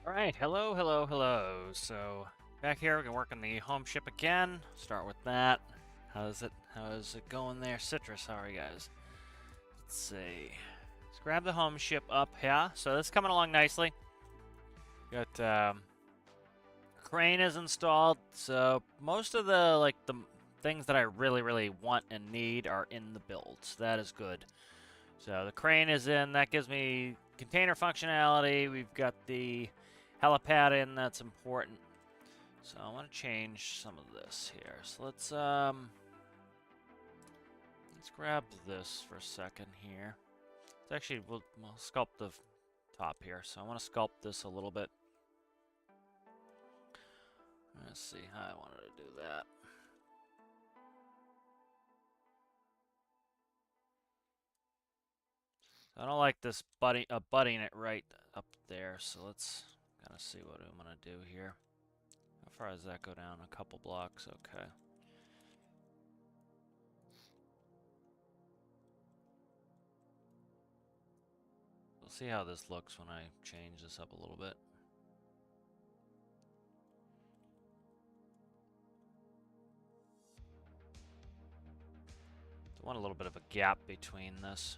Alright, hello, hello, hello. So, back here, we can work on the home ship again. Start with that. How's it going there? Citrus, how are you guys? Let's see. Let's grab the home ship up here. So this is coming along nicely. Got, crane is installed, so most of the things that I really want and need are in the build. So that is good. So the crane is in. That gives me container functionality. We've got the helipad in. That's important. So I want to change some of this here. So let's grab this for a second here. It's actually we'll sculpt the top here. So I want to sculpt this a little bit. Let's see how I wanted to do that. I don't like this butting it right up there, so let's kind of see what I'm gonna do here. How far does that go down? A couple blocks, okay. We'll see how this looks when I change this up a little bit. I want a little bit of a gap between this.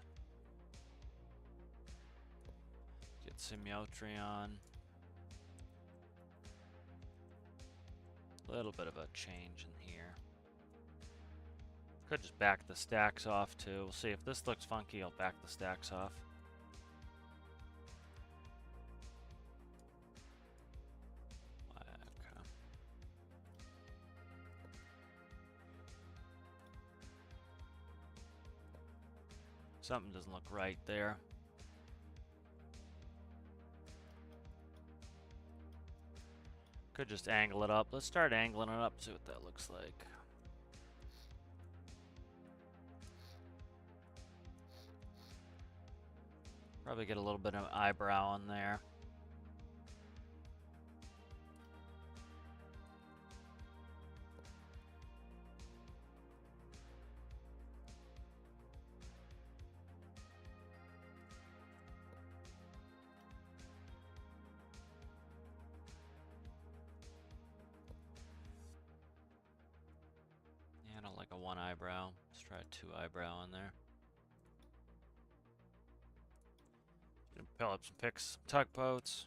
Get symmetry on. A little bit of a change in here. Could just back the stacks off too. We'll see if this looks funky, I'll back the stacks off. Okay. Something doesn't look right there. Could just angle it up. Let's start angling it up, see what that looks like. Probably get a little bit of eyebrow on there. Yeah, I don't like a one eyebrow. Let's try a two eyebrow in there. Pull up some picks, tugboats.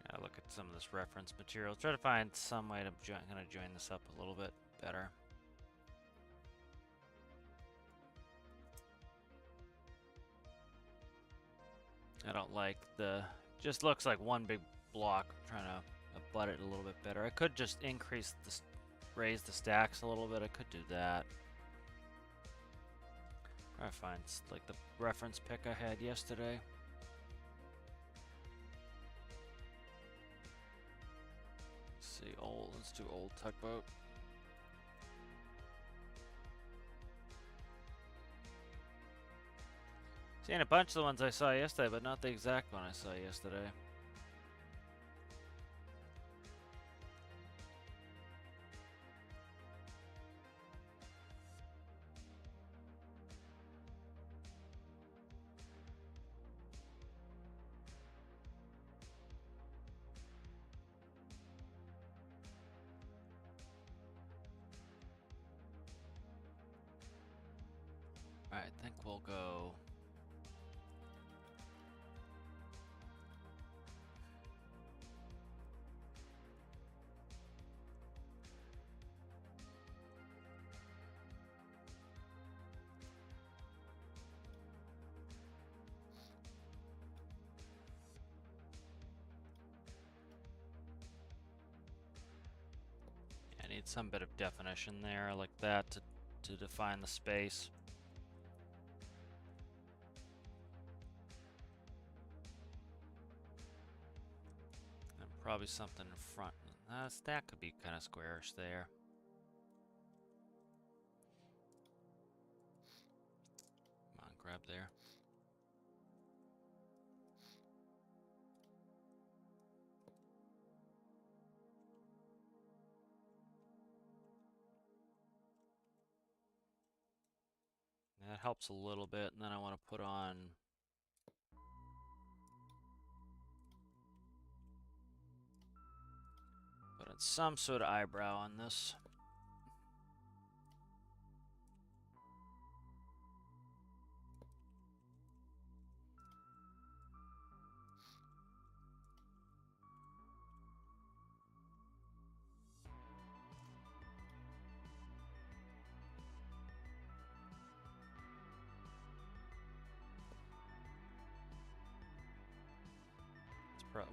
Yeah, look at some of this reference material. Try to find some way to kind of join this up a little bit better. I don't like the, just looks like one big block. I'm trying to butt it a little bit better. I could just increase this, raise the stacks a little bit. I could do that. Try to find like the reference pick I had yesterday. Let's see, let's do old tugboat. Seen a bunch of the ones I saw yesterday, but not the exact one I saw yesterday. Alright, I think we'll go. I need some bit of definition there like that to define the space. And probably something in front. That could be kind of squarish there. Come on, grab there. That helps a little bit, and then I want to put on some sort of eyebrow on this.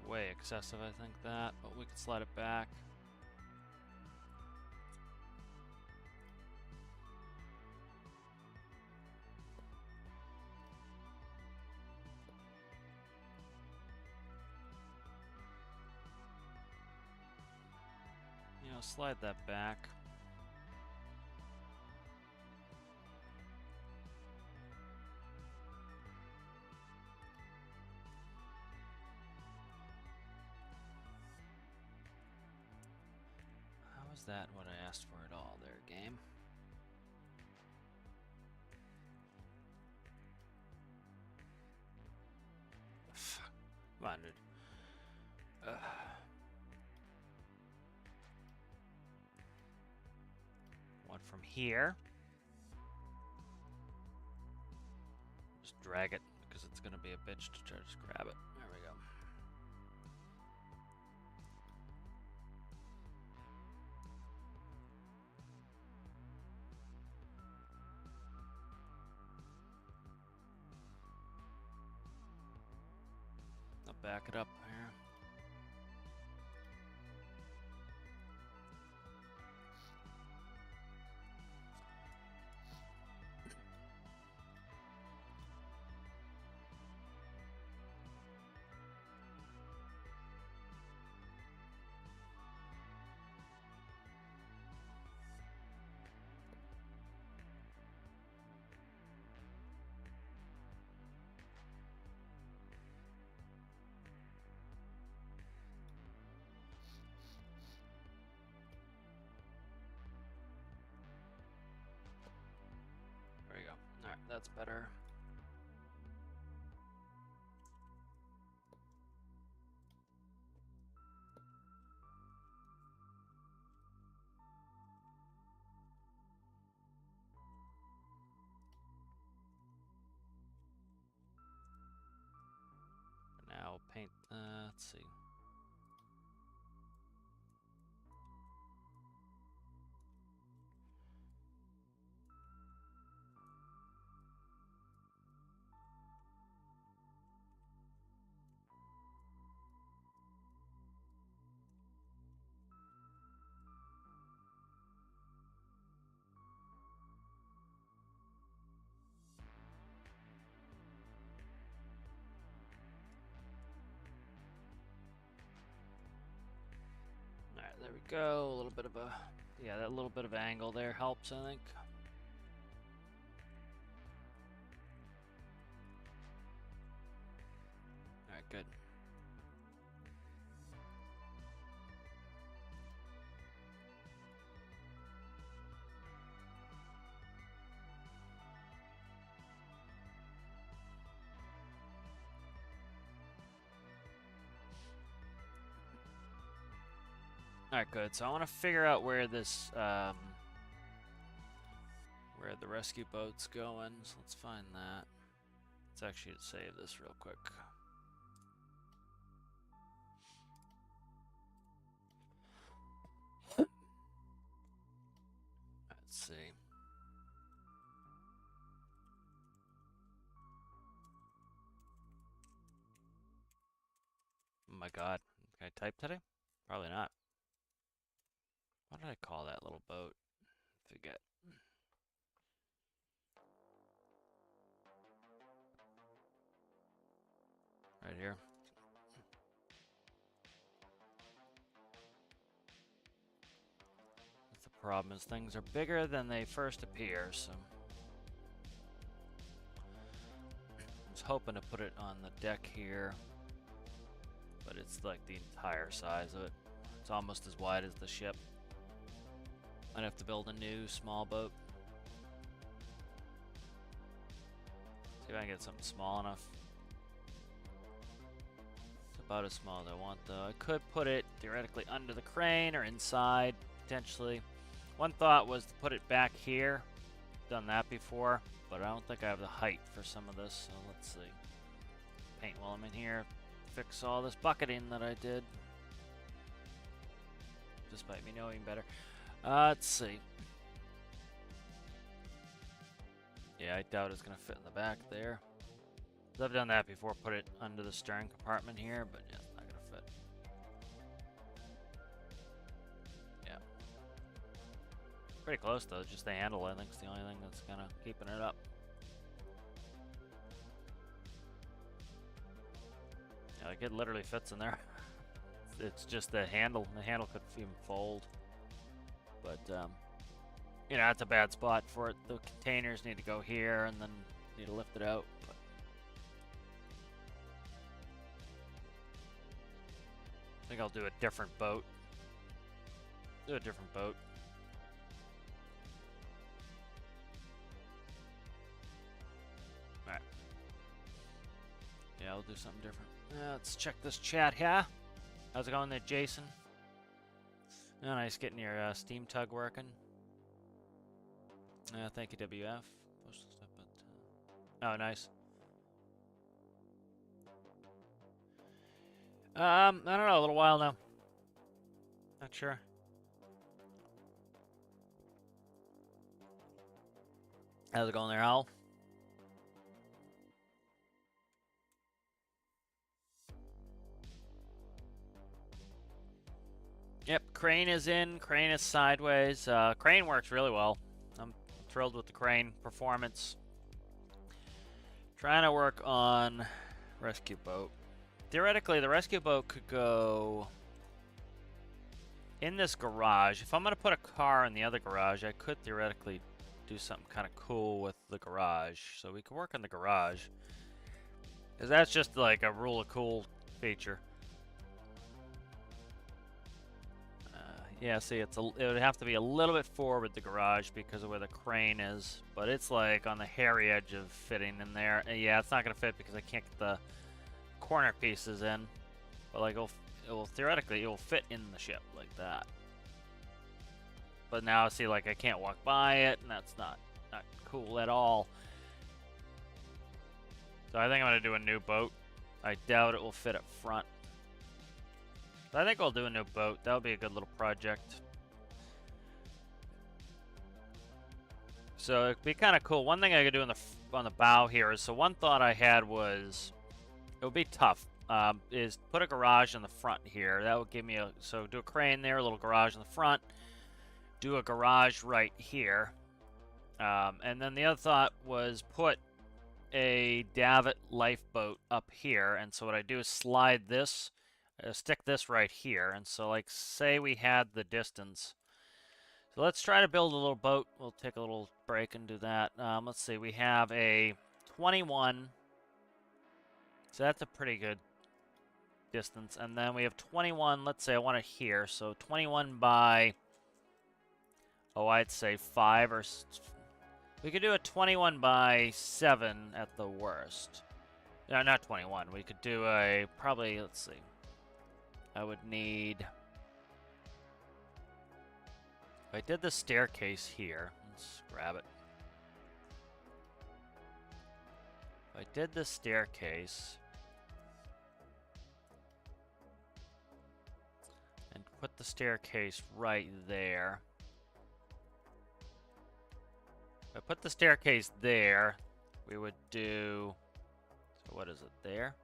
Way excessive, I think, that, but we can slide it back. You know, slide that back. Is that what I asked for at all there, game? Fuck. Come on, dude. One from here. Just drag it, because it's going to be a bitch to try to just grab it. There we go. Back it up here. There we go. Alright, that's better. Now paint, let's see. Alright, there we go. A little bit of a, yeah, that little bit of angle there helps, I think. Alright, good. Alright, good. So I want to figure out where this, where the rescue boat's going. So let's find that. Let's actually save this real quick. Let's see. Oh my god. Can I type today? Probably not. What did I call that little boat? Forget. Right here. That's the problem, is things are bigger than they first appear, so I was hoping to put it on the deck here, but it's like the entire size of it. It's almost as wide as the ship. I'd have to build a new small boat. See if I can get something small enough. It's about as small as I want, though. I could put it theoretically under the crane or inside, potentially. One thought was to put it back here. Done that before, but I don't think I have the height for some of this, so let's see. Paint while I'm in here. Fix all this bucketing that I did. Despite me knowing better. Let's see. Yeah, I doubt it's going to fit in the back there. I've done that before, put it under the stern compartment here, but yeah, it's not going to fit. Yeah. Pretty close though, just the handle I think is the only thing that's kind of keeping it up. Yeah, like it literally fits in there. It's just the handle. The handle could even fold. But, you know, that's a bad spot for it. The containers need to go here and then need to lift it out. But I think I'll do a different boat. Do a different boat. Alright. Yeah, I'll do something different. Let's check this chat here. How's it going there, Jason? Oh, nice getting your steam tug working. Thank you, WF. Oh, nice. I don't know, a little while now. Not sure. How's it going there, Al? Yep, crane is in, crane is sideways. Crane works really well. I'm thrilled with the crane performance. Trying to work on rescue boat. Theoretically, the rescue boat could go in this garage. If I'm going to put a car in the other garage, I could theoretically do something kind of cool with the garage. So we could work on the garage. Because that's just like a rule of cool feature. Yeah, see, it would have to be a little bit forward, the garage, because of where the crane is. But it's like on the hairy edge of fitting in there. And yeah, it's not going to fit because I can't get the corner pieces in. But like, theoretically, it will fit in the ship like that. But now, see, like, I can't walk by it, and that's not cool at all. So I think I'm going to do a new boat. I doubt it will fit up front. I think we'll do a new boat. That would be a good little project. So it'd be kind of cool. One thing I could do on the bow here is, so one thought I had was, it would be tough, is put a garage in the front here. That would give me so do a crane there, a little garage in the front. Do a garage right here. And then the other thought was put a davit lifeboat up here. And so what I do is slide this, stick this right here. And so, like, say we had the distance. So let's try to build a little boat. We'll take a little break and do that. Let's see, we have a 21. So that's a pretty good distance. And then we have 21, let's say I want it here. So 21 by, oh, I'd say 5 or... We could do a 21 by 7 at the worst. No, not 21. We could do a, probably, let's see. I would need... If I did the staircase here, let's grab it. If I did the staircase and put the staircase right there. If I put the staircase there, we would do, so what is it there?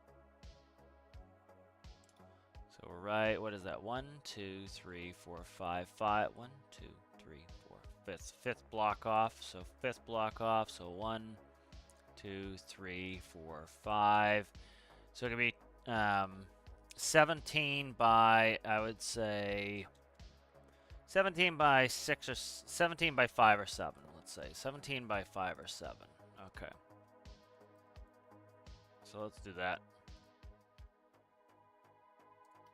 So right, what is that? 1, 2, 3, 4, 5, 5. 1, 2, 3, 4. Fifth block off. So fifth block off. So 1, 2, 3, 4, 5. So it could be 17 by, I would say 17 by 6 or 17 by 5 or 7. Let's say 17 by 5 or 7. Okay. So let's do that.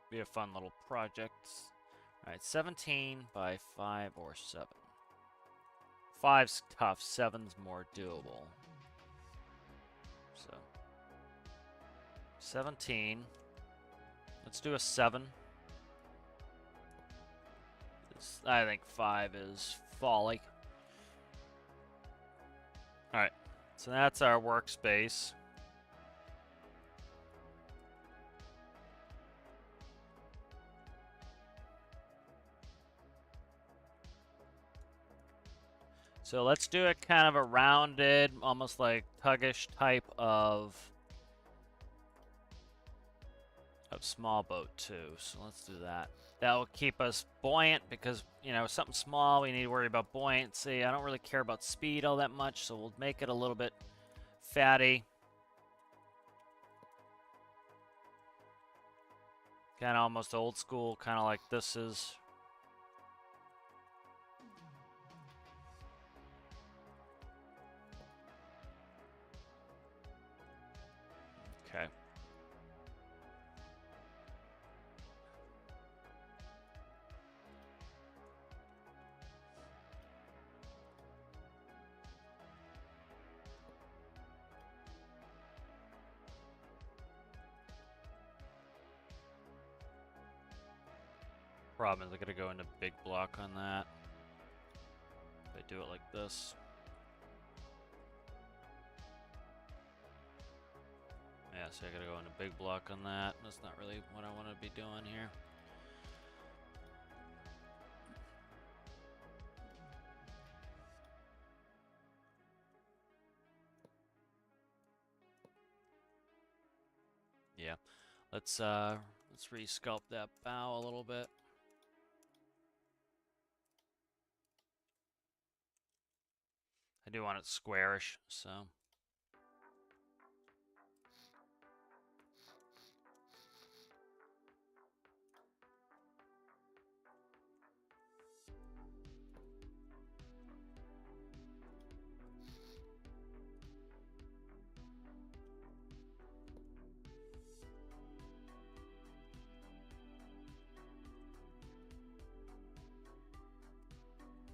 Be a fun little project. Alright, 17 by 5 or 7. 5's tough, 7's more doable. So 17. Let's do a 7. I think 5 is folly. Alright, so that's our workspace. So let's do a kind of a rounded, almost like tuggish type of small boat too. So let's do that. That will keep us buoyant because, you know, something small, we need to worry about buoyancy. I don't really care about speed all that much, so we'll make it a little bit fatty. Kind of almost old school, kind of like this is. Okay. Problem is I gotta go into big block on that. If I do it like this. Yeah, so I gotta go into big block on that. That's not really what I want to be doing here. Yeah, let's re-sculpt that bow a little bit. I do want it squarish, so.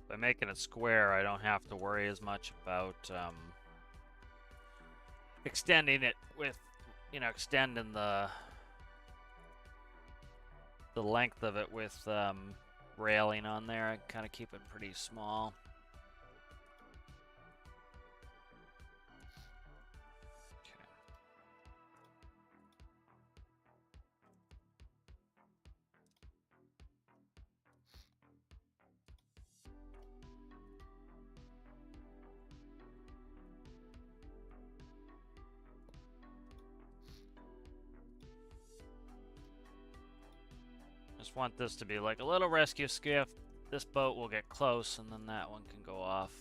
By making it square, I don't have to worry as much about extending it with, you know, extending the length of it with railing on there. I kind of keep it pretty small. Just want this to be like a little rescue skiff. This boat will get close, and then that one can go off.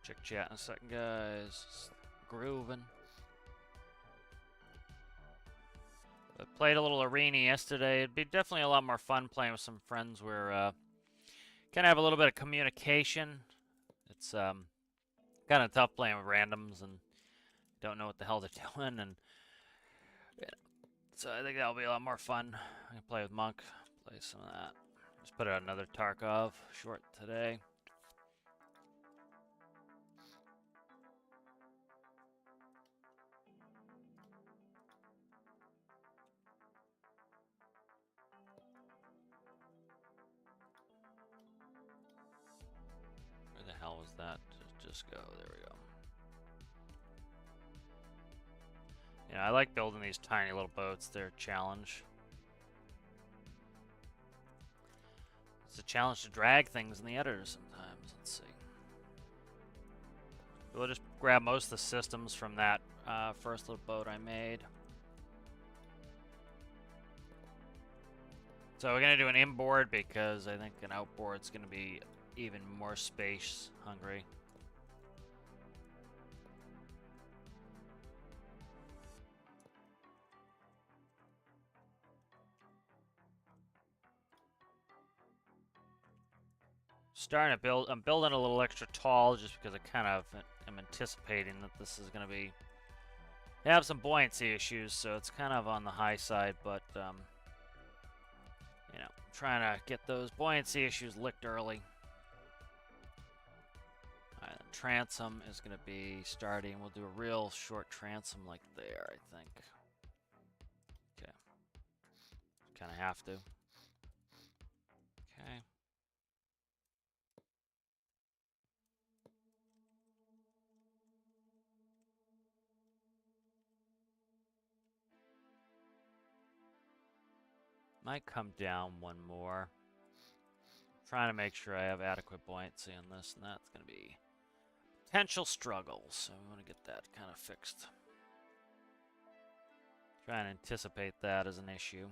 Check chat in a second, guys. Just grooving. I played a little arena yesterday. It'd be definitely a lot more fun playing with some friends where kind of have a little bit of communication. It's kind of tough playing with randoms and don't know what the hell they're doing, and yeah. So I think that'll be a lot more fun. I can play with Monk, play some of that. Just put out another Tarkov short today. Where the hell was that? Just go. There we go. Yeah, I like building these tiny little boats. They're a challenge. It's a challenge to drag things in the editor sometimes. Let's see. We'll just grab most of the systems from that first little boat I made. So we're going to do an inboard because I think an outboard's going to be even more space hungry. Starting to build, I'm building a little extra tall just because I kind of am anticipating that this is going to be They have some buoyancy issues, so it's kind of on the high side, but, you know, trying to get those buoyancy issues licked early. Alright, transom is going to be starting. We'll do a real short transom like there, I think. Okay. Kind of have to. Okay. Might come down one more. Trying to make sure I have adequate buoyancy on this, and that's going to be potential struggle. So we want to get that kind of fixed. Try and anticipate that as an issue.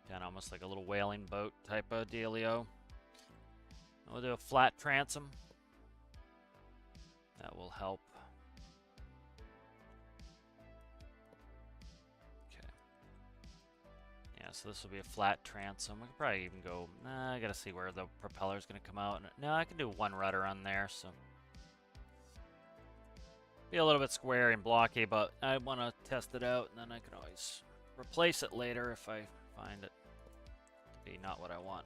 Kind of almost like a little whaling boat type of dealio. We'll do a flat transom. That will help. Okay. Yeah, so this will be a flat transom. We could probably even go... Nah, I gotta see where the propeller's gonna come out. No, I can do one rudder on there, so... Be a little bit square and blocky, but I want to test it out, and then I can always replace it later if I find it to be not what I want.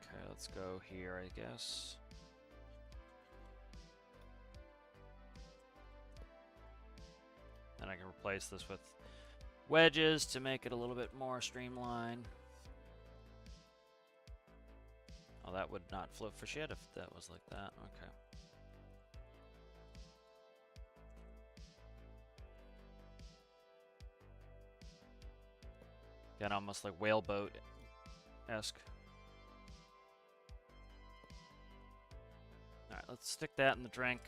Okay, let's go here, I guess. Then I can replace this with wedges to make it a little bit more streamlined. Oh, that would not float for shit if that was like that. Okay. Again, almost like whaleboat-esque. Alright, let's stick that in the drink.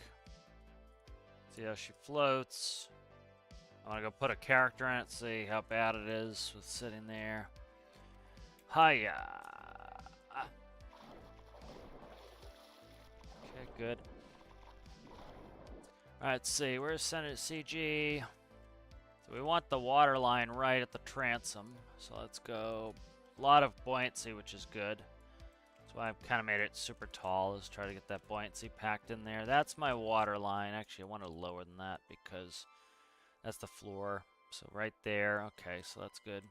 See how she floats. I want to go put a character in it, see how bad it is with sitting there. Hiya! Okay, good. Alright, let's see. Where's Senate CG? So we want the water line right at the transom. So let's go. A lot of buoyancy, which is good. That's why I've kind of made it super tall, is try to get that buoyancy packed in there. That's my water line. Actually, I want it lower than that because that's the floor. So right there. Okay, so that's good.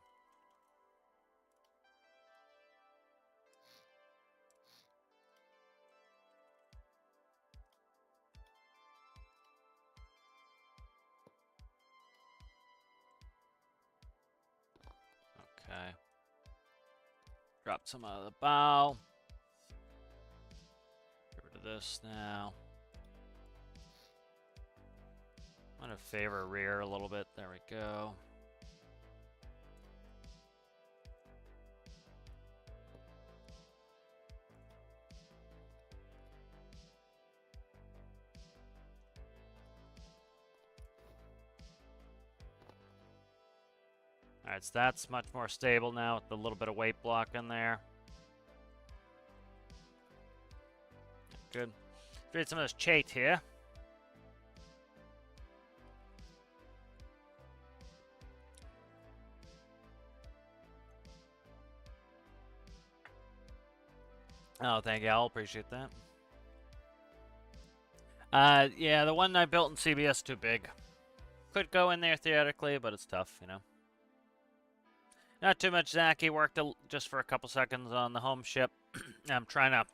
Okay. Drop some out of the bow. Get rid of this now. I'm going to favor rear a little bit. There we go. Alright, so that's much more stable now with a little bit of weight block in there. Good. Read some of this chate here. Oh, thank you. I'll appreciate that. Yeah, the one I built in CBS is too big. Could go in there theoretically, but it's tough, you know. Not too much Zaki worked just for a couple seconds on the home ship. I'm trying to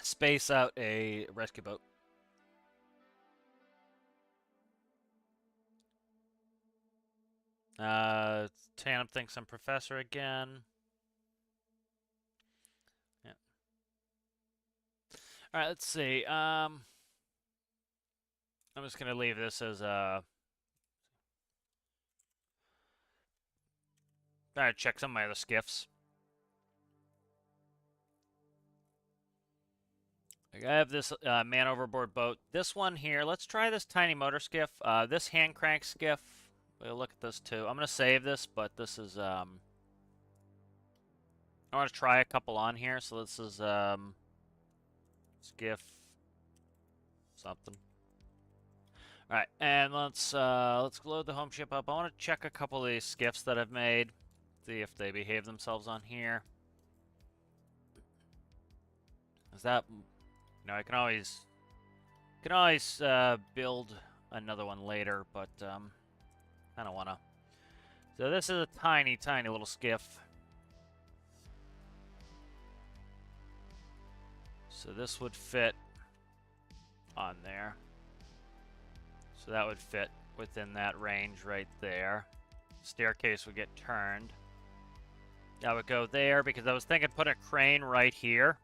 space out a rescue boat. Tanum thinks I'm professor again. Yeah. All right, let's see. I'm just gonna leave this as a. All right, check some of my other skiffs. I have this man overboard boat. This one here, let's try this tiny motor skiff. This hand crank skiff, we'll look at this too. I'm going to save this, but this is, I want to try a couple on here. So this is skiff something. All right, and let's load the home ship up. I want to check a couple of these skiffs that I've made, see if they behave themselves on here. Is that, I can always build another one later, but I don't wanna. So this is a tiny, tiny little skiff. So this would fit on there. So that would fit within that range right there. Staircase would get turned. That would go there because I was thinking put a crane right here.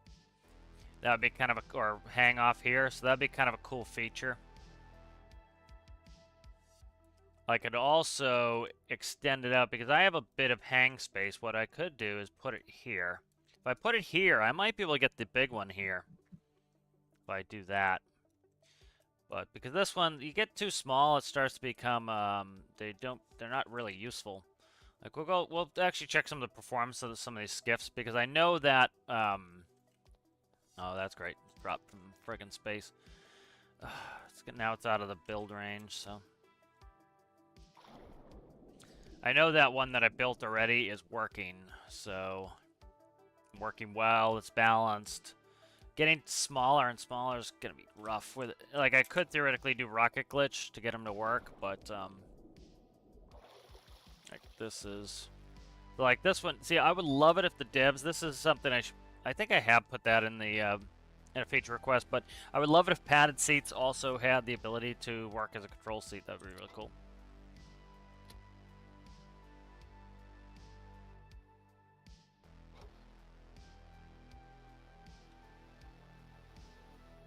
That would be kind of a, or hang off here. So that'd be kind of a cool feature. I could also extend it out because I have a bit of hang space. What I could do is put it here. If I put it here, I might be able to get the big one here. If I do that. But because this one, you get too small, it starts to become, they're not really useful. Like we'll actually check some of the performance of some of these skiffs because I know that, oh, that's great. It's dropped from friggin' space. Now it's out of the build range, so. I know that one that I built already is working, so working well, it's balanced. Getting smaller and smaller is gonna be rough with it. Like I could theoretically do rocket glitch to get them to work, but like this is like this one. See, I would love it if the divs. This is something I think I have put that in the in a feature request, but I would love it if padded seats also had the ability to work as a control seat. That would be really cool.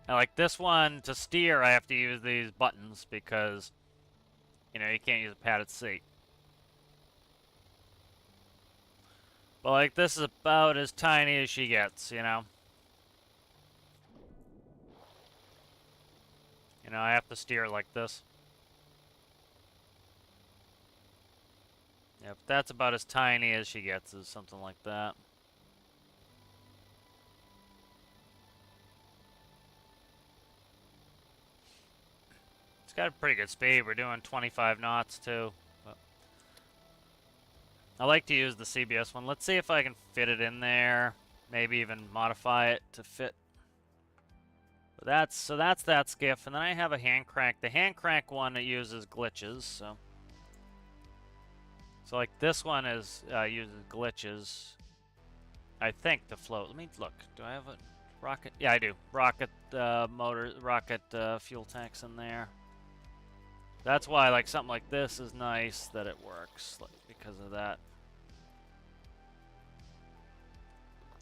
And like this one, to steer, I have to use these buttons because, you can't use a padded seat. But like this is about as tiny as she gets, I have to steer like this. Yep, that's about as tiny as she gets, is something like that. It's got a pretty good speed. We're doing 25 knots too. But I like to use the CBS one. Let's see if I can fit it in there. Maybe even modify it to fit. But that's that skiff. And then I have a hand crank. The hand crank one that uses glitches. So like this one uses glitches. I think to float. Let me look. Do I have a rocket? Yeah, I do. Rocket motor, rocket fuel tanks in there. That's why, like, something like this is nice that it works, like, because of that.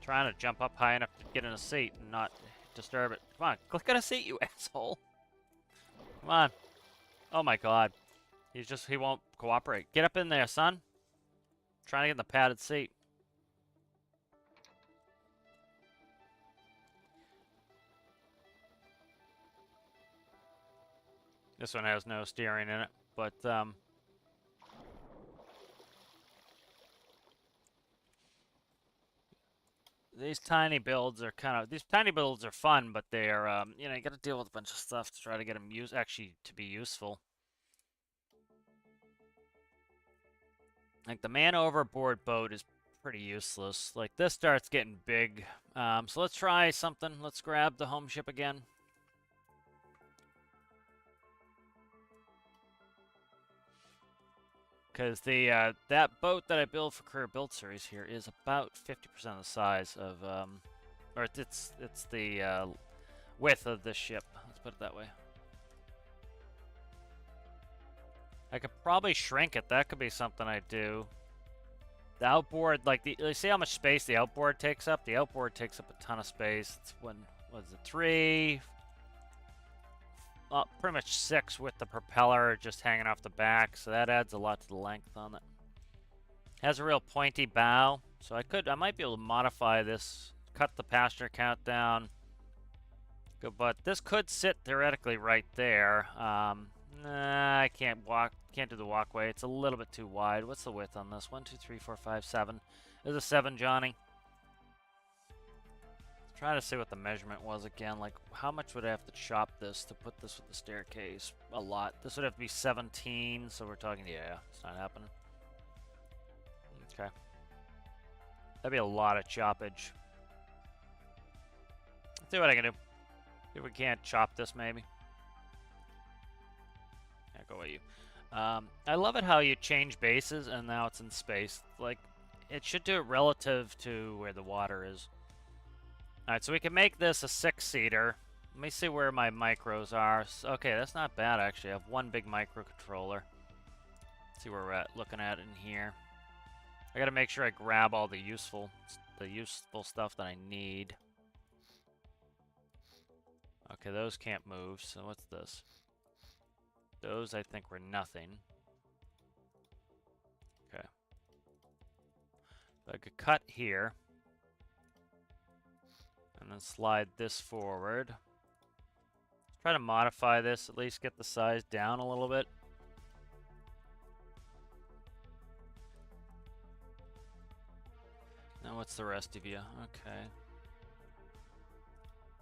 Trying to jump up high enough to get in a seat and not disturb it. Come on, click on a seat, you asshole. Come on. Oh my god. He won't cooperate. Get up in there, son. I'm trying to get in the padded seat. This one has no steering in it, but these tiny builds are fun, but they're you got to deal with a bunch of stuff to try to get them to be useful. Like the man overboard boat is pretty useless. Like this starts getting big. So let's try something. Let's grab the home ship again. Because the that boat that I built for Career Build Series here is about 50% of the size of, or it's the width of this ship. Let's put it that way. I could probably shrink it. That could be something I do. The outboard, like you see how much space the outboard takes up? The outboard takes up a ton of space. It's what is it, 3? Pretty much 6 with the propeller just hanging off the back, so that adds a lot to the length on it. Has a real pointy bow, so I might be able to modify this, cut the passenger count down. But this could sit theoretically right there. Nah, I can't do the walkway. It's a little bit too wide. What's the width on this? 1, 2, 3, 4, 5, 7. There's a 7, Johnny. Let's Trying to see what the measurement was again. Like, how much would I have to chop this to put this with the staircase? A lot. This would have to be 17, so we're talking, yeah, it's not happening. Okay. That'd be a lot of choppage. Let's see what I can do. See if we can't chop this, maybe. Yeah, go away, you. I love it how you change bases, and now it's in space. Like, it should do it relative to where the water is. Alright, so we can make this a 6-seater. Let me see where my micros are. Okay, that's not bad, actually. I have one big microcontroller. Let's see where we're looking at in here. I gotta make sure I grab all the useful stuff that I need. Okay, those can't move, so what's this? Those, I think, were nothing. Okay. So I could cut here. And then slide this forward. Try to modify this, at least get the size down a little bit. Now what's the rest of you? Okay.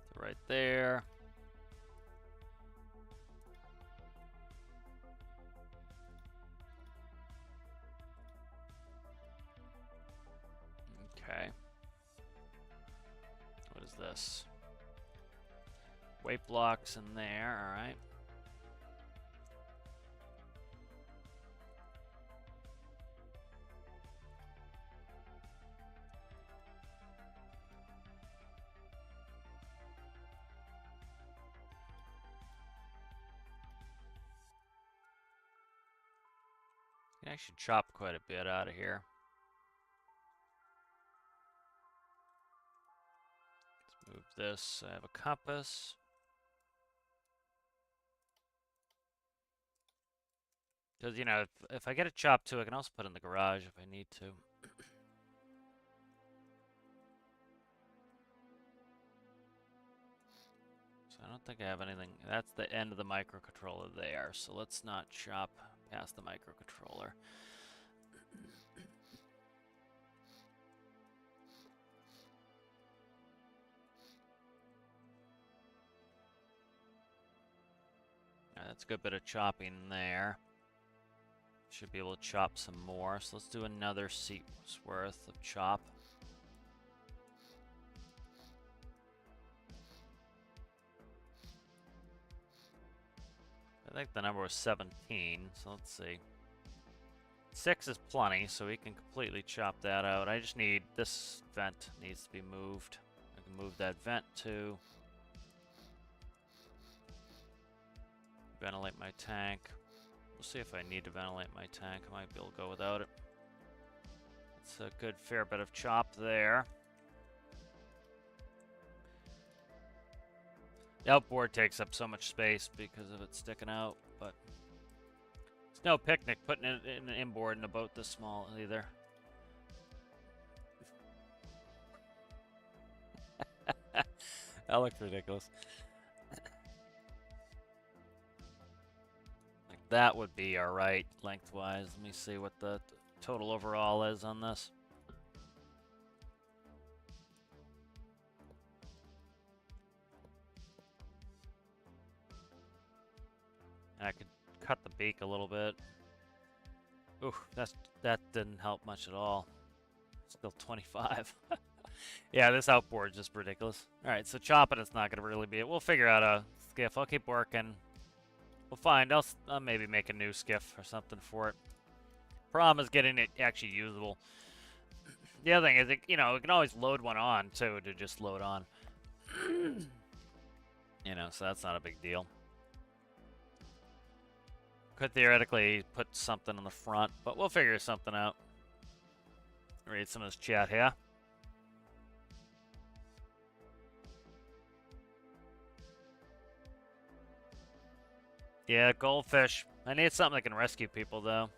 So right there. Okay. What is this? Weight blocks in there, alright. I should chop quite a bit out of here. Let's move this. I have a compass. Because, you know, if I get it chopped too, I can also put it in the garage if I need to. So I don't think I have anything. That's the end of the microcontroller there. So let's not chop past the microcontroller. That's a good bit of chopping there. Should be able to chop some more. So let's do another seat's worth of chop. I think the number was 17, so let's see. 6 is plenty, so we can completely chop that out. I just need, this vent needs to be moved. I can move that vent too. Ventilate my tank. We'll see if I need to ventilate my tank. I might be able to go without it. It's a good fair bit of chop there. The outboard takes up so much space because of it sticking out, but it's no picnic putting it in an inboard in a boat this small either. That looks ridiculous. Like that would be alright lengthwise. Let me see what the total overall is on this. I could cut the beak a little bit. Ooh, that didn't help much at all. Still 25. Yeah, this outboard's just ridiculous. Alright, so chopping it's not going to really be it. We'll figure out a skiff. I'll keep working. We'll find. I'll maybe make a new skiff or something for it. Problem is getting it actually usable. The other thing is, you know, we can always load one on, too, to just load on. You know, so that's not a big deal. Could theoretically put something on the front, but we'll figure something out. Read some of this chat here. Yeah, goldfish. I need something that can rescue people, though.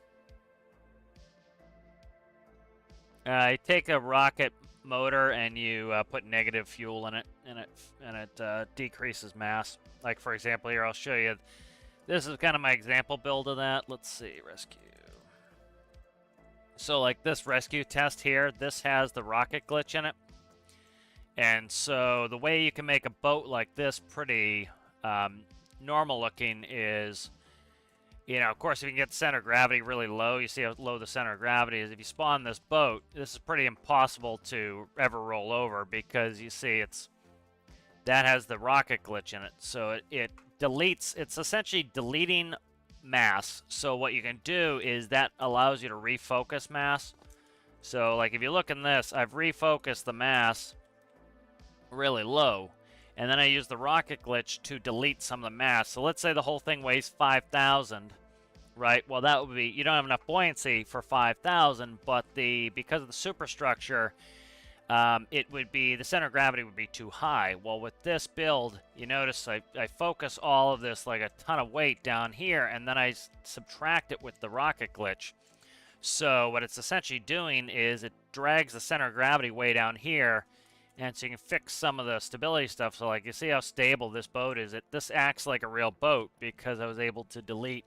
You take a rocket motor and you put negative fuel in it, and it decreases mass. Like, for example, here I'll show you. This is kind of my example build of that. Let's see, rescue. So like this rescue test here, this has the rocket glitch in it. And so the way you can make a boat like this pretty normal looking is, you know, of course, if you can get the center of gravity really low, you see how low the center of gravity is. If you spawn this boat, this is pretty impossible to ever roll over because you see that has the rocket glitch in it. So it deletes, it's essentially deleting mass. So what you can do is that allows you to refocus mass. So like if you look in this, I've refocused the mass really low. And then I use the rocket glitch to delete some of the mass. So let's say the whole thing weighs 5,000, right? Well, that would be, you don't have enough buoyancy for 5,000, but because of the superstructure, it would be, the center of gravity would be too high. Well, with this build, you notice I focus all of this, like a ton of weight down here, and then I subtract it with the rocket glitch. So what it's essentially doing is it drags the center of gravity way down here, and so you can fix some of the stability stuff. So like you see how stable this boat is. This acts like a real boat because I was able to delete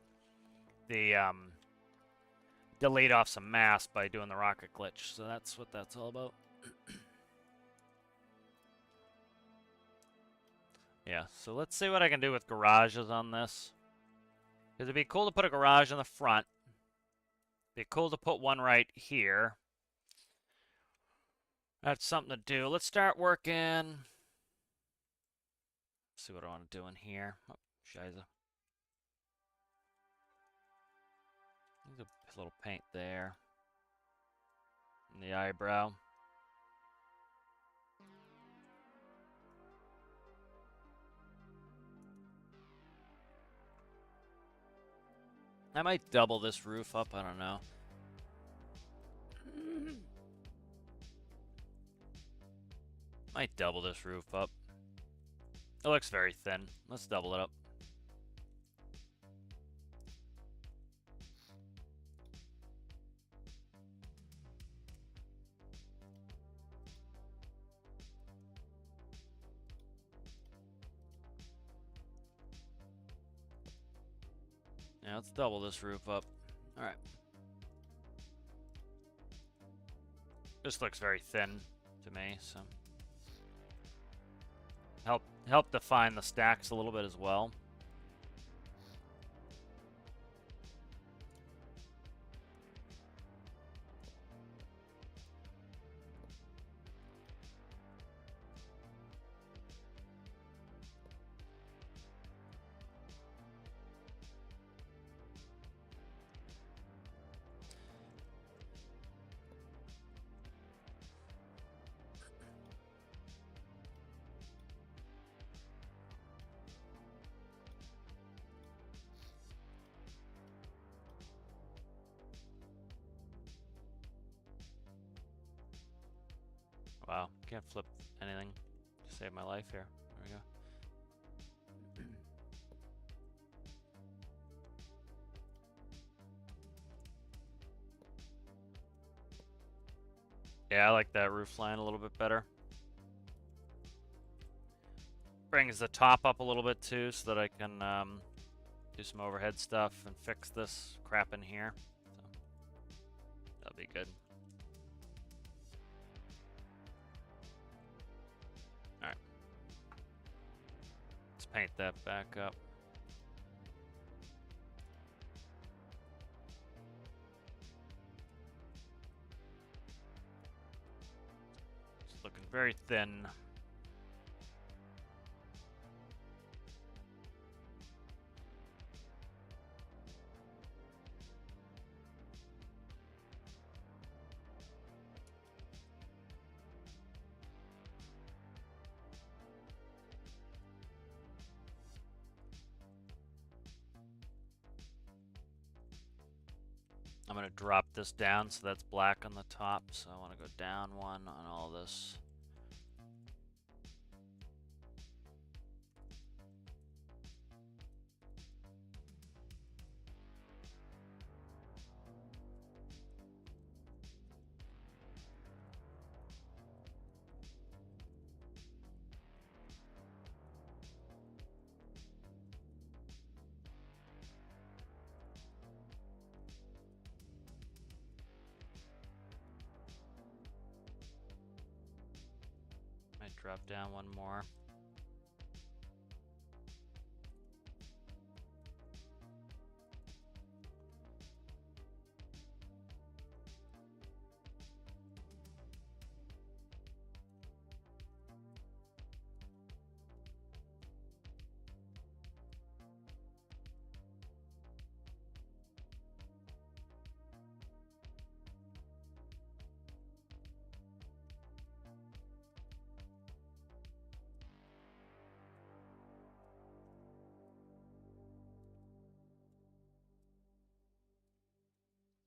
off some mass by doing the rocket glitch. So that's what that's all about. Yeah, so let's see what I can do with garages on this. Because it'd be cool to put a garage in the front. It'd be cool to put one right here. That's something to do. Let's start working. Let's see what I want to do in here. Oh, shiza. There's a little paint there. In the eyebrow. I might double this roof up, I don't know. Might double this roof up. It looks very thin. Let's double it up. Yeah, let's double this roof up. Alright. This looks very thin to me, so help define the stacks a little bit as well. Wow, can't flip anything to save my life here. There we go. Yeah, I like that roof line a little bit better. Brings the top up a little bit too, so that I can do some overhead stuff and fix this crap in here. So that'll be good. Alright. Let's paint that back up. It's looking very thin. I'm going to drop this down so that's black on the top. So I want to go down one on all this. Drop down one more.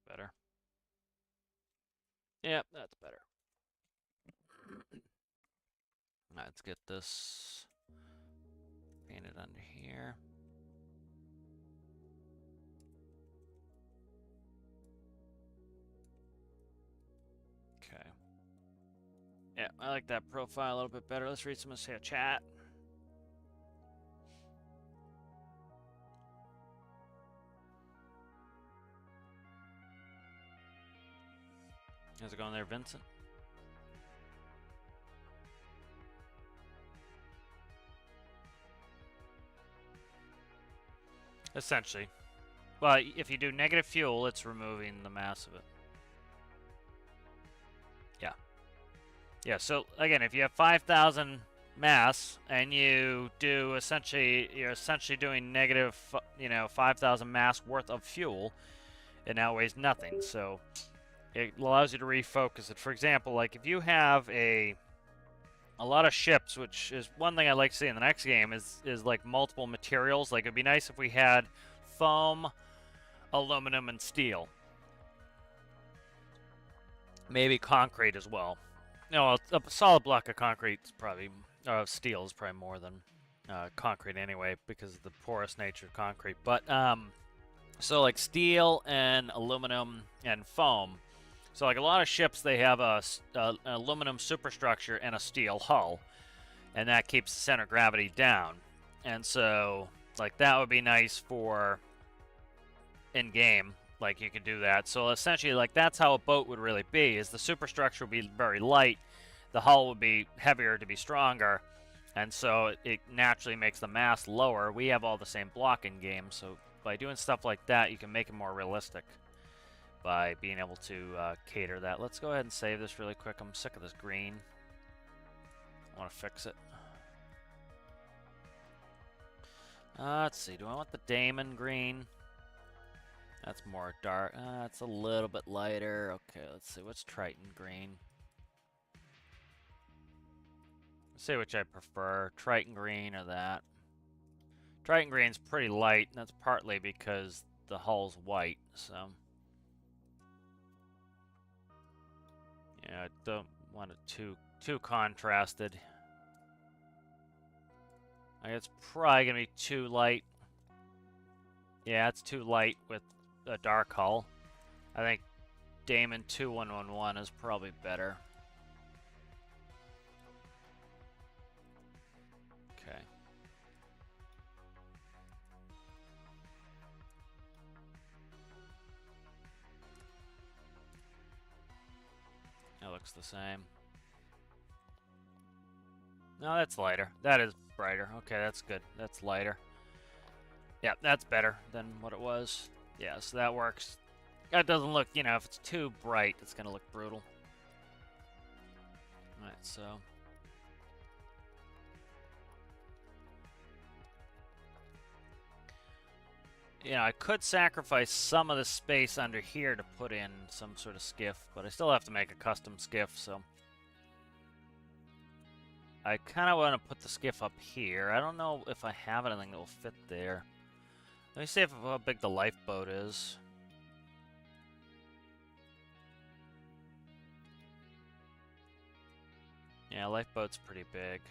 Better. Yep, that's better. Let's get this painted under here. Okay. Yeah, I like that profile a little bit better. Let's read some of the chat. How's it going there, Vincent? Essentially. Well, if you do negative fuel, it's removing the mass of it. Yeah. Yeah, so again, if you have 5,000 mass and you do you're essentially doing negative, 5,000 mass worth of fuel, it now weighs nothing. So it allows you to refocus it. For example, like if you have a lot of ships, which is one thing I'd like to see in the next game, is like multiple materials. Like it'd be nice if we had foam, aluminum, and steel. Maybe concrete as well. No, a solid block of concrete is probably, steel is probably more than concrete anyway, because of the porous nature of concrete. But so like steel and aluminum and foam. So like a lot of ships, they have an aluminum superstructure and a steel hull, and that keeps the center of gravity down. And so like that would be nice for in game. Like you could do that. So essentially, like that's how a boat would really be. Is the superstructure would be very light, the hull would be heavier to be stronger, and so it naturally makes the mass lower. We have all the same block in game, so by doing stuff like that, you can make it more realistic by being able to cater that. Let's go ahead and save this really quick. I'm sick of this green. I want to fix it. Let's see. Do I want the Damon green? That's more dark. It's a little bit lighter. Okay, let's see. What's Triton green? Let's see which I prefer. Triton green or that. Triton green's pretty light, and that's partly because the hull's white, so. Yeah, I don't want it too contrasted. It's probably gonna be too light. Yeah, it's too light with a dark hull. I think Damon 2111 is probably better. Okay. That looks the same. No, that's lighter. That is brighter. Okay, that's good. That's lighter. Yeah, that's better than what it was. Yeah, so that works. That doesn't look, if it's too bright, it's going to look brutal. Alright, so. I could sacrifice some of the space under here to put in some sort of skiff, but I still have to make a custom skiff, so. I kind of want to put the skiff up here. I don't know if I have anything that will fit there. Let me see how big the lifeboat is. Yeah, lifeboat's pretty big.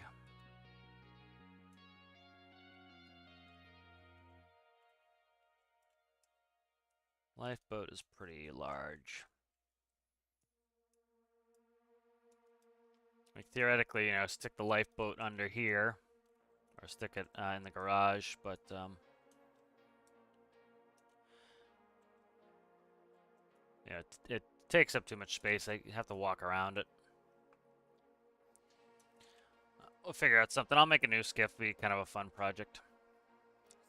Lifeboat is pretty large. Like theoretically, stick the lifeboat under here, or stick it in the garage, but yeah, it takes up too much space. I have to walk around it. We'll figure out something. I'll make a new skiff. Be kind of a fun project.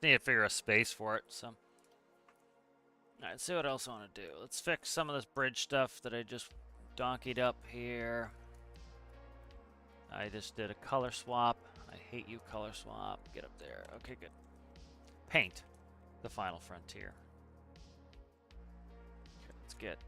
Need to figure a space for it. So, all right. Let's see what else I want to do. Let's fix some of this bridge stuff that I just donkeyed up here. I just did a color swap. I hate you, color swap. Get up there. Okay, good. Paint the final frontier. Okay, let's get.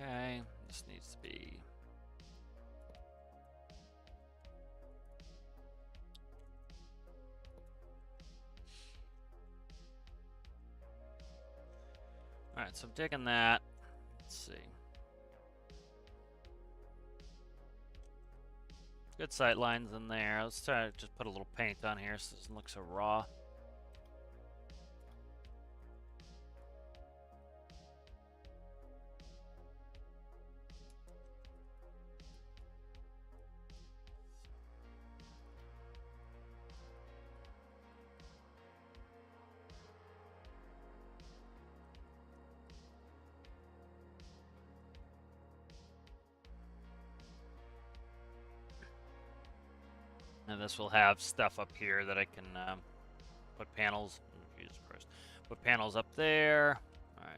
Okay, this needs to be. Alright, so I'm digging that. Let's see. Good sight lines in there. Let's try to just put a little paint on here so it doesn't look so raw. And this will have stuff up here that I can put panels. Jesus Christ. Put panels up there. All right.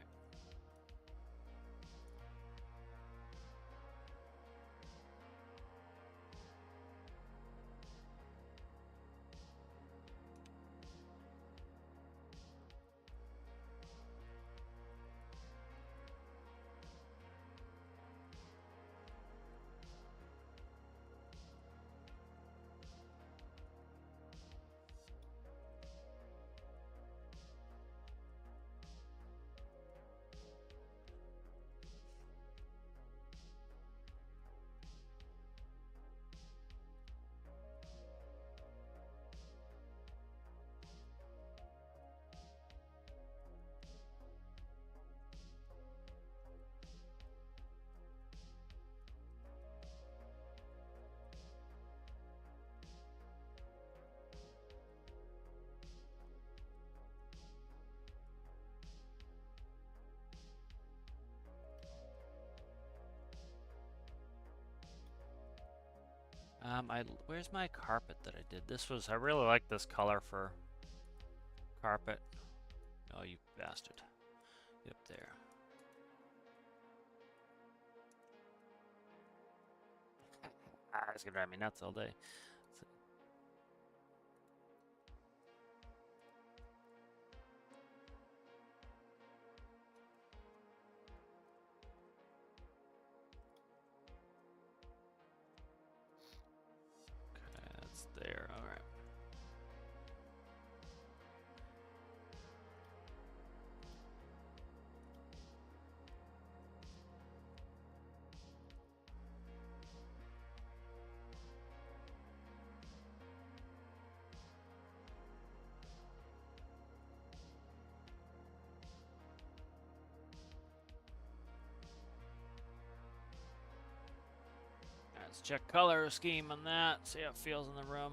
Where's my carpet that I did? I really like this color for carpet. Oh, you bastard. Get up there. It's gonna drive me nuts all day. Okay, that's there. All right. Let's check color scheme on that, see how it feels in the room.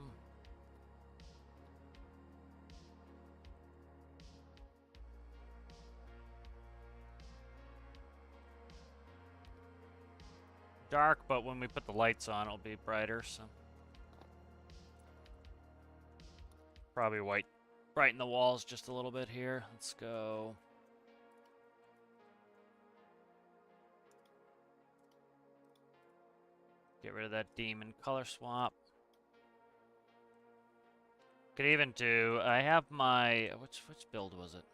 Dark, but when we put the lights on, it'll be brighter, so. Probably brighten the walls just a little bit here. Let's go. Get rid of that demon color swap. Could even do. I have my which build was it?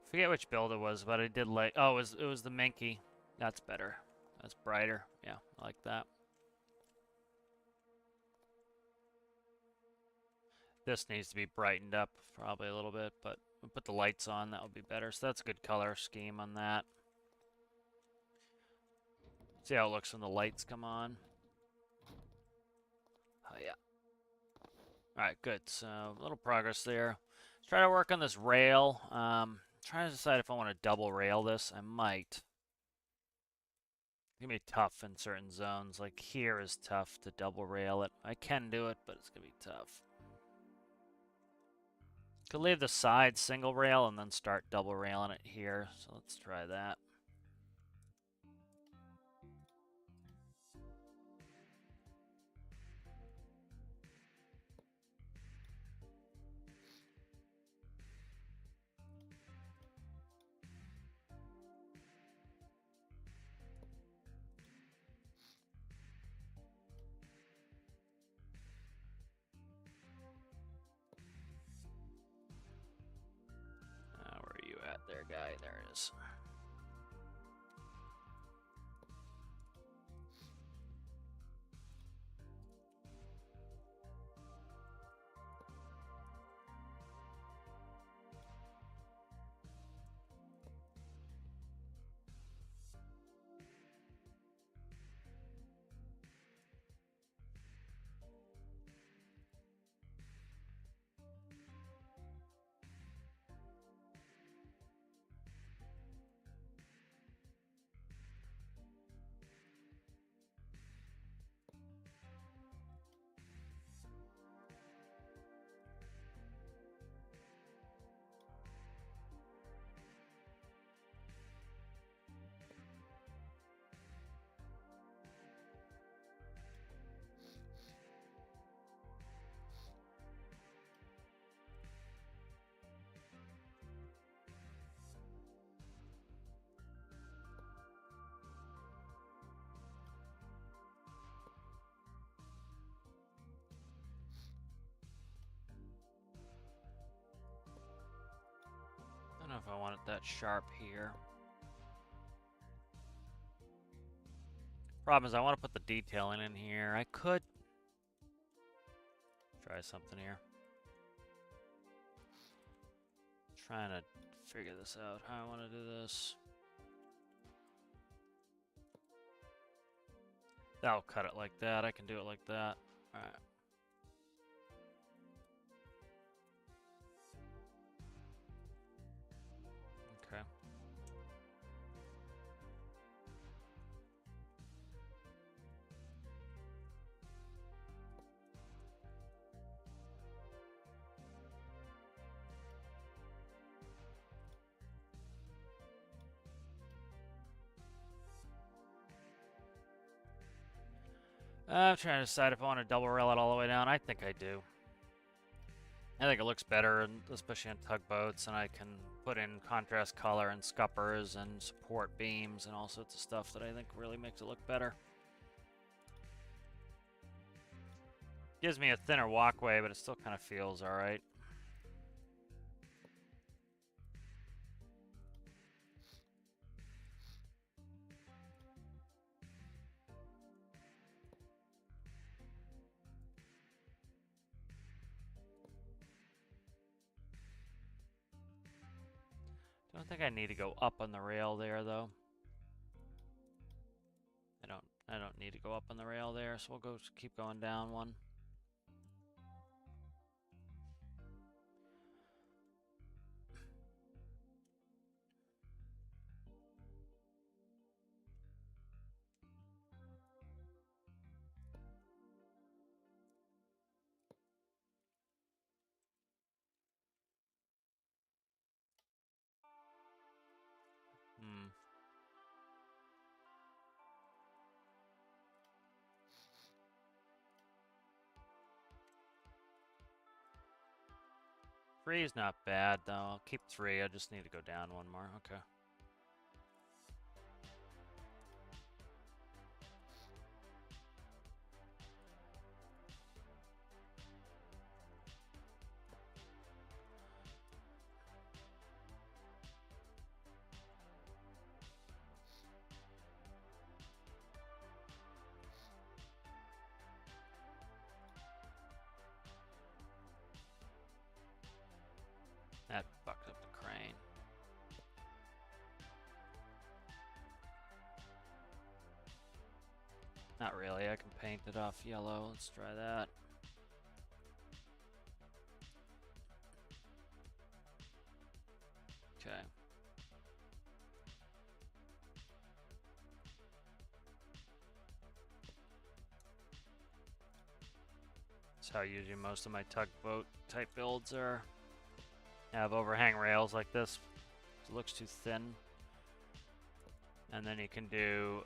Forget which build it was, but I did like. Oh, it was the Minky. That's better. That's brighter. Yeah, I like that. This needs to be brightened up probably a little bit, but we'll put the lights on, that would be better. So that's a good color scheme on that. See how it looks when the lights come on. Oh yeah. Alright, good. So a little progress there. Let's try to work on this rail. Trying to decide if I want to double rail this. I might. It's gonna be tough in certain zones. Like here is tough to double rail it. I can do it, but it's gonna be tough. Could leave the side single rail and then start double railing it here. So let's try that. Where are you at there, guy? There it is. I don't know if I want it that sharp here. Problem is I want to put the detailing in here. I could try something here. Trying to figure this out, how I want to do this. That'll cut it like that. I can do it like that. Alright. Okay. I'm trying to decide if I want to double rail it all the way down. I think I do. I think it looks better, especially on tugboats, and I can put in contrast color and scuppers and support beams and all sorts of stuff that I think really makes it look better. Gives me a thinner walkway, but it still kind of feels alright. Don't think I need to go up on the rail there, though. I don't need to go up on the rail there, so we'll keep going down one. Hmm. Three is not bad, though. I'll keep three. I just need to go down one more. Okay. Not really, I can paint it off yellow. Let's try that. Okay. That's how usually most of my tugboat type builds are. Have overhang rails like this. It looks too thin. And then you can do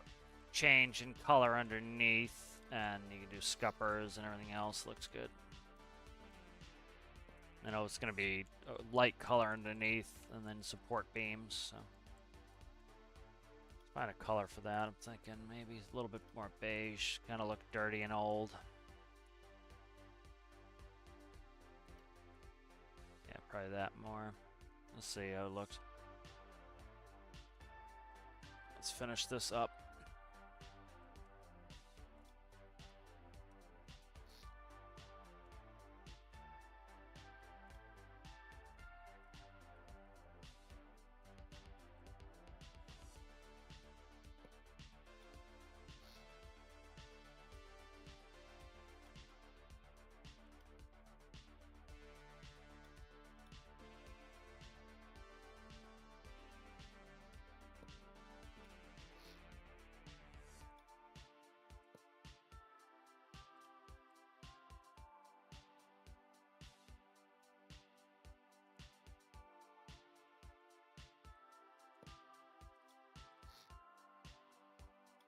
change in color underneath, and you can do scuppers and everything else. Looks good. I know it's going to be a light color underneath, and then support beams. So find a color for that. I'm thinking maybe a little bit more beige. Kind of look dirty and old. Yeah, probably that more. Let's see how it looks. Let's finish this up.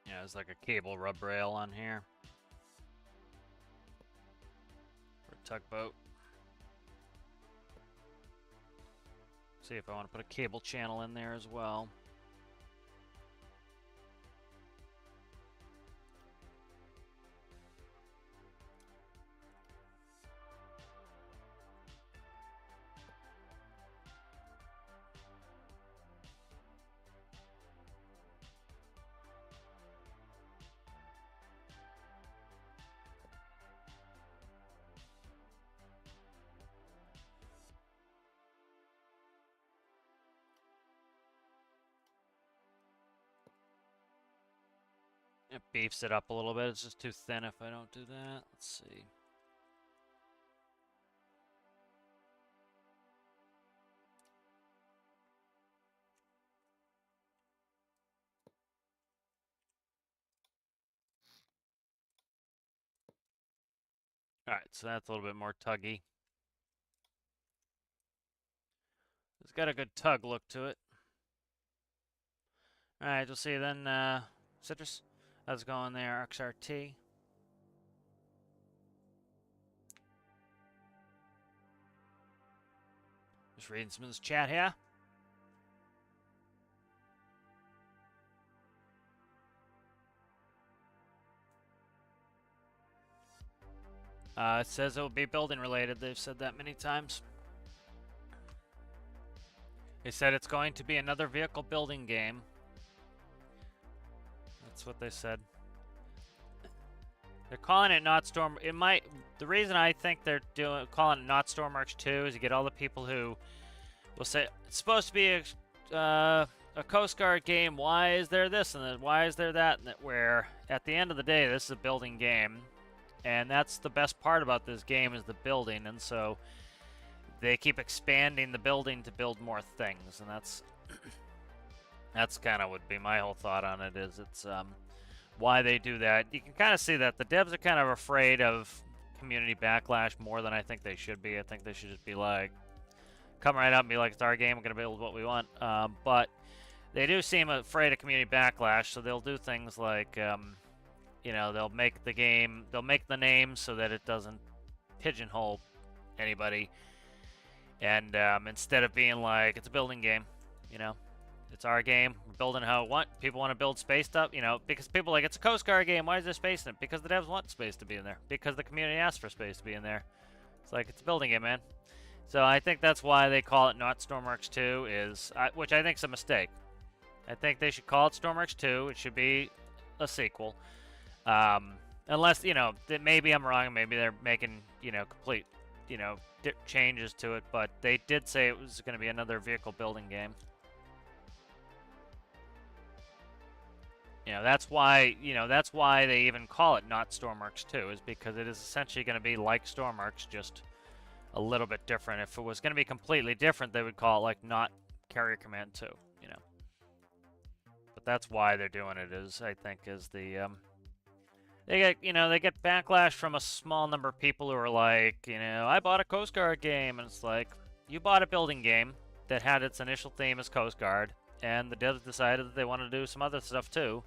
Yeah, there's like a cable rub rail on here for a tugboat. See if I want to put a cable channel in there as well. It beefs it up a little bit. It's just too thin if I don't do that. Let's see. Alright, so that's a little bit more tuggy. It's got a good tug look to it. Alright, we'll see you then, Citrus. How's it going there, XRT? Just reading some of this chat here. It says it will be building related. They've said that many times. They said it's going to be another vehicle building game. That's what they said. They're calling it not Storm. It might. The reason I think they're calling it not Stormworks 2 is you get all the people who will say it's supposed to be a Coast Guard game. Why is there this and then why is there that? And that where at the end of the day, this is a building game, and that's the best part about this game is the building, and so they keep expanding the building to build more things, and that's kind of would be my whole thought on it. Is it's why they do that. You can kind of see that the devs are kind of afraid of community backlash more than I think they should be. I think they should just be like, come right out and be like, it's our game, we're going to build what we want. But they do seem afraid of community backlash, so they'll do things like, you know, they'll make the game, they'll make the name so that it doesn't pigeonhole anybody. And instead of being like, it's a building game, you know, it's our game, we're building how we want. People want to build space stuff, you know, because people are like, it's a Coast Guard game, why is there space in it? Because the devs want space to be in there. Because the community asked for space to be in there. It's like, it's a building game, man. So I think that's why they call it not Stormworks 2, which I think is a mistake. I think they should call it Stormworks 2. It should be a sequel. Unless, you know, maybe I'm wrong, maybe they're making, you know, complete, you know, changes to it, but they did say it was going to be another vehicle building game. That's why, that's why they even call it not Stormworks 2, is because it is essentially going to be like Stormworks, just a little bit different. If it was going to be completely different, they would call it like not Carrier Command 2, But that's why they're doing it, is I think is the they get backlash from a small number of people who are like, I bought a Coast Guard game, and it's like, you bought a building game that had its initial theme as Coast Guard, and the devs decided that they wanted to do some other stuff too.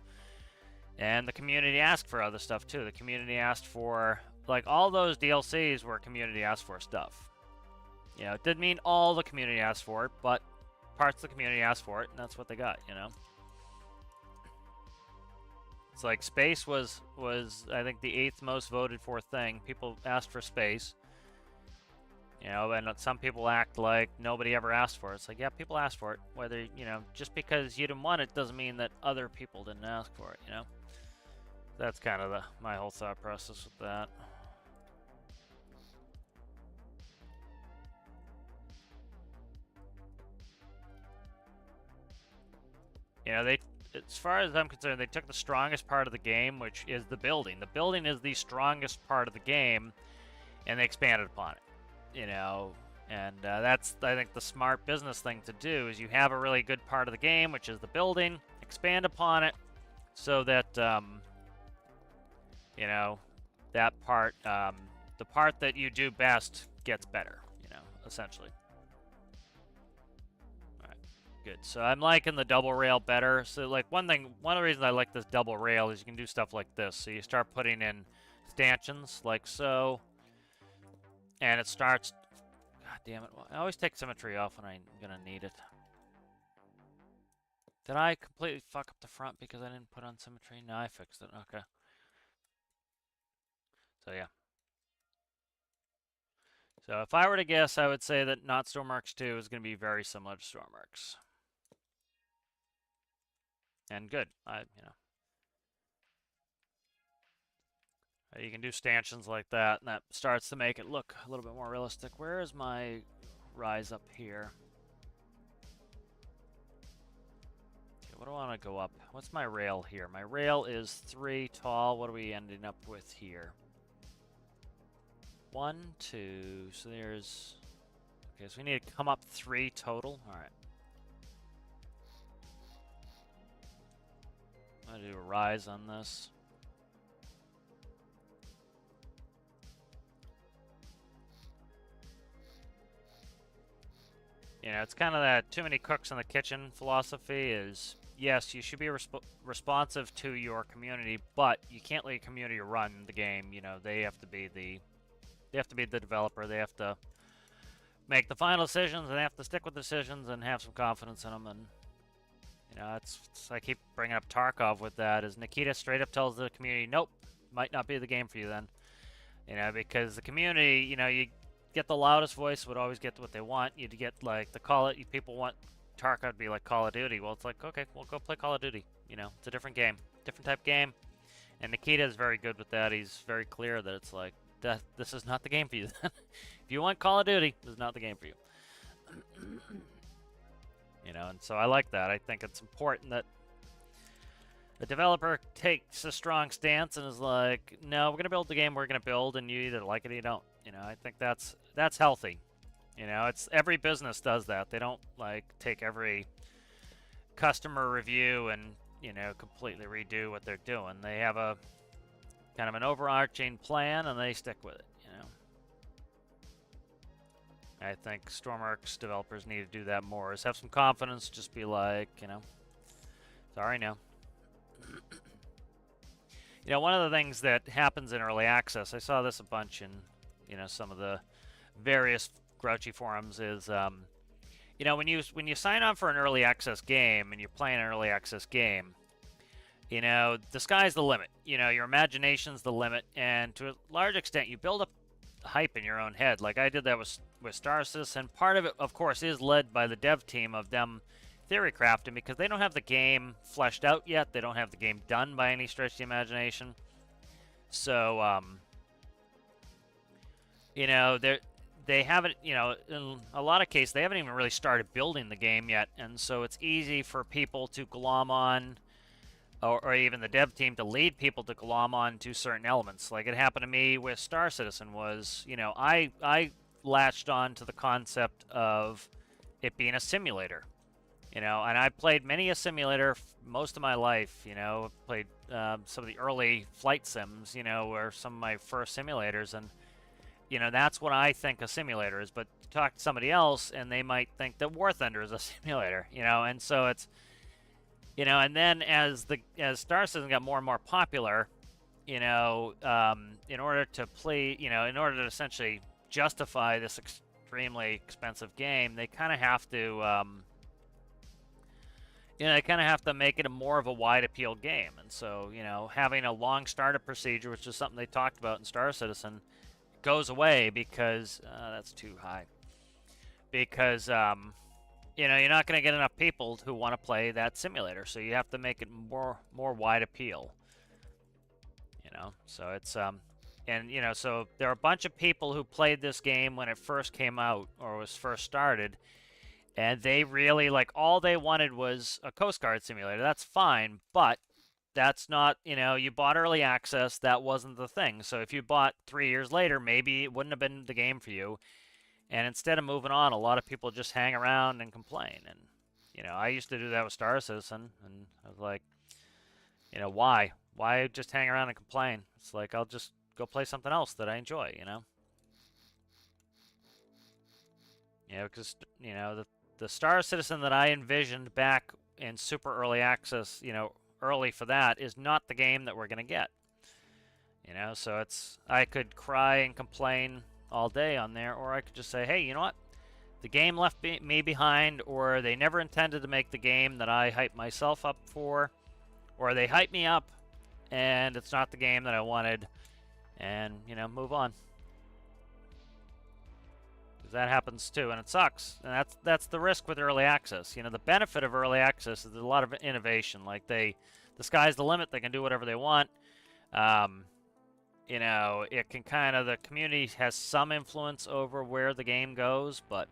And the community asked for other stuff too. The community asked for, like, all those DLCs were community asked for stuff. It didn't mean all the community asked for it, but parts of the community asked for it, and that's what they got, It's like space was I think the 8th most voted for thing. People asked for space. And some people act like nobody ever asked for it. It's like, yeah, people asked for it. Whether, just because you didn't want it doesn't mean that other people didn't ask for it, That's kind of my whole thought process with that. As far as I'm concerned, they took the strongest part of the game, which is the building. The building is the strongest part of the game, and they expanded upon it. And that's, I think, the smart business thing to do, is you have a really good part of the game, which is the building, expand upon it, so that, that part, the part that you do best gets better, essentially. Alright, good. So I'm liking the double rail better. So, like, one of the reasons I like this double rail is you can do stuff like this. So you start putting in stanchions, like so, and it starts... God damn it. I always take symmetry off when I'm gonna need it. Did I completely fuck up the front because I didn't put on symmetry? No, I fixed it. Okay. So, yeah. So, if I were to guess, I would say that not Stormworks 2 is going to be very similar to Stormworks. And good. You can do stanchions like that, and that starts to make it look a little bit more realistic. Where is my rise up here? Okay, what do I want to go up? What's my rail here? My rail is 3 tall. What are we ending up with here? 1, 2, so there's... Okay, so we need to come up 3 total. Alright. I'm going to do a rise on this. It's kind of that too many cooks in the kitchen philosophy is, yes, you should be responsive to your community, but you can't let your community run the game. They have to be the developer. They have to make the final decisions, and they have to stick with decisions and have some confidence in them. And I keep bringing up Tarkov with that. Is Nikita straight up tells the community, nope, might not be the game for you then. Because the community, you get the loudest voice would always get what they want. You'd get like people want Tarkov to be like Call of Duty. Well, it's like, okay, we'll go play Call of Duty. It's a different game, different type game. And Nikita is very good with that. He's very clear that it's like, this is not the game for you. If you want Call of Duty, this is not the game for you. And so I like that. I think it's important that the developer takes a strong stance and is like, no, we're going to build the game we're going to build, and you either like it or you don't. I think that's healthy. It's every business does that. They don't like take every customer review and, completely redo what they're doing. They have a kind of an overarching plan and they stick with it, I think Stormworks developers need to do that more, is have some confidence, just be like, sorry, no. One of the things that happens in early access, I saw this a bunch in, some of the various grouchy forums, is, when you sign on for an early access game and you're playing an early access game, the sky's the limit. Your imagination's the limit, and to a large extent, you build up hype in your own head. Like I did that with Star Citizen. Part of it, of course, is led by the dev team of them theory crafting, because they don't have the game fleshed out yet. They don't have the game done by any stretch of the imagination. So, they haven't, in a lot of cases, they haven't even really started building the game yet. And so it's easy for people to glom on or even the dev team to lead people to glom on to certain elements. Like it happened to me with Star Citizen was, I latched on to the concept of it being a simulator, and I played many a simulator most of my life, played some of the early flight sims, were some of my first simulators, and, that's what I think a simulator is, but talk to somebody else and they might think that War Thunder is a simulator, and so it's, and then as Star Citizen got more and more popular, in order to play, in order to essentially justify this extremely expensive game, they kind of have to, they kind of have to make it a more of a wide appeal game. And so, having a long startup procedure, which is something they talked about in Star Citizen, goes away because that's too high. Because you're not going to get enough people who want to play that simulator, so you have to make it more wide appeal. So it's and so there are a bunch of people who played this game when it first came out or was first started, and they really all they wanted was a Coast Guard simulator. That's fine, but that's not, you bought early access, that wasn't the thing. So if you bought 3 years later, maybe it wouldn't have been the game for you. And instead of moving on, a lot of people just hang around and complain. And, I used to do that with Star Citizen, and I was like, why? Why just hang around and complain? It's like, I'll just go play something else that I enjoy, because, the Star Citizen that I envisioned back in super early access, early for that, is not the game that we're going to get. So I could cry and complain all day on there, or I could just say, hey, you know what? The game left me behind, or they never intended to make the game that I hyped myself up for, or they hyped me up and it's not the game that I wanted, and, move on. Because that happens too, and it sucks. And that's the risk with early access. The benefit of early access is there's a lot of innovation. Like the sky's the limit. They can do whatever they want. It can kind of, the community has some influence over where the game goes, but,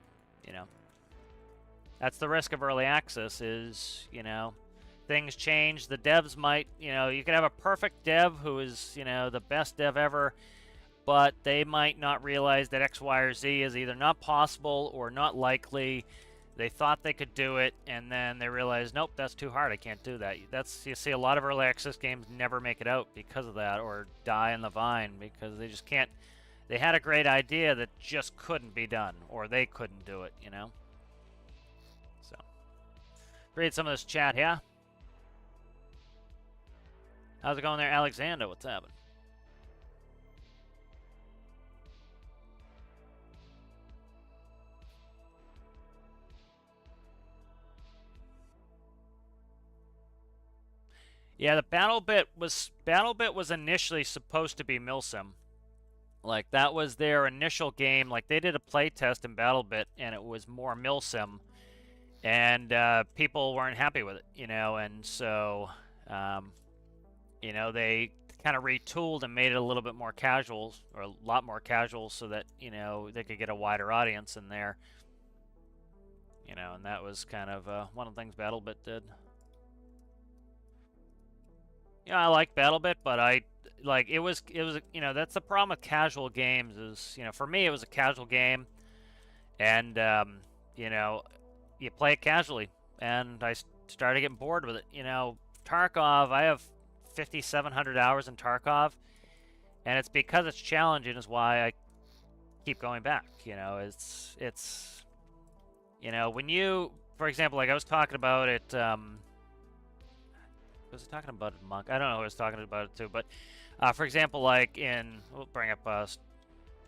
that's the risk of early access is, things change. The devs might, you could have a perfect dev who is, the best dev ever, but they might not realize that X, Y, or Z is either not possible or not likely. They thought they could do it, and then they realize, nope, that's too hard. I can't do that. You see a lot of early access games never make it out because of that, or die on the vine because they just can't. They had a great idea that just couldn't be done, or they couldn't do it, So, read some of this chat here. How's it going there, Alexander? What's happening? Yeah, the BattleBit was initially supposed to be Milsim. Like, that was their initial game. Like, they did a play test in BattleBit, and it was more Milsim, and people weren't happy with it, and so, they kind of retooled and made it a little bit more casual, or a lot more casual, so that, they could get a wider audience in there, and that was kind of one of the things BattleBit did. I like BattleBit, but it was that's the problem with casual games is, for me it was a casual game, and you play it casually, and I started getting bored with it. Tarkov, I have 5,700 hours in Tarkov, and it's because it's challenging is why I keep going back. It's when you, for example, like I was talking about it. Was I talking about Monk? I don't know who I was talking about it too, but for example, like we'll bring up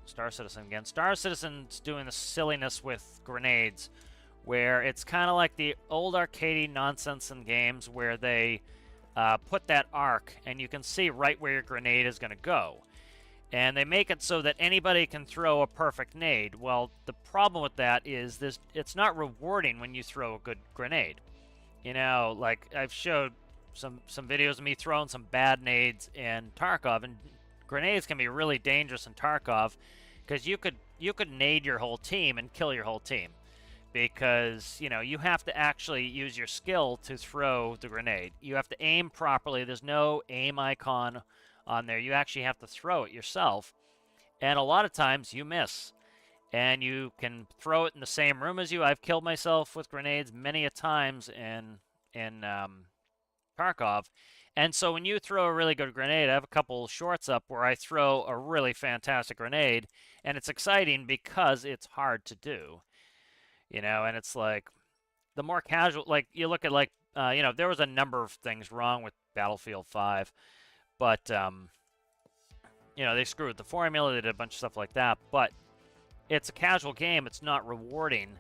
Star Citizen again. Star Citizen's doing the silliness with grenades, where it's kind of like the old arcadey nonsense in games where they put that arc, and you can see right where your grenade is going to go. And they make it so that anybody can throw a perfect nade. Well, the problem with that is it's not rewarding when you throw a good grenade. Like I've showed some videos of me throwing some bad nades in Tarkov, and grenades can be really dangerous in Tarkov because you could nade your whole team and kill your whole team because, you know, you have to actually use your skill to throw the grenade. You have to aim properly. There's no aim icon on there. You actually have to throw it yourself. And a lot of times you miss. And you can throw it in the same room as you. I've killed myself with grenades many a times in Tarkov. And so when you throw a really good grenade, I have a couple shorts up where I throw a really fantastic grenade, and it's exciting because it's hard to do. You know, and it's like the more casual, like you look at like you know, there was a number of things wrong with Battlefield 5, but you know, they screwed with the formula, they did a bunch of stuff like that, but it's a casual game, it's not rewarding,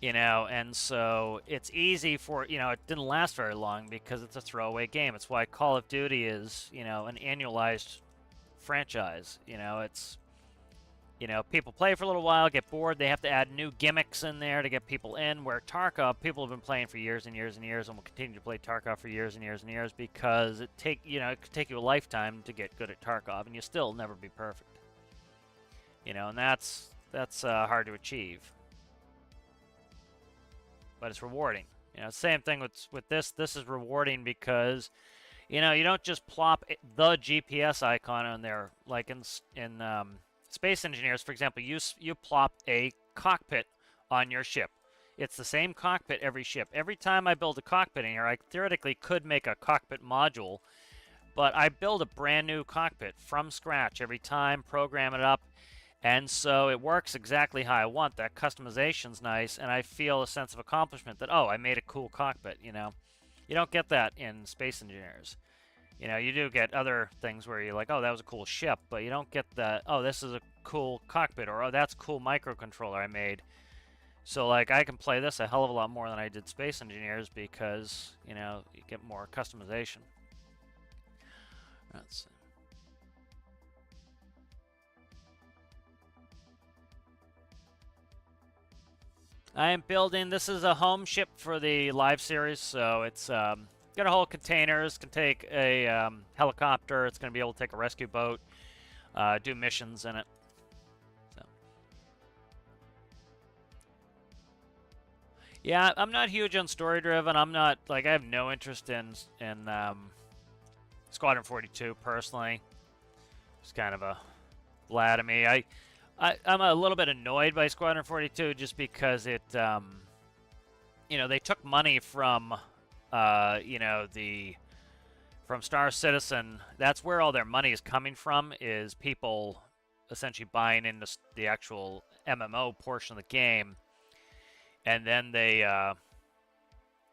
you know, and so it's easy for, you know, it didn't last very long because it's a throwaway game. It's why Call of Duty is, you know, an annualized franchise. You know, it's, you know, people play for a little while, get bored, they have to add new gimmicks in there to get people in, where Tarkov, people have been playing for years and years and years and will continue to play Tarkov for years and years and years because it could take you a lifetime to get good at Tarkov, and you still never be perfect. You know, and that's hard to achieve. But it's rewarding. You know, same thing with this. This is rewarding because, you know, you don't just plop the GPS icon on there like in Space Engineers, for example. You plop a cockpit on your ship. It's the same cockpit every ship. Every time I build a cockpit in here, I theoretically could make a cockpit module, but I build a brand new cockpit from scratch every time, program it up. And so it works exactly how I want. That customization's nice, and I feel a sense of accomplishment that, oh, I made a cool cockpit, you know. You don't get that in Space Engineers. You know, you do get other things where you're like, oh, that was a cool ship, but you don't get the, oh, this is a cool cockpit, or oh, that's a cool microcontroller I made. So, like, I can play this a hell of a lot more than I did Space Engineers because, you know, you get more customization. Let's see. I am building, this is a home ship for the live series, so it's got a whole containers, can take a helicopter, it's going to be able to take a rescue boat, do missions in it. So. Yeah, I'm not huge on story driven. I'm not, like, I have no interest in Squadron 42 personally. It's kind of a blah to me. I'm a little bit annoyed by Squadron 42 just because it, you know, they took money from, you know, from Star Citizen. That's where all their money is coming from, is people essentially buying into the actual MMO portion of the game. And then they,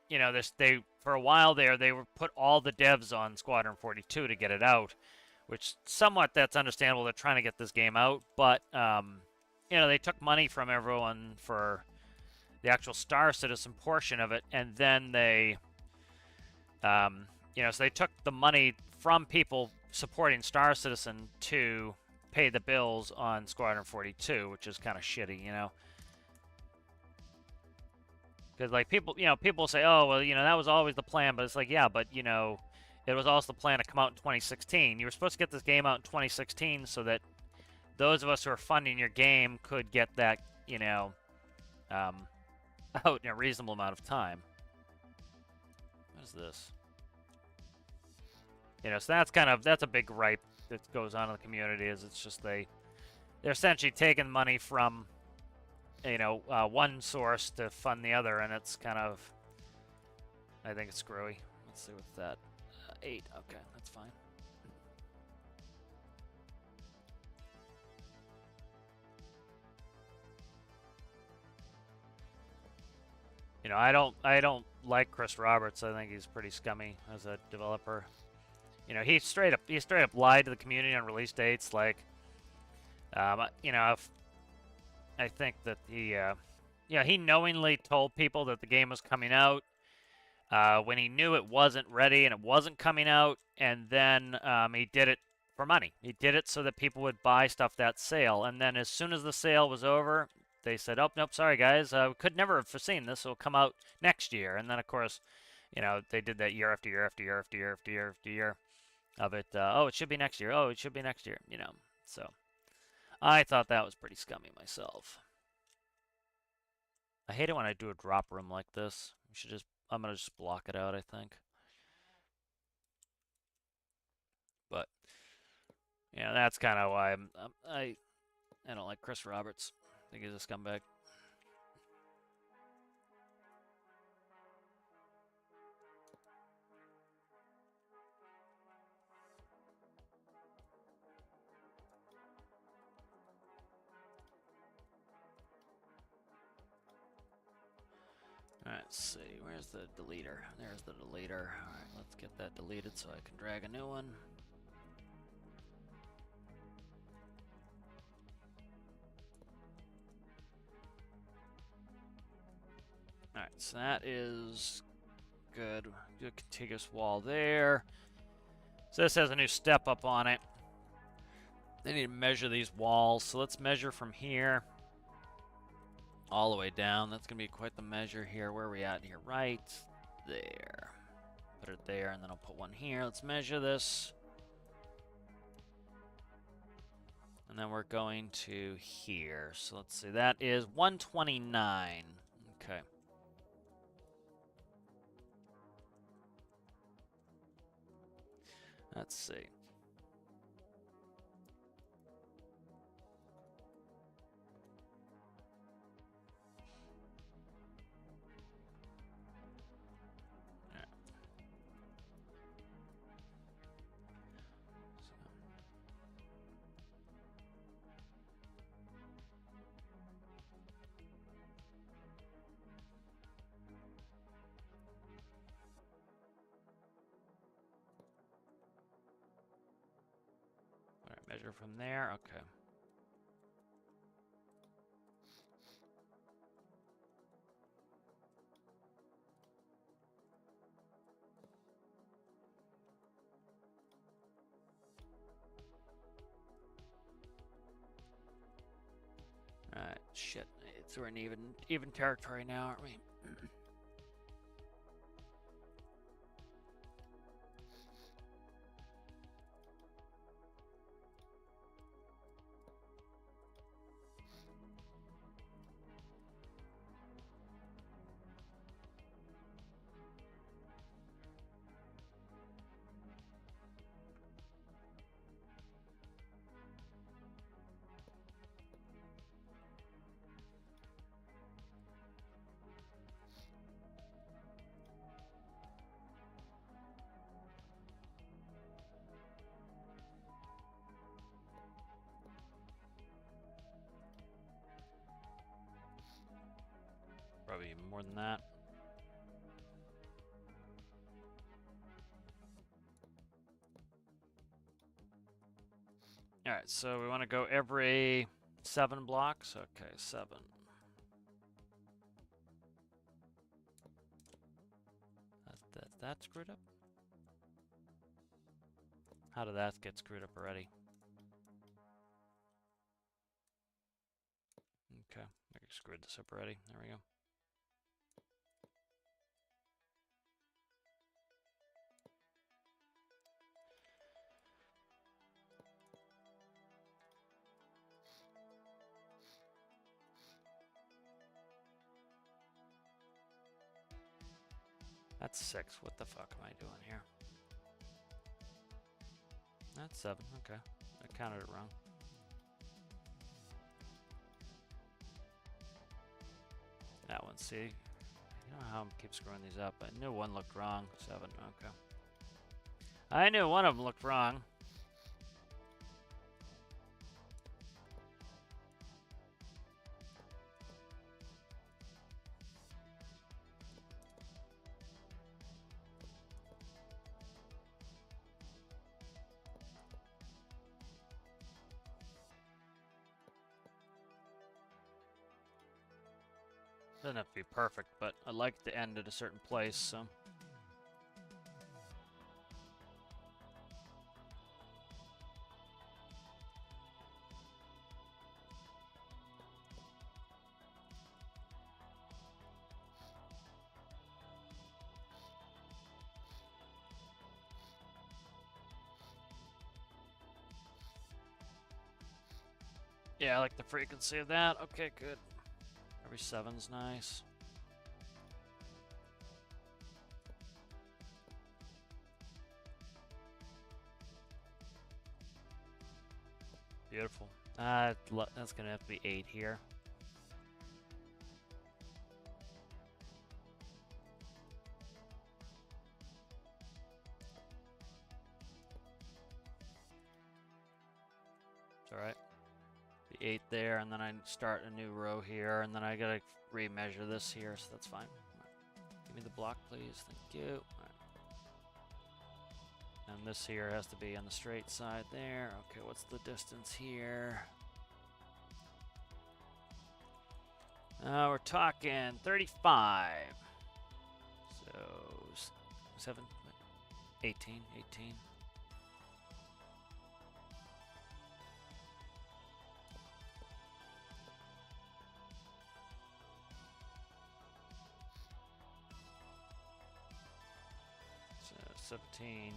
you know, they for a while there, they put all the devs on Squadron 42 to get it out. Which somewhat that's understandable. They're trying to get this game out, but you know, they took money from everyone for the actual Star Citizen portion of it, and then they, you know, so they took the money from people supporting Star Citizen to pay the bills on Squadron 42, which is kind of shitty, you know. Because like people, you know, people say, oh well, you know, that was always the plan, but it's like, yeah, but you know. It was also the plan to come out in 2016. You were supposed to get this game out in 2016 so that those of us who are funding your game could get that, you know, out in a reasonable amount of time. What is this? You know, so that's a big gripe that goes on in the community. Is it's just they're essentially taking money from, you know, one source to fund the other, and it's kind of, I think it's screwy. Let's see what's that. 8. Okay, that's fine. You know, I don't like Chris Roberts. I think he's pretty scummy as a developer. You know, he straight up lied to the community on release dates. Like, you know, I think that he knowingly told people that the game was coming out. When he knew it wasn't ready and it wasn't coming out, and then he did it for money. He did it so that people would buy stuff that sale, and then as soon as the sale was over, they said, "Oh, nope, sorry guys, we could never have foreseen this. It'll come out next year." And then of course, you know, they did that year after year after year after year after year after year of it. Oh, it should be next year. Oh, it should be next year. You know, so I thought that was pretty scummy myself. I hate it when I do a drop room like this. You should just, I'm gonna just block it out, I think. But yeah, that's kind of why I don't like Chris Roberts. I think he's a scumbag. Alright, let's see. Where's the deleter? There's the deleter. Alright, let's get that deleted so I can drag a new one. Alright, so that is good. Good contiguous wall there. So this has a new step up on it. They need to measure these walls. So let's measure from here all the way down. That's going to be quite the measure here. Where are we at here? Right there. Put it there, and then I'll put one here. Let's measure this. And then we're going to here. So let's see. That is 129. Okay. Let's see. Measure from there, okay. Alright, shit. It's we're in even territory now, aren't we? Probably even more than that. Alright, so we want to go every 7 blocks. Okay, 7. That screwed up? How did that get screwed up already? Okay, I screwed this up already. There we go. That's 6. What the fuck am I doing here? That's 7. Okay. I counted it wrong. That one, see? You know how I keep screwing these up. I knew one looked wrong. 7. Okay. I knew one of them looked wrong. Doesn't have to be perfect, but I like to end at a certain place, so. Yeah, I like the frequency of that. Okay, good. Every 7's nice. Beautiful. That's gonna have to be 8 here. It's alright. Be 8 there, and then I start a new row here, and then I gotta remeasure this here, so that's fine. Give me the block, please. Thank you. And this here has to be on the straight side there. Okay, what's the distance here? We're talking 35. So 7, 18. So 17.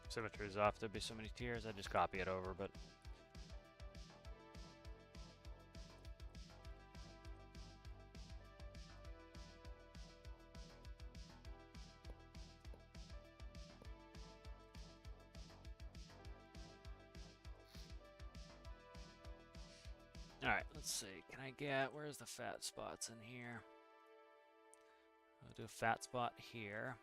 Symmetry is off. There'd be so many tiers. I just copy it over, but all right. Let's see. Can I get where's the fat spots in here? I'll do a fat spot here.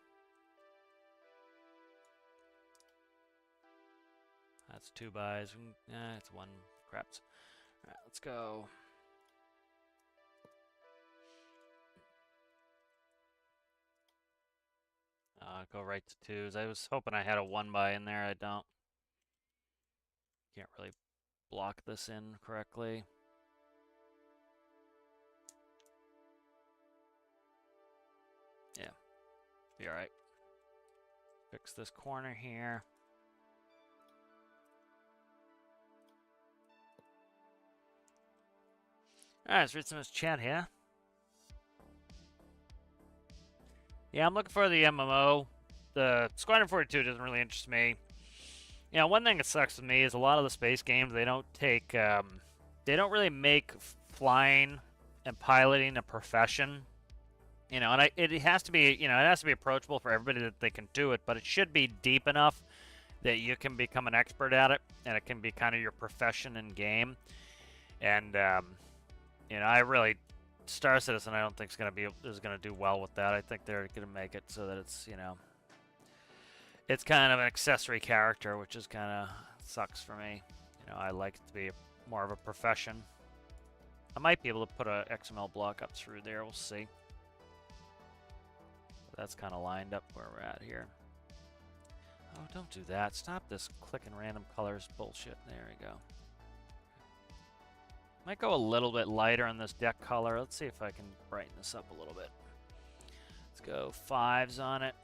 That's 2 buys. It's 1. Craps. All right, let's go. Go right to 2s. I was hoping I had a 1 buy in there. I don't. Can't really block this in correctly. Yeah, be all right. Fix this corner here. All right, let's read some of this chat here. Yeah, I'm looking for the MMO. The Squadron 42 doesn't really interest me. You know, one thing that sucks with me is a lot of the space games, they don't take, they don't really make flying and piloting a profession. You know, and it has to be, you know, it has to be approachable for everybody that they can do it, but it should be deep enough that you can become an expert at it, and it can be kind of your profession in game. And, you know, I really, Star Citizen, I don't think is gonna do well with that. I think they're gonna make it so that it's, you know, it's kind of an accessory character, which is kind of sucks for me. You know, I like it to be more of a profession. I might be able to put a XML block up through there. We'll see. That's kind of lined up where we're at here. Oh, don't do that. Stop this clicking random colors bullshit. There we go. Might go a little bit lighter on this deck color. Let's see if I can brighten this up a little bit. Let's go 5s on it.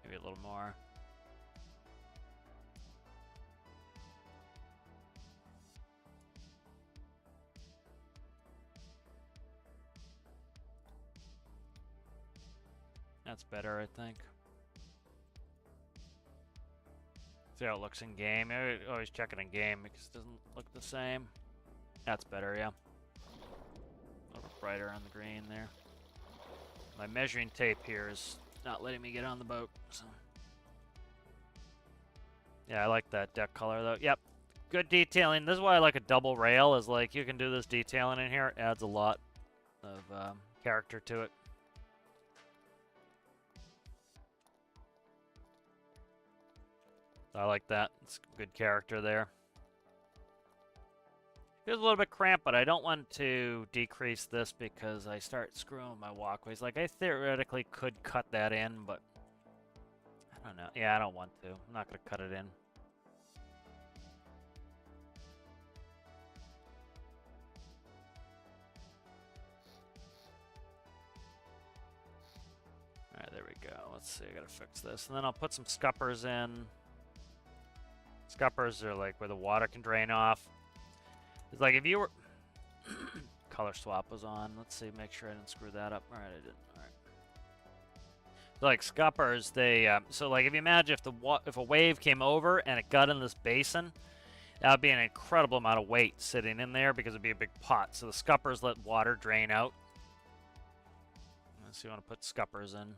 Maybe a little more. That's better, I think. See how it looks in game. I always check it in game because it doesn't look the same. That's better, yeah. A little brighter on the green there. My measuring tape here is not letting me get on the boat, so. Yeah, I like that deck color though. Yep. Good detailing. This is why I like a double rail, is like you can do this detailing in here. It adds a lot of character to it. I like that. It's good character there. Feels a little bit cramped, but I don't want to decrease this because I start screwing with my walkways. Like, I theoretically could cut that in, but I don't know. Yeah, I don't want to. I'm not going to cut it in. we go. Let's see, I gotta fix this. And then I'll put some scuppers in. Scuppers are like where the water can drain off. It's like if you were... Color swap was on. Let's see, make sure I didn't screw that up. Alright, I didn't. Alright. So like scuppers, they... so like if you imagine if a wave came over and it got in this basin, that would be an incredible amount of weight sitting in there because it'd be a big pot. So the scuppers let water drain out. So you want to put scuppers in.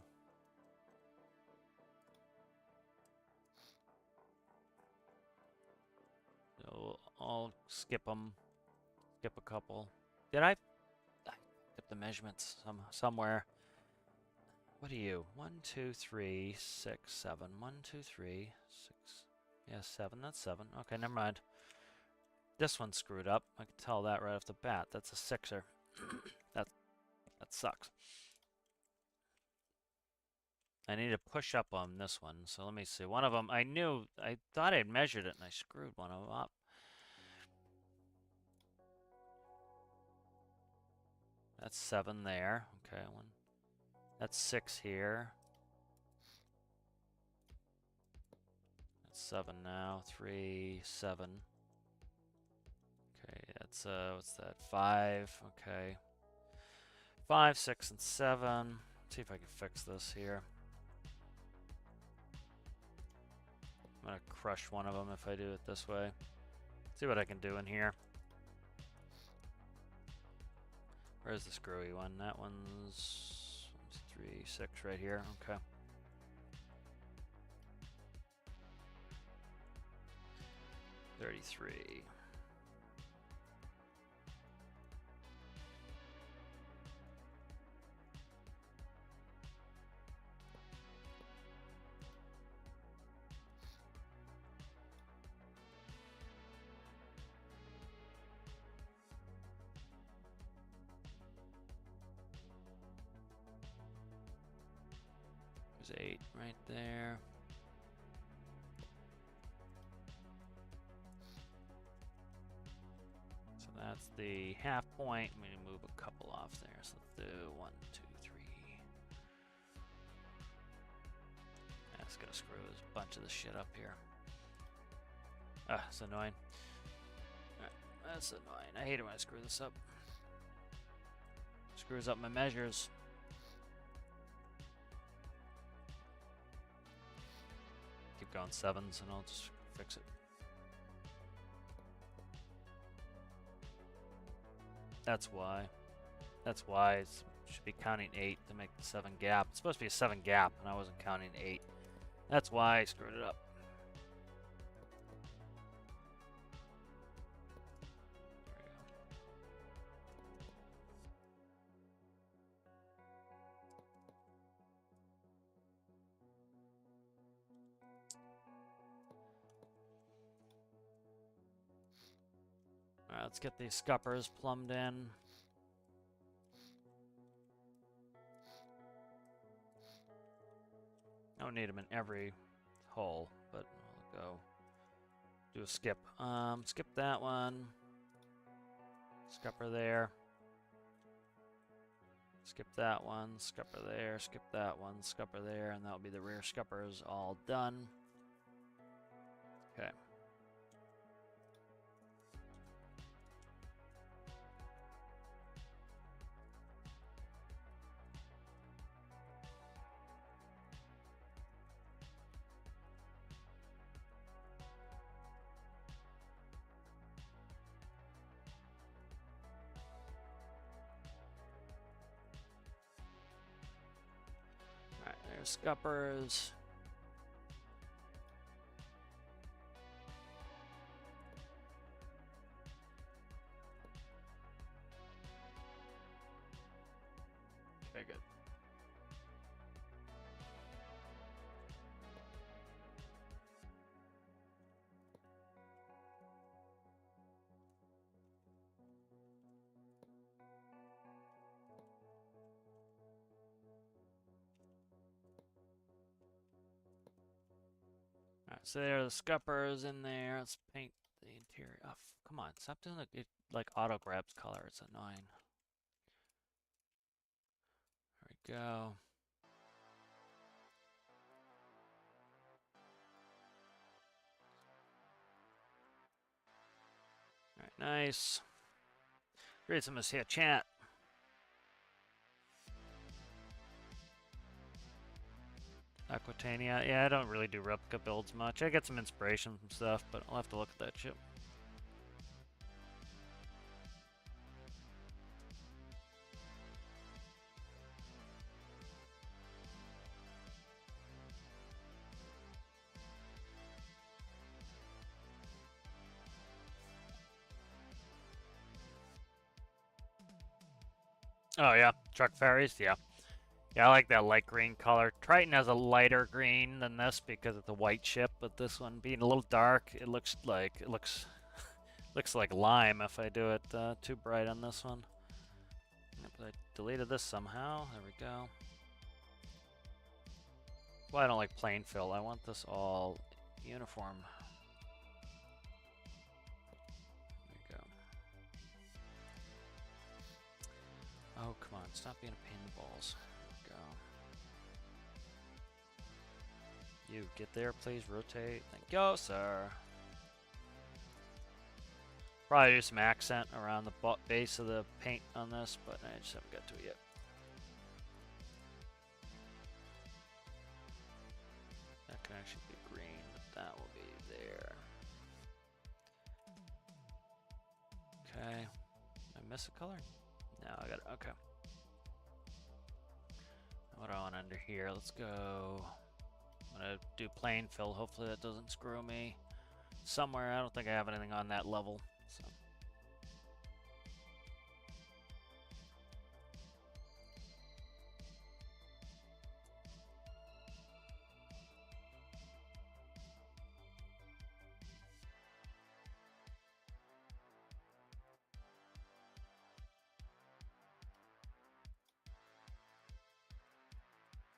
So I'll skip them. Skip a couple. Did I skip the measurements somewhere? What are you? 1, 2, 3, 6, 7. 1, 2, 3, 6. Yeah, 7. That's 7. Okay, never mind. This one's screwed up. I can tell that right off the bat. That's a 6er. that sucks. I need to push up on this one. So let me see. One of them, I thought I'd measured it and I screwed one of them up. That's 7 there. Okay, one. That's 6 here. That's 7 now. 3, 7. Okay, that's what's that? 5. Okay. 5, 6, and 7. Let's see if I can fix this here. I'm gonna crush one of them if I do it this way. See what I can do in here. Where's the screwy one? That one's 3, 6 right here. Okay. $33. There's 8 right there. So that's the half point. I'm going to move a couple off there. So let's do 1, 2, 3. That's going to screw a bunch of this shit up here. Ah, it's annoying. Alright, that's annoying. I hate it when I screw this up. Screws up my measures. Keep going 7s and I'll just fix it. That's why. That's why it should be counting 8 to make the 7 gap. It's supposed to be a 7 gap and I wasn't counting 8. That's why I screwed it up. Alright, let's get these scuppers plumbed in. I don't need them in every hole, but we'll go do a skip. Skip that one. Scupper there. Skip that one. Scupper there. Skip that one. Scupper there. And that'll be the rear scuppers all done. Okay. Alright, there's scuppers. Okay, good. Alright, so there are the scuppers in there. Let's paint the interior. Oh, come on, stop doing it like auto grabs color. It's annoying. There we go. nice. Read some of this here chat. Aquitania. Yeah, I don't really do replica builds much. I get some inspiration from stuff, but I'll have to look at that ship. Oh yeah, truck ferries, yeah. Yeah, I like that light green color. Triton has a lighter green than this because it's a white ship, but this one being a little dark, it looks like lime if I do it too bright on this one. Yep, I deleted this somehow. There we go. Well, I don't like plain fill. I want this all uniform. There we go. Oh, come on. Stop being a pain in the balls. There we go. You get there, please. Rotate. Thank you, sir. Probably do some accent around the base of the paint on this, but I just haven't got to it yet. That can actually be green, but that will be there. Okay. Did I miss a color? No, I got it. Okay. What do I want under here? Let's go. I'm gonna do plain fill. Hopefully that doesn't screw me somewhere. I don't think I have anything on that level. So.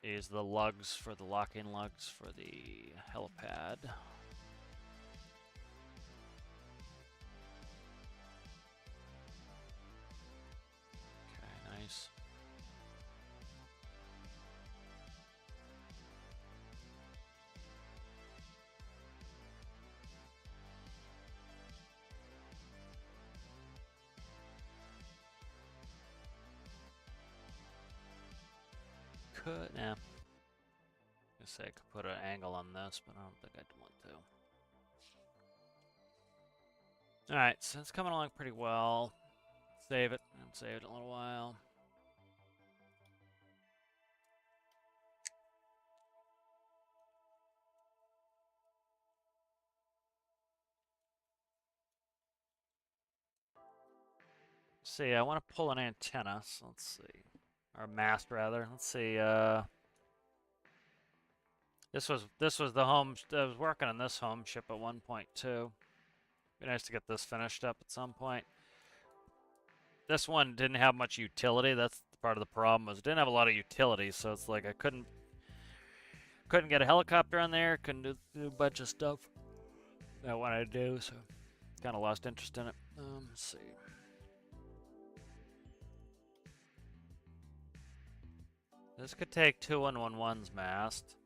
Use the lugs for the lock-in lugs for the helipad. Okay, nice. Nah. I say I could put an angle on this, but I don't think I'd want to. Alright, so it's coming along pretty well. Save it. I haven't saved it in a little while. See, I want to pull an antenna, so let's see. Or a mast, rather. Let's see, This was the home. I was working on this home ship at 1.2. Be nice to get this finished up at some point. This one didn't have much utility. That's part of the problem. Was it didn't have a lot of utility, so it's like I couldn't get a helicopter on there. Couldn't do a bunch of stuff that I wanted to do. So kind of lost interest in it. Let's see. This could take 2-1-1-1's mast.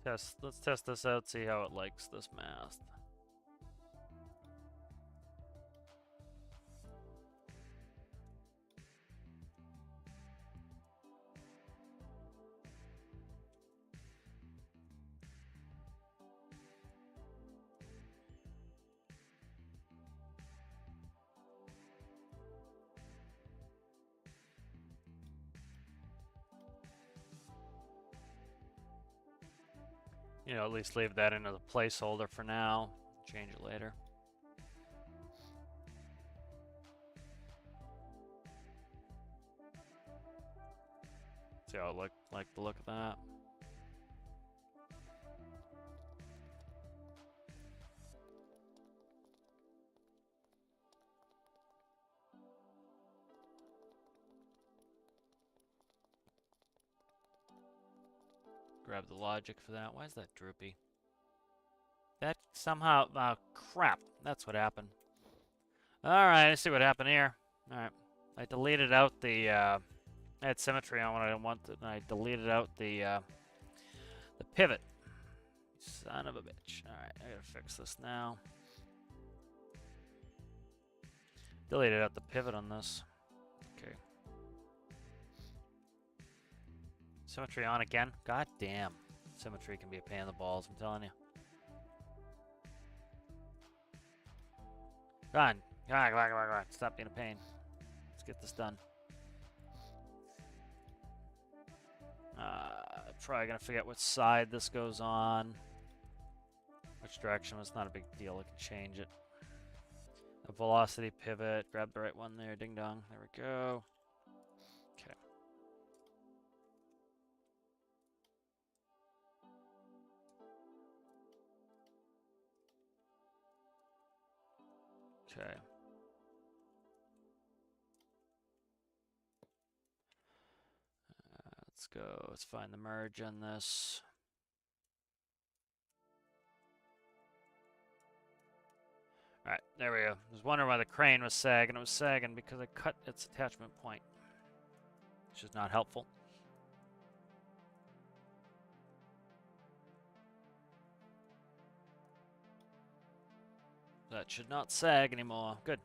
Let's test this out, see how it likes this mast. You know, at least leave that in as a placeholder for now. Change it later. See how it like the look of that. Grab the logic for that. Why is that droopy? That somehow... Oh, crap. That's what happened. Alright, let's see what happened here. Alright. I deleted out the, I had symmetry on what I wanted, and I deleted out the pivot. Son of a bitch. Alright, I gotta fix this now. Deleted out the pivot on this. Okay. Symmetry on again? God damn. Symmetry can be a pain in the balls, I'm telling you. Come on. Come on, come on, come on, come on. Stop being a pain. Let's get this done. Probably gonna forget which side this goes on. Which direction, it's not a big deal, I can change it. A velocity pivot, grab the right one there, ding dong, there we go. Okay. Okay. Let's go, let's find the merge on this. Alright, there we go. I was wondering why the crane was sagging. It was sagging because I cut its attachment point, which is not helpful. That should not sag anymore. Good.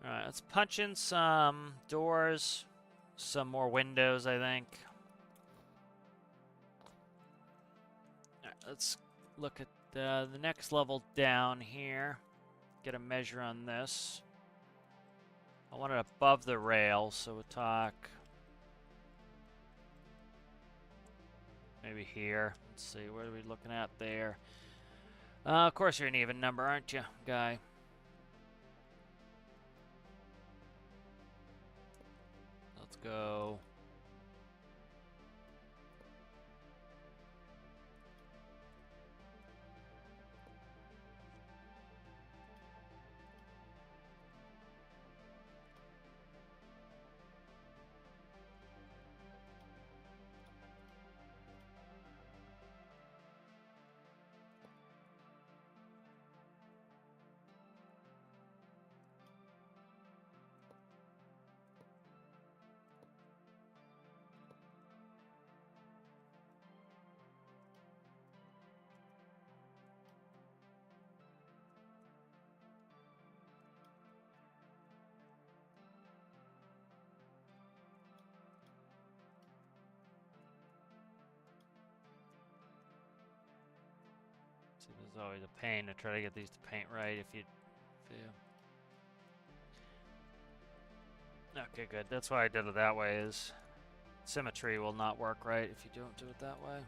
Alright, let's punch in some doors, some more windows, I think. Alright, let's look at the next level down here. Get a measure on this. I want it above the rail, so we'll talk maybe here. Let's see, what are we looking at there? Of course you're an even number, aren't you, guy? Let's go. See, there's always a pain to try to get these to paint right if you fail. Okay, good. That's why I did it that way, is symmetry will not work right if you don't do it that way.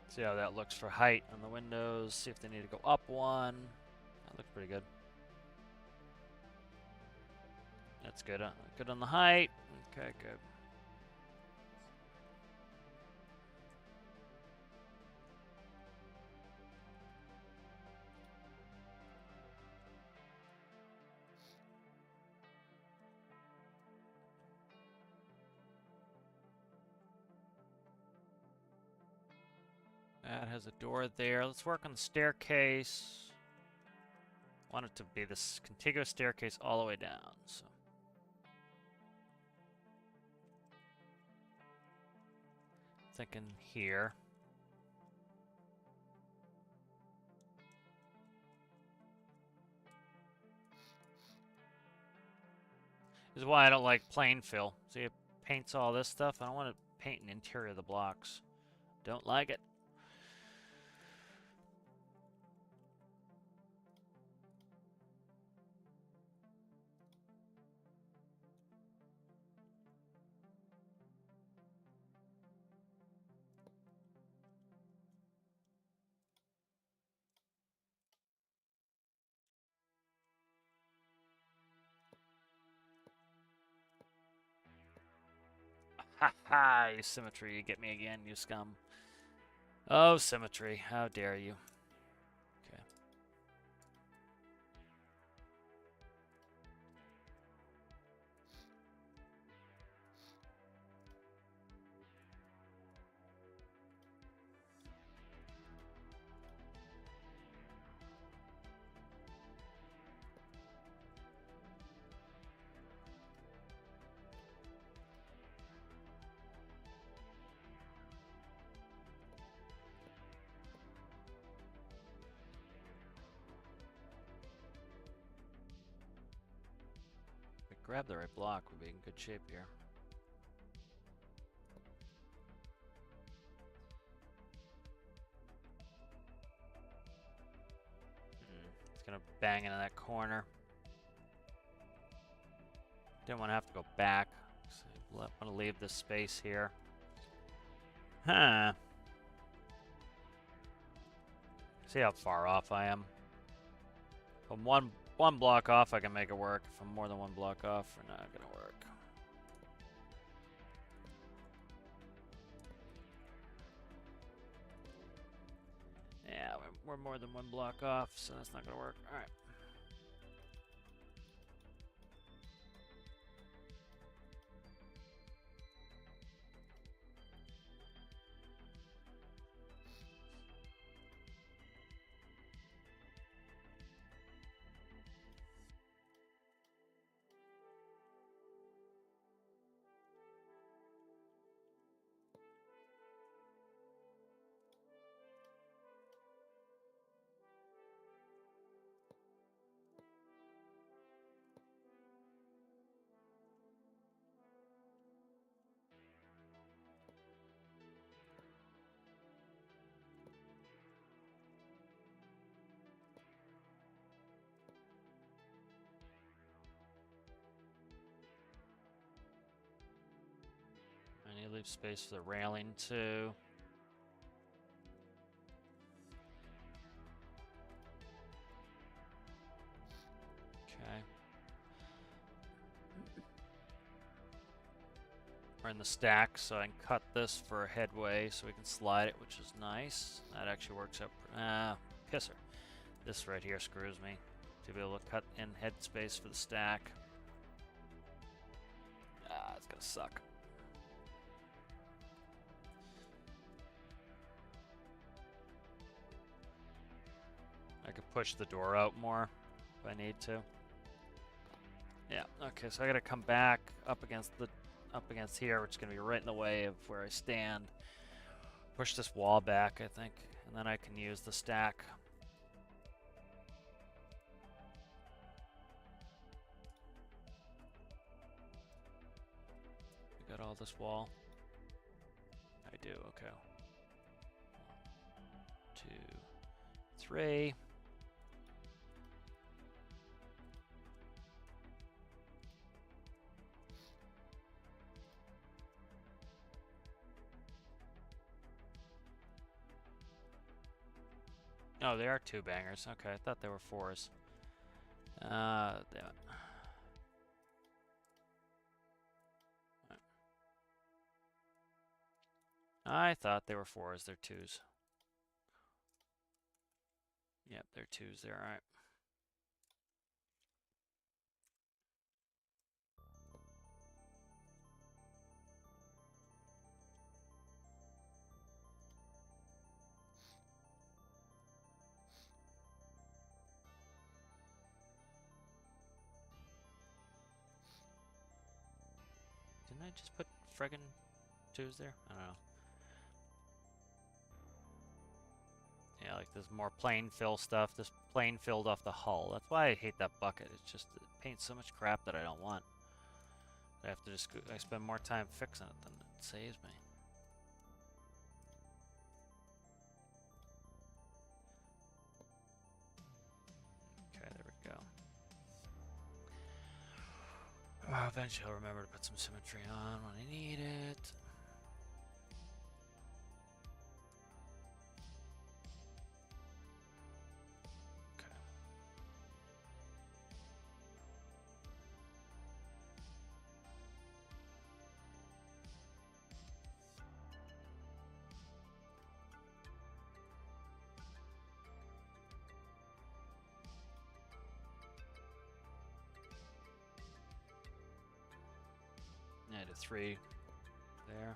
See how that looks for height on the windows. See if they need to go up one. That looks pretty good. That's good. Good on the height. Okay, good. That has a door there. Let's work on the staircase. I want it to be this contiguous staircase all the way down. So. Thinking here. This is why I don't like plain fill. See, it paints all this stuff. I don't want to paint an interior of the blocks. Don't like it. Ha ha, you symmetry, you get me again, you scum. Oh, symmetry, how dare you. Okay. grab the right block, we'll be in good shape here. It's gonna bang into that corner. Didn't want to have to go back. So I want to leave this space here. Huh. See how far off I am. If I'm one block off, I can make it work. If I'm more than one block off, we're not gonna work. Yeah, we're more than one block off, so that's not gonna work. All right. I need to leave space for the railing too. Okay. We're in the stack, so I can cut this for a headway so we can slide it, which is nice. That actually works out. Pisser. This right here screws me. To be able to cut in head space for the stack. It's gonna suck. I could push the door out more if I need to. Yeah, okay, so I gotta come back up against here, which is gonna be right in the way of where I stand. Push this wall back, I think, and then I can use the stack. You got all this wall? I do, okay. 1, 2, 3. Oh, they are 2 bangers. Okay, I thought they were 4s. Damn it. I thought they were 4s. They're 2s. Yep, they're 2s. They're alright. Didn't I just put friggin' 2s there? I don't know. Yeah, like there's more plain fill stuff. This plain filled off the hull. That's why I hate that bucket. It's just, it paints so much crap that I don't want. I have to just, I spend more time fixing it than it saves me. Okay, there we go. Eventually I'll remember to put some symmetry on when I need it. I did 3 there.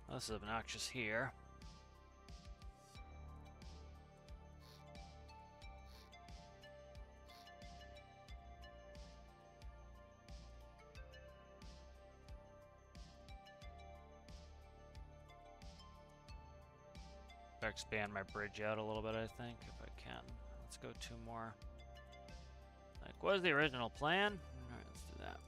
Well, this is obnoxious here. Expand my bridge out a little bit, I think, if I can. Let's go 2 more. was the original plan. All right, let's do that.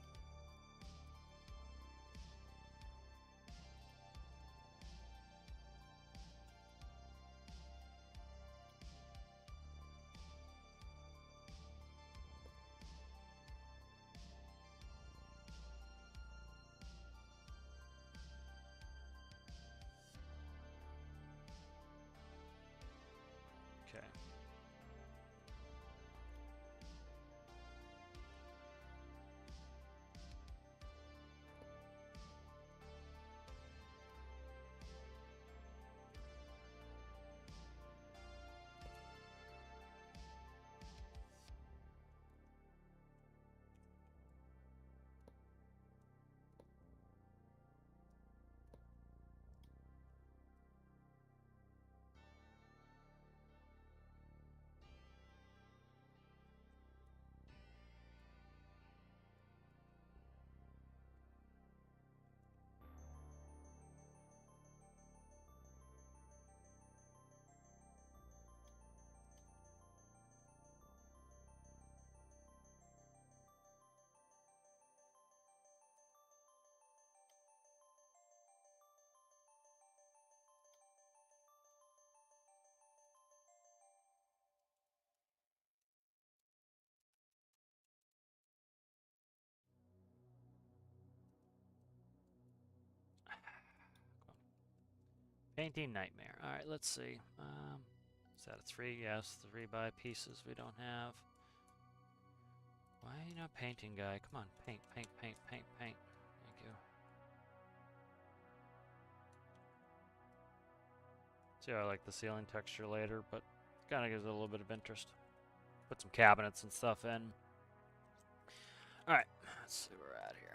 Okay. Painting nightmare. All right, let's see. Is that a 3? Yes, 3 by pieces we don't have. Why are you not painting, guy? Come on, paint, paint, paint, paint, paint. Thank you. See how I like the ceiling texture later, but kind of gives it a little bit of interest. Put some cabinets and stuff in. All right, let's see where we're at here.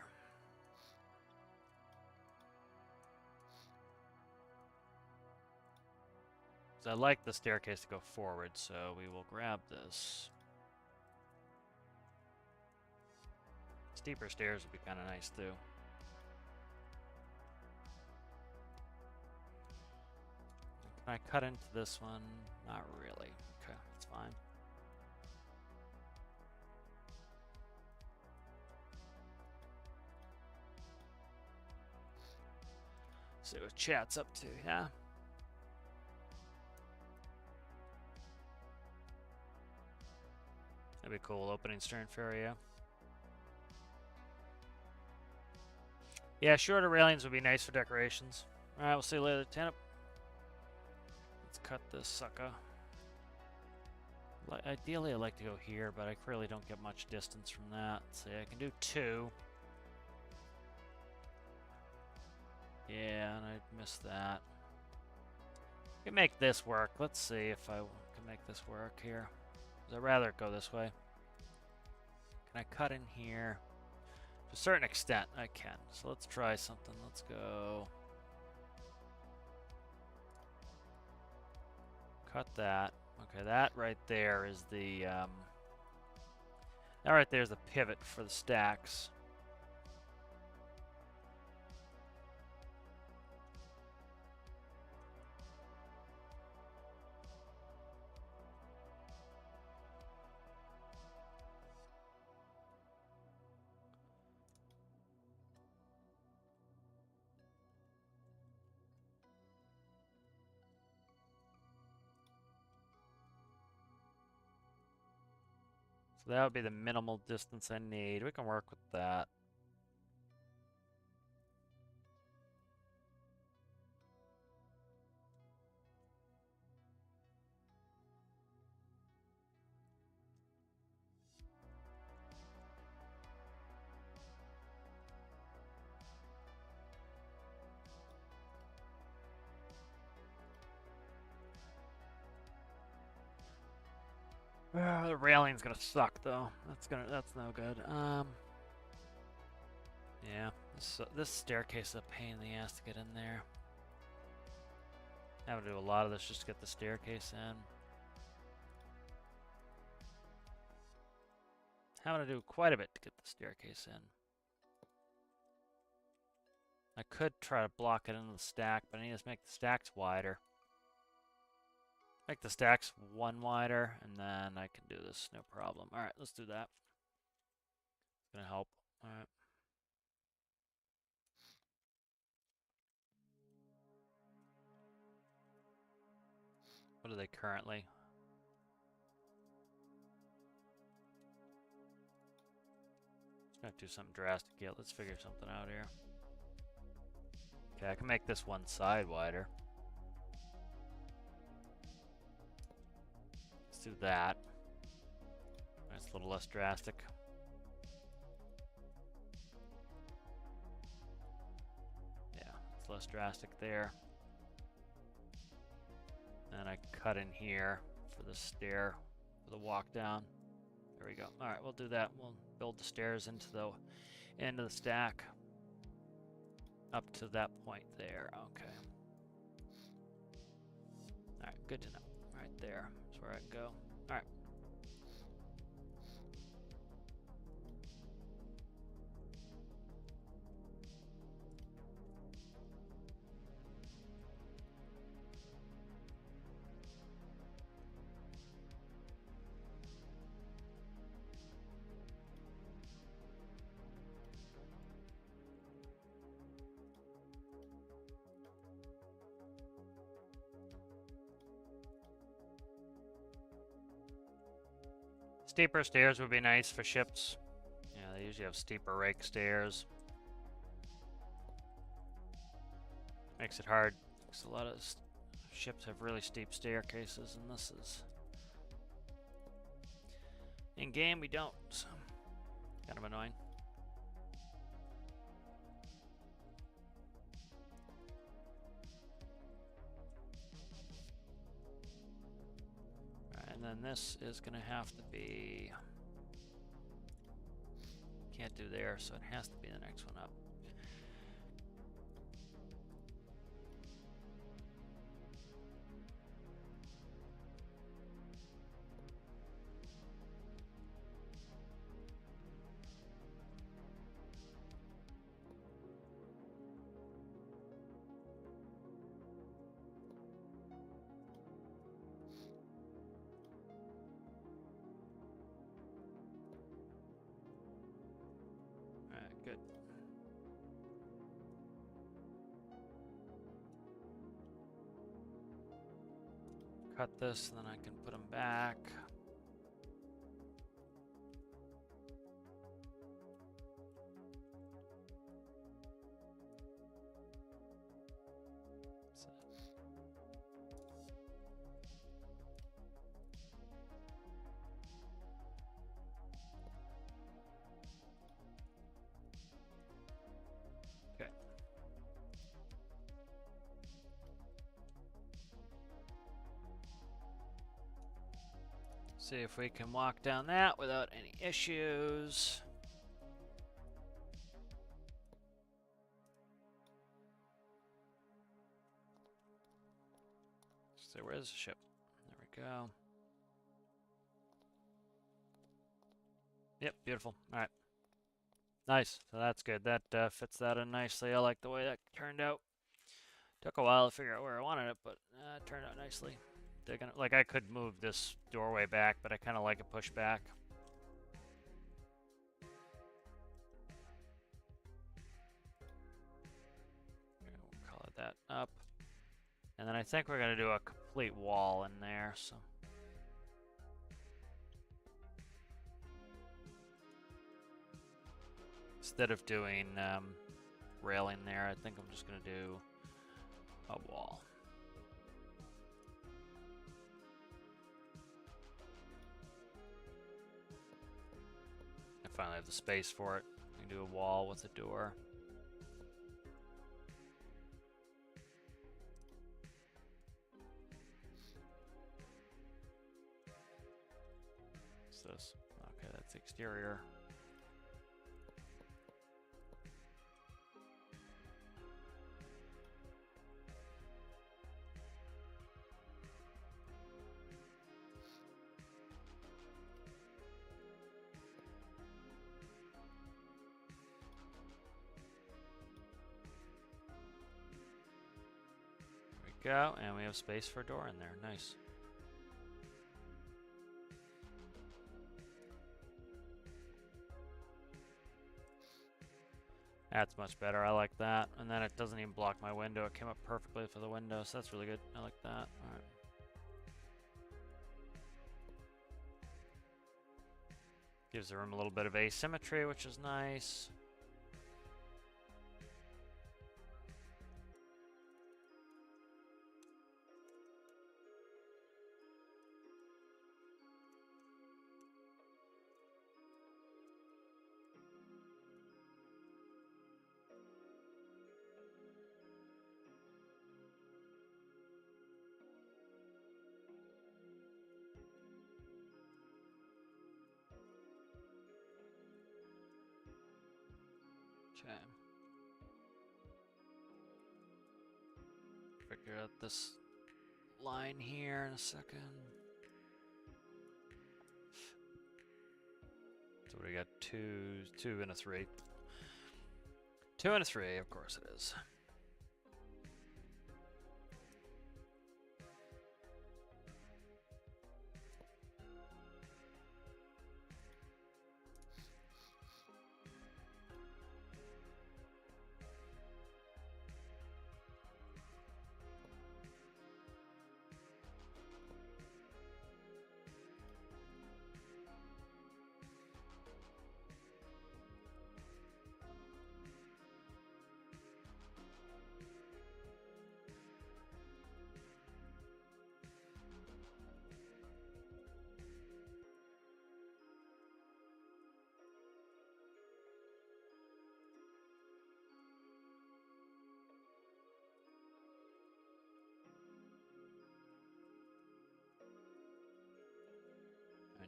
So I like the staircase to go forward, so we will grab this. Steeper stairs would be kind of nice too. Can I cut into this one? Not really. Okay, that's fine. See what chat's up to, yeah? That'd be cool, opening stern ferry, yeah. Yeah, shorter railings would be nice for decorations. Alright, we'll see you later, Lieutenant. Let's cut this sucker. Ideally, I'd like to go here, but I really don't get much distance from that. See, I can do 2. Yeah, and I missed that. I can make this work. Let's see if I can make this work here. I'd rather it go this way. Can I cut in here? To a certain extent, I can. So let's try something. Let's go. Cut that. Okay, that right there is the... that right there is the pivot for the stacks. So that would be the minimal distance I need. We can work with that. The railing's gonna suck though. That's no good. Yeah, this staircase is a pain in the ass to get in there. I have to do a lot of this just to get the staircase in. Having to do quite a bit to get the staircase in. I could try to block it into the stack, but I need to make the stacks wider. Make the stacks 1 wider, and then I can do this, no problem. Alright, let's do that. Gonna help. All right. What are they currently? It's gonna do something drastic. Yeah, let's figure something out here. Okay, I can make this one side wider. Let's do that. That's a little less drastic. Yeah, it's less drastic there. And I cut in here for the stair, for the walk down. There we go. All right, we'll do that. We'll build the stairs into the end of the stack. Up to that point there. Okay. All right, good to know. Right there is where I can go. All right. Steeper stairs would be nice for ships. Yeah, they usually have steeper rake stairs. Makes it hard because a lot of ships have really steep staircases, and this is... In game, we don't, so kind of annoying. Alright, and then this is going to have to be... Can't do there, so it has to be the next one up. Good. Cut this, and then I can put them back. See if we can walk down that without any issues. So where is the ship? There we go. Yep, beautiful. All right. Nice. So that's good. That fits that in nicely. I like the way that turned out. Took a while to figure out where I wanted it, but it turned out nicely. Like, I could move this doorway back, but I kind of like it pushed back. Okay, we'll color that up. And then I think we're going to do a complete wall in there, so... Instead of doing railing there, I think I'm just going to do a wall. I finally have the space for it. I can do a wall with a door. What's this? Okay, that's the exterior. Go, and we have space for a door in there. Nice. That's much better. I like that. And then it doesn't even block my window. It came up perfectly for the window, so that's really good. I like that. All right. Gives the room a little bit of asymmetry, which is nice. Okay. Figure out this line here in a second. So we got two and a 3. 2 and a 3, of course it is.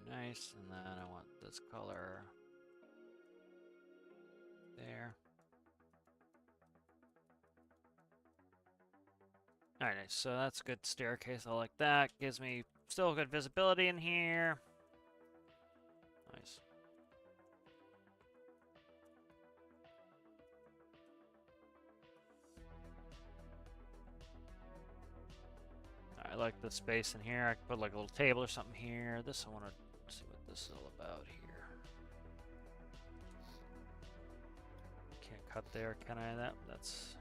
Very nice, and then I want this color there. Alright, nice. So that's a good staircase. I like that. Gives me still good visibility in here. Nice. I like the space in here. I could put like a little table or something here. This I want to see what this is all about here. Can't cut there, can I? That's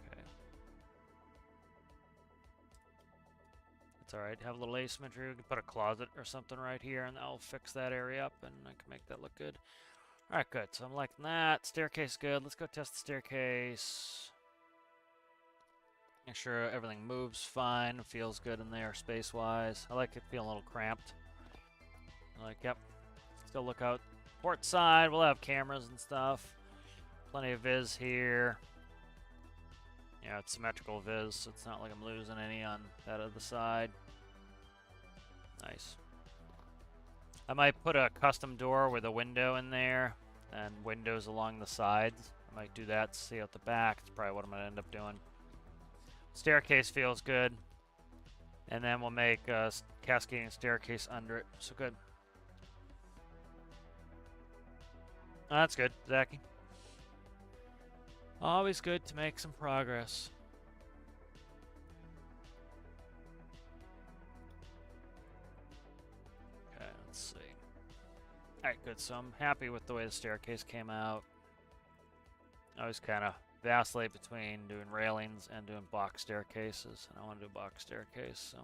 okay. That's all right. Have a little asymmetry. We can put a closet or something right here, and that'll fix that area up, and I can make that look good. All right, good. So I'm liking that. Staircase good. Let's go test the staircase. Make sure everything moves fine, feels good in there space-wise. I like it feeling a little cramped. Like, yep. Still look out port side. We'll have cameras and stuff. Plenty of viz here. Yeah, it's symmetrical viz, so it's not like I'm losing any on that other side. Nice. I might put a custom door with a window in there and windows along the sides. I might do that, see out the back. That's probably what I'm going to end up doing. Staircase feels good. And then we'll make a cascading staircase under it. So good. Oh, that's good, Zachy. Always good to make some progress. Okay, let's see. Alright, good. So I'm happy with the way the staircase came out. I was kind of vacillate between doing railings and doing box staircases, and I want to do a box staircase, so.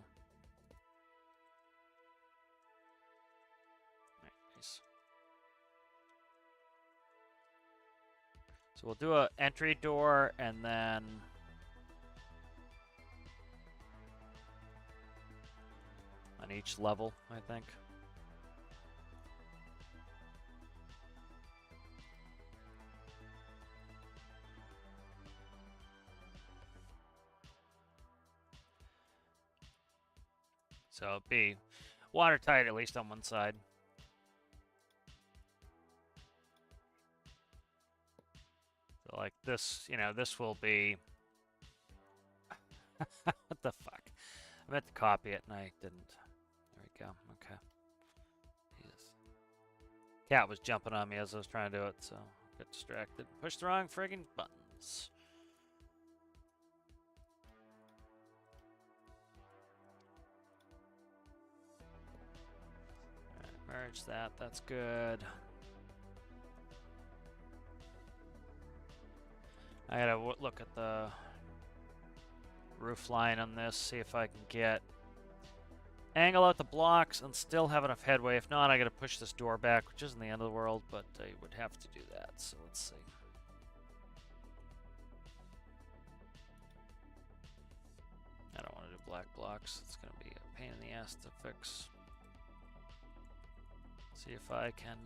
Nice. So we'll do an entry door, and then on each level, I think. So it'll be watertight at least on one side. So like this, you know, this will be... What the fuck? I meant to copy it and I didn't. There we go. Okay. Jesus. Cat was jumping on me as I was trying to do it, so I got distracted. Pushed the wrong friggin' buttons. Alright, merge that. That's good. I gotta look at the roof line on this, see if I can get angle out the blocks and still have enough headway. If not, I gotta push this door back, which isn't the end of the world, but I would have to do that. So let's see. I don't want to do black blocks. It's gonna be a pain in the ass to fix. See if I can.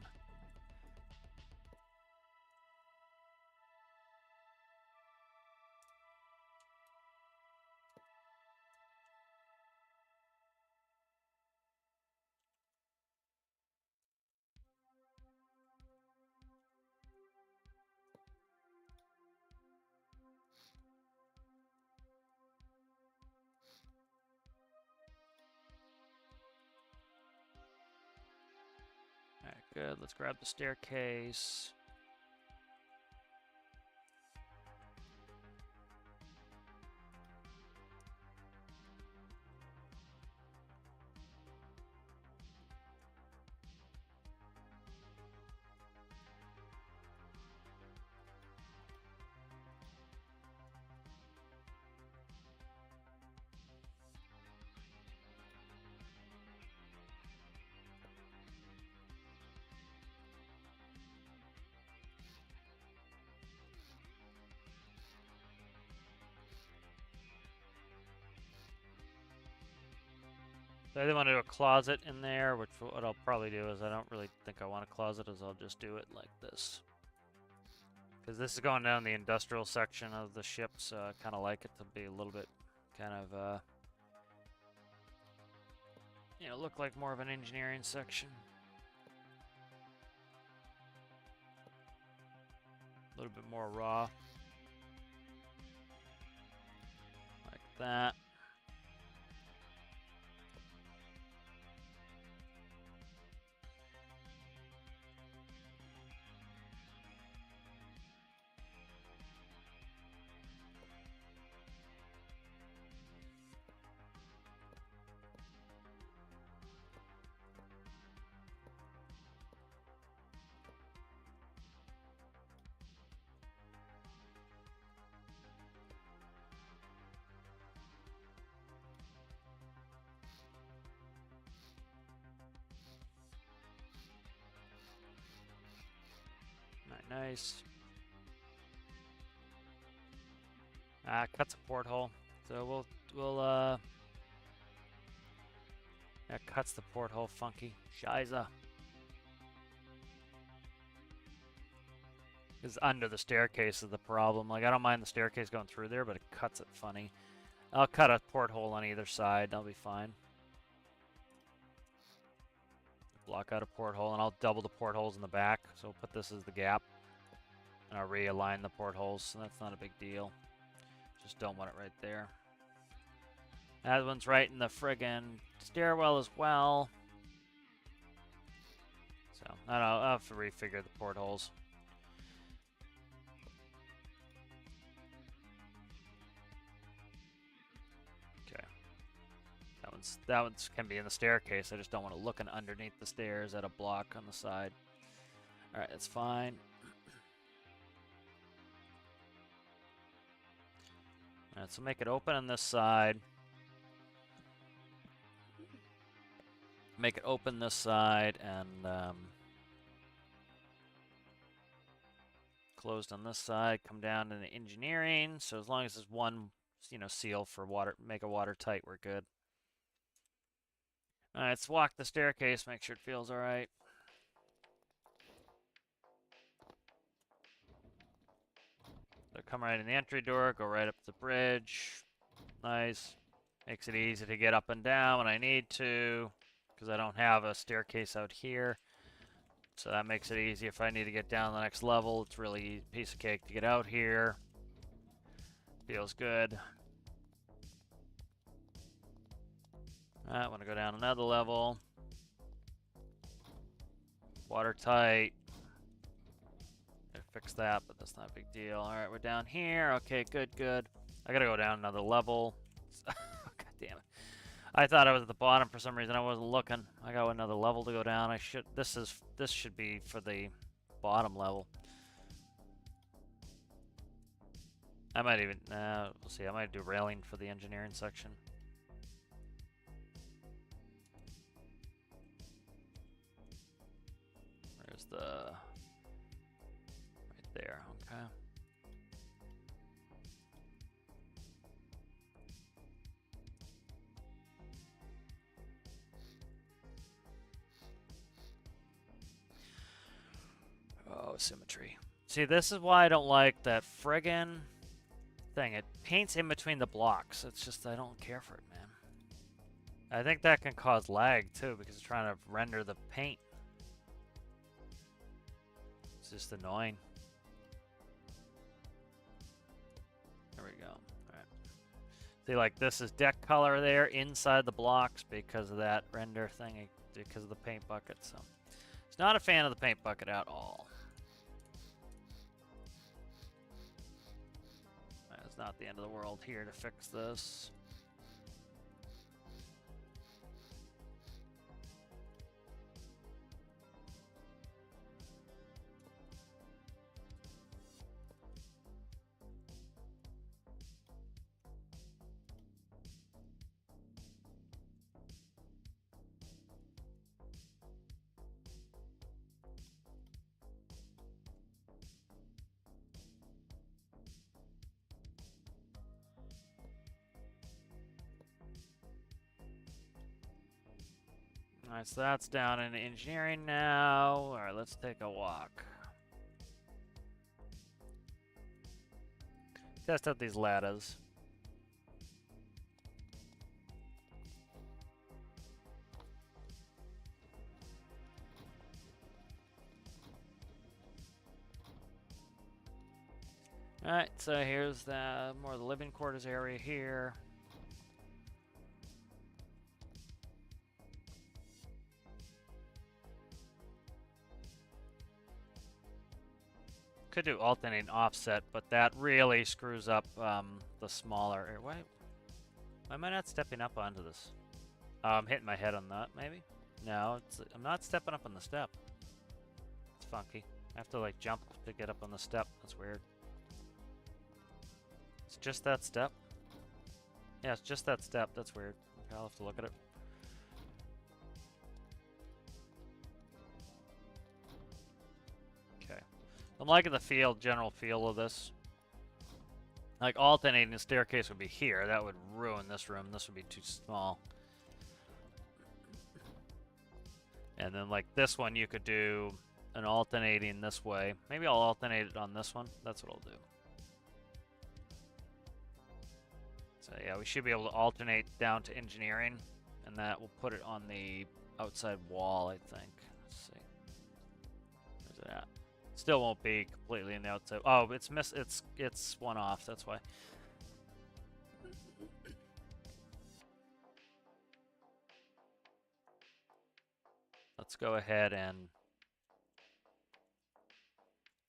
Alright, good. Let's grab the staircase. So I either want to do a closet in there, which what I'll probably do is I don't really think I want a closet, is I'll just do it like this. Because this is going down the industrial section of the ship, so I kind of like it to be a little bit kind of, you know, look like more of an engineering section. A little bit more raw. Like that. Nice. Cuts a porthole. So that cuts the porthole funky. Shiza. Because under the staircase is the problem. Like, I don't mind the staircase going through there, but it cuts it funny. I'll cut a porthole on either side. That'll be fine. Block out a porthole, and I'll double the portholes in the back. So we'll put this as the gap. And I'll realign the portholes, so that's not a big deal. Just don't want it right there. That one's right in the friggin' stairwell as well. So, I don't know, I'll have to refigure the portholes. Okay. That one's can be in the staircase. I just don't want it looking underneath the stairs at a block on the side. Alright, that's fine. Alright, so make it open on this side. Make it open this side and closed on this side. Come down into engineering. So as long as there's one, you know, seal for water, make it watertight, we're good. Alright, let's walk the staircase, make sure it feels alright. So come right in the entry door, go right up the bridge. Nice. Makes it easy to get up and down when I need to, because I don't have a staircase out here. So that makes it easy if I need to get down the next level. It's really easy, piece of cake to get out here. Feels good. Alright, want to go down another level. Watertight. Fix that, but that's not a big deal. Alright, we're down here. Okay, good, good. I gotta go down another level. God damn it. I thought I was at the bottom for some reason. I wasn't looking. I got another level to go down. This should be for the bottom level. I might even, we'll see, I might do railing for the engineering section. Where's the, right there, okay. Oh, symmetry. See, this is why I don't like that friggin' thing. It paints in between the blocks. It's just, I don't care for it, man. I think that can cause lag, too, because it's trying to render the paint. It's just annoying. There we go. Alright. See, like, this is deck color there inside the blocks because of that render thing, because of the paint bucket, so. It's not a fan of the paint bucket at all. It's not the end of the world here to fix this. Alright, so that's down in engineering now. Alright, let's take a walk. Test out these ladders. Alright, so here's the more of the living quarters area here. Could do alternating offset, but that really screws up the smaller area. Why am I not stepping up onto this? Oh, I'm hitting my head on that, maybe? No, I'm not stepping up on the step. It's funky. I have to like jump to get up on the step. That's weird. It's just that step? Yeah, it's just that step. That's weird. Okay, I'll have to look at it. Okay. I'm liking the general feel of this. Like, alternating the staircase would be here. That would ruin this room. This would be too small. And then, like, this one, you could do an alternating this way. Maybe I'll alternate it on this one. That's what I'll do. So, yeah, we should be able to alternate down to engineering. And that will put it on the outside wall, I think. Let's see. Where's it at? Still won't be completely in the outside. Oh, it's one off. That's why. Let's go ahead and.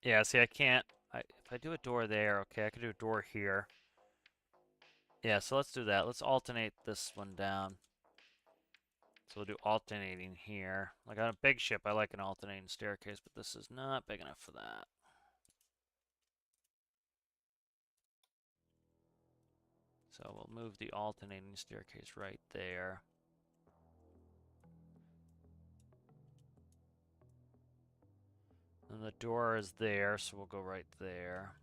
Yeah, see, I can't. If I do a door there, okay, I could do a door here. Yeah, so let's do that. Let's alternate this one down. So we'll do alternating here. Like on a big ship, I like an alternating staircase, but this is not big enough for that. So we'll move the alternating staircase right there. And the door is there, so we'll go right there.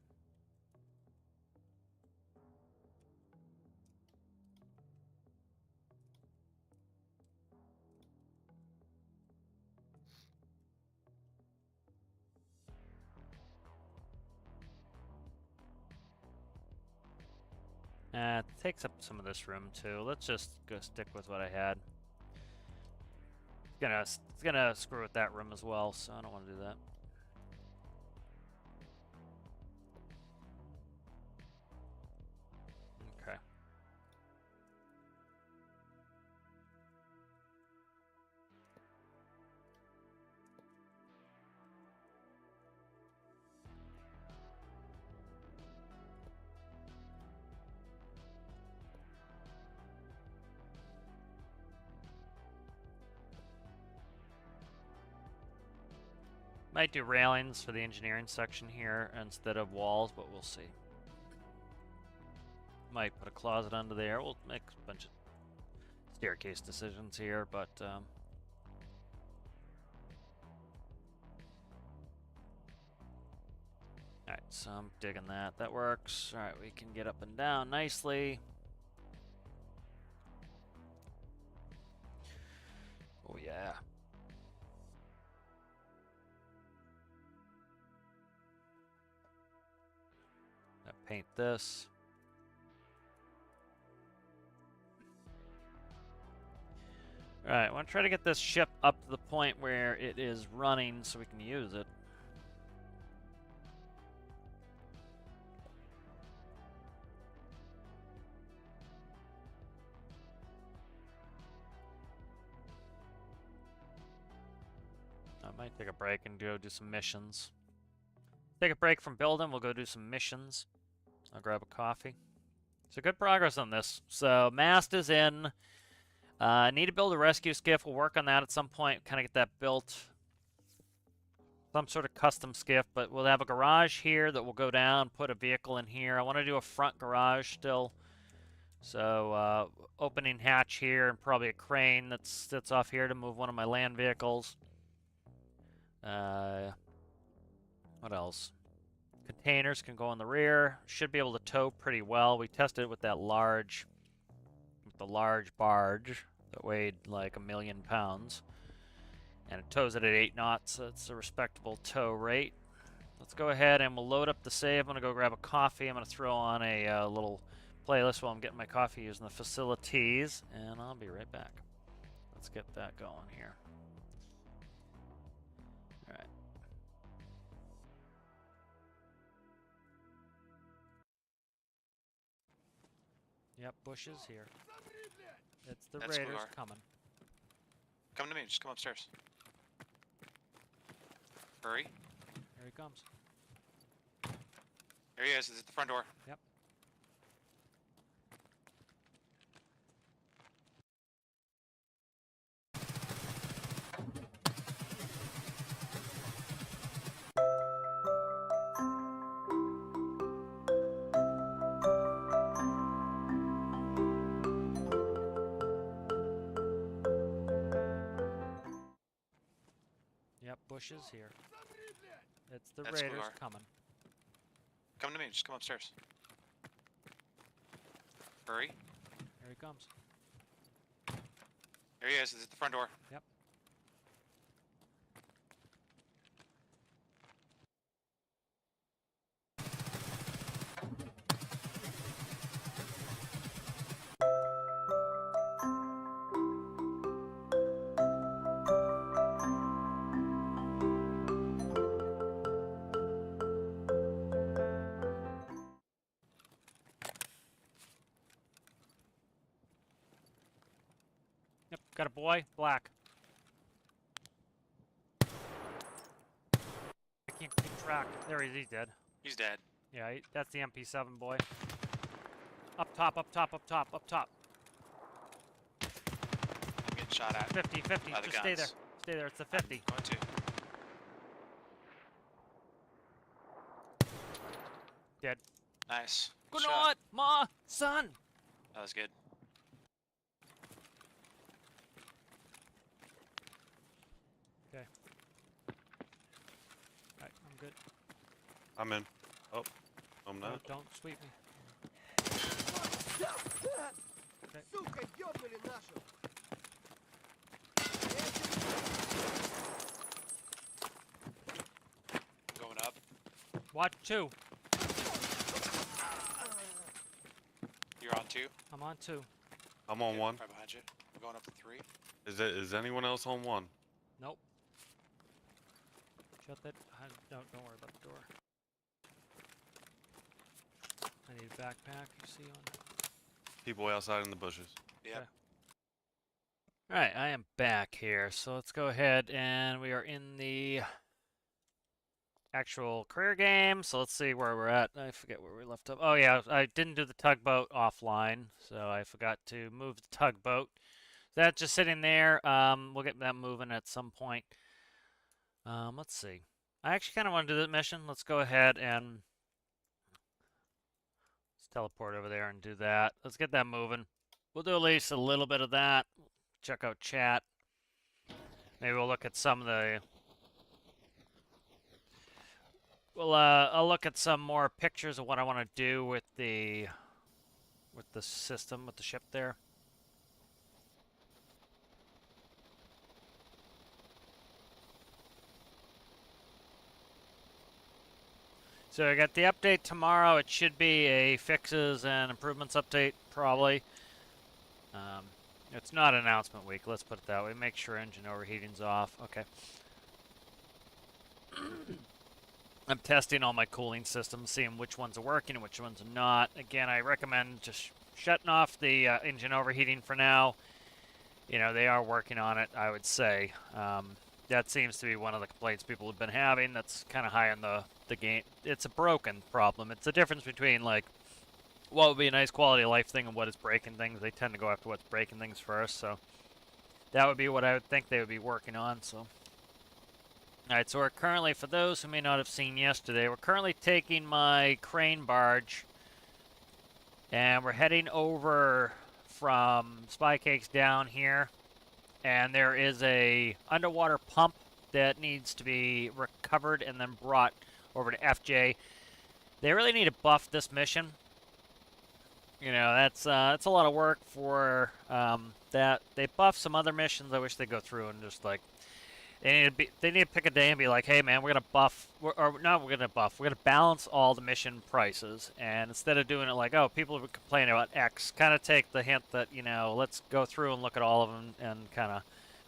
It takes up some of this room too. Let's just go stick with what I had. It's gonna screw with that room as well, so I don't want to do that. Okay. Might do railings for the engineering section here instead of walls, but we'll see. Might put a closet under there. We'll make a bunch of staircase decisions here, but alright, so I'm digging that. That works. Alright, we can get up and down nicely. Oh yeah. Paint this. Alright, I want to try to get this ship up to the point where it is running so we can use it. I might take a break and go do some missions. Take a break from building, we'll go do some missions. I'll grab a coffee. So good progress on this. So mast is in. Need to build a rescue skiff. We'll work on that at some point. Kind of get that built. Some sort of custom skiff, but we'll have a garage here that will go down. Put a vehicle in here. I want to do a front garage still. So opening hatch here and probably a crane that sits off here to move one of my land vehicles. What else? Containers can go in the rear. Should be able to tow pretty well. We tested it with the large barge that weighed like 1,000,000 pounds. And it tows it at 8 knots, so it's a respectable tow rate. Let's go ahead and we'll load up the save. I'm going to go grab a coffee. I'm going to throw on a little playlist while I'm getting my coffee using the facilities, and I'll be right back. Let's get that going here. Alright. Yep, Bush is here. It's the Raiders coming. Come to me, just come upstairs. Hurry. Here he comes. There he is, he's at the front door. Yep. Yep, Bush is here. It's the Raiders coming. Come to me, just come upstairs. Hurry. Here he comes. There he is, he's at the front door. Yep. Yep, got a boy, black. I can't keep track. There he is, he's dead. He's dead. Yeah, that's the MP7 boy. Up top, up top, up top, up top. I'm getting shot at. 50, 50, by the just stay there. guns. Stay there, it's the 50. I'm going to. Dead. Nice. Good shot. night, ma, son! That was good. Okay. Alright, I'm good. I'm in. Oh, I'm No, not. don't sweep me. Okay. Сука, ёбнули нашу! Going up. Watch 2. You're on 2. I'm on 2. I'm on Okay, one. Right behind you. We're going up to 3. Is anyone else on one? Nope. Shut that. Don't worry about the door. I need a backpack, you see on. People outside in the bushes. Yep. Okay. Alright, I am back here. So let's go ahead and we are in the actual career game. So let's see where we're at. I forget where we left off. Oh yeah, I didn't do the tugboat offline, so I forgot to move the tugboat. That's just sitting there. We'll get that moving at some point. Let's see. I actually kind of want to do the mission. Let's go ahead and let's teleport over there and do that. Let's get that moving. We'll do at least a little bit of that. Check out chat. Maybe we'll look at some of the... I'll look at some more pictures of what I want to do with the system, with the ship there. So I got the update tomorrow. It should be a fixes and improvements update, probably. It's not announcement week, let's put it that way. Make sure engine overheating's off. Okay. I'm testing all my cooling systems, seeing which ones are working and which ones are not. Again, I recommend just shutting off the engine overheating for now. You know, they are working on it, I would say. That seems to be one of the complaints people have been having. That's kind of high on the game. It's a broken problem. It's the difference between, like, what would be a nice quality of life thing and what is breaking things. They tend to go after what's breaking things first, so that would be what I would think they would be working on, so. Alright, so we're currently, for those who may not have seen yesterday, we're currently taking my crane barge, and we're heading over from Spy Cakes down here, and there is a underwater pump that needs to be recovered and then brought over to FJ. They really need to buff this mission. You know, that's a lot of work for that. They buff some other missions. I wish they'd go through and just like they need to pick a day and be like, hey man, we're gonna buff, or not, we're gonna balance all the mission prices. And instead of doing it like, oh, people are complaining about X, kind of take the hint that, you know, let's go through and look at all of them and kind of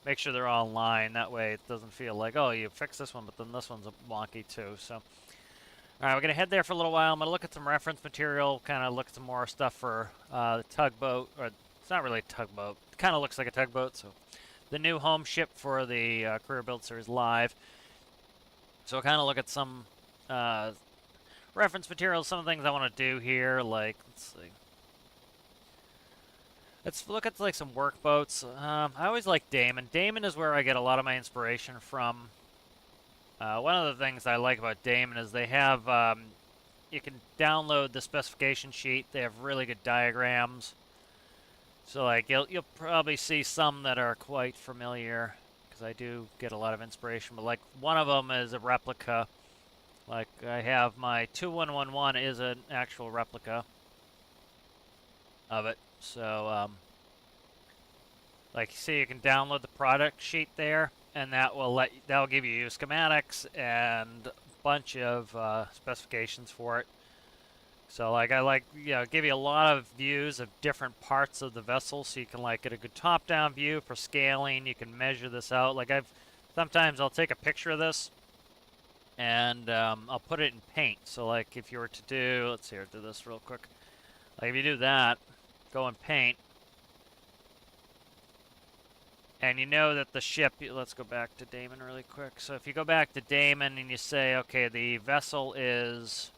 make sure they're all in line. That way it doesn't feel like, oh, you fixed this one, but then this one's wonky too. So, all right, we're going to head there for a little while. I'm going to look at some reference material, kind of look at some more stuff for the tugboat. Or it's not really a tugboat. It kind of looks like a tugboat. So, the new home ship for the Career Build Series Live. So, I'll kind of look at some reference materials, some of the things I want to do here. Like, let's see. Let's look at like some workboats. I always like Damon. Damon is where I get a lot of my inspiration from. One of the things I like about Damon is they have, you can download the specification sheet. They have really good diagrams. So like you'll probably see some that are quite familiar because I do get a lot of inspiration. But like one of them is a replica. Like I have my 2111 is an actual replica of it. So like you see, you can download the product sheet there. And that will give you schematics and a bunch of specifications for it. So like give you a lot of views of different parts of the vessel, so you can like get a good top-down view for scaling. You can measure this out. Like sometimes I'll take a picture of this and I'll put it in paint. So like if you were to do, let's see, I'll do this real quick. Like if you do that, go in paint. And you know that the ship, let's go back to Damon really quick. So if you go back to Damon and you say, okay, the vessel is...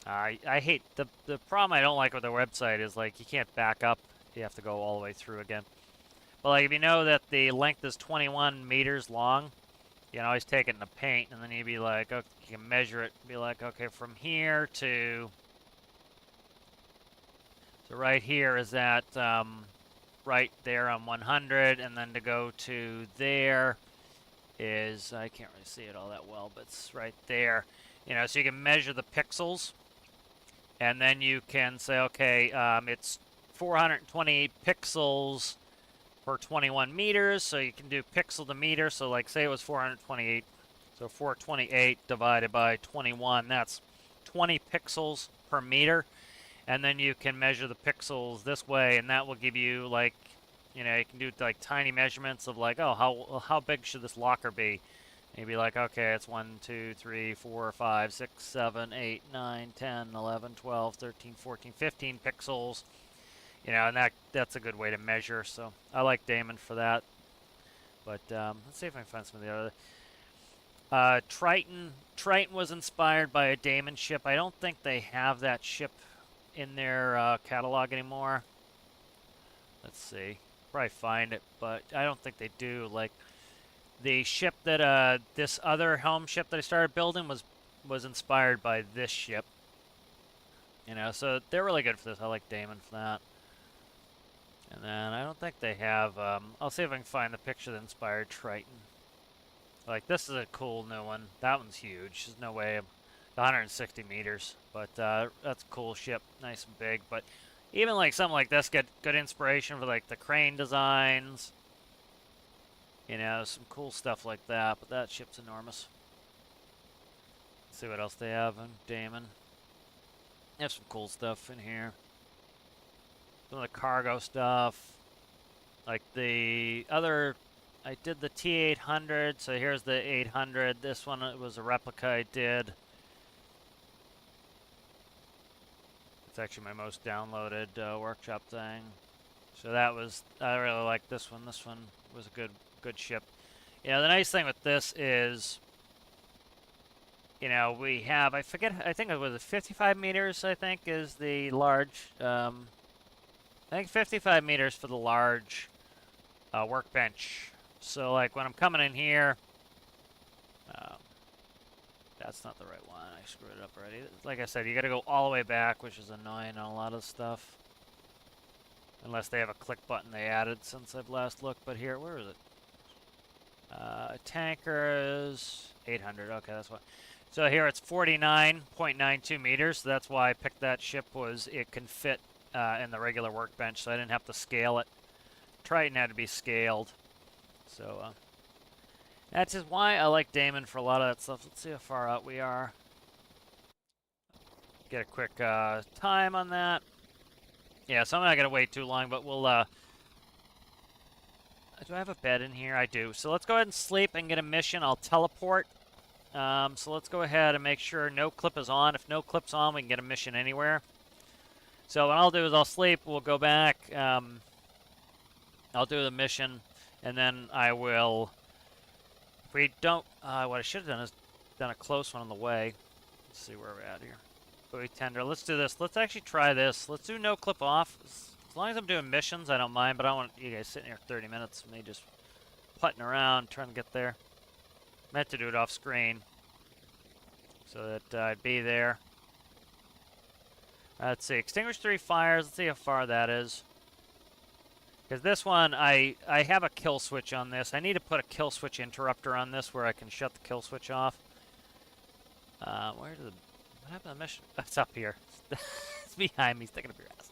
I hate, the problem I don't like with the website is like you can't back up. You have to go all the way through again. But like if you know that the length is 21 meters long, you can always take it in the paint and then you'd be like, okay, you can measure it. Be like, okay, from here to... So right here is that right there on 100, and then to go to there is, I can't really see it all that well, but it's right there. You know, so you can measure the pixels, and then you can say, okay, it's 428 pixels per 21 meters, so you can do pixel to meter. So like say it was 428, so 428 divided by 21, that's 20 pixels per meter. And then you can measure the pixels this way, and that will give you like, you know, you can do like tiny measurements of like, oh, how big should this locker be? And you'd be like, okay, it's 1, 2, 3, 4, 5, 6, 7, 8, 9, 10, 11, 12, 13, 14, 15 pixels. You know, and that's a good way to measure. So I like Damon for that. But let's see if I can find some of the other. Triton was inspired by a Damon ship. I don't think they have that ship in their catalog anymore. Let's see. Probably find it, but I don't think they do. Like the ship that this other helm ship that I started building was was inspired by this ship. You know, so they're really good for this. I like Damon for that. And then I don't think they have, I'll see if I can find the picture that inspired Triton. Like, this is a cool new one. That one's huge. There's no way, 160 meters. But that's a cool ship, nice and big. But even like something like this, get good inspiration for like the crane designs. You know, some cool stuff like that. But that ship's enormous. Let's see what else they have in Damon. They have some cool stuff in here. Some of the cargo stuff. Like the other, I did the T800, so here's the 800. This one was a replica I did. It's actually my most downloaded workshop thing. So that was, I really like this one. This one was a good ship. Yeah, the nice thing with this is, you know, we have, I forget, I think it was 55 meters, I think, is the large, I think 55 meters for the large workbench. So, like, when I'm coming in here, that's not the right one. I screwed it up already. Like I said, you got to go all the way back, which is annoying on a lot of stuff. Unless they have a click button they added since I've last looked. But here, where is it? Tankers, 800. Okay, that's why. So here it's 49.92 meters. So that's why I picked that ship, was it can fit in the regular workbench, so I didn't have to scale it. Triton had to be scaled. So that's just why I like Damon for a lot of that stuff. Let's see how far out we are. Get a quick time on that. Yeah, so I'm not going to wait too long, but we'll... do I have a bed in here? I do. So let's go ahead and sleep and get a mission. I'll teleport. So let's go ahead and make sure no clip is on. If no clip's on, we can get a mission anywhere. So what I'll do is I'll sleep. We'll go back. I'll do the mission, and then I will... If we don't... what I should have done is done a close one on the way. Let's see where we're at here. Buoy tender. Let's do this. Let's actually try this. Let's do no clip off. As long as I'm doing missions, I don't mind, but I don't want you guys sitting here 30 minutes of me just putting around, trying to get there. Meant to do it off screen so that I'd be there. Let's see. Extinguish 3 fires. Let's see how far that is. Because this one, I have a kill switch on this. I need to put a kill switch interrupter on this where I can shut the kill switch off. What happened to the mission? It's up here. It's behind me, sticking up your ass.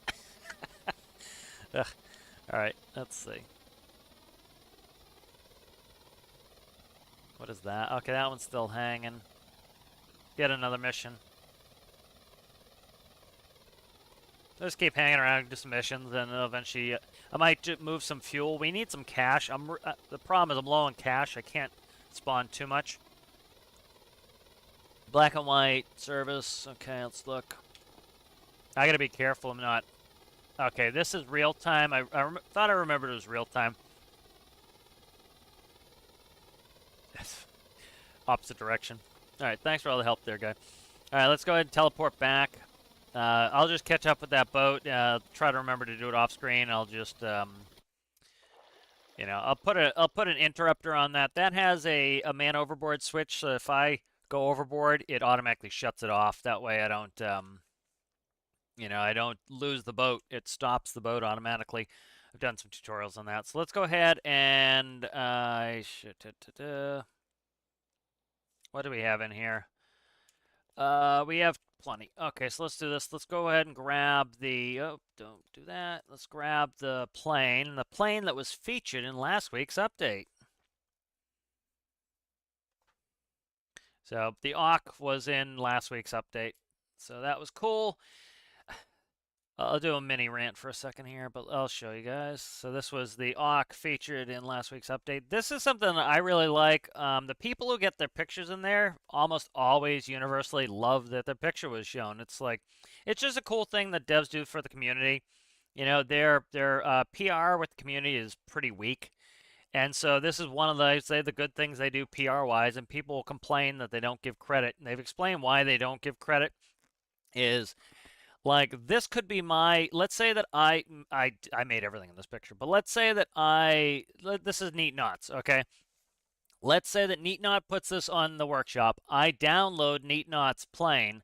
Ugh. Alright, let's see. What is that? Okay, that one's still hanging. Get another mission. Just keep hanging around, do some missions, and eventually I might move some fuel. We need some cash. The problem is I'm low on cash. I can't spawn too much. Black and white service. Okay, let's look. I gotta be careful. I'm not. Okay, this is real time. I thought I remembered it was real time. Opposite direction. All right, thanks for all the help there, guy. All right, let's go ahead and teleport back. I'll just catch up with that boat. Try to remember to do it off screen. I'll just, you know, I'll put an interrupter on that. That has a man overboard switch. So if I go overboard, it automatically shuts it off. That way, I don't, you know, I don't lose the boat. It stops the boat automatically. I've done some tutorials on that. So let's go ahead and what do we have in here? We have plenty. Okay, so let's do this. Let's go ahead and grab the... Oh, don't do that. Let's grab the plane. The plane that was featured in last week's update. So, the Auk was in last week's update. So, that was cool. I'll do a mini rant for a second here, but I'll show you guys. So this was the Auk featured in last week's update. This is something that I really like. The people who get their pictures in there almost always universally love that their picture was shown. It's like, it's just a cool thing that devs do for the community. You know, their PR with the community is pretty weak. And so this is one of the, I'd say, the good things they do PR-wise, and people complain that they don't give credit. And they've explained why they don't give credit is... Like, this could be my, let's say that I made everything in this picture, but let's say that this is Neat Knots, okay? Let's say that NeatNaut puts this on the workshop. I download NeatNaut's plane.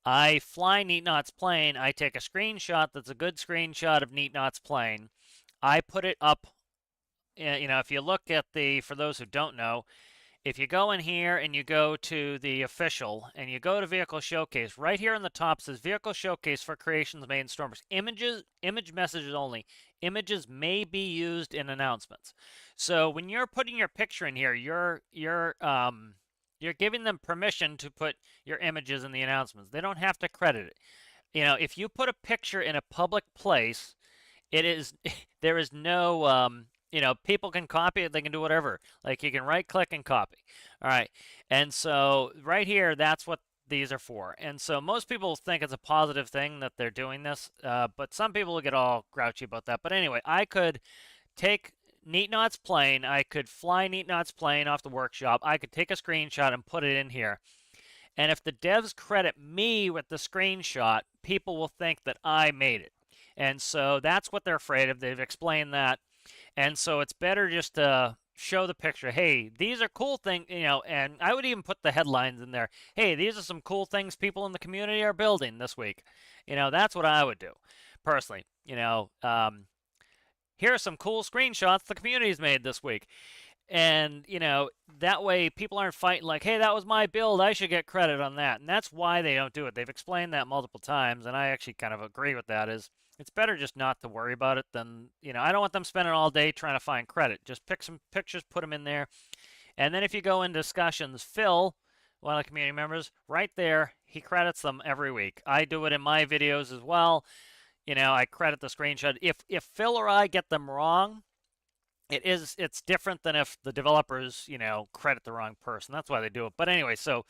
I fly NeatNaut's plane. I take a screenshot that's a good screenshot of NeatNaut's plane. I put it up. If you look at for those who don't know, if you go in here and you go to the official and you go to Vehicle Showcase, right here on the top says Vehicle Showcase for creations made in stormworks. Image messages only. Images may be used in announcements. So when you're putting your picture in here, you're giving them permission to put your images in the announcements. They don't have to credit it. If you put a picture in a public place, there is no people can copy it, they can do whatever. Like you can right click and copy. All right. And so right here, that's what these are for. And so most people think it's a positive thing that they're doing this, but some people will get all grouchy about that. But anyway, I could take NeatNaut's plane, I could fly NeatNaut's plane off the workshop, I could take a screenshot and put it in here. And if the devs credit me with the screenshot, people will think that I made it. And so that's what they're afraid of. They've explained that. And so it's better just to show the picture. Hey, these are cool things, and I would even put the headlines in there. Hey, these are some cool things people in the community are building this week. That's what I would do personally. Here are some cool screenshots the community's made this week. And, that way people aren't fighting like, hey, that was my build, I should get credit on that. And that's why they don't do it. They've explained that multiple times, and I actually kind of agree with that. It's better just not to worry about it than, I don't want them spending all day trying to find credit. Just pick some pictures, put them in there. And then if you go in discussions, Phil, one of the community members, right there, he credits them every week. I do it in my videos as well. I credit the screenshot. If Phil or I get them wrong, it's different than if the developers, credit the wrong person. That's why they do it. But anyway, so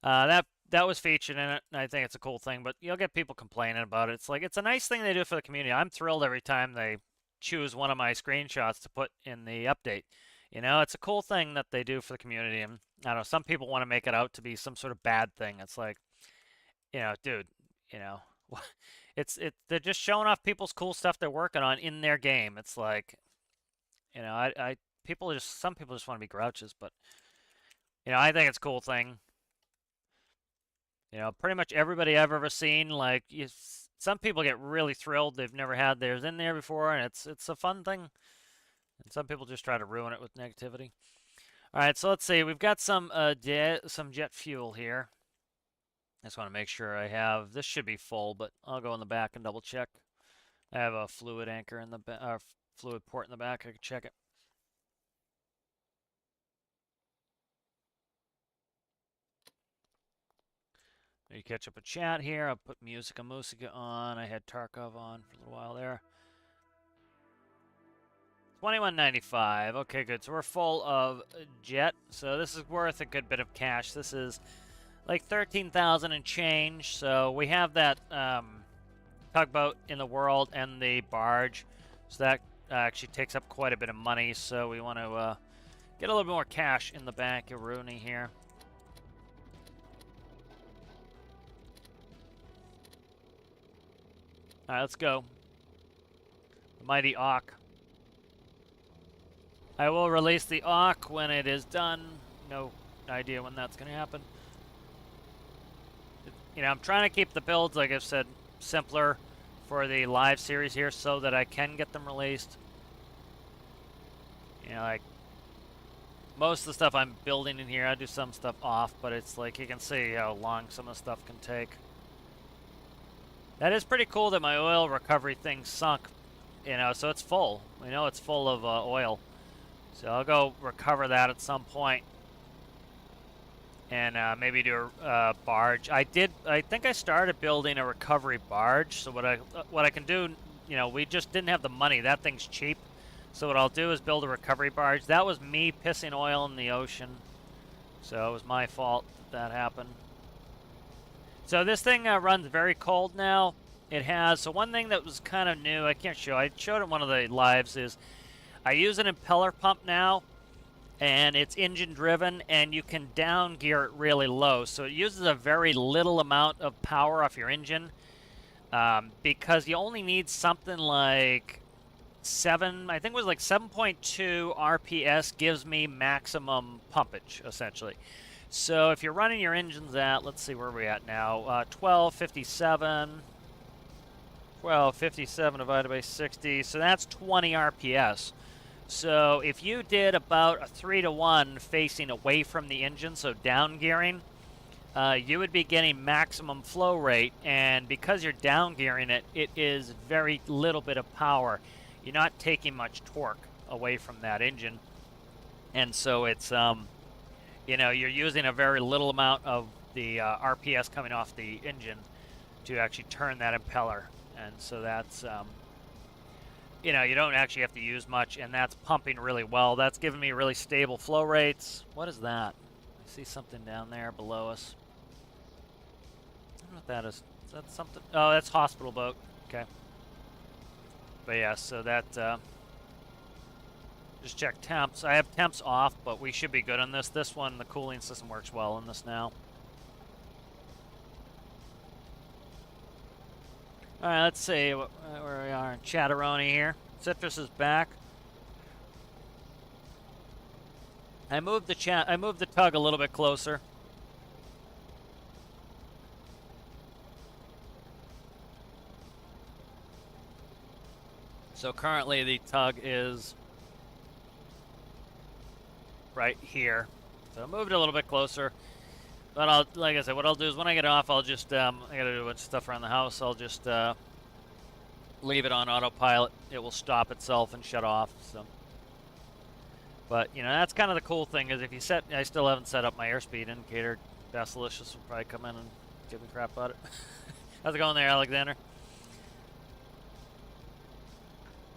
that was featured in it, and I think it's a cool thing, but you'll get people complaining about it. It's a nice thing they do for the community. I'm thrilled every time they choose one of my screenshots to put in the update. It's a cool thing that they do for the community, and I don't know, some people want to make it out to be some sort of bad thing. It's like, dude, they're just showing off people's cool stuff they're working on in their game. It's like, some people just want to be grouches, but, I think it's a cool thing. Pretty much everybody I've ever seen, some people get really thrilled they've never had theirs in there before, and it's a fun thing. And some people just try to ruin it with negativity. All right, so let's see. We've got some jet fuel here. I just want to make sure I have. This should be full, but I'll go in the back and double check. I have a fluid anchor in the fluid port in the back. I can check it. You catch up a chat here. I'll put Musica on. I had Tarkov on for a little while there. 21.95. Okay, good. So we're full of jet. So this is worth a good bit of cash. This is like 13,000 and change. So we have that tugboat in the world and the barge. So that actually takes up quite a bit of money. So we want to get a little bit more cash in the bank of Rooney here. All right, let's go. The mighty Auk. I will release the Auk when it is done. No idea when that's going to happen. I'm trying to keep the builds, like I've said, simpler for the live series here so that I can get them released. Like most of the stuff I'm building in here, I do some stuff off, but it's like you can see how long some of the stuff can take. That is pretty cool that my oil recovery thing sunk, so it's full. We know it's full of oil. So I'll go recover that at some point. And maybe do a barge. I think I started building a recovery barge. So what I can do, we just didn't have the money. That thing's cheap. So what I'll do is build a recovery barge. That was me pissing oil in the ocean. So it was my fault that happened. So this thing runs very cold now. It has, so one thing that was kind of new, I can't show, I showed it in one of the lives, is I use an impeller pump now, and it's engine driven, and you can down gear it really low. So it uses a very little amount of power off your engine, because you only need something like 7, I think it was like 7.2 RPS gives me maximum pumpage, essentially. So if you're running your engines at, let's see where we're at now, 1257. 1257 divided by 60, so that's 20 RPS. So if you did about a 3-to-1 facing away from the engine, so down gearing, you would be getting maximum flow rate, and because you're down gearing it, it is very little bit of power. You're not taking much torque away from that engine, and so it's you know, you're using a very little amount of the RPS coming off the engine to actually turn that impeller, and so that's you know, you don't actually have to use much, and that's pumping really well. That's giving me really stable flow rates. What is that? I see something down there below us. I don't know what that is. Is that something? Oh, that's hospital boat. Okay. But yeah, so that, just check temps. I have temps off, but we should be good on this. This one, the cooling system works well in this now. Alright, let's see where we are in Chatteroni here. Citrus is back. I moved the tug a little bit closer. So currently the tug is right here. So I moved it a little bit closer. But like I said, what I'll do is when I get off, I'll just, I gotta do a bunch of stuff around the house. I'll just leave it on autopilot. It will stop itself and shut off. So, but you know, that's kind of the cool thing is if you set, I still haven't set up my airspeed indicator. Basilicious will probably come in and give me crap about it. How's it going there, Alexander?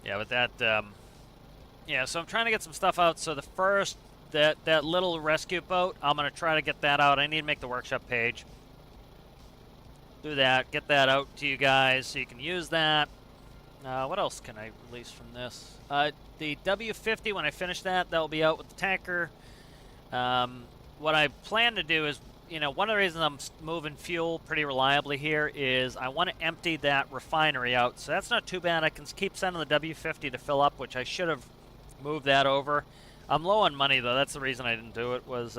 Yeah, but that, yeah. So I'm trying to get some stuff out. So the first. That little rescue boat, I'm going to try to get that out. I need to make the workshop page. Do that, get that out to you guys so you can use that. What else can I release from this? The W50, when I finish that, that'll be out with the tanker. What I plan to do is, you know, one of the reasons I'm moving fuel pretty reliably here is I want to empty that refinery out. So that's not too bad. I can keep sending the W50 to fill up, which I should have moved that over. I'm low on money, though. That's the reason I didn't do it, was,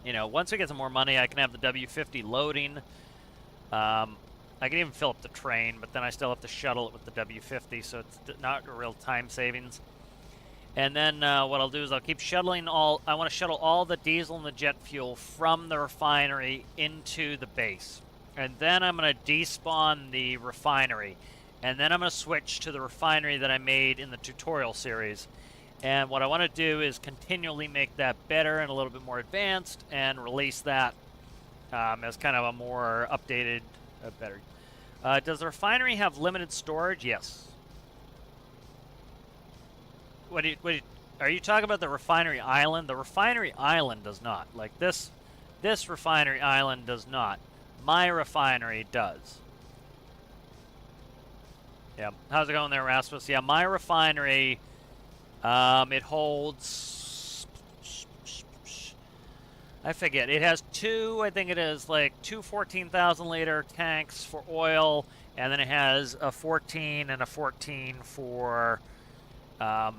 you know, once we get some more money, I can have the W50 loading. I can even fill up the train, but then I still have to shuttle it with the W50, so it's not a real time savings. And then what I'll do is I'll keep shuttling I want to shuttle all the diesel and the jet fuel from the refinery into the base. And then I'm going to despawn the refinery. And then I'm going to switch to the refinery that I made in the tutorial series. And what I want to do is continually make that better and a little bit more advanced and release that as kind of a more updated, better. Does the refinery have limited storage? Yes. Are you talking about the refinery island? The refinery island does not. Like this refinery island does not. My refinery does. Yeah. How's it going there, Rasmus? Yeah, my refinery... it holds, I forget, it has I think it is like two 14,000 liter tanks for oil, and then it has a 14 and a 14 for, no,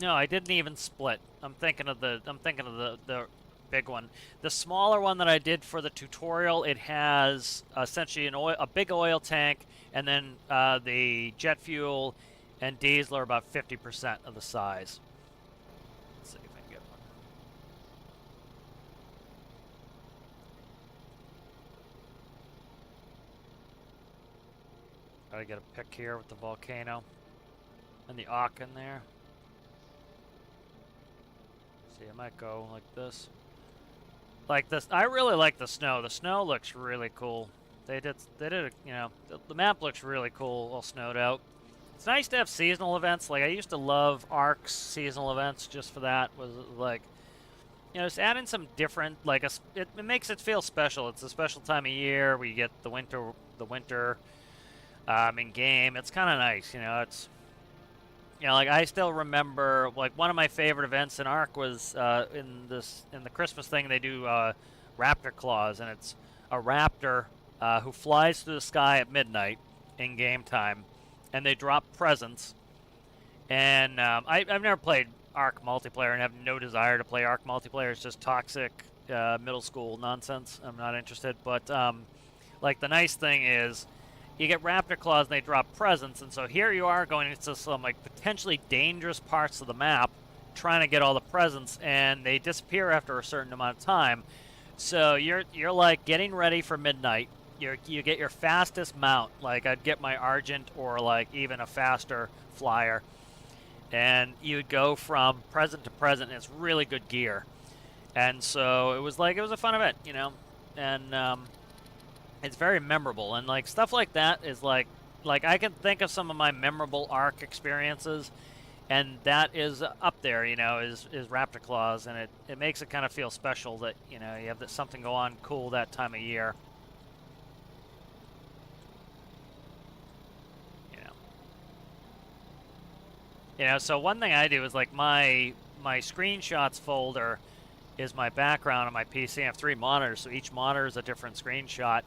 I didn't even split. I'm thinking of the big one. The smaller one that I did for the tutorial, it has essentially a big oil tank, and then the jet fuel and diesel are about 50% of the size. Let's see if I can get one. Gotta get a pic here with the volcano and the Auk in there. See, I might go like this. Like this. I really like the snow. The snow looks really cool. They did a, you know, the map looks really cool all snowed out. It's nice to have seasonal events. Like, I used to love ARC's seasonal events just for that. Was like, you know, just adding some different, like, it makes it feel special. It's a special time of year. We get the winter in game. It's kind of nice, you know. It's, you know, like, I still remember, like, one of my favorite events in ARC was in the Christmas thing. They do Raptor Claws, and it's a raptor who flies through the sky at midnight in game time. and they drop presents. And I've never played Ark multiplayer and have no desire to play Ark multiplayer. It's just toxic middle school nonsense. I'm not interested. But like the nice thing is, you get raptor claws and they drop presents, and so here you are going into some like potentially dangerous parts of the map, trying to get all the presents, and they disappear after a certain amount of time. So you're like getting ready for midnight. You get your fastest mount, like I'd get my Argent or like even a faster flyer, and you'd go from present to present, and it's really good gear. And so it was a fun event, you know, and it's very memorable, and like stuff like that is like I can think of some of my memorable Ark experiences, and that is up there, you know, is raptor claws, and it makes it kind of feel special that, you know, you have something go on cool that time of year. You know, so one thing I do is like my screenshots folder is my background on my PC. I have 3 monitors, so each monitor is a different screenshot.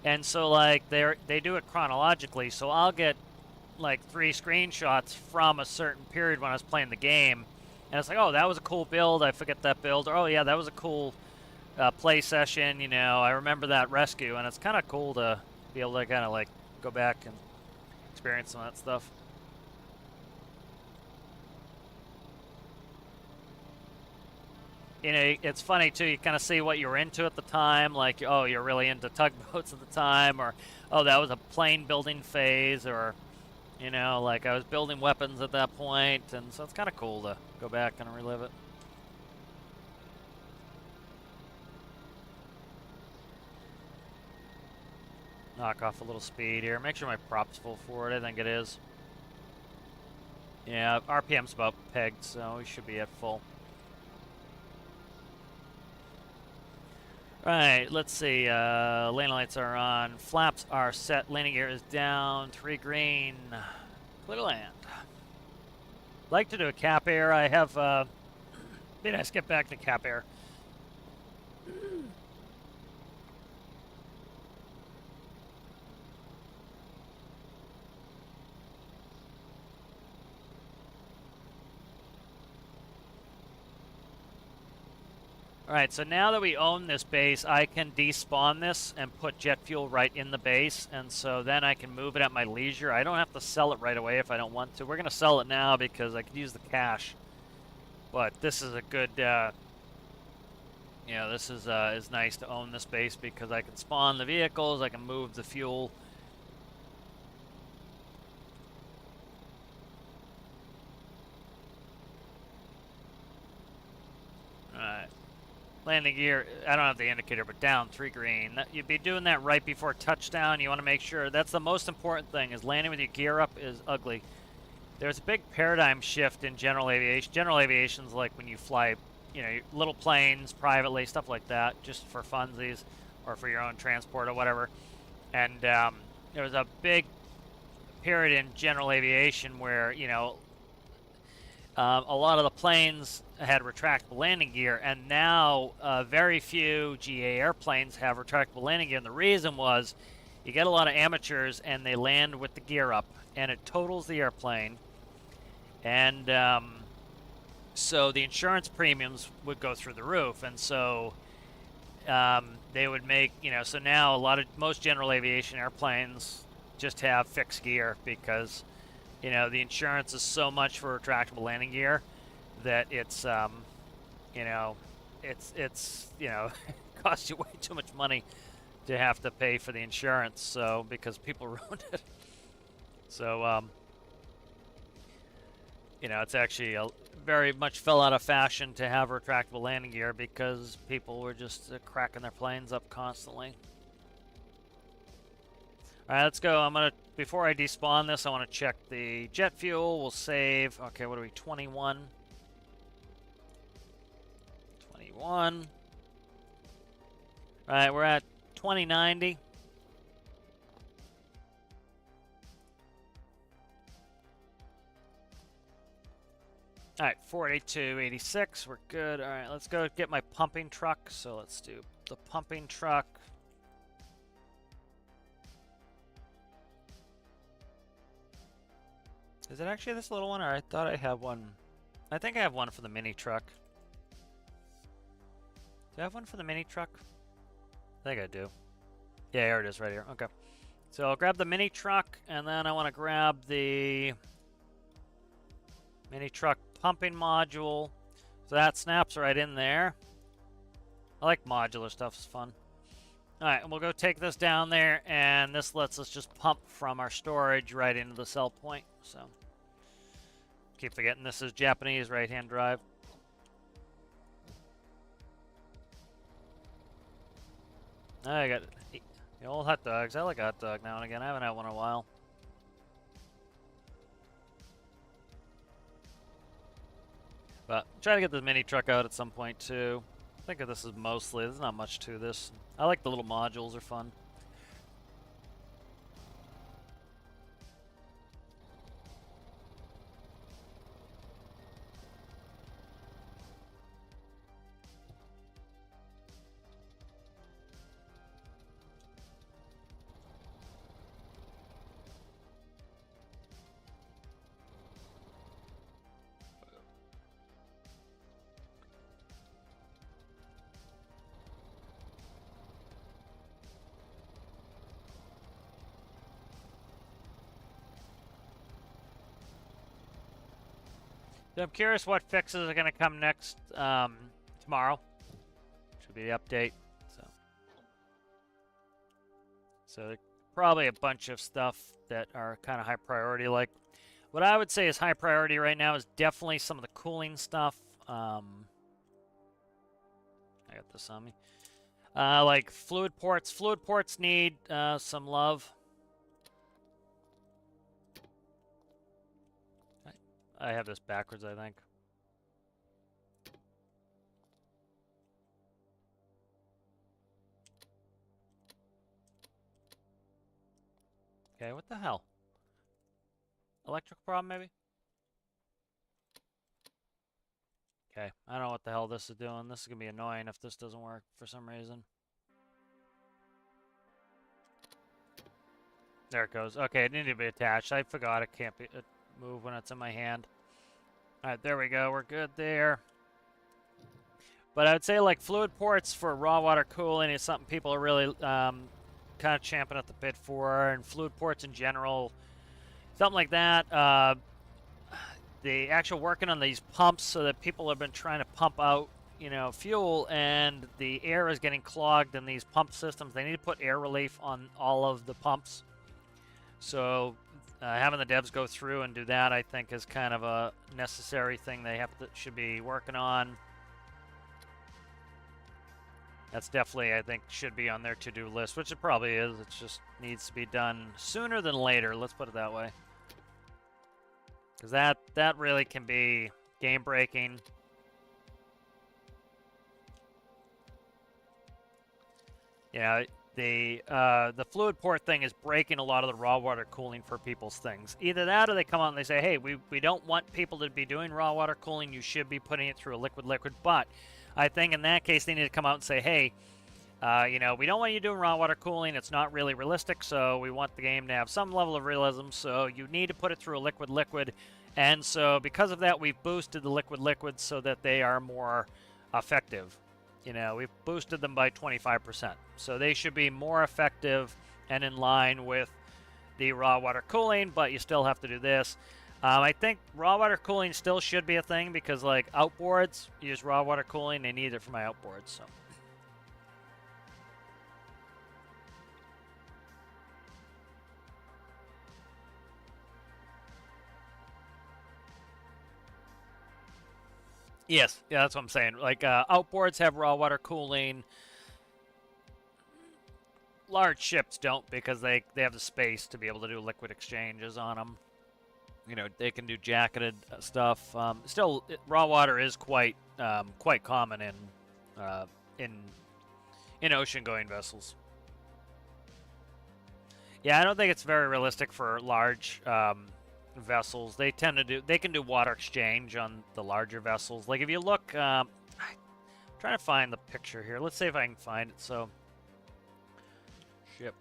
And so like they do it chronologically, so I'll get like 3 screenshots from a certain period when I was playing the game, and it's like, oh, that was a cool build, I forget that build, or oh yeah, that was a cool play session, you know, I remember that rescue, and it's kind of cool to be able to kind of like go back and experience some of that stuff. You know, it's funny too, you kind of see what you were into at the time, like, oh, you're really into tugboats at the time, or oh, that was a plane building phase, or, you know, like I was building weapons at that point, and so it's kind of cool to go back and relive it. Knock off a little speed here, make sure my prop's full for it, I think it is. Yeah, RPM's about pegged, so we should be at full. Right, let's see, landing lights are on, flaps are set, landing gear is down, 3 green, clear to land. Like to do a cap air, I have, maybe I skip back to cap air. Alright, so now that we own this base, I can despawn this and put jet fuel right in the base, and so then I can move it at my leisure. I don't have to sell it right away if I don't want to. We're going to sell it now because I could use the cash. But this is a good, you know, this is nice to own this base because I can spawn the vehicles, I can move the fuel. Alright. Landing gear, I don't have the indicator, but down 3 green. You'd be doing that right before touchdown. You want to make sure, that's the most important thing, is landing with your gear up is ugly. There's a big paradigm shift in general aviation. General aviation's like when you fly, you know, little planes, privately, stuff like that, just for funsies, or for your own transport or whatever. And there was a big period in general aviation where, you know, a lot of the planes had retractable landing gear, and now very few GA airplanes have retractable landing gear. And the reason was you get a lot of amateurs and they land with the gear up, and it totals the airplane. And so the insurance premiums would go through the roof, and so they would make, you know, so now most general aviation airplanes just have fixed gear because, you know, the insurance is so much for retractable landing gear that it's, you know, you know, it costs you way too much money to have to pay for the insurance, so, because people ruined it. So, you know, it's actually very much fell out of fashion to have retractable landing gear because people were just cracking their planes up constantly. All right, let's go. Before I despawn this, I want to check the jet fuel. We'll save. Okay, what are we, 21? 21. All right, we're at 2090. All right, 482.86, we're good. All right, let's go get my pumping truck. So let's do the pumping truck. Is it actually this little one, or I thought I have one? I think I have one for the mini truck. Do I have one for the mini truck? I think I do. Yeah, here it is right here. Okay. So I'll grab the mini truck, and then I want to grab the mini truck pumping module. So that snaps right in there. I like modular stuff, it's fun. Alright, and we'll go take this down there, and this lets us just pump from our storage right into the cell point. So keep forgetting this is Japanese right-hand drive. I got the old hot dogs. I like a hot dog now and again. I haven't had one in a while. But try to get the mini truck out at some point too. I think this is mostly, there's not much to this. I like the little modules, they're fun. So I'm curious what fixes are going to come next tomorrow. Should be the update. So probably a bunch of stuff that are kind of high priority. Like what I would say is high priority right now is definitely some of the cooling stuff. I got this on me. Like fluid ports. Fluid ports need some love. I have this backwards, I think. Okay, what the hell? Electrical problem, maybe? Okay, I don't know what the hell this is doing. This is going to be annoying if this doesn't work for some reason. There it goes. Okay, it needed to be attached. I forgot it can't be move when it's in my hand. Alright, there we go. We're good there. But I would say like fluid ports for raw water cooling is something people are really kind of champing at the bit for, and fluid ports in general, something like that. The actual working on these pumps, so that people have been trying to pump out, you know, fuel, and the air is getting clogged in these pump systems. They need to put air relief on all of the pumps. So having the devs go through and do that, I think, is kind of a necessary thing they should be working on. That's definitely, I think, should be on their to-do list, which it probably is. It just needs to be done sooner than later, let's put it that way. Because that really can be game-breaking. Yeah, the fluid port thing is breaking a lot of the raw water cooling for people's things. Either that, or they come out and they say, hey, we don't want people to be doing raw water cooling. You should be putting it through a liquid. But I think in that case, they need to come out and say, hey, you know, we don't want you doing raw water cooling. It's not really realistic, so we want the game to have some level of realism, so you need to put it through a liquid. And so because of that, we've boosted the liquid so that they are more effective. You know, we've boosted them by 25%. So they should be more effective and in line with the raw water cooling, but you still have to do this. I think raw water cooling still should be a thing because, like, outboards use raw water cooling. They need it for my outboards, so. Yes, yeah, that's what I'm saying. Like, outboards have raw water cooling. Large ships don't because they have the space to be able to do liquid exchanges on them. You know, they can do jacketed stuff. Still, raw water is quite common in ocean-going vessels. Yeah, I don't think it's very realistic for large vessels. They can do water exchange on the larger vessels. Like if you look, I'm trying to find the picture here. Let's see if I can find it. So, ship.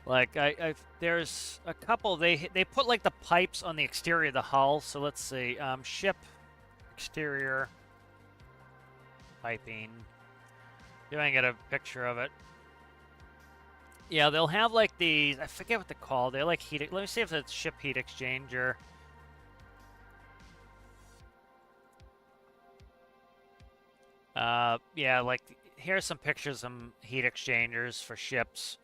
Like there's a couple. They put like the pipes on the exterior of the hull. So let's see. Ship exterior piping. See if I can get a picture of it. Yeah, they'll have like these. I forget what they're called. They're like heat. Let me see if it's ship heat exchanger. Yeah, like here's some pictures of some heat exchangers for ships.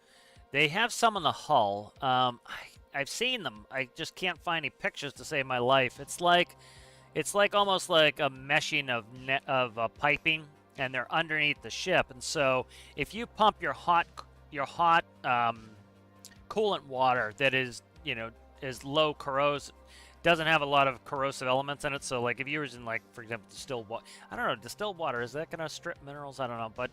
They have some on the hull. I've seen them. I just can't find any pictures to save my life. It's like almost like a meshing of piping, and they're underneath the ship. And so if you pump your hot coolant water that is is low corrosive, doesn't have a lot of corrosive elements in it. So like if you're using like for example distilled water, I don't know, distilled water, is that gonna strip minerals? I don't know, but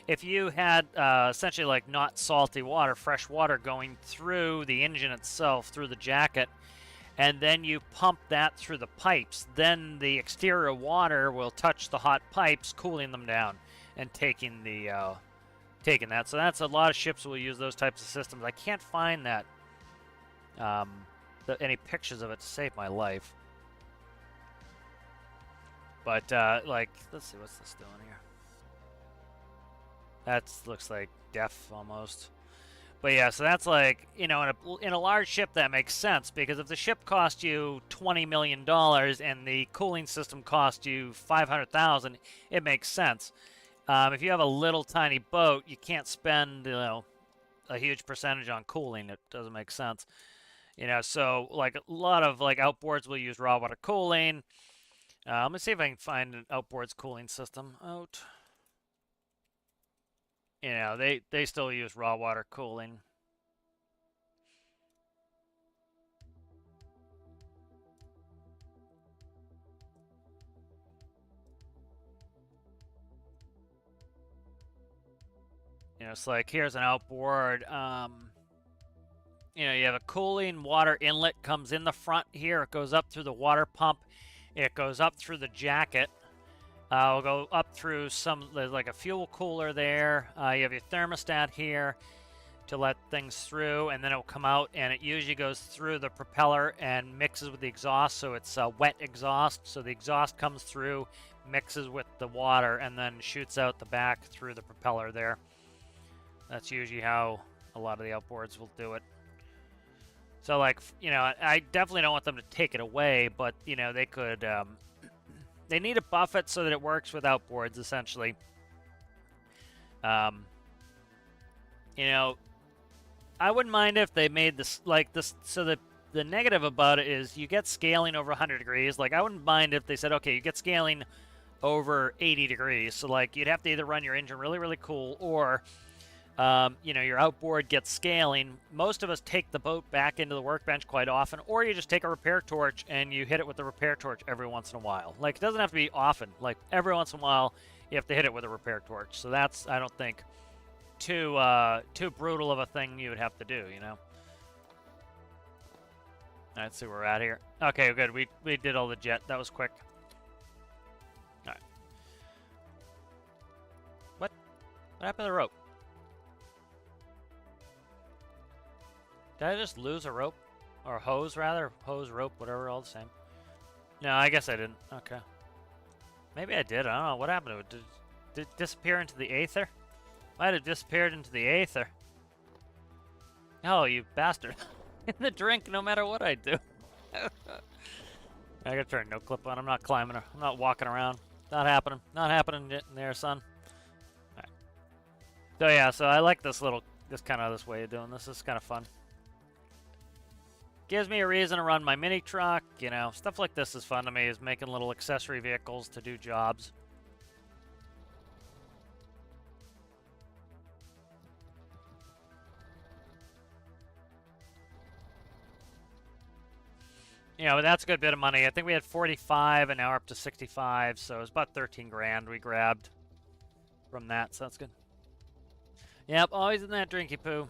if you had essentially like not salty water, fresh water going through the engine itself, through the jacket, and then you pump that through the pipes, then the exterior water will touch the hot pipes, cooling them down and taking that. So that's a lot of ships will use those types of systems. I can't find that any pictures of it to save my life. But like, let's see, what's this doing here? That looks like def almost. But yeah, so that's like, in a large ship that makes sense, because if the ship cost you $20 million and the cooling system cost you $500,000, it makes sense. If you have a little tiny boat, you can't spend a huge percentage on cooling. It doesn't make sense. So like a lot of like outboards will use raw water cooling. Let me see if I can find an outboards cooling system out. They still use raw water cooling. It's like here's an outboard. You have a cooling water inlet comes in the front here. It goes up through the water pump. It goes up through the jacket. We'll go up through there's like a fuel cooler there. You have your thermostat here to let things through, and then it'll come out, and it usually goes through the propeller and mixes with the exhaust, so it's wet exhaust. So the exhaust comes through, mixes with the water, and then shoots out the back through the propeller there. That's usually how a lot of the outboards will do it. So like, I definitely don't want them to take it away, but they could they need to buff it so that it works with outboards, essentially. I wouldn't mind if they made this like this. So the negative about it is you get scaling over 100 degrees. Like I wouldn't mind if they said, okay, you get scaling over 80 degrees. So like you'd have to either run your engine really, really cool, or your outboard gets scaling. Most of us take the boat back into the workbench quite often, or you just take a repair torch and you hit it with the repair torch every once in a while. Like, it doesn't have to be often. Like, every once in a while, you have to hit it with a repair torch. So that's, I don't think, too brutal of a thing you would have to do, Let's see where we're at here. Okay, good. We did all the jet. That was quick. All right. What happened to the rope? Did I just lose a rope? Or a hose, rather? Hose, rope, whatever, all the same. No, I guess I didn't. Okay. Maybe I did. I don't know. What happened to it? Did it disappear into the aether? Might have disappeared into the aether. Oh, you bastard. In the drink, no matter what I do. I gotta turn no clip on. I'm not climbing. I'm not walking around. Not happening. Not happening in there, son. Alright. So, yeah, so I like this way of doing this. This is kind of fun. Gives me a reason to run my mini truck, stuff like this is fun to me, is making little accessory vehicles to do jobs. But that's a good bit of money. I think we had 45 and now we're up to 65, so it's about 13 grand we grabbed from that, so that's good. Yep, always in that drinky poo.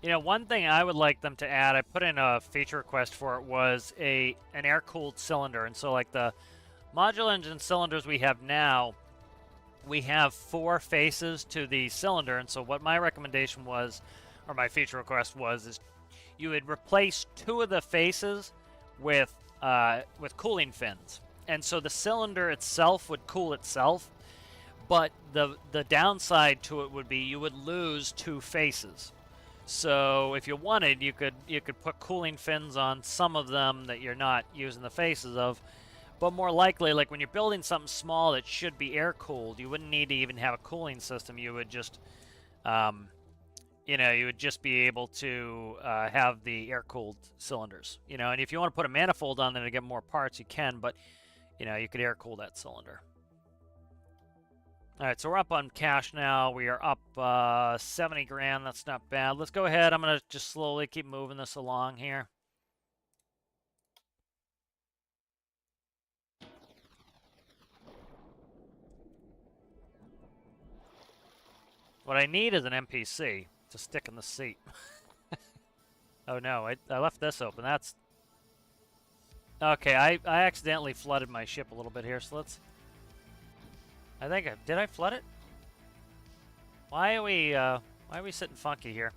You know, one thing I would like them to add, I put in a feature request for it, was an air-cooled cylinder. And so, like, the modular engine cylinders we have now, we have 4 faces to the cylinder. And so what my recommendation was, or my feature request was, is you would replace 2 of the faces with cooling fins. And so the cylinder itself would cool itself, but the downside to it would be you would lose 2 faces. So if you wanted, you could put cooling fins on some of them that you're not using the faces of. But more likely, like when you're building something small that should be air-cooled, you wouldn't need to even have a cooling system. You would just, you would just be able to have the air-cooled cylinders. And if you want to put a manifold on there to get more parts, you can. But, you could air-cool that cylinder. All right, so we're up on cash now. We are up 70 grand. That's not bad. Let's go ahead. I'm going to just slowly keep moving this along here. What I need is an NPC to stick in the seat. Oh, no. I left this open. That's... Okay, I accidentally flooded my ship a little bit here, so let's... I think did I flood it? Why are we sitting funky here?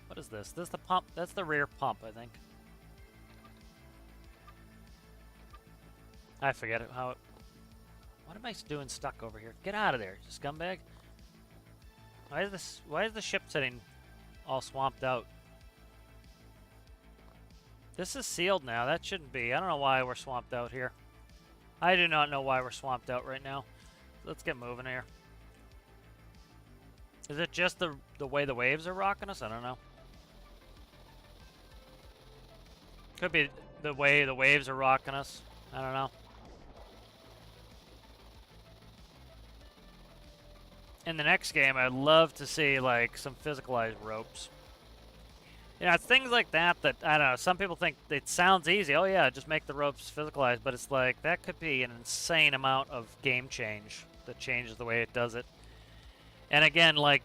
What is this? This is the pump. That's the rear pump, I think. I forget it. What am I doing stuck over here? Get out of there, you scumbag. Why is the ship sitting all swamped out? This is sealed now. That shouldn't be. I don't know why we're swamped out here. I do not know why we're swamped out right now. Let's get moving here. Is it just the way the waves are rocking us? I don't know. Could be the way the waves are rocking us. I don't know. In the next game, I'd love to see, like, some physicalized ropes. It's things like that that, I don't know, some people think it sounds easy. Oh, yeah, just make the ropes physicalized. But it's like, that could be an insane amount of game change that changes the way it does it. And again, like,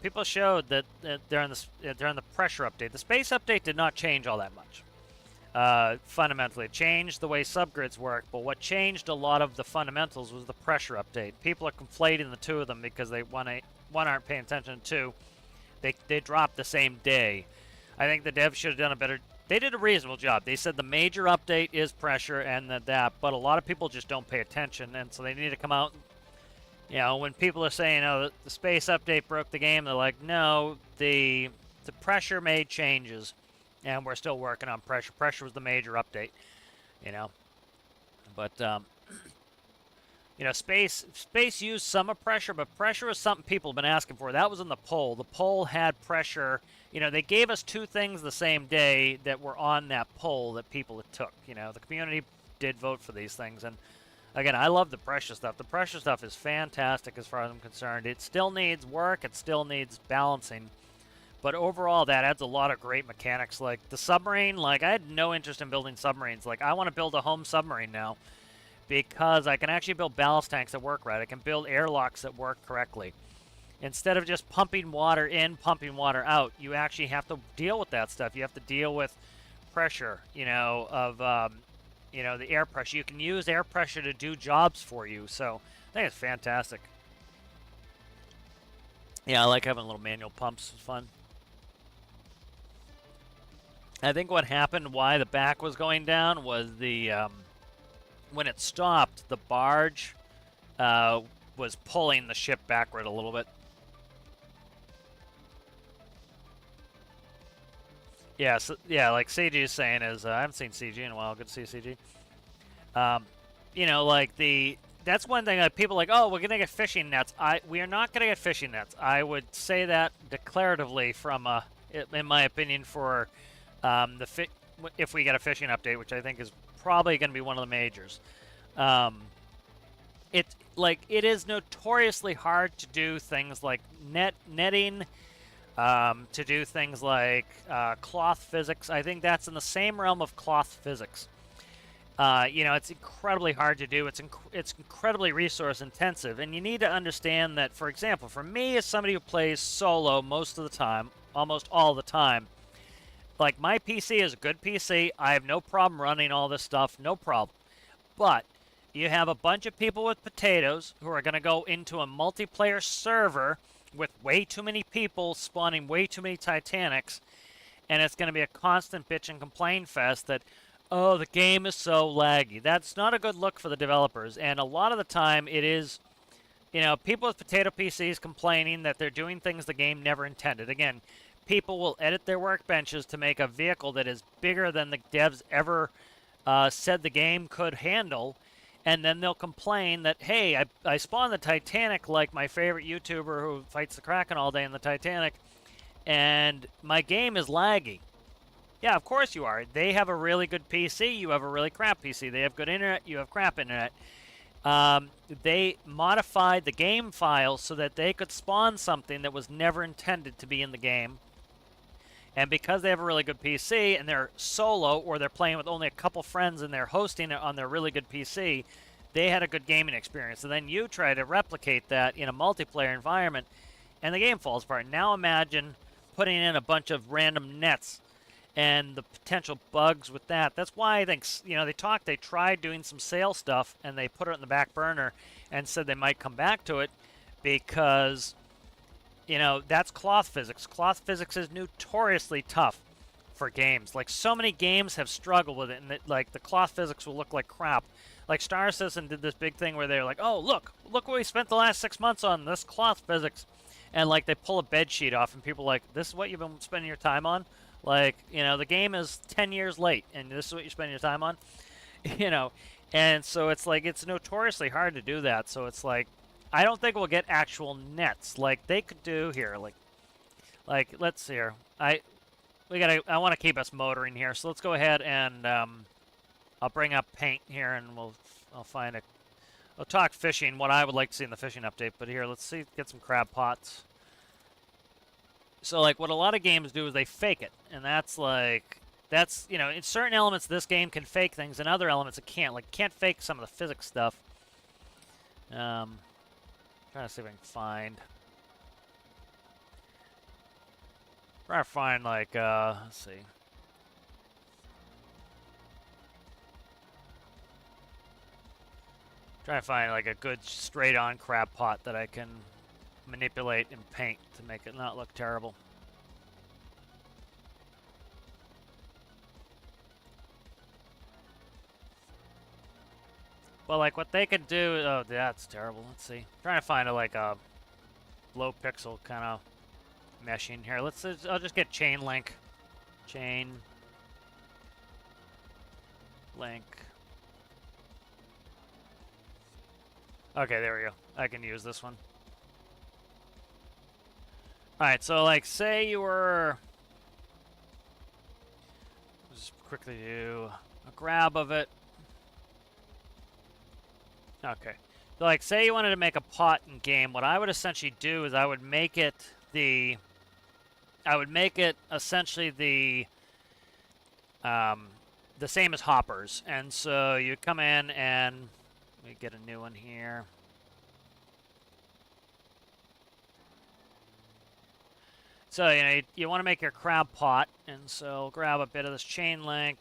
people showed that during the pressure update, the space update did not change all that much. Fundamentally, it changed the way subgrids work, but what changed a lot of the fundamentals was the pressure update. People are conflating the two of them because one aren't paying attention to. They dropped the same day. I think the devs should have done a better... They did a reasonable job. They said the major update is pressure and that, but a lot of people just don't pay attention, and so they need to come out... when people are saying, oh, the space update broke the game, they're like, no, the pressure made changes, and we're still working on pressure. Pressure was the major update, But, space used some of pressure, but pressure is something people have been asking for. That was in the poll. The poll had pressure. They gave us 2 things the same day that were on that poll that people had took. The community did vote for these things, and again, I love the pressure stuff. The pressure stuff is fantastic as far as I'm concerned. It still needs work. It still needs balancing. But overall, that adds a lot of great mechanics. Like the submarine, I had no interest in building submarines. I want to build a home submarine now because I can actually build ballast tanks that work right. I can build airlocks that work correctly. Instead of just pumping water in, pumping water out, you actually have to deal with that stuff. You have to deal with pressure, the air pressure. You can use air pressure to do jobs for you. So I think it's fantastic. Yeah, I like having little manual pumps. It's fun. I think what happened, why the back was going down, was when it stopped, the barge was pulling the ship backward a little bit. Yeah, so, yeah, like CG is saying is, I haven't seen CG in a while. Good to see CG. That's one thing that people are like, oh, we're gonna get fishing nets. We are not gonna get fishing nets. I would say that declaratively from, in my opinion, for if we get a fishing update, which I think is probably gonna be one of the majors. It is notoriously hard to do things like netting. To do things like cloth physics. I think that's in the same realm of cloth physics. It's incredibly hard to do. It's incredibly resource intensive, and you need to understand that, for example, for me as somebody who plays solo most of the time, almost all the time. Like, my PC is a good PC. I have no problem running all this stuff, no problem. But you have a bunch of people with potatoes who are going to go into a multiplayer server with way too many people spawning way too many Titanics, and it's going to be a constant bitch and complain fest that, oh, the game is so laggy. That's not a good look for the developers, and a lot of the time it is, you know, people with potato PCs complaining that they're doing things the game never intended. Again, people will edit their workbenches to make a vehicle that is bigger than the devs ever said the game could handle, and then they'll complain that, hey, I spawned the Titanic like my favorite YouTuber who fights the Kraken all day in the Titanic, and my game is laggy. Yeah, of course you are. They have a really good PC, you have a really crap PC. They have good internet, you have crap internet. They modified the game files so that they could spawn something that was never intended to be in the game. And because they have a really good PC and they're solo or they're playing with only a couple friends and they're hosting it on their really good PC, they had a good gaming experience. And then you try to replicate that in a multiplayer environment and the game falls apart. Now imagine putting in a bunch of random nets and the potential bugs with that. That's why I think, you know, they tried doing some sales stuff and they put it in the back burner and said they might come back to it because, you know, that's cloth physics. Cloth physics is notoriously tough for games. Like, so many games have struggled with it, and like the cloth physics will look like crap. Like Star Citizen did this big thing where they're like, oh, look what we spent the last 6 months on, this cloth physics. And like they pull a bed sheet off and people are like, this is what you've been spending your time on? Like, you know, the game is 10 years late and this is what you're spending your time on? You know, and so it's like, it's notoriously hard to do that. So it's like, I don't think we'll get actual nets like they could do here. Like let's see here. I want to keep us motoring here. So let's go ahead and I'll bring up paint here and I'll talk fishing, what I would like to see in the fishing update. But here, let's get some crab pots. So like what a lot of games do is they fake it, and that's you know, in certain elements this game can fake things, and other elements it can't. Like, can't fake some of the physics stuff. Trying to see if I can find. Trying to find like let's see. Trying to find like a good straight-on crab pot that I can manipulate and paint to make it not look terrible. Well, like what they could do, oh, that's terrible. Let's see. Trying to find a low pixel kind of meshing here. I'll just get chain link. Chain link. Okay, there we go. I can use this one. Alright, so like say you were, just quickly do a grab of it. Okay. So like say you wanted to make a pot in game, what I would essentially do is I would make it essentially the same as hoppers. And so you come in and let me get a new one here. So, you know, you want to make your crab pot, and so grab a bit of this chain link.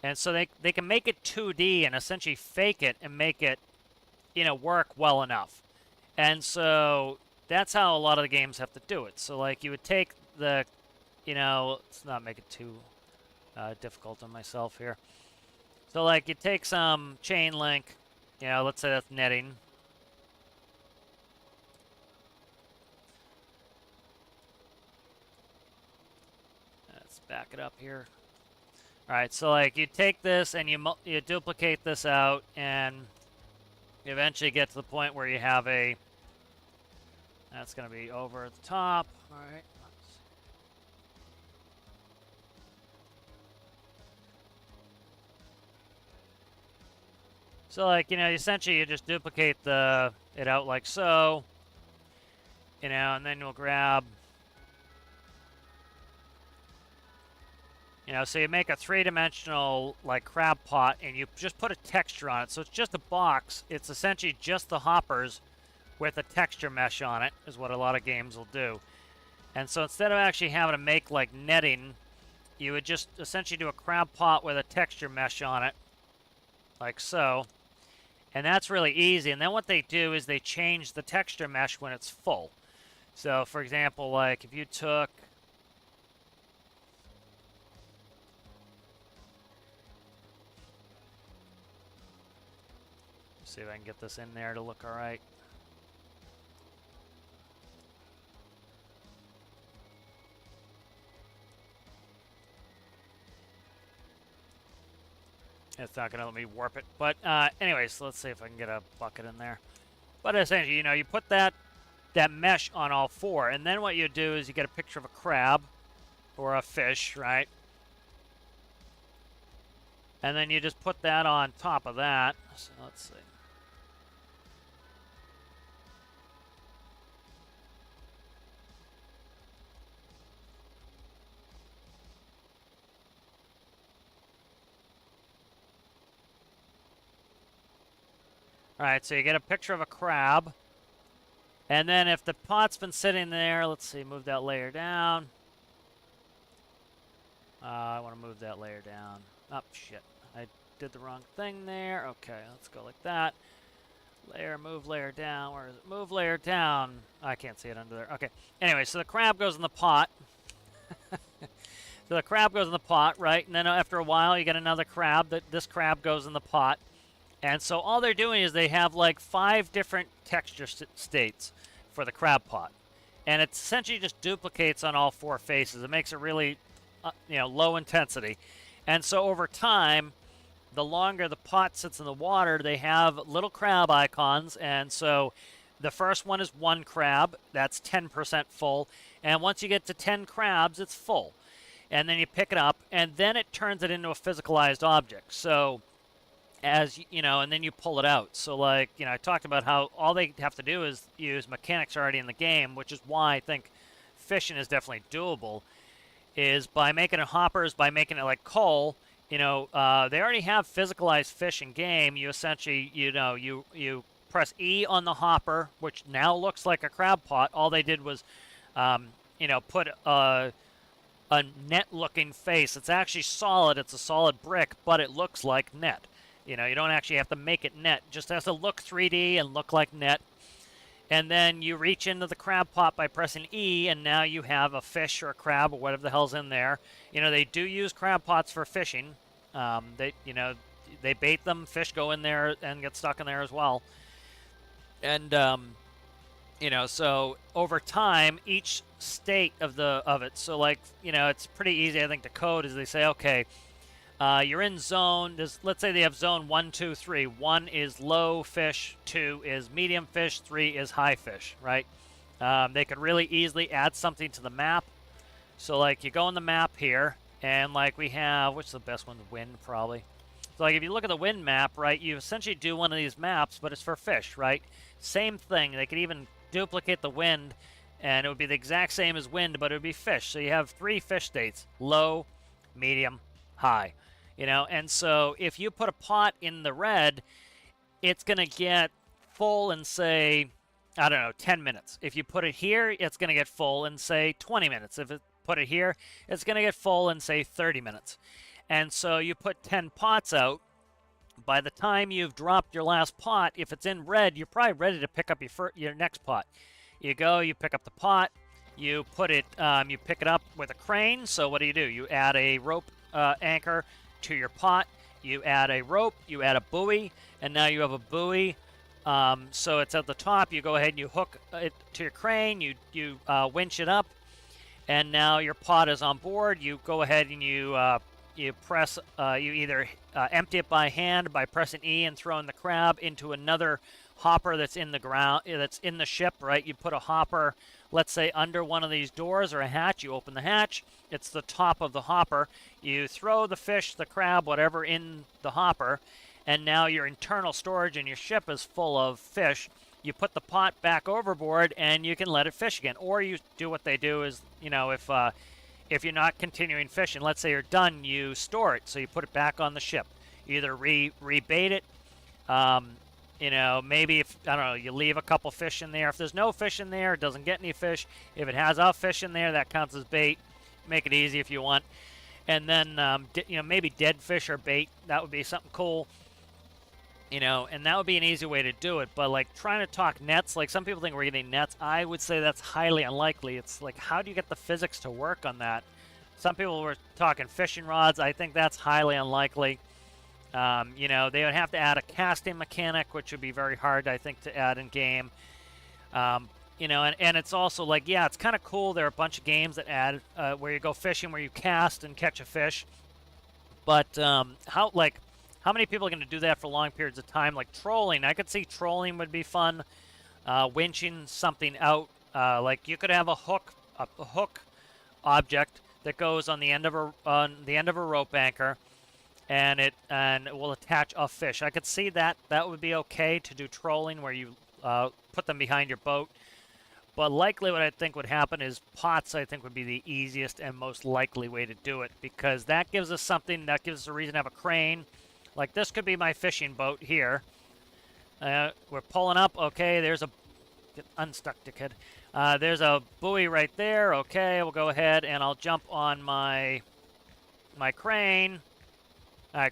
And so they can make it 2D and essentially fake it and make it, you know, work well enough. And so that's how a lot of the games have to do it. So, like, you would take the, you know, let's not make it too difficult on myself here. So, like, you take some chain link, you know, let's say that's netting. Back it up here. All right, so like you take this and you duplicate this out, and you eventually get to the point where you have that's going to be over at the top. All right. So like, you know, essentially you just duplicate it out like so, you know, and then you'll grab. You know, so you make a three-dimensional, like, crab pot, and you just put a texture on it. So it's just a box. It's essentially just the hoppers with a texture mesh on it, is what a lot of games will do. And so instead of actually having to make like netting, you would just essentially do a crab pot with a texture mesh on it, like so. And that's really easy. And then what they do is they change the texture mesh when it's full. So for example, like if you took, see if I can get this in there to look all right. It's not going to let me warp it. But anyways, let's see if I can get a bucket in there. But essentially, you know, you put that mesh on all four. And then what you do is you get a picture of a crab or a fish, right? And then you just put that on top of that. So let's see. All right, so you get a picture of a crab. And then if the pot's been sitting there, let's see, move that layer down. I want to move that layer down. Oh, shit. I did the wrong thing there. Okay, let's go like that. Layer, move layer down. Where is it? Move layer down. I can't see it under there. Okay. Anyway, so the crab goes in the pot. So the crab goes in the pot, right? And then after a while, you get another crab. This crab goes in the pot. And so all they're doing is they have like 5 different texture states for the crab pot. And it essentially just duplicates on all 4 faces. It makes it really, low intensity. And so over time, the longer the pot sits in the water, they have little crab icons. And so the first one is 1 crab. That's 10% full. And once you get to 10 crabs, it's full. And then you pick it up, and then it turns it into a physicalized object. So as you know, and then you pull it out. So like, I talked about how all they have to do is use mechanics already in the game, which is why I think fishing is definitely doable, is by making it hoppers, by making it like coal. They already have physicalized fish in game. You essentially, you press E on the hopper, which now looks like a crab pot. All they did was, put a net-looking face. It's actually solid. It's a solid brick, but it looks like net. You don't actually have to make it net. It just has to look 3D and look like net. And then you reach into the crab pot by pressing E, and now you have a fish or a crab or whatever the hell's in there. They do use crab pots for fishing. They bait them, fish go in there and get stuck in there as well. And so over time, each state of it. So like, it's pretty easy, I think, to code. Is they say, okay, you're in zone. Let's say they have zone 1, 2, 3. 1 is low fish, 2 is medium fish, 3 is high fish, right? They could really easily add something to the map. So like you go on the map here, and like we have, which is the best one? Wind, probably. So like if you look at the wind map, right, you essentially do one of these maps, but it's for fish, right? Same thing. They could even duplicate the wind, and it would be the exact same as wind, but it would be fish. So you have 3 fish states: low, medium, high. And so if you put a pot in the red, it's going to get full in, say, 10 minutes. If you put it here, it's going to get full in, say, 20 minutes. If it put it here, it's going to get full in, say, 30 minutes. And so you put 10 pots out. By the time you've dropped your last pot, if it's in red, you're probably ready to pick up your next pot. You go, you pick up the pot, you put it, you pick it up with a crane. So what do? You add a rope anchor to your pot, you add a rope, you add a buoy, and now you have a buoy. So it's at the top. You go ahead and you hook it to your crane, you winch it up, and now your pot is on board. You go ahead and you press, you either empty it by hand by pressing E and throwing the crab into another hopper that's in the ground, that's in the ship, right? You put a hopper, let's say, under one of these doors or a hatch. You open the hatch. It's the top of the hopper. You throw the fish, the crab, whatever, in the hopper, and now your internal storage in your ship is full of fish. You put the pot back overboard, and you can let it fish again. Or you do what they do is, if you're not continuing fishing, let's say you're done, you store it. So you put it back on the ship. You either rebait it, You know, maybe if, I don't know, you leave a couple fish in there. If there's no fish in there, it doesn't get any fish. If it has a fish in there, that counts as bait. Make it easy if you want. And then, you know, maybe dead fish or bait. That would be something cool. You know, and that would be an easy way to do it. But, like, trying to talk nets, like, some people think we're getting nets. I would say that's highly unlikely. It's like, how do you get the physics to work on that? Some people were talking fishing rods. I think that's highly unlikely. You know, they would have to add a casting mechanic, which would be very hard, I think, to add in game. You know, and it's also like, yeah, it's kind of cool. There are a bunch of games that add where you go fishing, where you cast and catch a fish. But how many people are going to do that for long periods of time? Like trolling, I could see trolling would be fun. Winching something out, like you could have a hook object that goes on the end of a rope anchor, and it will attach a fish. I could see that would be okay to do trolling where you put them behind your boat. But likely what I think would happen is pots, I think, would be the easiest and most likely way to do it, because that gives us something, that gives us a reason to have a crane. Like this could be my fishing boat here. We're pulling up. Okay, there's a... Get unstuck, dickhead. There's a buoy right there. Okay, we'll go ahead and I'll jump on my crane.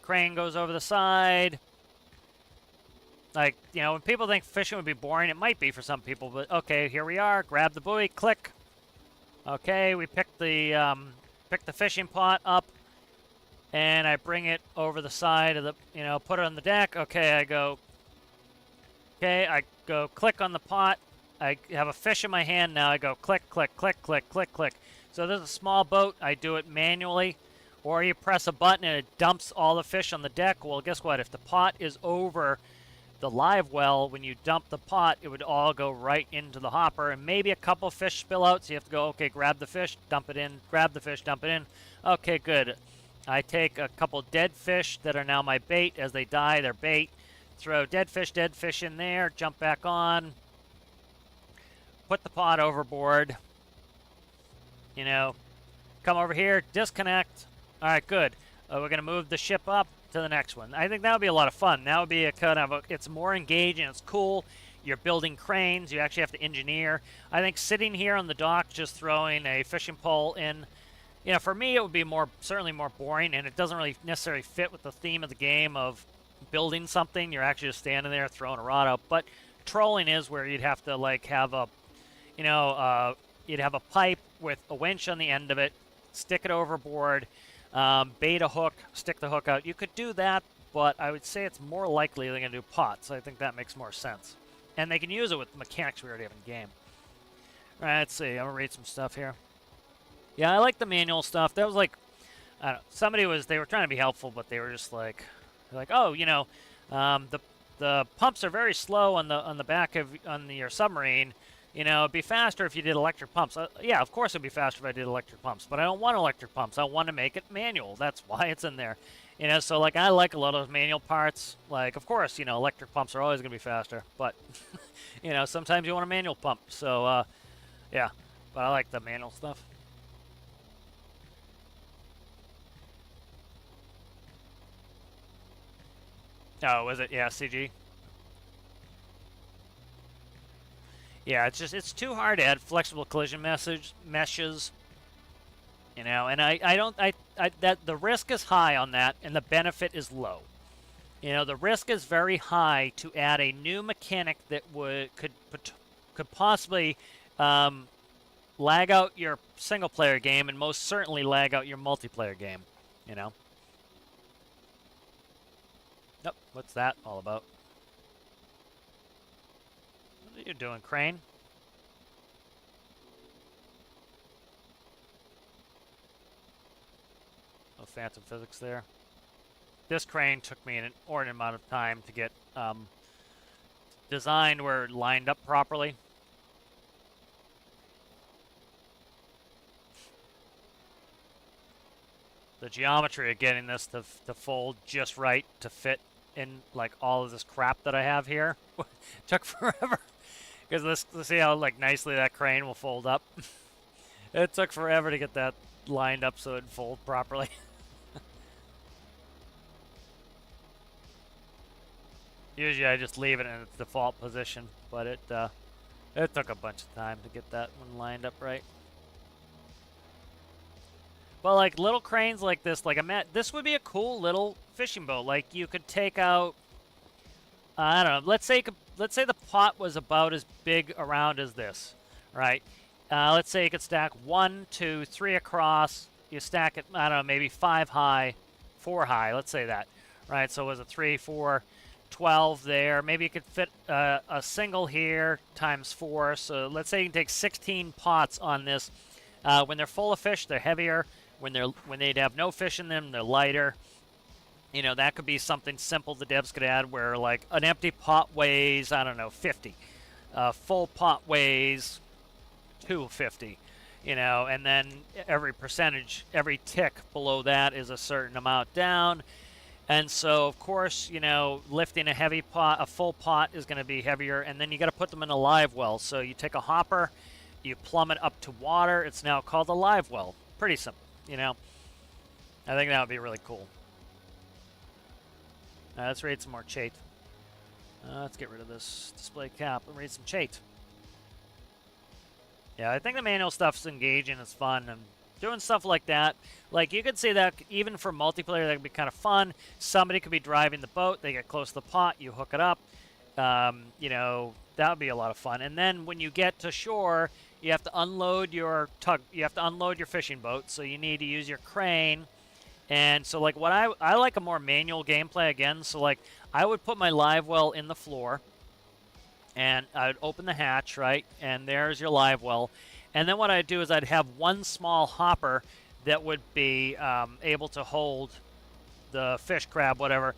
Crane goes over the side. Like, you know, when people think fishing would be boring, it might be for some people, but okay, here we are. Grab the buoy, click. Okay, we pick the fishing pot up, and I bring it over the side of the, you know, put it on the deck. Okay, I go click on the pot. I have a fish in my hand now. I go click, click, click, click, click, click. So there's a small boat. I do it manually, or you press a button and it dumps all the fish on the deck. Well, guess what? If the pot is over the live well, when you dump the pot, it would all go right into the hopper, and maybe a couple fish spill out, so you have to go, okay, grab the fish, dump it in, grab the fish, dump it in. Okay, good. I take a couple dead fish that are now my bait. As they die, they're bait. Throw dead fish in there, jump back on, put the pot overboard, you know, come over here, disconnect. All right, good. We're going to move the ship up to the next one. I think that would be a lot of fun. That would be a kind of it's more engaging, it's cool. You're building cranes, you actually have to engineer. I think sitting here on the dock just throwing a fishing pole in, you know, for me it would be certainly more boring, and it doesn't really necessarily fit with the theme of the game of building something. You're actually just standing there throwing a rod out. But trolling is where you'd have to like have a, you know, you'd have a pipe with a winch on the end of it, stick it overboard, bait a hook, stick the hook out. You could do that, but I would say it's more likely they're going to do pots. I think that makes more sense. And they can use it with the mechanics we already have in game. All right, let's see. I'm going to read some stuff here. Yeah, I like the manual stuff. That was like, I don't know, they were trying to be helpful, but they were just like, oh, you know, the pumps are very slow on the back of your submarine. You know, it'd be faster if you did electric pumps. Yeah, of course it'd be faster if I did electric pumps, but I don't want electric pumps. I want to make it manual. That's why it's in there. You know, so like I like a lot of those manual parts. Like, of course, you know, electric pumps are always going to be faster, but you know, sometimes you want a manual pump. So yeah, but I like the manual stuff. Oh, was it? Yeah, CG. Yeah, it's too hard to add flexible collision meshes, you know, and that the risk is high on that and the benefit is low. You know, the risk is very high to add a new mechanic that could possibly lag out your single player game and most certainly lag out your multiplayer game, you know. Nope, what's that all about? What are you doing, crane? No phantom physics there. This crane took me an inordinate amount of time to get designed where it lined up properly. The geometry of getting this to fold just right to fit in like all of this crap that I have here took forever. Because let's see how like nicely that crane will fold up. It took forever to get that lined up so it'd fold properly. Usually I just leave it in its default position, but it took a bunch of time to get that one lined up right. But like little cranes like this, like this would be a cool little fishing boat. Like you could take out, I don't know. Let's say the pot was about as big around as this, right? Let's say you could stack 1, 2, 3 across. You stack it, I don't know, maybe 5 high, 4 high. Let's say that, right? So it was a 3, 4, 12 there. Maybe you could fit a single here times 4. So let's say you can take 16 pots on this. When they're full of fish, they're heavier. When they'd have no fish in them, they're lighter. You know, that could be something simple the devs could add where, like, an empty pot weighs, I don't know, 50. A full pot weighs 250, you know, and then every percentage, every tick below that is a certain amount down. And so, of course, you know, lifting a heavy pot, a full pot is going to be heavier, and then you got to put them in a live well. So you take a hopper, you plumb it up to water. It's now called a live well. Pretty simple, you know. I think that would be really cool. Let's read some more chat. Let's get rid of this display cap and read some chat. Yeah, I think the manual stuff's engaging, it's fun, and doing stuff like that. Like, you could see that even for multiplayer, that could be kind of fun. Somebody could be driving the boat, they get close to the pot, you hook it up. You know, that would be a lot of fun. And then when you get to shore, you have to unload your fishing boat, so you need to use your crane. And so, like, what I like a more manual gameplay again. So, like, I would put my live well in the floor, and I'd open the hatch, right? And there's your live well. And then what I'd do is I'd have one small hopper that would be able to hold the fish, crab, whatever.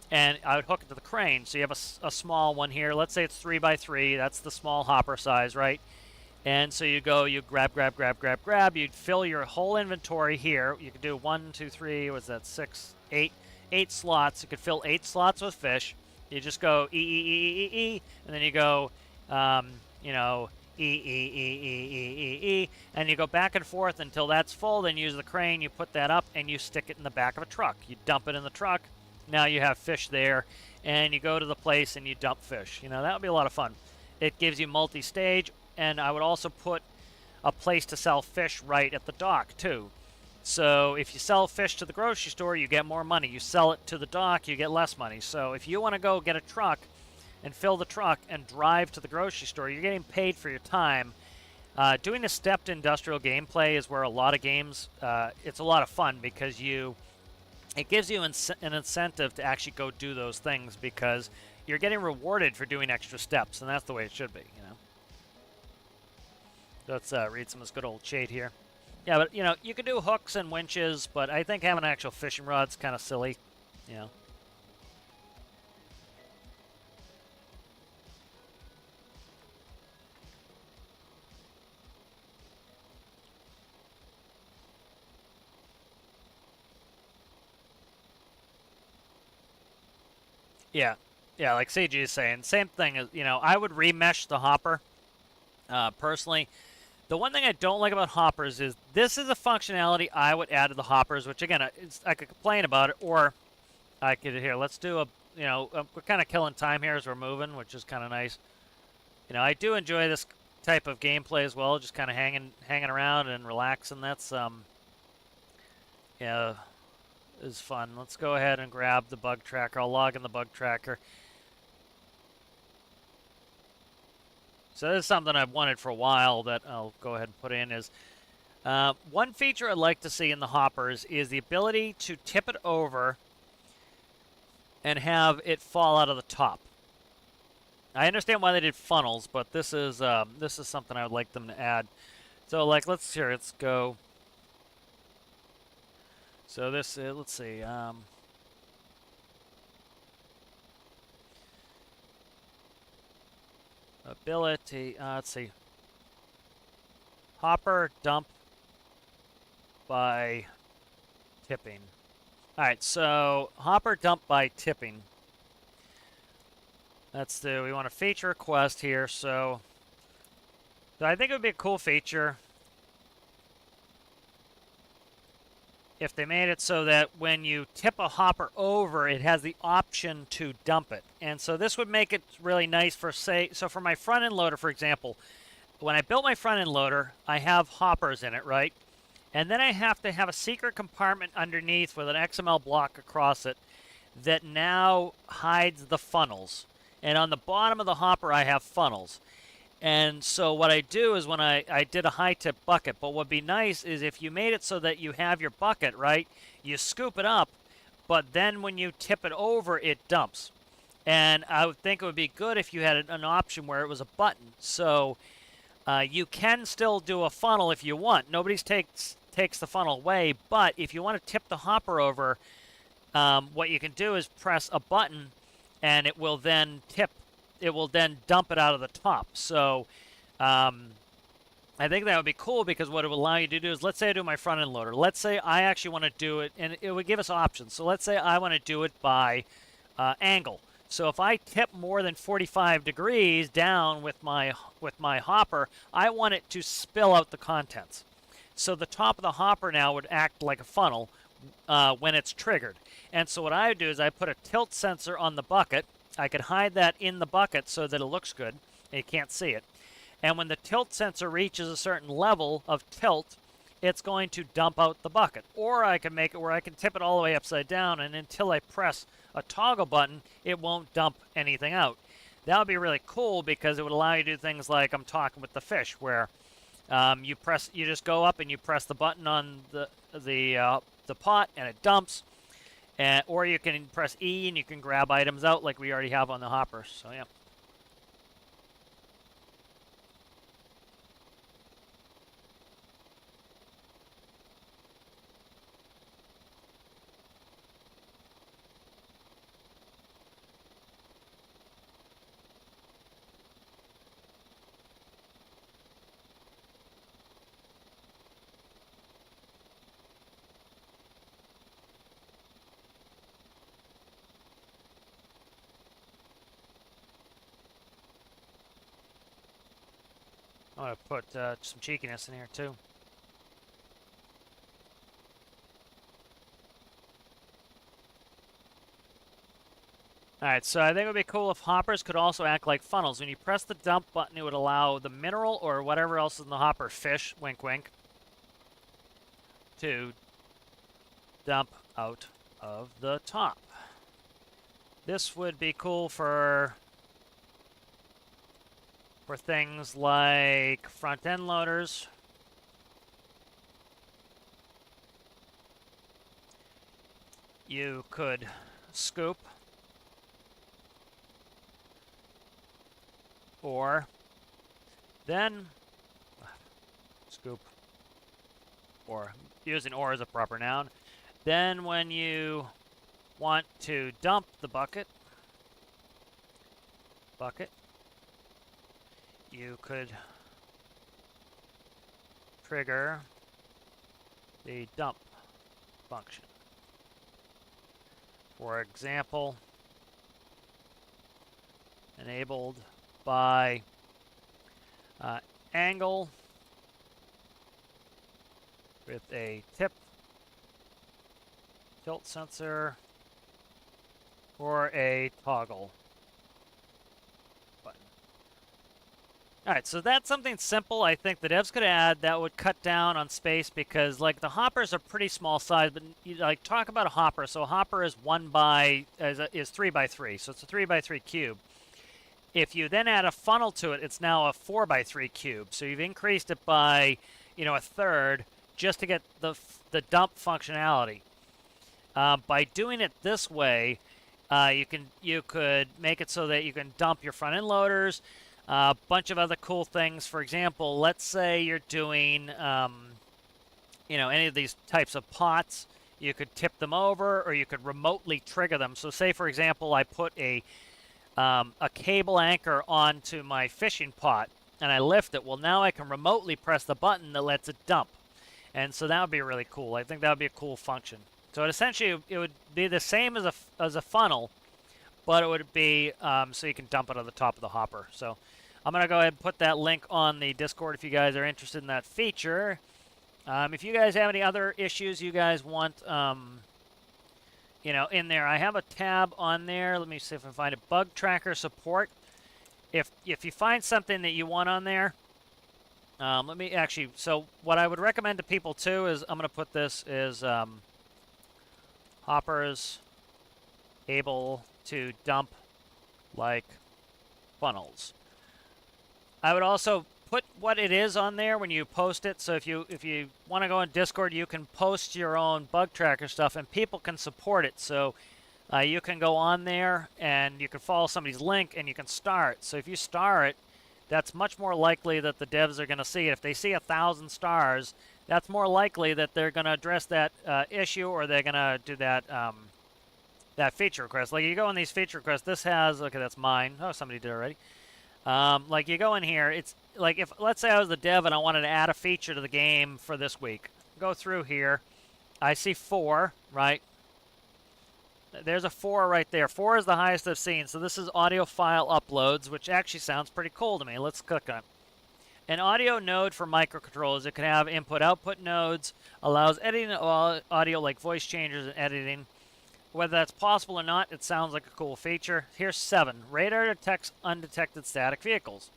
And I would hook it to the crane. So you have a small one here. Let's say it's 3x3. That's the small hopper size, right? And so you go, you grab. You'd fill your whole inventory here. You could do 1, 2, 3, what's that, 6, 8 slots. You could fill 8 slots with fish. You just go E, and then you go, you know, E, and you go back and forth until that's full. Then you use the crane, you put that up, and you stick it in the back of a truck. You dump it in the truck. Now you have fish there, and you go to the place and you dump fish. You know, that would be a lot of fun. It gives you multi-stage. And I would also put a place to sell fish right at the dock, too. So if you sell fish to the grocery store, you get more money. You sell it to the dock, you get less money. So if you want to go get a truck and fill the truck and drive to the grocery store, you're getting paid for your time. Doing a stepped industrial gameplay is where a lot of games, it's a lot of fun because it gives you an incentive to actually go do those things because you're getting rewarded for doing extra steps, and that's the way it should be, you know. Let's read some of this good old shade here. Yeah, but, you know, you could do hooks and winches, but I think having an actual fishing rod's kind of silly, you know. Yeah, like CG is saying, same thing as, you know, I would remesh the hopper, personally. The one thing I don't like about hoppers is this is a functionality I would add to the hoppers, which again, I could complain about it, or I could, here, let's do you know, we're kind of killing time here as we're moving, which is kind of nice. You know, I do enjoy this type of gameplay as well, just kind of hanging around and relaxing. That's, yeah, is fun. Let's go ahead and grab the bug tracker. I'll log in the bug tracker. So this is something I've wanted for a while that I'll go ahead and put in is, one feature I'd like to see in the hoppers is the ability to tip it over and have it fall out of the top. I understand why they did funnels, but this is something I would like them to add. So like, let's go. So this, let's see. Ability, let's see. Hopper dump by tipping. Alright, so hopper dump by tipping. We want a feature request here, so I think it would be a cool feature. if they made it so that when you tip a hopper over, it has the option to dump it. And so this would make it really nice for, say, so for my front end loader, for example, when I built my front end loader, I have hoppers in it, right? And then I have to have a secret compartment underneath with an XML block across it that now hides the funnels. And on the bottom of the hopper, I have funnels. And so what I do is when I did a high tip bucket, but what would be nice is if you made it so that you have your bucket, right? You scoop it up, but then when you tip it over, it dumps. And I would think it would be good if you had an option where it was a button. So you can still do a funnel if you want. Nobody takes the funnel away, but if you want to tip the hopper over, what you can do is press a button, and it will then tip. It will then dump it out of the top. So I think that would be cool because what it would allow you to do is, let's say I do my front end loader. Let's say I actually want to do it, and it would give us options. So let's say I want to do it by angle. So if I tip more than 45 degrees down with my hopper, I want it to spill out the contents. So the top of the hopper now would act like a funnel when it's triggered. And so what I would do is I put a tilt sensor on the bucket. I could hide that in the bucket so that it looks good. You can't see it. And when the tilt sensor reaches a certain level of tilt, it's going to dump out the bucket. Or I can make it where I can tip it all the way upside down, and until I press a toggle button, it won't dump anything out. That would be really cool because it would allow you to do things like I'm talking with the fish, where you just go up and you press the button on the pot and it dumps. Or you can press E and you can grab items out like we already have on the hopper. So yeah. I'm going to put some cheekiness in here too. Alright, so I think it would be cool if hoppers could also act like funnels. When you press the dump button, it would allow the mineral or whatever else is in the hopper, fish, wink wink, to dump out of the top. This would be cool for things like front end loaders. You could scoop, or then scoop, or using or as a proper noun. Then when you want to dump the bucket, you could trigger the dump function. For example, enabled by angle with a tilt sensor, or a toggle button. Alright, so that's something simple I think the devs could add that would cut down on space, because like the hoppers are pretty small size, but you like talk about a hopper. So a hopper is 3 by 3, so it's a 3 by 3 cube. If you then add a funnel to it, it's now a 4 by 3 cube. So you've increased it by, a third just to get the dump functionality. By doing it this way, you could make it so that you can dump your front end loaders, a bunch of other cool things. For example, let's say you're doing, any of these types of pots. You could tip them over, or you could remotely trigger them. So say, for example, I put a cable anchor onto my fishing pot, and I lift it. Well, now I can remotely press the button that lets it dump. And so that would be really cool. I think that would be a cool function. So essentially, it would be the same as a funnel, but it would be so you can dump it on the top of the hopper. So I'm going to go ahead and put that link on the Discord if you guys are interested in that feature. If you guys have any other issues you guys want, you know, in there, I have a tab on there. Let me see if I can find it. Bug tracker support. If you find something that you want on there, let me actually. So what I would recommend to people too is I'm going to put this is hoppers able to dump like funnels. I would also put what it is on there when you post it. So if you want to go on Discord, you can post your own bug tracker stuff, and people can support it. So you can go on there and you can follow somebody's link and you can star it. So if you star it, that's much more likely that the devs are going to see it. If they see 1,000 stars, that's more likely that they're going to address that issue, or they're going to do that that feature request. Like you go in these feature requests, this has, okay, that's mine. Oh, somebody did already. Like you go in here, it's like if, let's say I was the dev and I wanted to add a feature to the game for this week. Go through here. I see 4, right? There's a 4 right there. 4 is the highest I've seen. So this is audio file uploads, which actually sounds pretty cool to me. Let's click on it. An audio node for microcontrollers. It can have input-output nodes, allows editing audio like voice changers and editing. Whether that's possible or not, it sounds like a cool feature. Here's 7. Radar detects undetected static vehicles.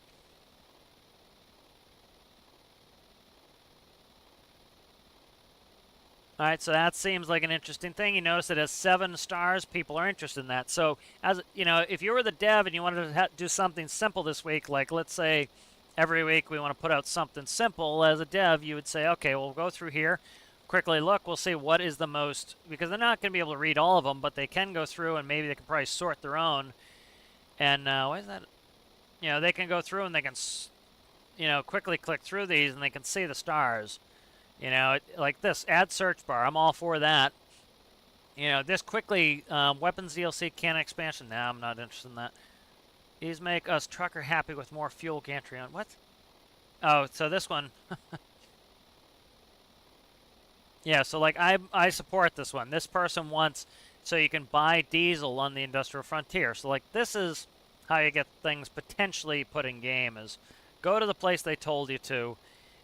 All right, so that seems like an interesting thing. You notice it has 7 stars. People are interested in that. So, as you know, if you were the dev and you wanted to do something simple this week, like let's say every week we want to put out something simple, as a dev, you would say, okay, we'll go through here, quickly look, we'll see what is the most, because they're not going to be able to read all of them, but they can go through and maybe they can probably sort their own. And why is that? You know, they can go through and they can, you know, quickly click through these and they can see the stars. You know, like this, add search bar. I'm all for that. You know, this quickly, weapons DLC cannon expansion. Nah, I'm not interested in that. These make us trucker happy with more fuel gantry on. What? Oh, so this one. Yeah, so like I support this one. This person wants, so you can buy diesel on the industrial frontier. So like this is how you get things potentially put in game, is go to the place they told you to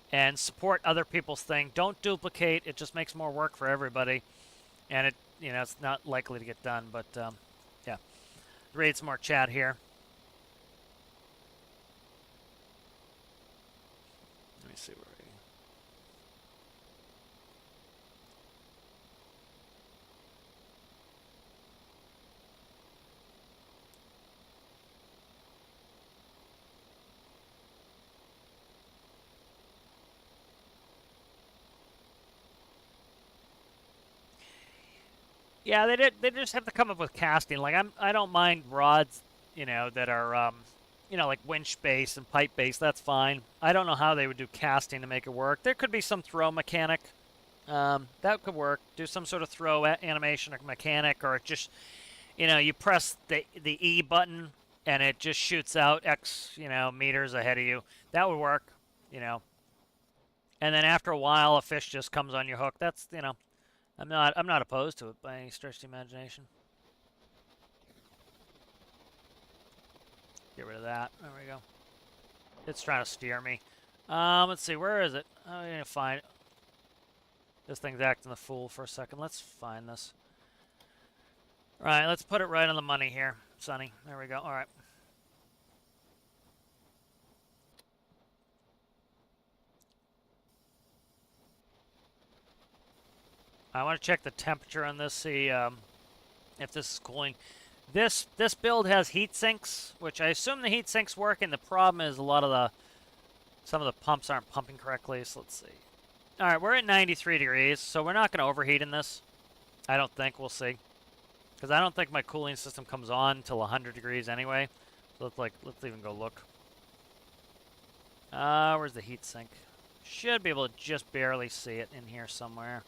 and support other people's thing. Don't duplicate. It just makes more work for everybody. And it, you know, it's not likely to get done, but yeah. Read some more chat here. Let me see where we... Yeah, they just have to come up with casting. Like I don't mind rods, you know, that are you know, like winch base and pipe base. That's fine. I don't know how they would do casting to make it work. There could be some throw mechanic. That could work. Do some sort of throw animation or mechanic, or it just, you know, you press the E button and it just shoots out X, you know, meters ahead of you. That would work, you know. And then after a while, a fish just comes on your hook. That's, you know, I'm not opposed to it by any stretch of the imagination. Get rid of that. There we go. It's trying to steer me. Let's see, where is it? I'm gonna find it. This thing's acting the fool for a second. Let's find this. All right, let's put it right on the money here, Sonny. There we go. All right. I want to check the temperature on this, see if this is cooling. This build has heat sinks, which I assume the heat sinks work, and the problem is some of the pumps aren't pumping correctly, so let's see. All right, we're at 93 degrees, so we're not going to overheat in this. I don't think. We'll see. Because I don't think my cooling system comes on until 100 degrees anyway. So let's even go look. Where's the heat sink? Should be able to just barely see it in here somewhere.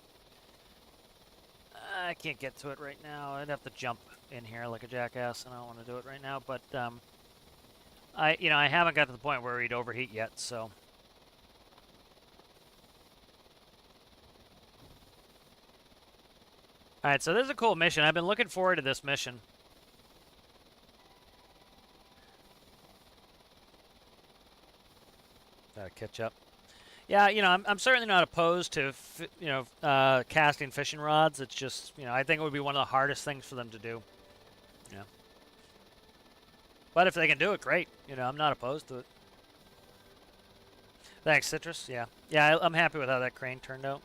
I can't get to it right now. I'd have to jump in here like a jackass, and I don't want to do it right now. But I haven't got to the point where we'd overheat yet, so. All right, so this is a cool mission. I've been looking forward to this mission. Gotta catch up. Yeah, I'm certainly not opposed to casting fishing rods. It's just I think it would be one of the hardest things for them to do. Yeah. But if they can do it, great. I'm not opposed to it. Thanks, Citrus. Yeah, yeah, I'm happy with how that crane turned out.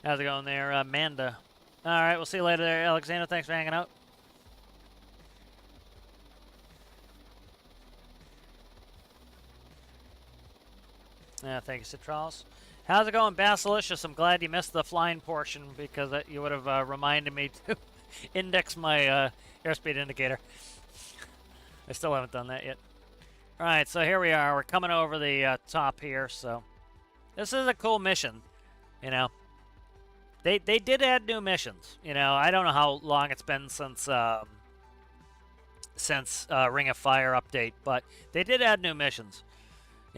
How's it going there, Amanda? All right, we'll see you later there, Alexander. Thanks for hanging out. Yeah, thank you, Citrals. How's it going, Basilicious? I'm glad you missed the flying portion because you would have reminded me to index my airspeed indicator. I still haven't done that yet. All right, so here we are. We're coming over the top here, so this is a cool mission. They did add new missions. I don't know how long it's been since Ring of Fire update, but they did add new missions.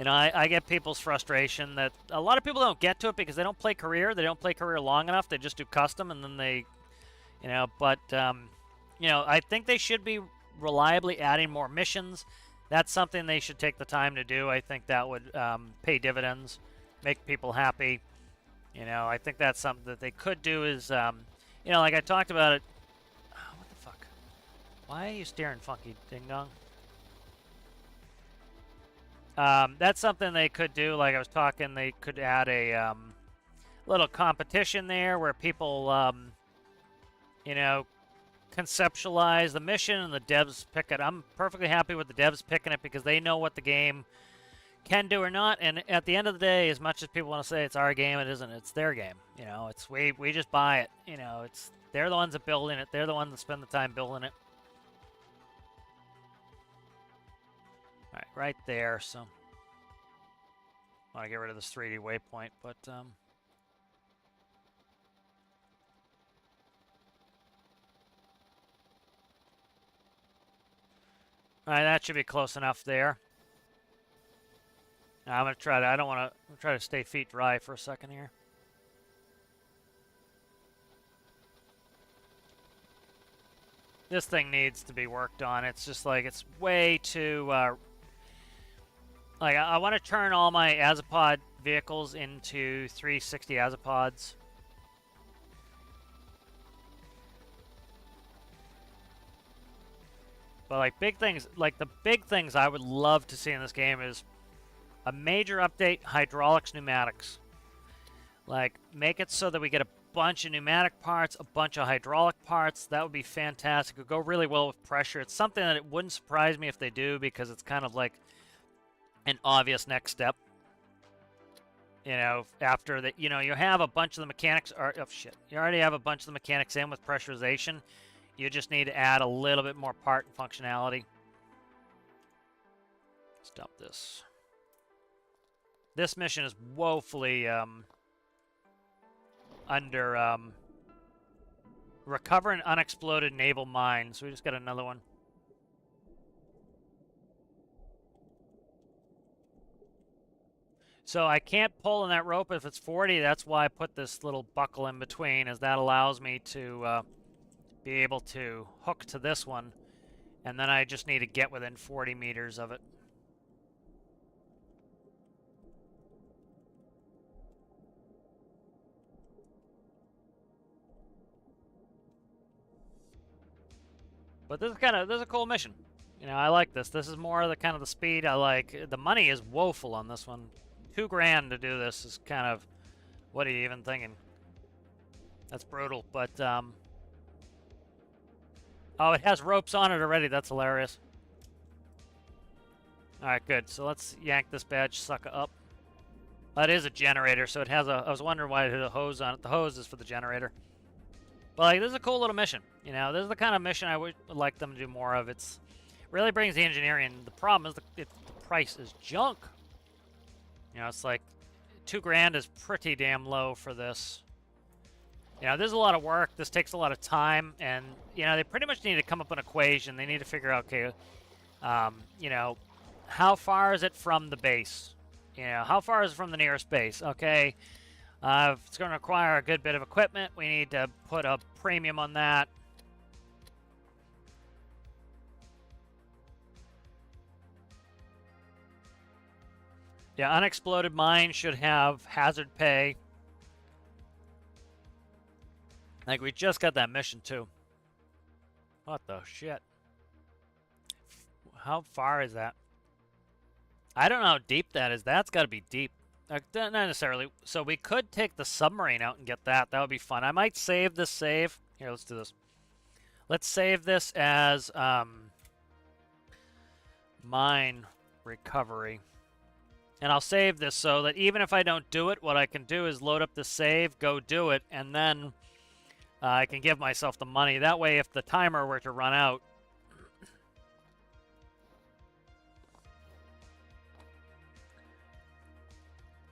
I get people's frustration that a lot of people don't get to it because they don't play career. They don't play career long enough. They just do custom, and then they, but I think they should be reliably adding more missions. That's something they should take the time to do. I think that would pay dividends, make people happy. I think that's something that they could do is, like I talked about it. Oh, what the fuck? Why are you staring funky, ding dong? That's something they could do. Like I was talking, they could add a little competition there where people, conceptualize the mission and the devs pick it. I'm perfectly happy with the devs picking it because they know what the game can do or not. And at the end of the day, as much as people want to say it's our game, it isn't. It's their game. It's we just buy it. They're the ones that building it. They're the ones that spend the time building it. All right, right there. So I want to get rid of this 3D waypoint, but all right, that should be close enough there. Now I'm gonna try to. I don't want to try to stay feet dry for a second here. This thing needs to be worked on. It's just like it's way too. Like I want to turn all my Azipod vehicles into 360 Azipods. But like big things, like the big things I would love to see in this game is a major update, hydraulics, pneumatics. Like make it so that we get a bunch of pneumatic parts, a bunch of hydraulic parts. That would be fantastic. It would go really well with pressure. It's something that it wouldn't surprise me if they do because it's kind of like an obvious next step. After that, you have a bunch of the mechanics are oh shit. You already have a bunch of the mechanics in with pressurization. You just need to add a little bit more part and functionality. Stop this. This mission is woefully under recover an unexploded naval mine. So we just got another one. So I can't pull on that rope if it's 40. That's why I put this little buckle in between, as that allows me to be able to hook to this one. And then I just need to get within 40 meters of it. But this is a cool mission. I like this. This is more of the kind of the speed I like. The money is woeful on this one. $2,000 to do this is kind of, what are you even thinking? That's brutal, but oh, it has ropes on it already. That's hilarious. All right, good. So let's yank this badge sucker up. That is a generator, so it has a. I was wondering why it had a hose on it. The hose is for the generator. But like, this is a cool little mission. This is the kind of mission I would like them to do more of. It's really brings the engineering. The problem is the price is junk. It's like $2,000 is pretty damn low for this. There's a lot of work. This takes a lot of time, and they pretty much need to come up with an equation. They need to figure out, okay, how far is it from the base? How far is it from the nearest base? Okay, it's going to require a good bit of equipment. We need to put a premium on that. Yeah, unexploded mine should have hazard pay. Like, we just got that mission, too. What the shit? How far is that? I don't know how deep that is. That's got to be deep. Not necessarily. So we could take the submarine out and get that. That would be fun. I might save this save. Here, let's do this. Let's save this as mine recovery. And I'll save this so that even if I don't do it, what I can do is load up the save, go do it, and then I can give myself the money. That way, if the timer were to run out,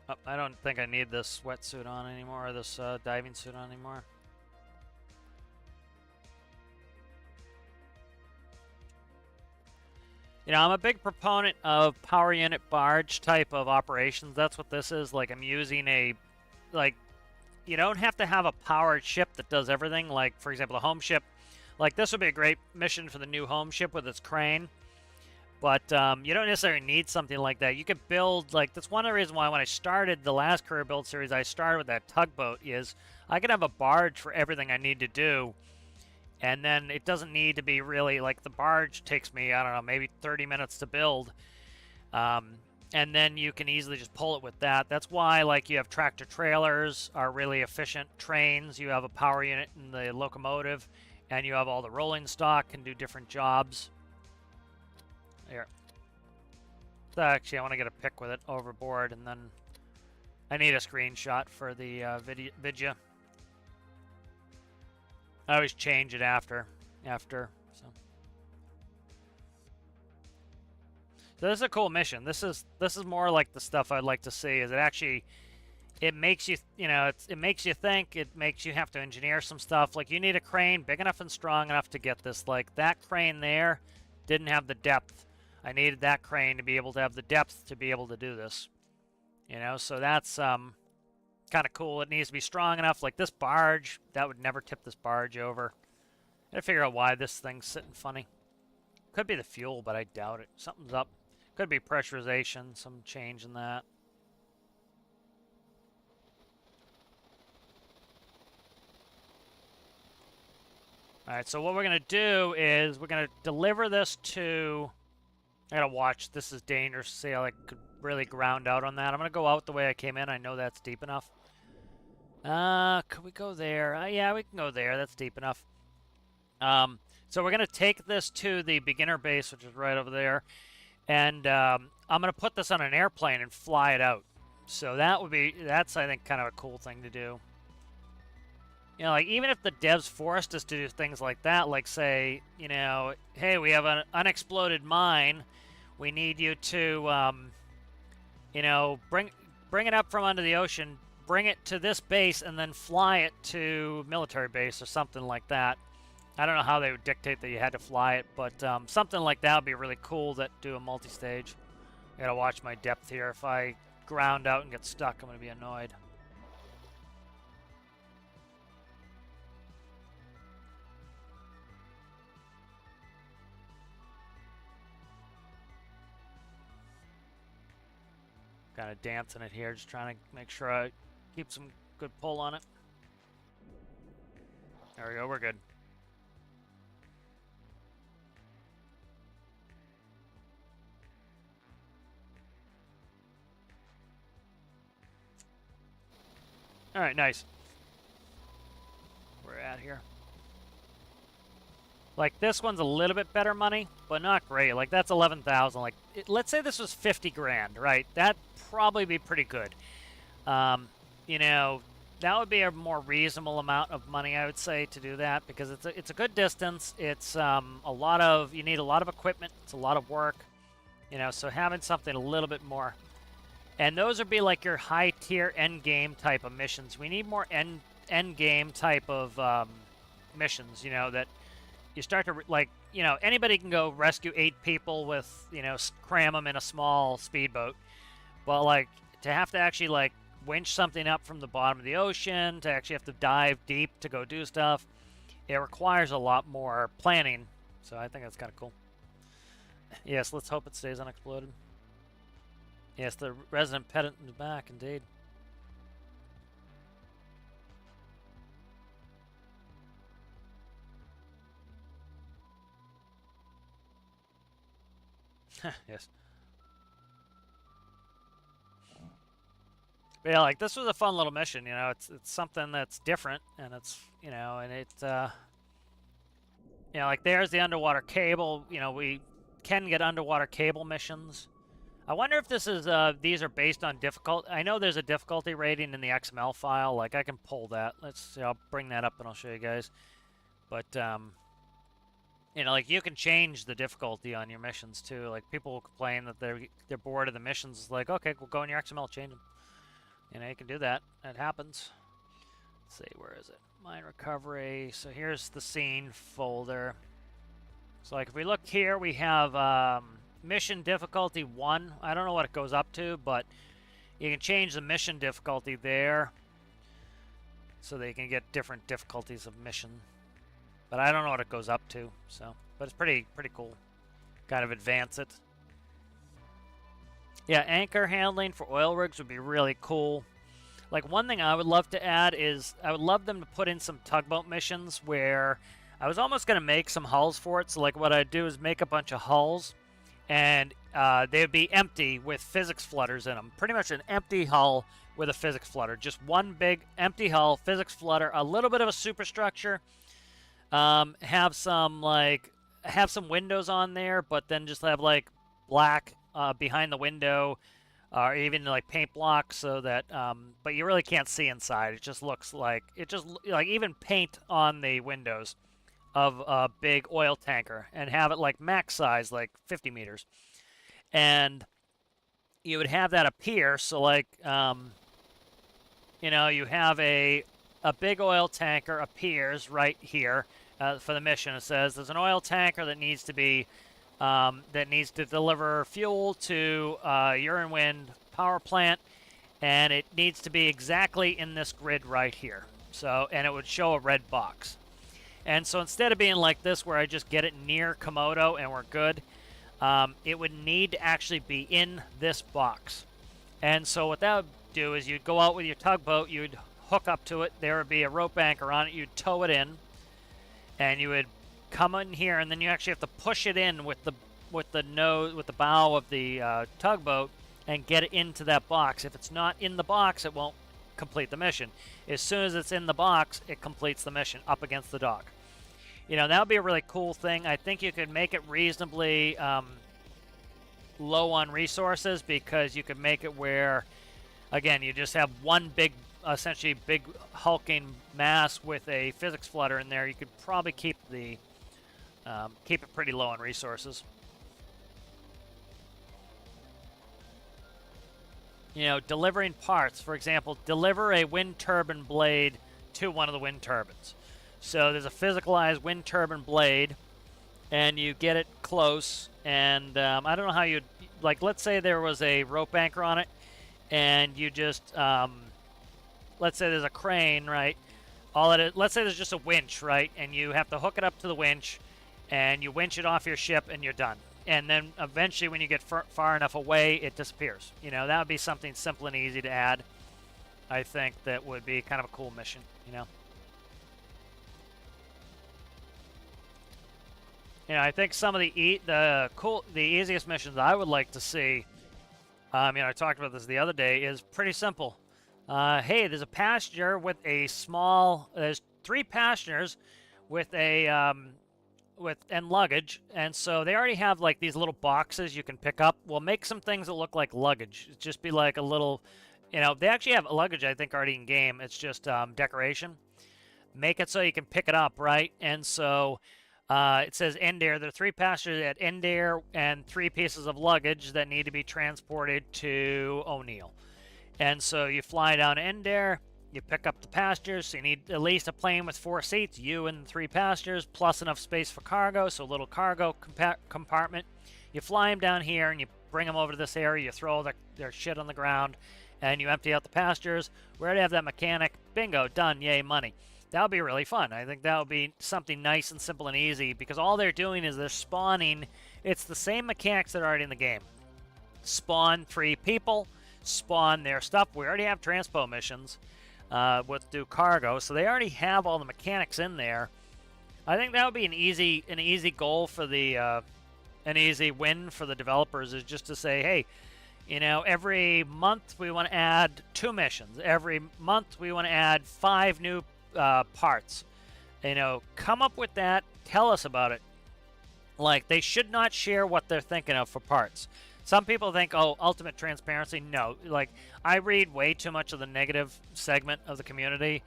oh, I don't think I need this wetsuit on anymore, or this diving suit on anymore. You know, I'm a big proponent of power unit barge type of operations. That's what this is. Like, I'm using a, like, you don't have to have a powered ship that does everything. Like, for example, the home ship. Like, this would be a great mission for the new home ship with its crane. But you don't necessarily need something like that. You could build, like, that's one of the reasons why when I started the last career build series, I started with that tugboat, is I could have a barge for everything I need to do. And then it doesn't need to be really, like, the barge takes me, I don't know, maybe 30 minutes to build. And then you can easily just pull it with that. That's why, like, you have tractor trailers are really efficient trains. You have a power unit in the locomotive, and you have all the rolling stock can do different jobs. Here. So actually, I want to get a pic with it overboard, and then I need a screenshot for the video. I always change it after. So this is a cool mission. This is more like the stuff I'd like to see. Is it actually? It makes you, you know, it makes you think. It makes you have to engineer some stuff. Like, you need a crane big enough and strong enough to get this. Like, that crane there didn't have the depth. I needed that crane to be able to have the depth to be able to do this. You know, so that's kind of cool. It needs to be strong enough. Like, this barge, that would never tip this barge over. I gotta figure out why this thing's sitting funny. Could be the fuel, but I doubt it. Something's up. Could be pressurization, some change in that. Alright, so what we're going to do is we're going to deliver this to... I gotta watch. This is dangerous. See how I could really ground out on that. I'm going to go out the way I came in. I know that's deep enough. Could we go there? Yeah, we can go there. That's deep enough. So we're going to take this to the beginner base, which is right over there. And I'm going to put this on an airplane and fly it out. So that's, I think, kind of a cool thing to do. You know, like, even if the devs forced us to do things like that, like, say, you know, hey, we have an unexploded mine. We need you to, you know, bring it up from under the ocean, bring it to this base, and then fly it to military base or something like that. I don't know how they would dictate that you had to fly it, but something like that would be really cool that do a multi-stage. I gotta watch my depth here. If I ground out and get stuck, I'm gonna be annoyed. Kind of dancing it here, just trying to make sure I keep some good pull on it. There we go, we're good. Alright, nice. We're at here. Like, this one's a little bit better money, but not great. Like, that's 11,000. Like, let's say this was 50 grand, right? That'd probably be pretty good. You know, that would be a more reasonable amount of money, I would say, to do that, because it's a good distance. It's you need a lot of equipment. It's a lot of work. You know, so having something a little bit more. And those would be like your high-tier end-game type of missions. We need more end-game type of missions, you know, that you start to, like, you know, anybody can go rescue 8 people with, you know, cram them in a small speedboat. But, like, to have to actually, like, winch something up from the bottom of the ocean, to actually have to dive deep to go do stuff, it requires a lot more planning. So I think that's kind of cool. Yes, let's hope it stays unexploded. Yes, the resident pedant is back, indeed. Yes. But yeah, like this was a fun little mission. You know, it's something that's different, and it's you know, and it you know, like there's the underwater cable. You know, we can get underwater cable missions. I wonder if this is these are based on difficult. I know there's a difficulty rating in the XML file. Like I can pull that. Let's see. I'll bring that up and I'll show you guys. But you know, like you can change the difficulty on your missions too. Like people will complain that they're bored of the missions. It's like, okay, we'll go in your XML, change them. You know, you can do that. It happens. Let's see, where is it? Mine recovery. So here's the scene folder. So like if we look here, we have mission difficulty 1. I don't know what it goes up to, but you can change the mission difficulty there so that you can get different difficulties of mission. But I don't know what it goes up to, so but it's pretty cool. Kind of advance it. Yeah, anchor handling for oil rigs would be really cool. Like one thing I would love to add is I would love them to put in some tugboat missions where I was almost going to make some hulls for it. So like what I'd do is make a bunch of hulls and they would be empty with physics flutters in them. Pretty much an empty hull with a physics flutter. Just one big empty hull, physics flutter, a little bit of a superstructure. Have some windows on there, but then just have like black behind the window, or even like paint blocks, so that but you really can't see inside. It just looks like even paint on the windows of a big oil tanker and have it like max size, like 50 meters, and you would have that appear. So like you know, you have a big oil tanker appears right here for the mission. It says there's an oil tanker that needs to be that needs to deliver fuel to Urine Wind power plant, and it needs to be exactly in this grid right here. So, and it would show a red box. And so instead of being like this where I just get it near Komodo and we're good, it would need to actually be in this box. And so what that would do is you'd go out with your tugboat, you'd hook up to it, there would be a rope anchor on it, you'd tow it in, and you would come in here, and then you actually have to push it in with the bow of the tugboat and get it into that box. If it's not in the box, it won't complete the mission. As soon as it's in the box, it completes the mission up against the dock. You know, that would be a really cool thing. I think you could make it reasonably low on resources, because you could make it where, again, you just have one big, essentially big hulking mass with a physics flutter in there. You could probably keep it pretty low on resources. You know, delivering parts. For example, deliver a wind turbine blade to one of the wind turbines. So there's a physicalized wind turbine blade, and you get it close, and I don't know how you'd, like, let's say there was a rope anchor on it, and you just, let's say there's a crane, right? Let's say there's just a winch, right? And you have to hook it up to the winch, and you winch it off your ship, and you're done. And then eventually, when you get far enough away, it disappears. You know, that would be something simple and easy to add. I think that would be kind of a cool mission, you know? You know, I think some of the easiest missions I would like to see, you know, I talked about this the other day, is pretty simple. Hey, there's a passenger with there's 3 passengers with and luggage, and so they already have like these little boxes you can pick up. We'll make some things that look like luggage. It'd just be like a little, you know, they actually have luggage, I think, already in game. It's just decoration. Make it so you can pick it up, right? And so it says Endair. There are 3 passengers at Endair and 3 pieces of luggage that need to be transported to O'Neill. And so you fly down to Endair, you pick up the passengers, so you need at least a plane with 4 seats, you and 3 passengers, plus enough space for cargo, so a little cargo compartment. You fly them down here, and you bring them over to this area, you throw their shit on the ground, and you empty out the passengers. We already have that mechanic. Bingo, done, yay, money. That would be really fun. I think that would be something nice and simple and easy, because all they're doing is they're spawning. It's the same mechanics that are already in the game. spawn 3 people, spawn their stuff. We already have transpo missions with do cargo, so they already have all the mechanics in there. I think that would be an easy goal for the an easy win for the developers, is just to say, hey, you know, every month we want to add 2 missions. Every month we want to add 5 new parts. You know, come up with that. Tell us about it. Like, they should not share what they're thinking of for parts. Some people think, oh, ultimate transparency. No, like, I read way too much of the negative segment of the community.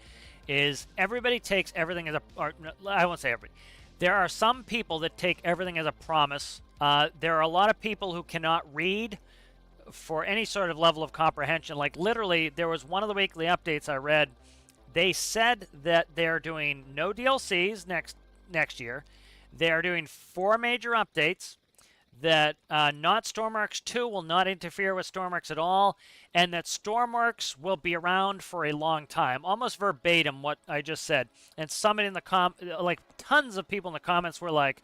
Is everybody takes everything as a, or I won't say everybody. There are some people that take everything as a promise. There are a lot of people who cannot read for any sort of level of comprehension. Like, literally, there was one of the weekly updates I read. They said that they're doing no DLCs next year. They are doing 4 major updates. That not Stormworks 2 will not interfere with Stormworks at all, and that Stormworks will be around for a long time. Almost verbatim what I just said. And somebody in the like tons of people in the comments were like,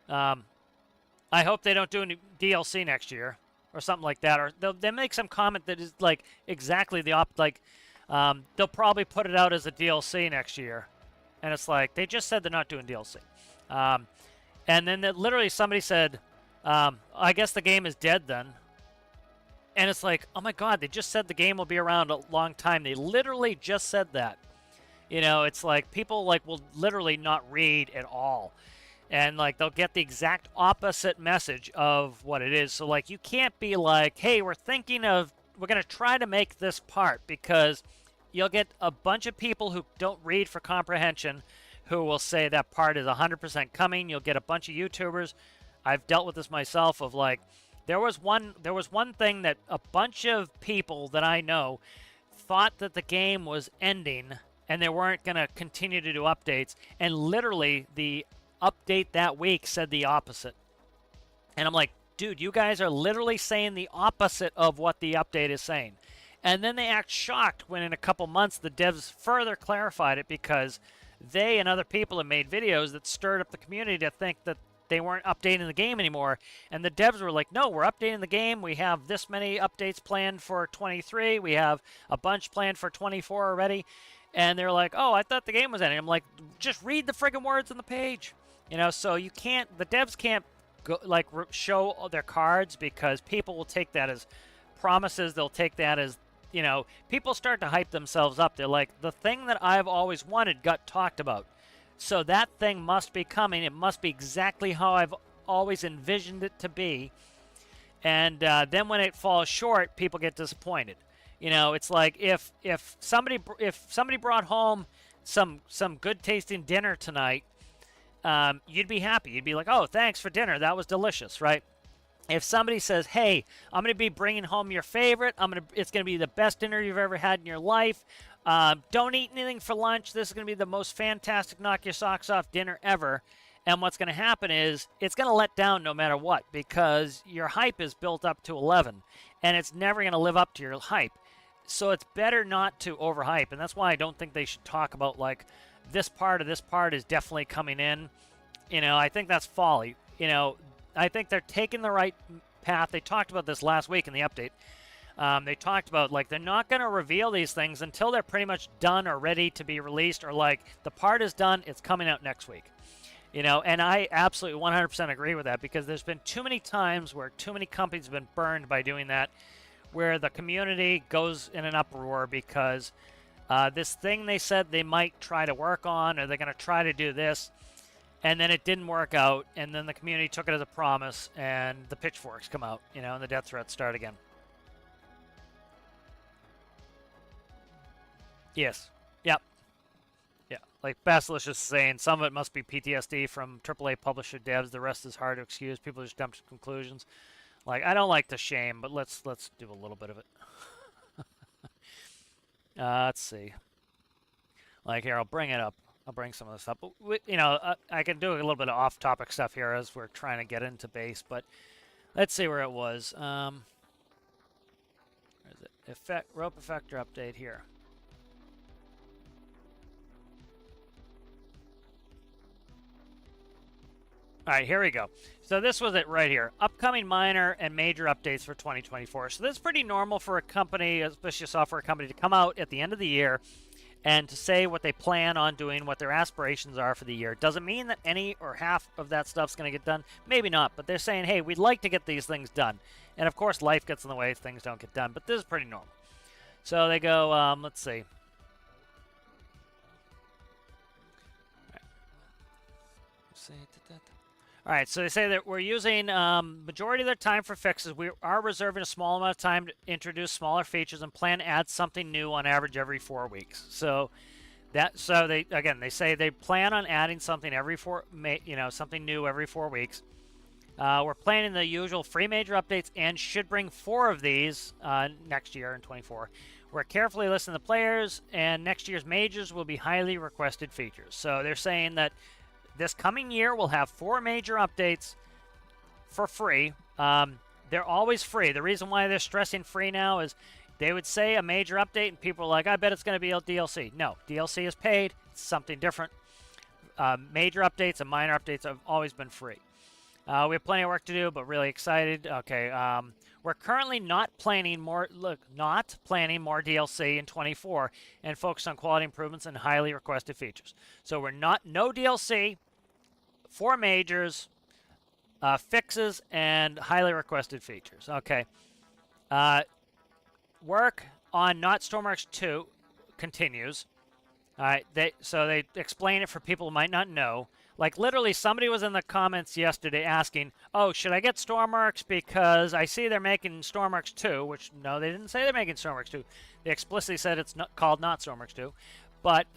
I hope they don't do any DLC next year, or something like that. Or they'll make some comment that is like exactly the like, they'll probably put it out as a DLC next year. And it's like, they just said they're not doing DLC. And then literally somebody said, I guess the game is dead then. And it's like, oh my god, they just said the game will be around a long time. They literally just said that. You know, it's like people like will literally not read at all. And like they'll get the exact opposite message of what it is. So like you can't be like, hey, we're going to try to make this part, because you'll get a bunch of people who don't read for comprehension who will say that part is 100% coming. You'll get a bunch of YouTubers. I've dealt with this myself of like, there was one thing that a bunch of people that I know thought that the game was ending and they weren't going to continue to do updates. And literally the update that week said the opposite. And I'm like, dude, you guys are literally saying the opposite of what the update is saying. And then they act shocked when in a couple months the devs further clarified it, because they and other people have made videos that stirred up the community to think that they weren't updating the game anymore. And the devs were like, no, we're updating the game. We have this many updates planned for 23. We have a bunch planned for 24 already. And they're like, oh, I thought the game was ending. I'm like, just read the friggin' words on the page. You know, so you can't, the devs can't go, like show their cards, because people will take that as promises. They'll take that as, you know, people start to hype themselves up. They're like, the thing that I've always wanted got talked about. So that thing must be coming. It must be exactly how I've always envisioned it to be. And then when it falls short, people get disappointed. You know, it's like if somebody brought home some good tasting dinner tonight, you'd be happy. You'd be like, oh, thanks for dinner. That was delicious, right? If somebody says, hey, I'm going to be bringing home your favorite. It's going to be the best dinner you've ever had in your life. Don't eat anything for lunch. This is going to be the most fantastic knock your socks off dinner ever. And what's going to happen is it's going to let down no matter what, because your hype is built up to 11 and it's never going to live up to your hype. So it's better not to overhype. And that's why I don't think they should talk about like this part is definitely coming in. You know, I think that's folly. You know, I think they're taking the right path. They talked about this last week in the update. They talked about, like, they're not going to reveal these things until they're pretty much done or ready to be released, or, like, the part is done, it's coming out next week. You know, and I absolutely 100% agree with that, because there's been too many times where too many companies have been burned by doing that, where the community goes in an uproar because this thing they said they might try to work on, or they're going to try to do this, and then it didn't work out, and then the community took it as a promise, and the pitchforks come out, you know, and the death threats start again. Yes. Yep. Yeah. Like Basilisk is saying, some of it must be PTSD from AAA publisher devs. The rest is hard to excuse. People just jump to conclusions. Like, I don't like to shame, but let's do a little bit of it. Let's see. Like, here, I'll bring it up. I'll bring some of this up. But you know, I can do a little bit of off-topic stuff here as we're trying to get into base, but let's see where it was. Where is it? Rope effector update here. All right, here we go. So this was it right here. Upcoming minor and major updates for 2024. So this is pretty normal for a company, especially a software company, to come out at the end of the year and to say what they plan on doing, what their aspirations are for the year. Doesn't mean that any or half of that stuff's going to get done. Maybe not, but they're saying, hey, we'd like to get these things done. And of course, life gets in the way, things don't get done, but this is pretty normal. So they go, let's see. All right, so they say that we're using majority of their time for fixes. We are reserving a small amount of time to introduce smaller features and plan to add something new on average every 4 weeks. So they say they plan on adding something every something new every 4 weeks. We're planning the usual 3 major updates and should bring 4 of these next year in 24. We're carefully listening to players, and next year's majors will be highly requested features. So they're saying that this coming year, we'll have 4 major updates for free. They're always free. The reason why they're stressing free now is they would say a major update, and people are like, I bet it's going to be a DLC. No, DLC is paid. It's something different. Major updates and minor updates have always been free. We have plenty of work to do, but really excited. Okay, we're currently not planning more DLC in 24 and focused on quality improvements and highly requested features. So we're no DLC. 4 majors, fixes, and highly requested features. Okay. Work on Not Stormworks 2 continues. All right. They explain it for people who might not know. Like, literally, somebody was in the comments yesterday asking, oh, should I get Stormworks because I see they're making Stormworks 2, which, no, they didn't say they're making Stormworks 2. They explicitly said it's called Not Stormworks 2. But,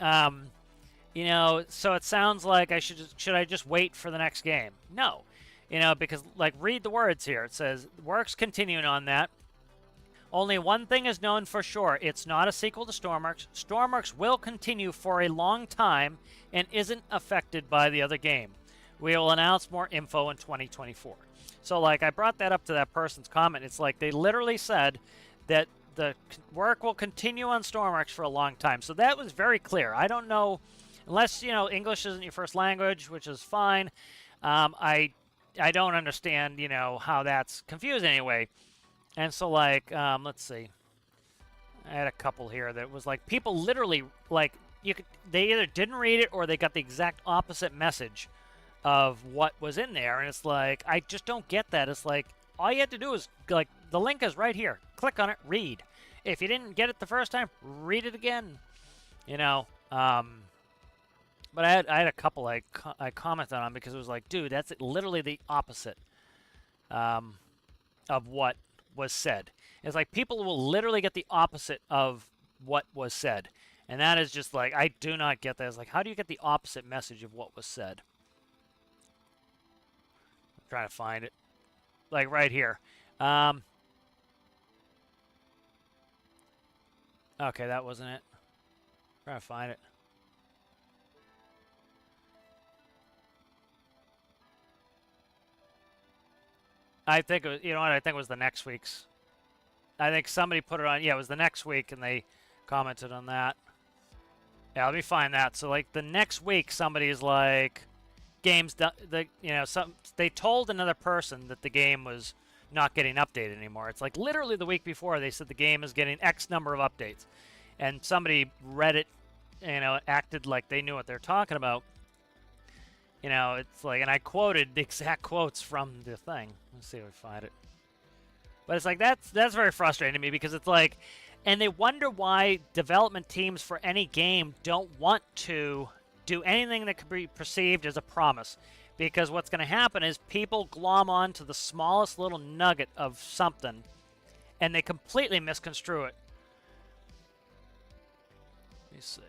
so it sounds like should I just wait for the next game? No. Because, read the words here. It says, works continuing on that. Only one thing is known for sure. It's not a sequel to Stormworks. Stormworks will continue for a long time and isn't affected by the other game. We will announce more info in 2024. So, I brought that up to that person's comment. It's like they literally said that the work will continue on Stormworks for a long time. So that was very clear. I don't know... Unless, English isn't your first language, which is fine. I don't understand, how that's confused anyway. And so, let's see. I had a couple here that was people literally, they either didn't read it or they got the exact opposite message of what was in there. And it's I just don't get that. It's all you had to do is, the link is right here. Click on it, read. If you didn't get it the first time, read it again. But I had a couple I commented on because it was dude, that's literally the opposite of what was said. It's people will literally get the opposite of what was said. And that is just I do not get that. It's how do you get the opposite message of what was said? I'm trying to find it. Right here. Okay, that wasn't it. I'm trying to find it. I think it was, I think it was the next week's. I think somebody put it on. Yeah, it was the next week, and they commented on that. Yeah, let me find that. So, the next week, somebody's games done. They told another person that the game was not getting updated anymore. It's literally the week before they said the game is getting X number of updates, and somebody read it, acted like they knew what they're talking about. It's and I quoted the exact quotes from the thing. Let's see if I find it. But it's that's very frustrating to me because it's and they wonder why development teams for any game don't want to do anything that could be perceived as a promise. Because what's going to happen is people glom on to the smallest little nugget of something, and they completely misconstrue it. Let me see.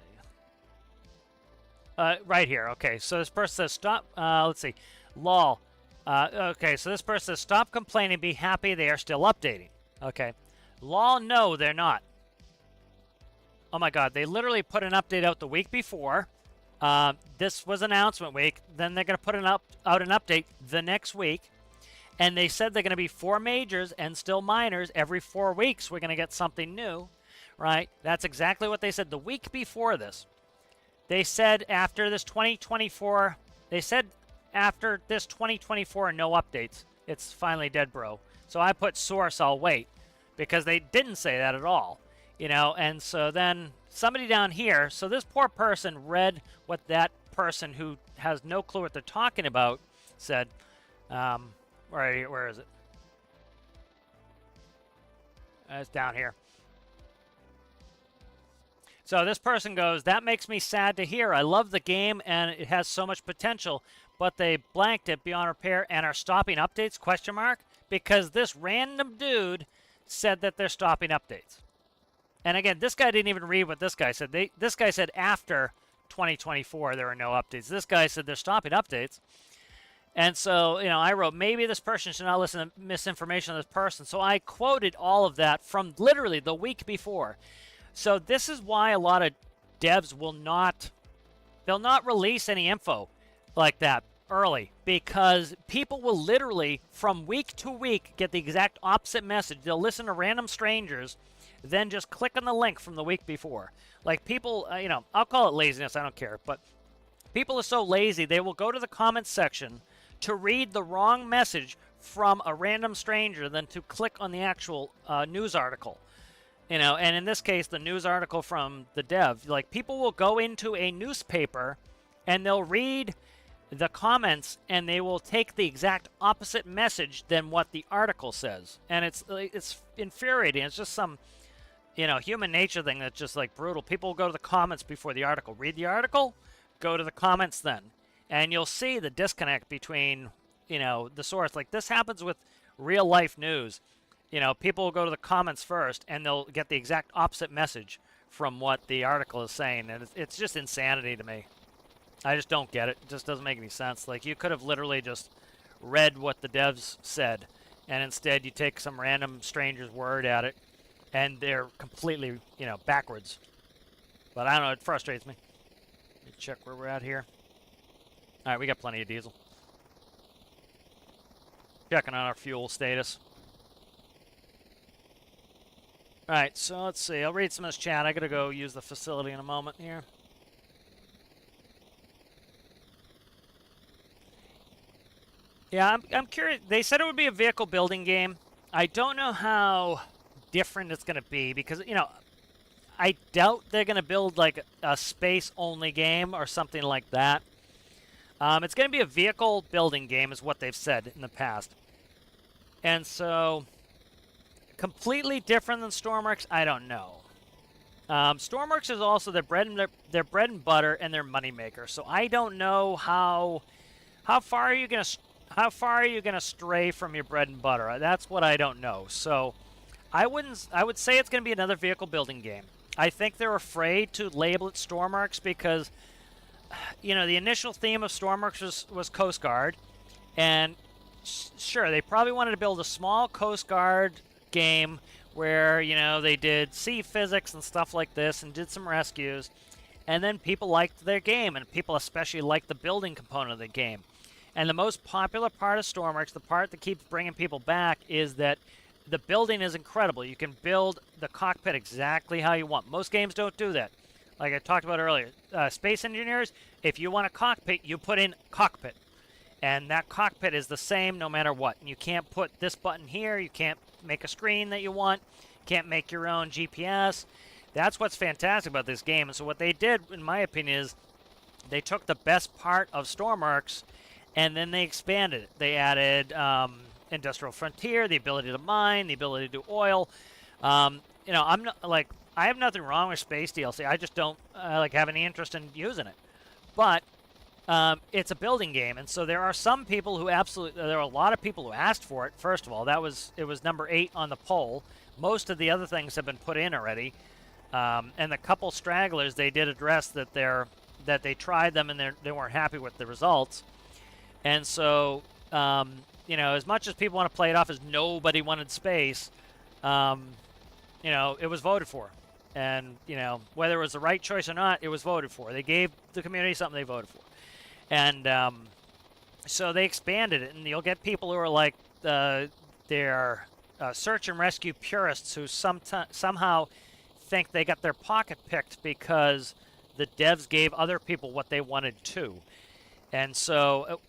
Right here. Okay, so this person says stop. Let's see. Lol. Okay, so this person says stop complaining. Be happy. They are still updating. Okay. Lol. No, they're not. Oh my God! They literally put an update out the week before. This was announcement week. Then they're going to put out an update the next week, and they said they're going to be 4 majors and still minors every 4 weeks. We're going to get something new, right? That's exactly what they said the week before this. They said after this 2024, they said after this 2024 no updates, it's finally dead, bro. So I put source, I'll wait, because they didn't say that at all, you know. And so then somebody down here, so this poor person read what that person who has no clue what they're talking about said. Where is it? It's down here. So this person goes, that makes me sad to hear. I love the game and it has so much potential, but they blanked it beyond repair and are stopping updates, question mark? Because this random dude said that they're stopping updates. And again, this guy didn't even read what this guy said. This guy said after 2024 there are no updates. This guy said they're stopping updates. And so, you know, I wrote, maybe this person should not listen to misinformation of this person. So I quoted all of that from literally the week before. So this is why a lot of devs will not, they'll not release any info like that early, because people will literally from week to week get the exact opposite message. They'll listen to random strangers, then just click on the link from the week before. Like people, you know, I'll call it laziness, I don't care, but people are so lazy, they will go to the comments section to read the wrong message from a random stranger than to click on the actual news article. You know, and in this case, the news article from the dev, like people will go into a newspaper and they'll read the comments and they will take the exact opposite message than what the article says. And it's infuriating. It's just some, you know, human nature thing that's just like brutal. People will go to the comments before the article. Read the article, go to the comments then. And you'll see the disconnect between, you know, the source. Like this happens with real life news. You know, people will go to the comments first and they'll get the exact opposite message from what the article is saying. And it's just insanity to me. I just don't get it. It just doesn't make any sense. Like you could have literally just read what the devs said, and instead you take some random stranger's word at it and they're completely, you know, backwards. But I don't know, it frustrates me. Let me check where we're at here. All right, we got plenty of diesel. Checking on our fuel status. All right, so let's see. I'll read some of this chat. I got to go use the facility in a moment here. Yeah, I'm curious. They said it would be a vehicle building game. I don't know how different it's going to be because, you know, I doubt they're going to build like a space-only game or something like that. It's going to be a vehicle building game is what they've said in the past. And so, completely different than Stormworks, I don't know. Stormworks is also their bread and butter and their moneymaker. So I don't know how far are you going to stray from your bread and butter. That's what I don't know. So I would say it's going to be another vehicle building game. I think they're afraid to label it Stormworks because, you know, the initial theme of Stormworks was Coast Guard, and sure, they probably wanted to build a small Coast Guard game where, you know, they did sea physics and stuff like this and did some rescues, and then people liked their game, and people especially liked the building component of the game. And the most popular part of Stormworks, the part that keeps bringing people back, is that the building is incredible. You can build the cockpit exactly how you want. Most games don't do that. Like I talked about earlier, Space Engineers, if you want a cockpit, you put in cockpit. And that cockpit is the same no matter what. And you can't put this button here. You can't make a screen that you want. Can't make your own GPS. That's what's fantastic about this game. And so what they did, in my opinion, is they took the best part of Stormworks and then they expanded it. They added Industrial Frontier, the ability to mine, the ability to do oil. You know, I'm not like I have nothing wrong with Space DLC. I just don't like have any interest in using it. But it's a building game, and so there are some people who there are a lot of people who asked for it. First of all, it was number 8 on the poll. Most of the other things have been put in already, and the couple stragglers they did address that they tried them and they weren't happy with the results. And so, you know, as much as people want to play it off as nobody wanted space, you know, it was voted for. And, you know, whether it was the right choice or not, it was voted for. They gave the community something they voted for. And so they expanded it, and you'll get people who are like, they're search and rescue purists who somehow think they got their pocket picked because the devs gave other people what they wanted too. And so,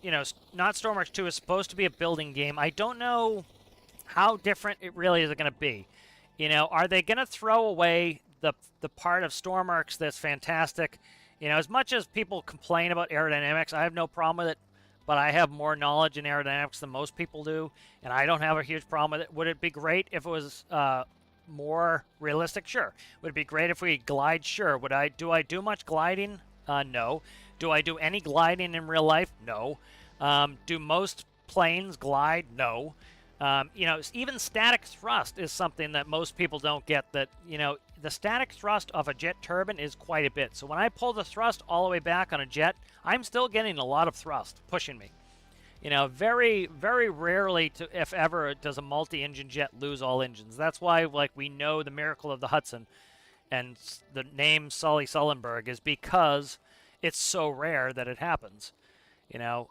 you know, not Stormworks 2 is supposed to be a building game. I don't know how different it really is going to be. You know, are they going to throw away the part of Stormworks that's fantastic? You know, as much as people complain about aerodynamics, I have no problem with it, but I have more knowledge in aerodynamics than most people do, and I don't have a huge problem with it. Would it be great if it was more realistic? Sure. Would it be great if we glide? Sure. Would I do much gliding? No. Do I do any gliding in real life? No. Do most planes glide? No. You know, even static thrust is something that most people don't get. That, you know, the static thrust of a jet turbine is quite a bit. So when I pull the thrust all the way back on a jet, I'm still getting a lot of thrust pushing me. You know, very, very rarely, if ever, does a multi-engine jet lose all engines. That's why, like, we know the miracle of the Hudson, and the name Sully Sullenberg is because it's so rare that it happens. You know,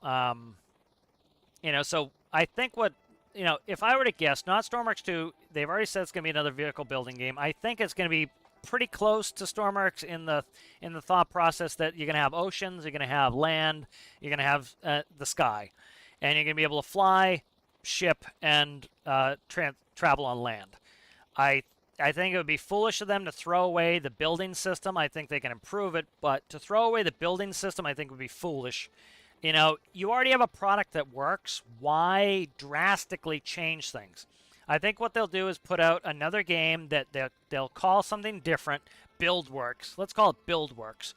so I think what, you know, if I were to guess, not Stormworks 2, they've already said it's going to be another vehicle building game. I think it's going to be pretty close to Stormworks in the thought process that you're going to have oceans, you're going to have land, you're going to have the sky, and you're going to be able to fly, ship, and travel on land. I think it would be foolish of them to throw away the building system. I think they can improve it, but to throw away the building system, I think would be foolish. You know, you already have a product that works. Why drastically change things? I think what they'll do is put out another game that they'll call something different, BuildWorks. Let's call it BuildWorks,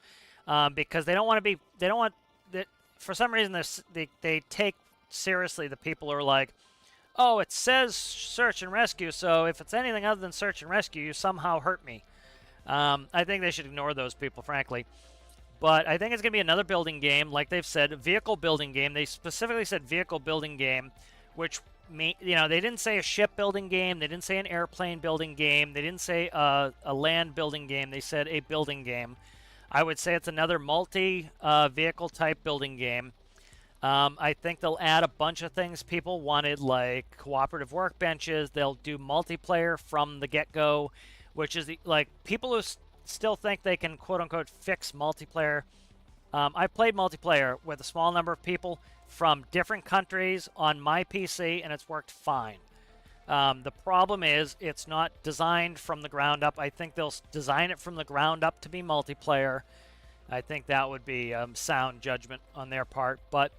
because they don't want to be. They don't want that. For some reason, they take seriously the people who are like, oh, it says search and rescue, so if it's anything other than search and rescue, you somehow hurt me. I think they should ignore those people, frankly. But I think it's going to be another building game, like they've said, a vehicle building game. They specifically said vehicle building game, which, you know, they didn't say a ship building game. They didn't say an airplane building game. They didn't say a land building game. They said a building game. I would say it's another multi-vehicle type building game. I think they'll add a bunch of things people wanted, like cooperative workbenches. They'll do multiplayer from the get-go, which is like people who still think they can quote-unquote fix multiplayer. I've played multiplayer with a small number of people from different countries on my PC, and it's worked fine. The problem is it's not designed from the ground up. I think they'll design it from the ground up to be multiplayer. I think that would be sound judgment on their part, but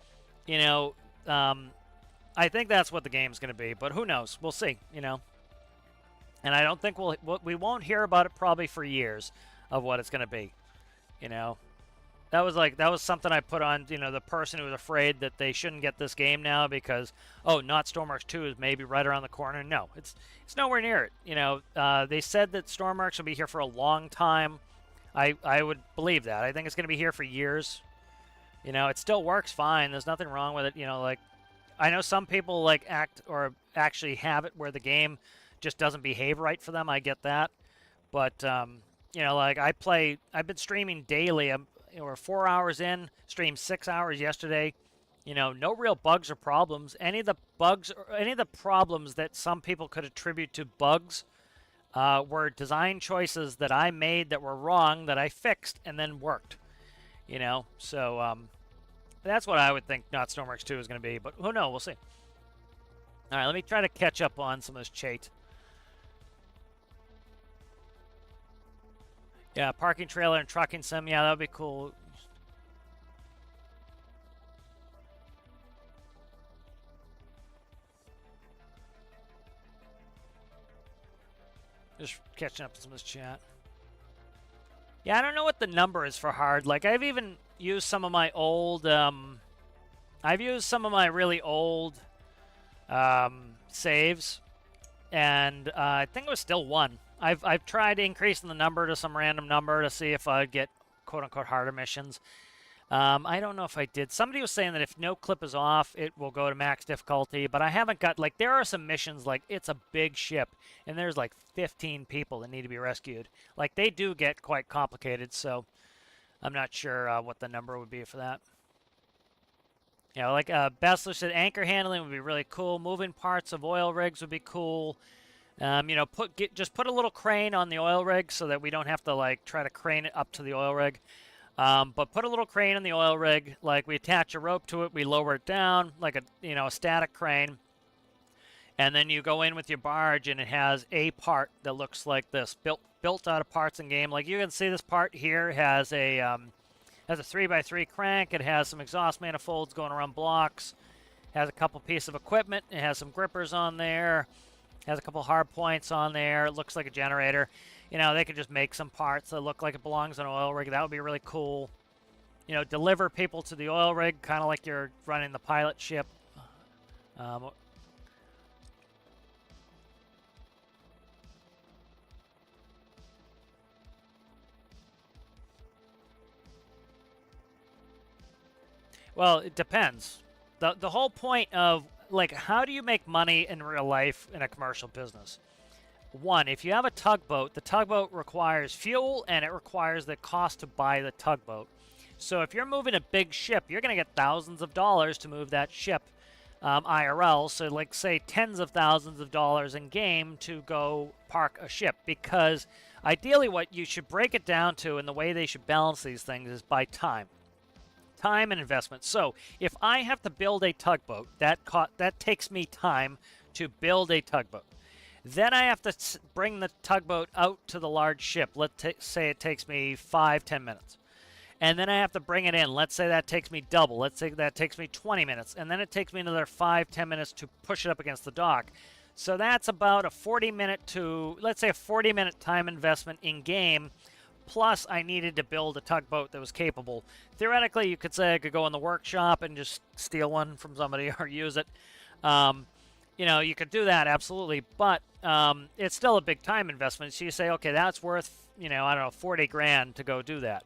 you know, I think that's what the game's going to be, but who knows? We'll see, you know. And I don't think we won't hear about it probably for years of what it's going to be, you know. That was something I put on, you know, the person who was afraid that they shouldn't get this game now because, oh, not Stormworks 2 is maybe right around the corner. No, it's nowhere near it. You know, they said that Stormworks will be here for a long time. I would believe that. I think it's going to be here for years. You know, it still works fine. There's nothing wrong with it. You know, like, I know some people, like, actually have it where the game just doesn't behave right for them. I get that. But, you know, like, I've been streaming daily. We're 4 hours in, streamed 6 hours yesterday. You know, no real bugs or problems. Any of the problems that some people could attribute to bugs were design choices that I made that were wrong that I fixed and then worked. You know, so that's what I would think not Stormworks 2 is going to be, but who knows? We'll see. All right, let me try to catch up on some of this chat. Yeah, parking trailer and trucking sim. Yeah, that would be cool. Just catching up to some of this chat. Yeah, I don't know what the number is for hard. Like, I've even used some of my old, I've used some of my really old saves, and I think it was still 1. I've tried increasing the number to some random number to see if I'd get quote-unquote harder missions. I don't know if I did. Somebody was saying that if no clip is off, it will go to max difficulty, but I haven't got, like, there are some missions, like, it's a big ship, and there's, like, 15 people that need to be rescued. Like, they do get quite complicated, so I'm not sure what the number would be for that. You know, like, Bessler said anchor handling would be really cool. Moving parts of oil rigs would be cool. You know, just put a little crane on the oil rig so that we don't have to, like, try to crane it up to the oil rig. But put a little crane in the oil rig, like we attach a rope to it, we lower it down like a static crane, and then you go in with your barge, and it has a part that looks like this, built out of parts in game. Like you can see, this part here has a 3x3 crank. It has some exhaust manifolds going around blocks. Has a couple pieces of equipment. It has some grippers on there. Has a couple hard points on there. It looks like a generator. They could just make some parts that look like it belongs on an oil rig. That would be really cool. Deliver people to the oil rig, kind of like you're running the pilot ship. Well, it depends. The whole point of, like, how do you make money in real life in a commercial business? One, if you have a tugboat, the tugboat requires fuel, and it requires the cost to buy the tugboat. So if you're moving a big ship, you're going to get thousands of dollars to move that ship IRL. So, like, say tens of thousands of dollars in game to go park a ship. Because ideally what you should break it down to, and the way they should balance these things, is by time. Time and investment. So if I have to build a tugboat, that takes me time to build a tugboat. Then I have to bring the tugboat out to the large ship. Let's say it takes me 5-10 minutes. And then I have to bring it in. Let's say that takes me double. Let's say that takes me 20 minutes. And then it takes me another 5-10 minutes to push it up against the dock. So that's about a 40-minute to, let's say, a 40-minute time investment in game. Plus, I needed to build a tugboat that was capable. Theoretically, you could say I could go in the workshop and just steal one from somebody or use it. You could do that, absolutely. But it's still a big time investment. So you say, okay, that's worth, I don't know, 40 grand to go do that.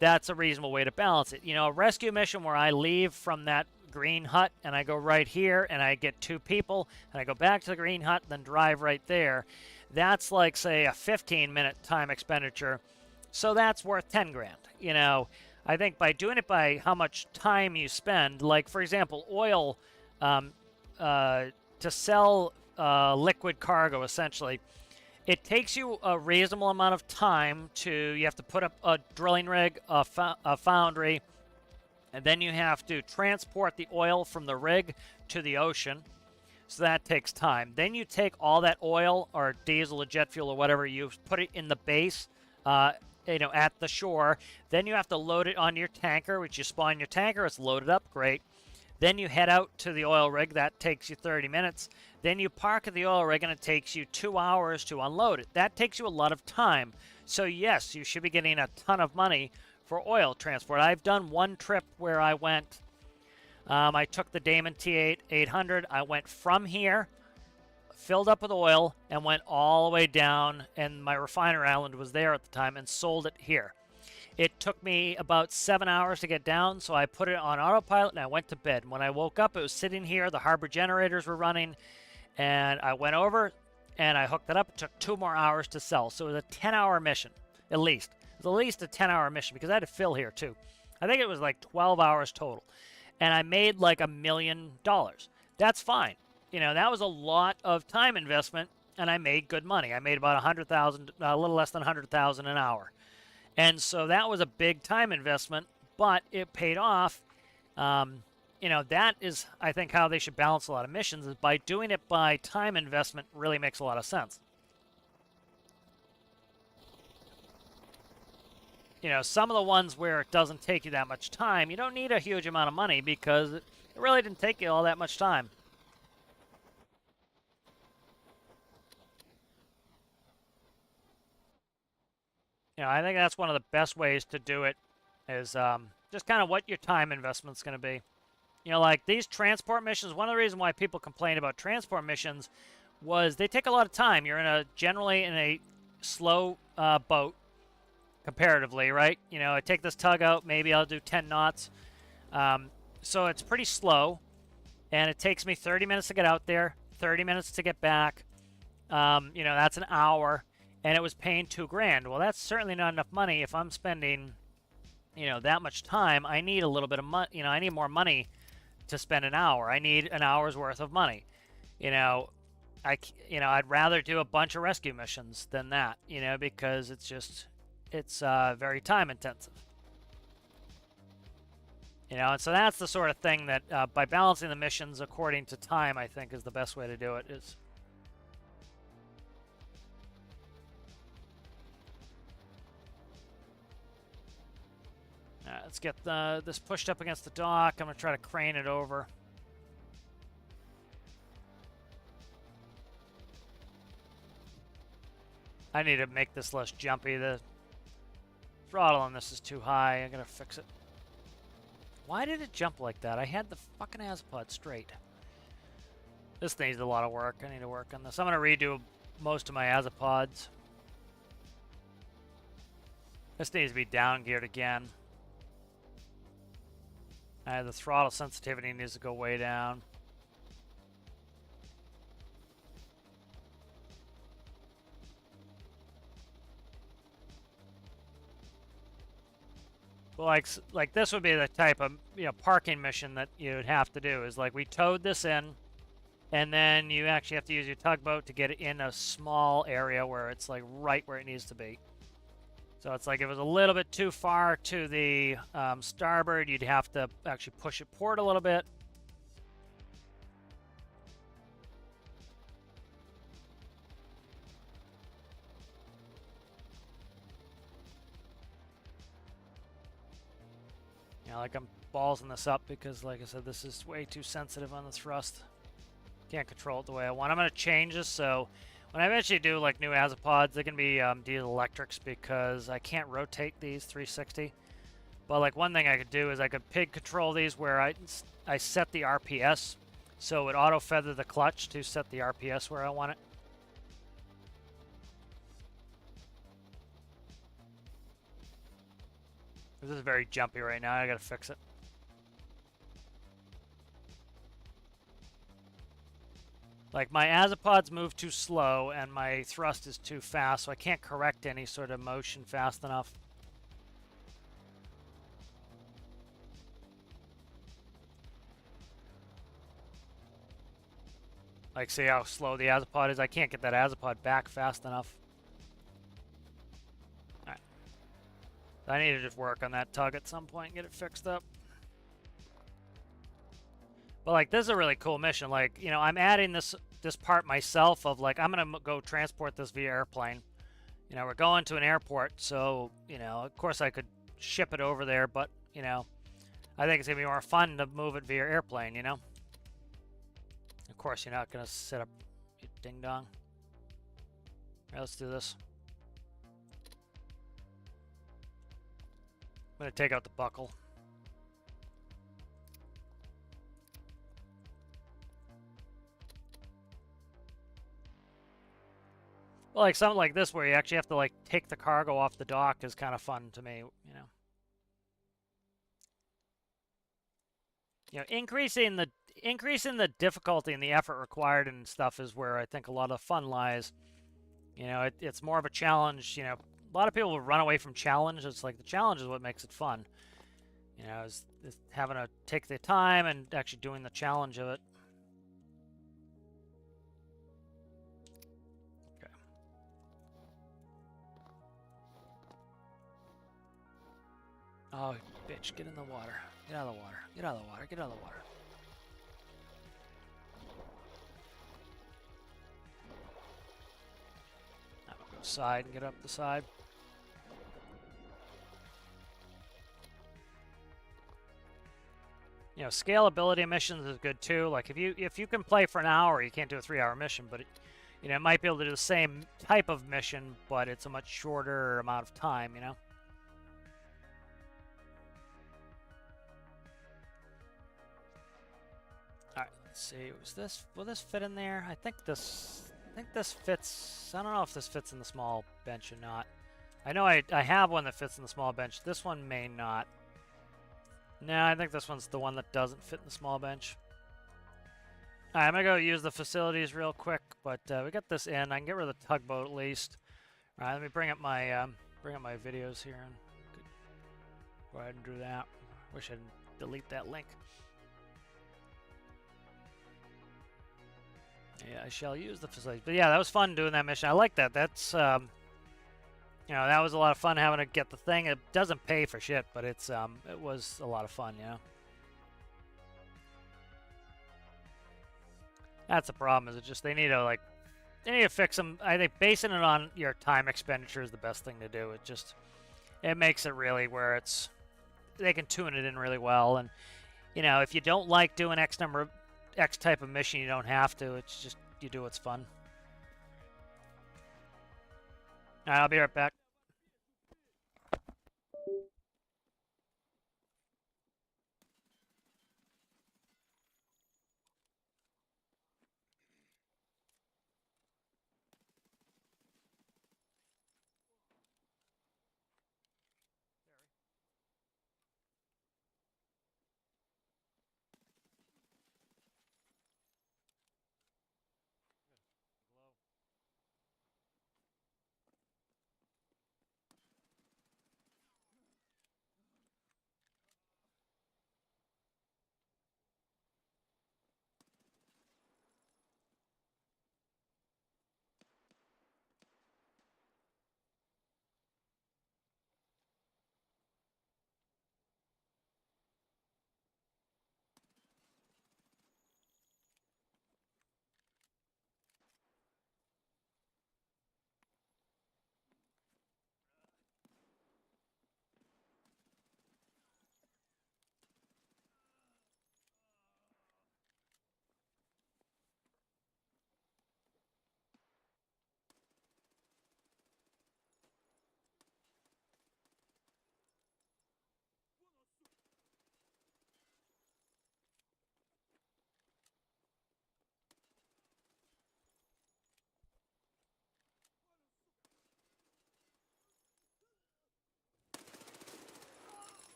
That's a reasonable way to balance it. A rescue mission where I leave from that green hut and I go right here and I get 2 people and I go back to the green hut and then drive right there. That's like, say, a 15-minute time expenditure. So that's worth 10 grand. I think by doing it by how much time you spend, like, for example, oil, to sell liquid cargo, essentially, it takes you a reasonable amount of time you have to put up a drilling rig, a foundry, and then you have to transport the oil from the rig to the ocean. So that takes time. Then you take all that oil or diesel or jet fuel or whatever, you put it in the base, at the shore. Then you have to load it on your tanker, which you spawn your tanker. It's loaded up, great. Then you head out to the oil rig. That takes you 30 minutes. Then you park at the oil rig, and it takes you 2 hours to unload it. That takes you a lot of time. So yes, you should be getting a ton of money for oil transport. I've done one trip where I went. I took the Damon T8 800. I went from here, filled up with oil, and went all the way down, and my refiner island was there at the time, and sold it here. It took me about 7 hours to get down, so I put it on autopilot, and I went to bed. When I woke up, it was sitting here. The harbor generators were running, and I went over, and I hooked it up. It took 2 more hours to sell, so it was a 10-hour mission, at least. It was at least a 10-hour mission, because I had to fill here, too. I think it was like 12 hours total. And I made like $1 million. That's fine. That was a lot of time investment, and I made good money. I made about 100,000, a little less than 100,000 an hour. And so that was a big time investment, but it paid off. That is, I think, how they should balance a lot of missions, is by doing it by time investment really makes a lot of sense. Some of the ones where it doesn't take you that much time, you don't need a huge amount of money because it really didn't take you all that much time. I think that's one of the best ways to do it is just kind of what your time investment's going to be. Like these transport missions, one of the reasons why people complain about transport missions was they take a lot of time. You're generally in a slow boat. Comparatively, right? I take this tug out, maybe I'll do 10 knots. So it's pretty slow, and it takes me 30 minutes to get out there, 30 minutes to get back. That's an hour, and it was paying $2 grand. Well, that's certainly not enough money. If I'm spending, that much time, I need a little bit of money. I need more money to spend an hour. I need an hour's worth of money. I'd rather do a bunch of rescue missions than that, because it's very time intensive. You know, and so that's the sort of thing that by balancing the missions according to time, I think is the best way to do it. Is let's get this pushed up against the dock. I'm gonna try to crane it over. I need to make this less jumpy. The throttle on this is too high. I'm gonna fix it. Why did it jump like that? I had the fucking azipod straight. This needs a lot of work. I need to work on this. I'm gonna redo most of my azipods. This needs to be down geared again. The throttle sensitivity needs to go way down. Like this would be the type of parking mission that you would have to do. Is like we towed this in, and then you actually have to use your tugboat to get it in a small area where it's like right where it needs to be. So it's like if it was a little bit too far to the starboard, you'd have to actually push it port a little bit. Like I'm ballsing this up because, like I said, this is way too sensitive on the thrust. Can't control it the way I want. I'm going to change this so when I eventually do like new azipods, they can be diesel electrics because I can't rotate these 360. But like one thing I could do is I could pig control these where I set the RPS so it auto feather the clutch to set the RPS where I want it. This is very jumpy right now. I gotta fix it. Like my azipods move too slow and my thrust is too fast, so I can't correct any sort of motion fast enough. Like see how slow the azipod is? I can't get that azipod back fast enough. I need to just work on that tug at some point and get it fixed up. But like this is a really cool mission. Like, I'm adding this part myself of like I'm gonna go transport this via airplane. We're going to an airport, so of course I could ship it over there, but I think it's gonna be more fun to move it via airplane. Of course you're not gonna set up ding dong. All right, let's do this. I'm going to take out the buckle. Well, like something like this where you actually have to like take the cargo off the dock is kind of fun to me, increasing the difficulty and the effort required and stuff is where I think a lot of fun lies. It's more of a challenge, A lot of people will run away from challenge. It's like the challenge is what makes it fun. Is having to take the time and actually doing the challenge of it. Okay. Oh, bitch, get in the water. Get out of the water. Get out of the water. Get out of the water. I'm gonna go side and get up the side. Scalability missions is good too. Like if you can play for an hour, you can't do a 3-hour mission, but it might be able to do the same type of mission, but it's a much shorter amount of time. All right, let's see. Will this fit in there? I think this fits. I don't know if this fits in the small bench or not. I know I have one that fits in the small bench. This one may not. No, I think this one's the one that doesn't fit in the small bench. Alright, I'm going to go use the facilities real quick, but we got this in. I can get rid of the tugboat at least. Alright, let me bring up my videos here and go ahead and do that. Wish I'd delete that link. Yeah, I shall use the facilities. But yeah, that was fun doing that mission. I like that. That's that was a lot of fun having to get the thing. It doesn't pay for shit, but it was a lot of fun, That's the problem. Is it just they need to fix them. I think basing it on your time expenditure is the best thing to do. It makes it really where they can tune it in really well. And if you don't like doing X type of mission, you don't have to. It's just you do what's fun. All right, I'll be right back.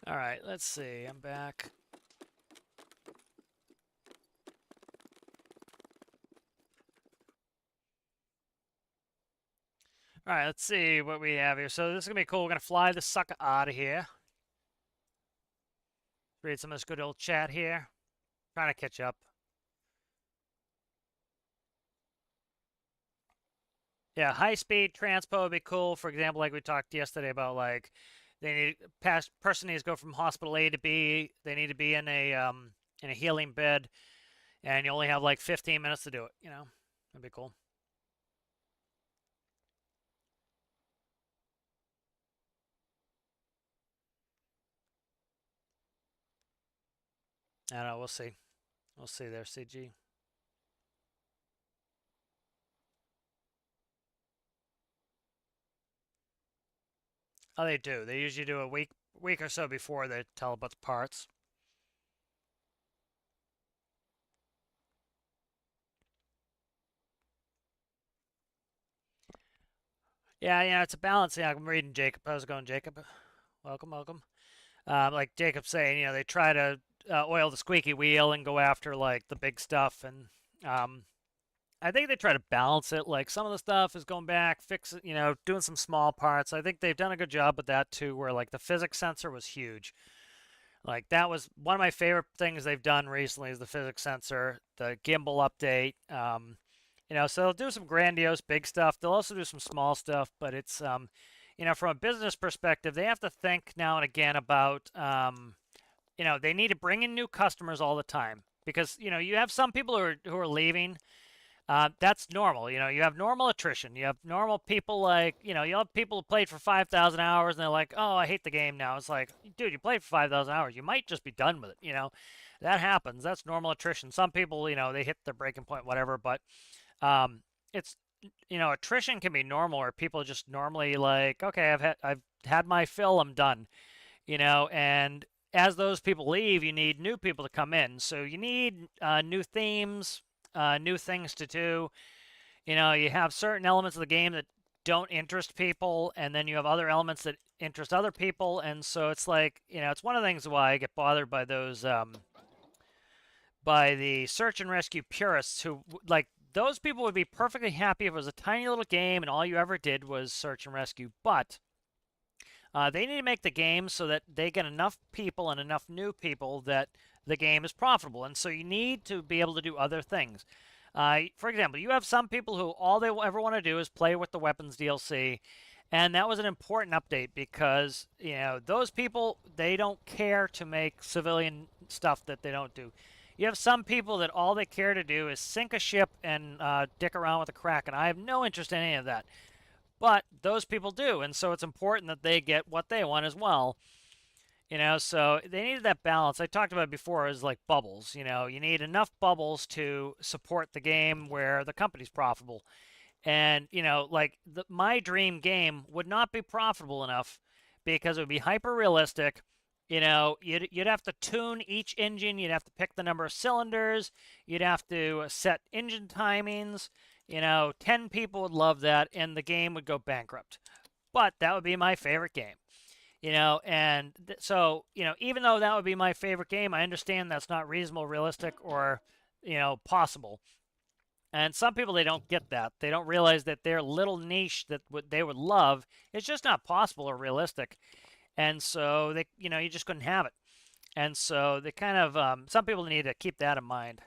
All right, let's see. I'm back. All right, let's see what we have here. So this is going to be cool. We're going to fly the sucker out of here. Read some of this good old chat here. Trying to catch up. Yeah, high-speed transpo would be cool. For example, like we talked yesterday about, like, person needs to go from hospital A to B. They need to be in a healing bed, and you only have like 15 minutes to do it. That'd be cool. I don't know. We'll see. We'll see there, CG. Oh, they do. They usually do a week or so before they tell about the parts. Yeah, it's a balance. Yeah, I'm reading Jacob. How's it going, Jacob? Welcome, welcome. Like Jacob's saying, they try to oil the squeaky wheel and go after like the big stuff, and I think they try to balance it. Like some of the stuff is going back, doing some small parts. I think they've done a good job with that too, where like the physics sensor was huge. Like that was one of my favorite things they've done recently is the physics sensor, the gimbal update. So they'll do some grandiose big stuff. They'll also do some small stuff, but it's from a business perspective, they have to think now and again about they need to bring in new customers all the time because you have some people who are leaving. That's normal. You have normal attrition. You have normal people like, you have people who played for 5,000 hours and they're like, oh, I hate the game now. It's like, dude, you played for 5,000 hours. You might just be done with it. That happens. That's normal attrition. Some people, they hit their breaking point, whatever. But it's, attrition can be normal or people just normally like, okay, I've had my fill. I'm done, and as those people leave, you need new people to come in. So you need new themes, new things to do. You have certain elements of the game that don't interest people, and then you have other elements that interest other people. And so it's like, it's one of the things why I get bothered by those, by the search and rescue purists who, like, those people would be perfectly happy if it was a tiny little game and all you ever did was search and rescue. But they need to make the game so that they get enough people and enough new people that the game is profitable. And so you need to be able to do other things. For example, you have some people who all they ever want to do is play with the weapons DLC. And that was an important update because, those people, they don't care to make civilian stuff that they don't do. You have some people that all they care to do is sink a ship and dick around with a Kraken. I have no interest in any of that. But those people do, and so it's important that they get what they want as well. So they needed that balance. I talked about it before as like bubbles. You need enough bubbles to support the game where the company's profitable. And, like my dream game would not be profitable enough because it would be hyper realistic. You'd have to tune each engine, you'd have to pick the number of cylinders, you'd have to set engine timings. 10 people would love that, and the game would go bankrupt. But that would be my favorite game. So, even though that would be my favorite game, I understand that's not reasonable, realistic, or, possible. And some people, they don't get that. They don't realize that their little niche that they would love is just not possible or realistic. And so you just couldn't have it. And so they kind of, some people need to keep that in mind.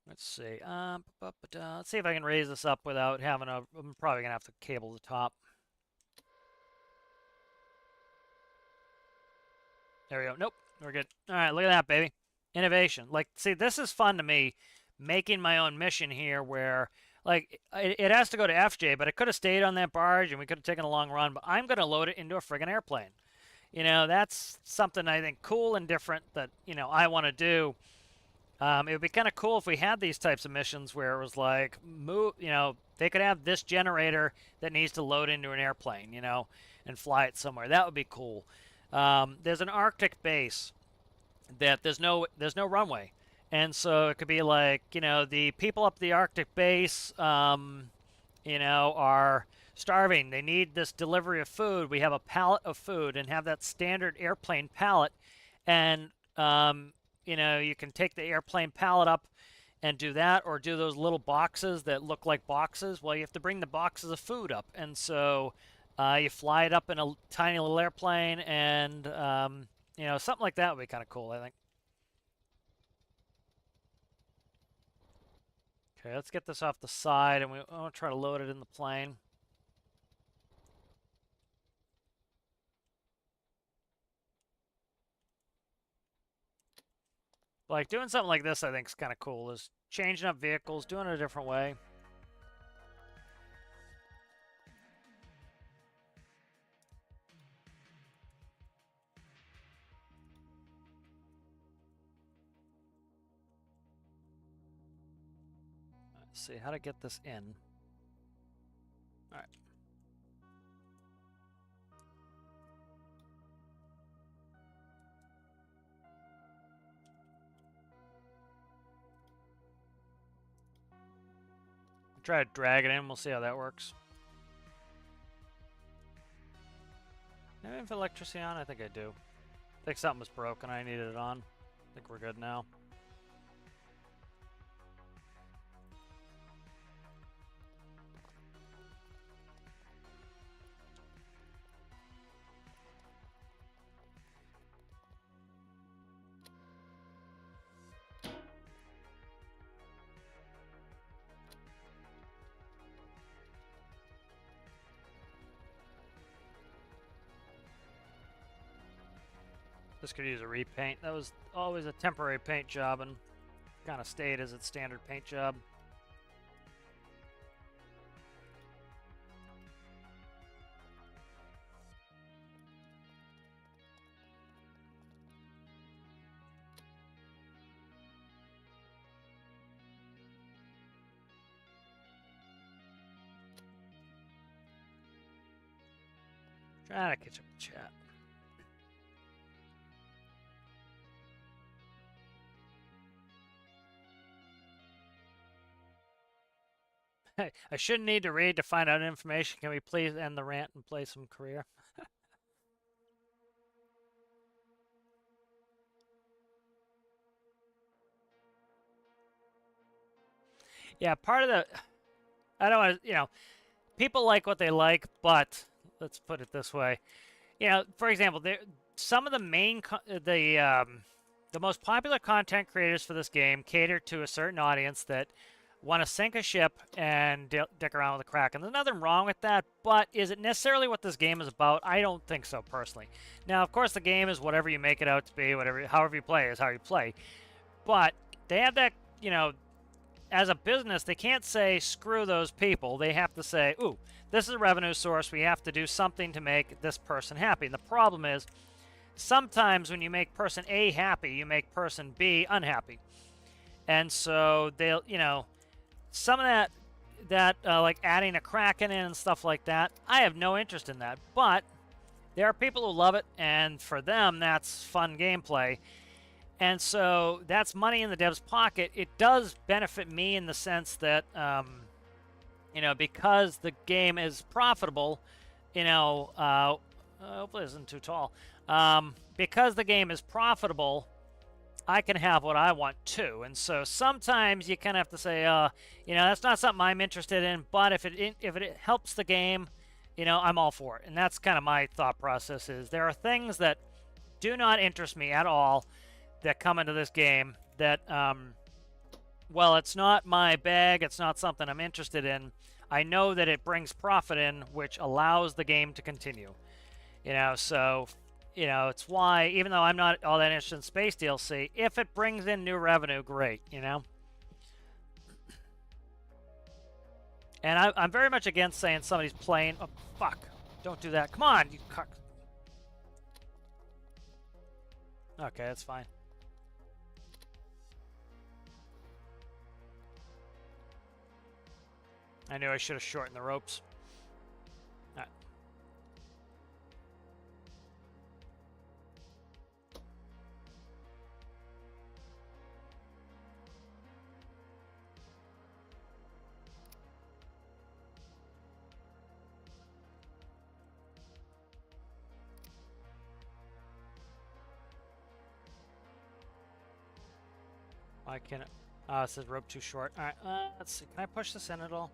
Let's see. Let's see if I can raise this up without having a. I'm probably gonna have to cable the top. There we go. Nope, we're good. All right, look at that, baby. Innovation. Like, see, this is fun to me, making my own mission here where, like, it has to go to FJ, but it could have stayed on that barge and we could have taken a long run, but I'm going to load it into a friggin' airplane. That's something I think cool and different that, I want to do. It would be kind of cool if we had these types of missions where it was like, they could have this generator that needs to load into an airplane, and fly it somewhere. That would be cool. There's an Arctic base that there's no runway, and so it could be like the people up the Arctic base are starving. They need this delivery of food. We have a pallet of food and have that standard airplane pallet, and you can take the airplane pallet up and do that, or do those little boxes that look like boxes. Well, you have to bring the boxes of food up, and so you fly it up in a tiny little airplane, and something like that would be kind of cool, I think. Okay, let's get this off the side, and I'll try to load it in the plane. Like, doing something like this, I think, is kind of cool, is changing up vehicles, doing it a different way. Let's see how to get this in. All right. Try to drag it in. We'll see how that works. Do I have electricity on? I think I do. I think something was broken. I needed it on. I think we're good now. This could use a repaint. That was always a temporary paint job and kind of stayed as its standard paint job. Trying to catch up the chat. I shouldn't need to read to find out information. Can we please end the rant and play some career? Yeah, part of the... I don't want to, people like what they like, but let's put it this way. For example, some of the main... the most popular content creators for this game cater to a certain audience that want to sink a ship and dick around with a Kraken. There's nothing wrong with that, but is it necessarily what this game is about? I don't think so, personally. Now, of course, the game is whatever you make it out to be, however you play is how you play. But they have that, you know, as a business, they can't say, screw those people. They have to say, ooh, this is a revenue source. We have to do something to make this person happy. And the problem is, sometimes when you make person A happy, you make person B unhappy. And so they'll, you know, some of that like adding a Kraken in and stuff like that, I have no interest in that. But there are people who love it, and for them, that's fun gameplay. And so that's money in the dev's pocket. It does benefit me in the sense that, you know, because the game is profitable, you know, hopefully it isn't too tall. Because the game is profitable, I can have what I want too. And so sometimes you kind of have to say, you know, that's not something I'm interested in, but if it helps the game, you know, I'm all for it. And that's kind of my thought process is there are things that do not interest me at all that come into this game that, well, it's not my bag. It's not something I'm interested in. I know that it brings profit in, which allows the game to continue. You know, so, you know, it's why, even though I'm not all that interested in Space DLC, if it brings in new revenue, great, you know? And I'm very much against saying somebody's playing... Oh, fuck. Don't do that. Come on, you cuck. Okay, that's fine. I knew I should have shortened the ropes. All right. Why can't it? Oh, it says rope too short. All right, let's see. Can I push this in at all?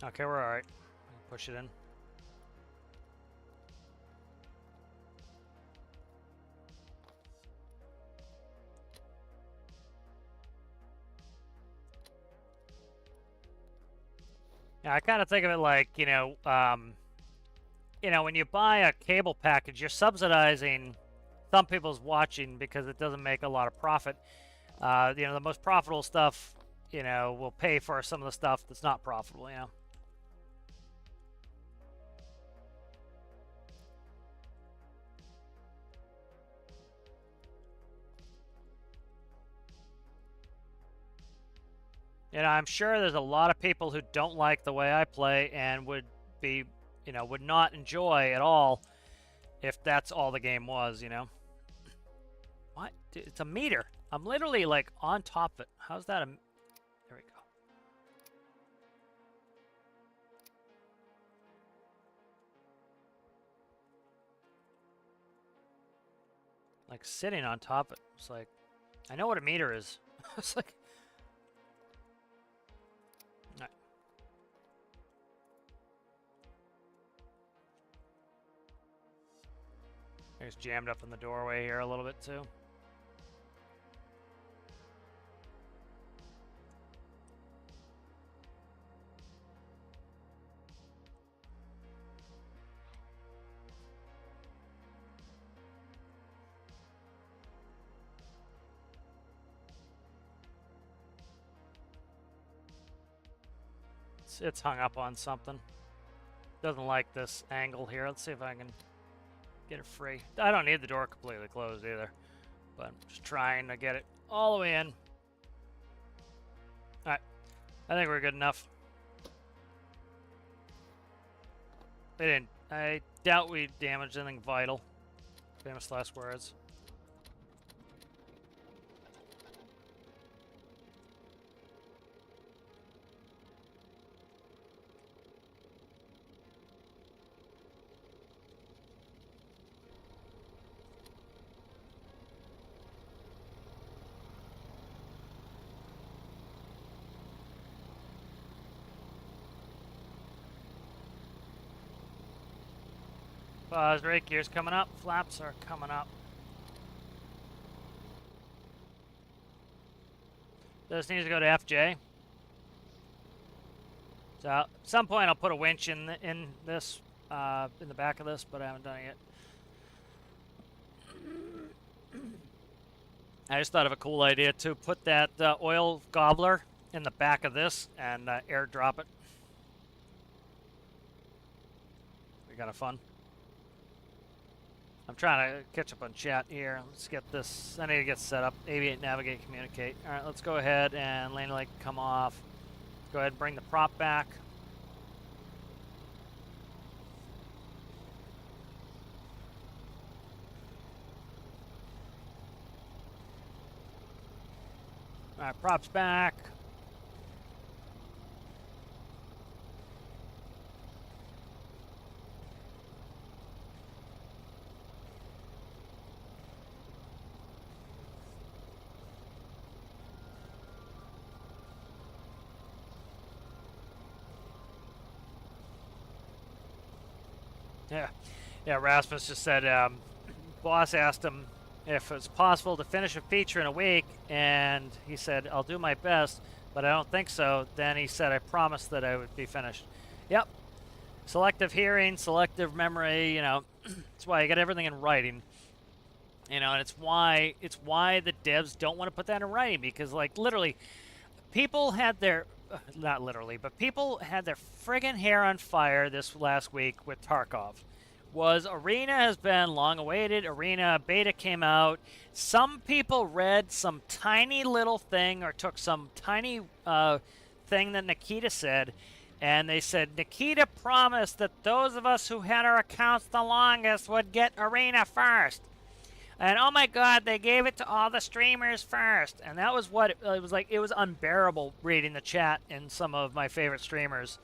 Okay, we're all right. Push it in. Yeah, I kind of think of it like, you know, when you buy a cable package, you're subsidizing some people's watching because it doesn't make a lot of profit. You know, the most profitable stuff, you know, will pay for some of the stuff that's not profitable, you know. You know, I'm sure there's a lot of people who don't like the way I play and would be, you know, would not enjoy at all if that's all the game was, you know. What? Dude, it's a meter. I'm literally, like, on top of it. How's that a... There we go. Like, sitting on top of it. It's like... I know what a meter is. It's like... It's jammed up in the doorway here a little bit too. It's hung up on something. Doesn't like this angle here. Let's see if I can get it free. I don't need the door completely closed either, but I'm just trying to get it all the way in. Alright, I think we're good enough. I doubt we damaged anything vital. Famous last words. Rake gear's coming up. Flaps are coming up. This needs to go to FJ. So at some point I'll put a winch in this, in the back of this, but I haven't done it yet. I just thought of a cool idea to put that oil gobbler in the back of this and airdrop it. We got a fun. I'm trying to catch up on chat here. Let's get this. I need to get set up. Aviate, navigate, communicate. All right, let's go ahead and landing light come off. Go ahead and bring the prop back. All right, props back. Yeah, Rasmus just said, boss asked him if it's possible to finish a feature in a week, and he said, I'll do my best, but I don't think so. Then he said, I promised that I would be finished. Yep. Selective hearing, selective memory, you know, that's why you got everything in writing. You know, and it's why the devs don't want to put that in writing, because, like, literally, people had their, not literally, but people had their friggin' hair on fire this last week with Tarkov. Arena has been long awaited. Arena beta came out. Some people read some tiny little thing or took some tiny thing that Nikita said, and they said, Nikita promised that those of us who had our accounts the longest would get Arena first. And oh my god, they gave it to all the streamers first. And that was what it was like. It was unbearable reading the chat in some of my favorite streamers'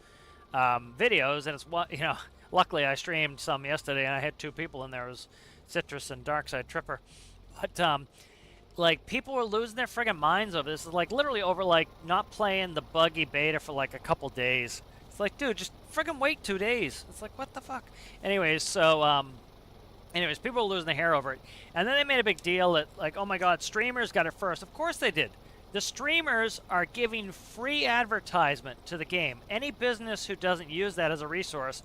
videos. And it's what, you know, luckily I streamed some yesterday and I had 2 people in there. It was Citrus and Darkside Tripper. But, like, people were losing their friggin' minds over this. It's like literally over, like, not playing the buggy beta for like a couple days. It's like, dude, just friggin' wait 2 days. It's like, what the fuck? Anyways, so, anyways, people were losing their hair over it. And then they made a big deal that, like, oh my god, streamers got it first. Of course they did. The streamers are giving free advertisement to the game. Any business who doesn't use that as a resource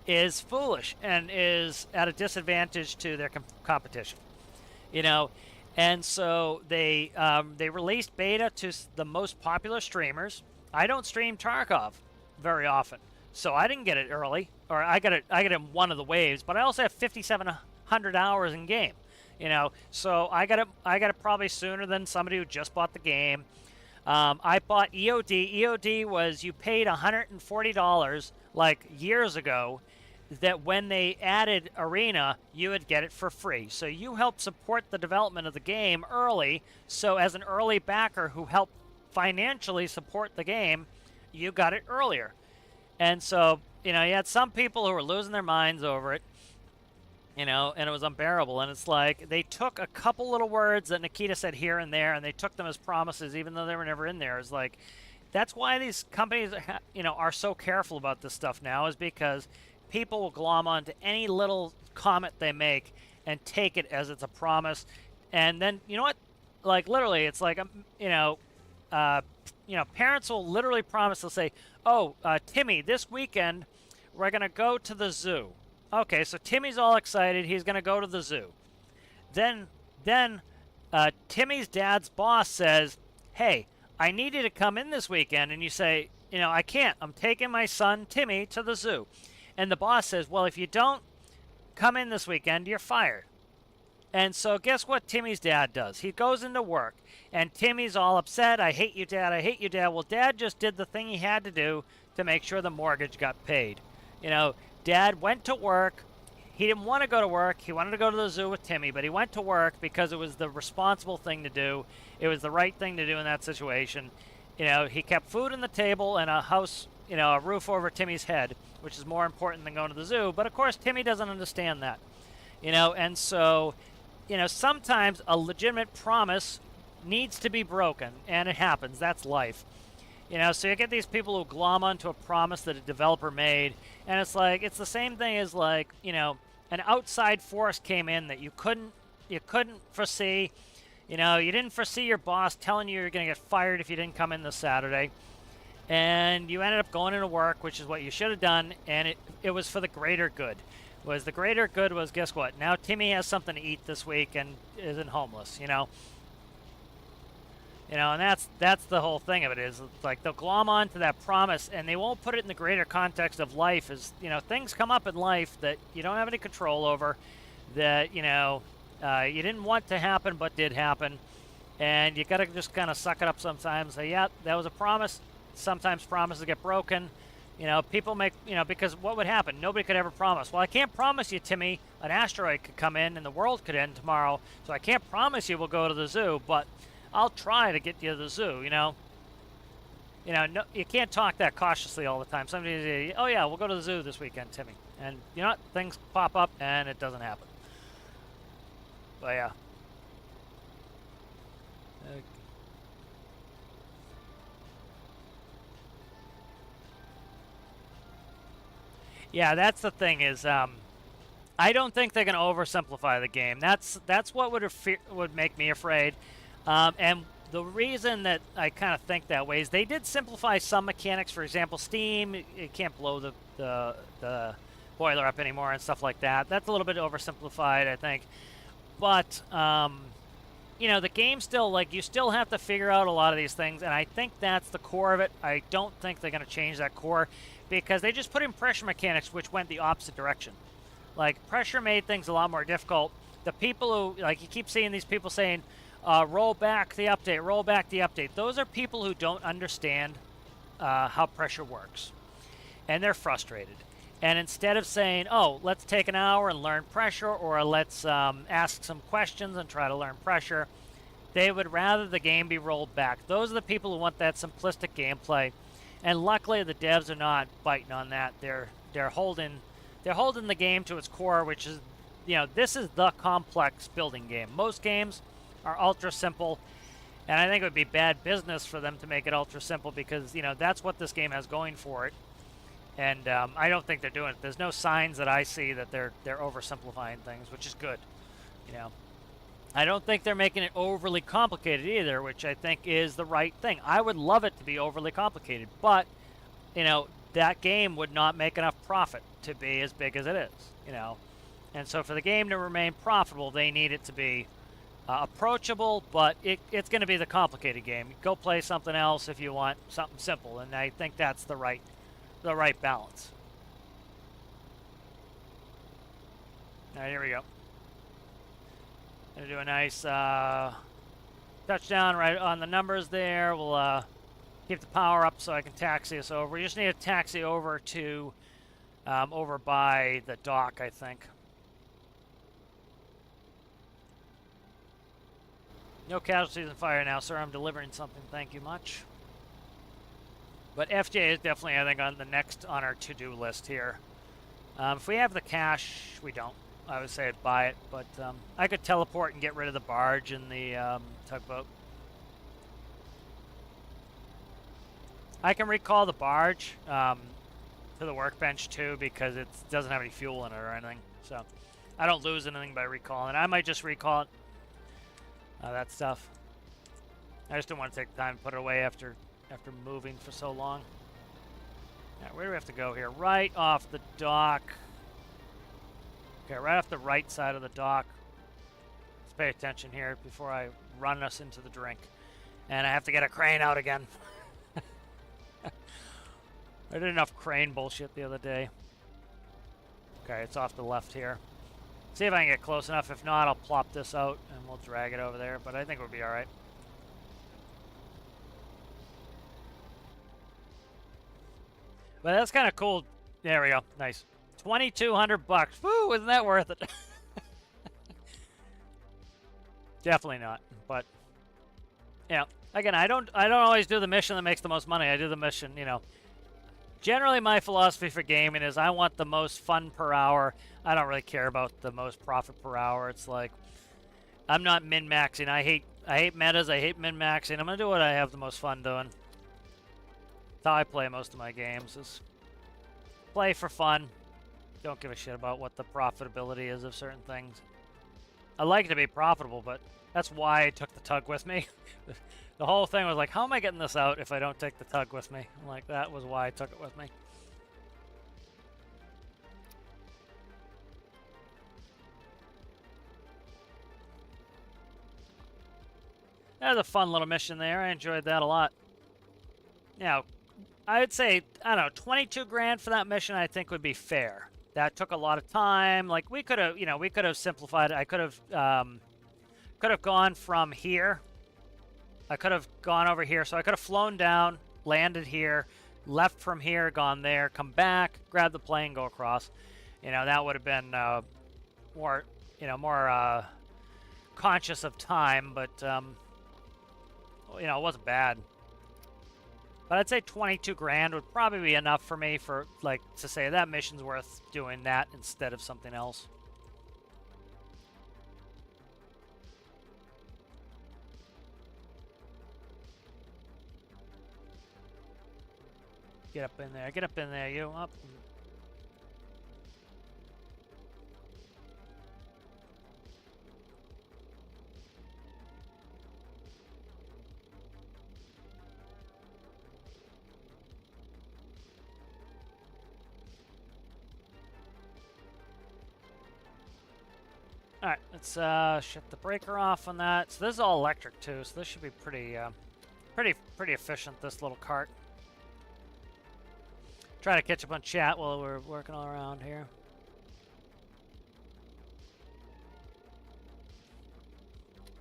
is foolish and is at a disadvantage to their competition. You know, and so they released beta to the most popular streamers. I don't stream Tarkov very often, so I didn't get it early, or I got it in one of the waves. But I also have 5,700 hours in game. You know, so I got it probably sooner than somebody who just bought the game. I bought EOD. EOD was, you paid $140 like years ago, that when they added Arena, you would get it for free. So you helped support the development of the game early. So as an early backer who helped financially support the game, you got it earlier. And so, you know, you had some people who were losing their minds over it, you know, and it was unbearable. And it's like they took a couple little words that Nikita said here and there, and they took them as promises, even though they were never in there. It's like, that's why these companies, you know, are so careful about this stuff now, is because people will glom onto any little comment they make and take it as it's a promise. And then, you know what? Like, literally, it's like, you know, parents will literally promise, they'll say, oh, Timmy, this weekend, we're going to go to the zoo. Okay, so Timmy's all excited. He's going to go to the zoo. Then Timmy's dad's boss says, hey, I need you to come in this weekend. And you say, you know, I can't. I'm taking my son, Timmy, to the zoo. And the boss says, well, if you don't come in this weekend, you're fired. And so guess what Timmy's dad does? He goes into work, and Timmy's all upset. I hate you, Dad. I hate you, Dad. Well, Dad just did the thing he had to do to make sure the mortgage got paid. You know, Dad went to work. He didn't want to go to work. He wanted to go to the zoo with Timmy, but he went to work because it was the responsible thing to do. It was the right thing to do in that situation. You know, he kept food on the table and a house, you know, a roof over Timmy's head, which is more important than going to the zoo. But of course, Timmy doesn't understand that, you know, and so, you know, sometimes a legitimate promise needs to be broken, and it happens. That's life. You know, so you get these people who glom onto a promise that a developer made, and it's like, it's the same thing as, like, you know, an outside force came in that you couldn't foresee. You know, you didn't foresee your boss telling you you're going to get fired if you didn't come in this Saturday. And you ended up going into work, which is what you should have done, and it was for the greater good. The greater good was, guess what? Now Timmy has something to eat this week and isn't homeless, you know? You know, and that's the whole thing of it is, like, they'll glom onto that promise, and they won't put it in the greater context of life. Is, you know, things come up in life that you don't have any control over, that, you know, you didn't want to happen but did happen, and you got to just kind of suck it up sometimes and say, yeah, that was a promise. Sometimes promises get broken. You know, people make, you know, because what would happen? Nobody could ever promise. Well, I can't promise you, Timmy, an asteroid could come in and the world could end tomorrow, so I can't promise you we'll go to the zoo, but I'll try to get you to the zoo, you know? You know, no, you can't talk that cautiously all the time. Somebody say, oh yeah, we'll go to the zoo this weekend, Timmy. And, you know what? Things pop up and it doesn't happen. But yeah. Yeah, that's the thing is, I don't think they're going to oversimplify the game. That's what would make me afraid. And the reason that I kind of think that way is they did simplify some mechanics. For example, steam, it can't blow the boiler up anymore and stuff like that. That's a little bit oversimplified, I think. But, you know, the game still, like, you still have to figure out a lot of these things, and I think that's the core of it. I don't think they're going to change that core because they just put in pressure mechanics, which went the opposite direction. Like, pressure made things a lot more difficult. The people who, like, you keep seeing these people saying, roll back the update, roll back the update. Those are people who don't understand how pressure works. And they're frustrated. And instead of saying, oh, let's take an hour and learn pressure, or let's ask some questions and try to learn pressure, they would rather the game be rolled back. Those are the people who want that simplistic gameplay. And luckily the devs are not biting on that. They're holding the game to its core, which is, you know, this is the complex building game. Most games are ultra simple, and I think it would be bad business for them to make it ultra simple because, you know, that's what this game has going for it. And I don't think they're doing it. There's no signs that I see that they're oversimplifying things, which is good. You know, I don't think they're making it overly complicated either, which I think is the right thing. I would love it to be overly complicated, but, you know, that game would not make enough profit to be as big as it is, you know. And so for the game to remain profitable, they need it to be approachable, but it's going to be the complicated game. Go play something else if you want something simple, and I think that's the right balance. All right, here we go. Gonna do a nice touchdown right on the numbers there. We'll keep the power up so I can taxi us over. We just need to taxi over to over by the dock, I think. No casualties in fire now, sir. I'm delivering something. Thank you much. But FJ is definitely, I think, on our to-do list here. If we have the cash, we don't. I would say I'd buy it, but I could teleport and get rid of the barge and the tugboat. I can recall the barge to the workbench too because it doesn't have any fuel in it or anything. So I don't lose anything by recalling it. I might just recall it. That stuff. I just don't want to take the time to put it away after moving for so long. All right, where do we have to go here? Right off the dock. Okay, right off the right side of the dock. Let's pay attention here before I run us into the drink. And I have to get a crane out again. I did enough crane bullshit the other day. Okay, it's off the left here. See if I can get close enough. If not, I'll plop this out and we'll drag it over there. But I think we'll be all right. But that's kind of cool. There we go. Nice. 2,200 bucks. Woo! Isn't that worth it? Definitely not. But yeah, again, I don't always do the mission that makes the most money. I do the mission, you know. Generally, my philosophy for gaming is I want the most fun per hour. I don't really care about the most profit per hour. It's like I'm not min-maxing. I hate metas. I hate min-maxing. I'm gonna do what I have the most fun doing. That's how I play most of my games. Is play for fun. Don't give a shit about what the profitability is of certain things. I like to be profitable, but That's why I took the tug with me. The whole thing was like, how am I getting this out if I don't take the tug with me? I'm like, that was why I took it with me. That was a fun little mission there. I enjoyed that a lot. Now, I would say, I don't know, 22 grand for that mission I think would be fair. That took a lot of time. Like, we could have, we could have simplified it. I could have gone from here. I could have gone over here. So I could have flown down, landed here, left from here, gone there, come back, grab the plane, go across. That would have been more, more conscious of time, but, it wasn't bad. But I'd say 22 grand would probably be enough for me for, like, to say that mission's worth doing that instead of something else. Get up in there, you up. Alright, let's shut the breaker off on that. So this is all electric too, so this should be pretty efficient, this little cart. Try to catch up on chat while we're working all around here.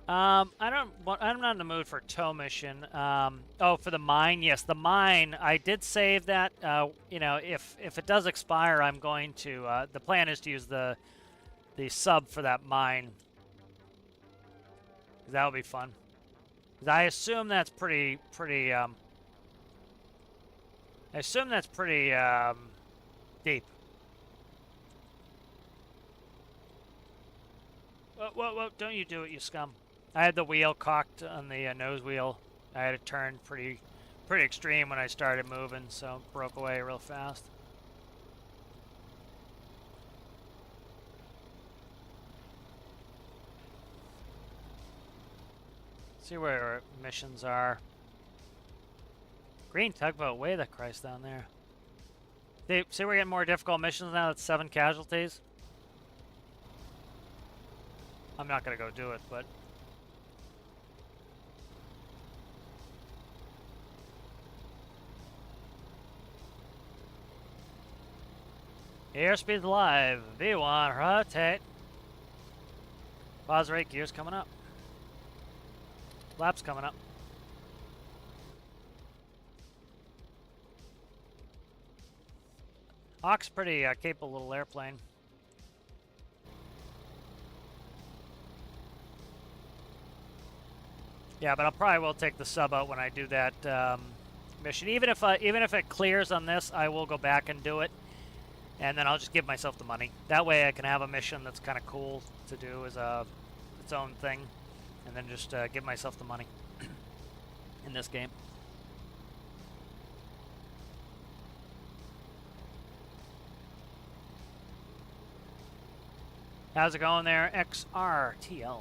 I'm not in the mood for a tow mission. Oh, for the mine, yes, the mine. I did save that. If it does expire, I'm going to. The plan is to use the sub for that mine. That would be fun. I assume that's pretty. I assume that's pretty deep. Whoa, don't you do it, you scum. I had the wheel cocked on the nose wheel. I had it turned pretty extreme when I started moving, so it broke away real fast. See where our missions are. Green tugboat, way the Christ down there. See, we're getting more difficult missions now. That's 7 casualties. I'm not gonna go do it, but airspeed live. V1 rotate. Pause rate, gears coming up. Laps coming up. Hawk's pretty capable little airplane. Yeah, but I probably will take the sub out when I do that mission. Even if it clears on this, I will go back and do it, and then I'll just give myself the money. That way, I can have a mission that's kind of cool to do as its own thing, and then just give myself the money in this game. How's it going there, XRTL?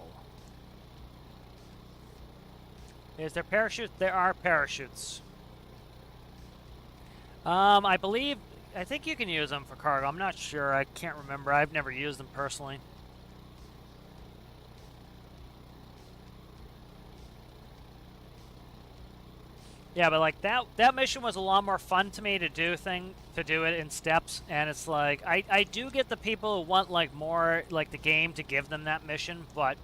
Is there parachutes? There are parachutes. I think you can use them for cargo. I'm not sure. I can't remember. I've never used them personally. Yeah, but like that mission was a lot more fun to me to do it in steps, and it's like I do get the people who want like more like the game to give them that mission, but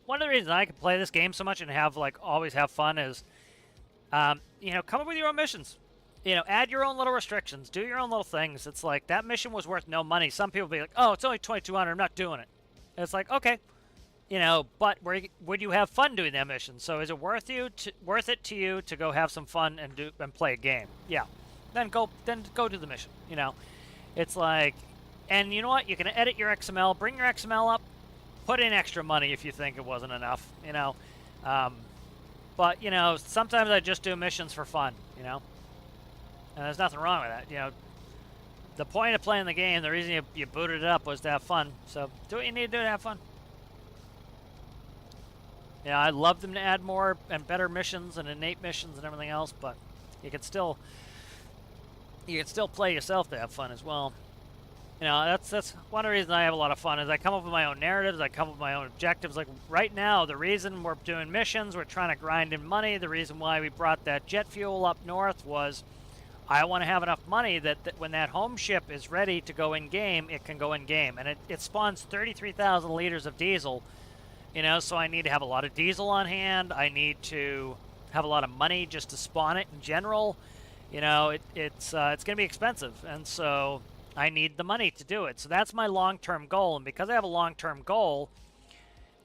one of the reasons I can play this game so much and have like always have fun is come up with your own missions. Add your own little restrictions, do your own little things. It's like that mission was worth no money. Some people be like, "Oh, it's only 2,200. I'm not doing it." And it's like, okay. But would you have fun doing that mission? So is it worth it to you to go have some fun and play a game? Yeah. Then go do the mission. It's like, and you know what? You can edit your XML, bring your XML up, put in extra money if you think it wasn't enough. But sometimes I just do missions for fun. And there's nothing wrong with that. The point of playing the game, the reason you booted it up was to have fun. So do what you need to do to have fun. Yeah, I'd love them to add more and better missions and innate missions and everything else, but you can still play yourself to have fun as well. You know, that's one of the reasons I have a lot of fun is I come up with my own narratives, I come up with my own objectives. Like right now, the reason we're doing missions, we're trying to grind in money. The reason why we brought that jet fuel up north was I want to have enough money that when that home ship is ready to go in game, it can go in game, and it spawns 33,000 liters of diesel. You know, so I need to have a lot of diesel on hand. I need to have a lot of money just to spawn it in general. You know, it's going to be expensive, and so I need the money to do it. So that's my long-term goal, and because I have a long-term goal,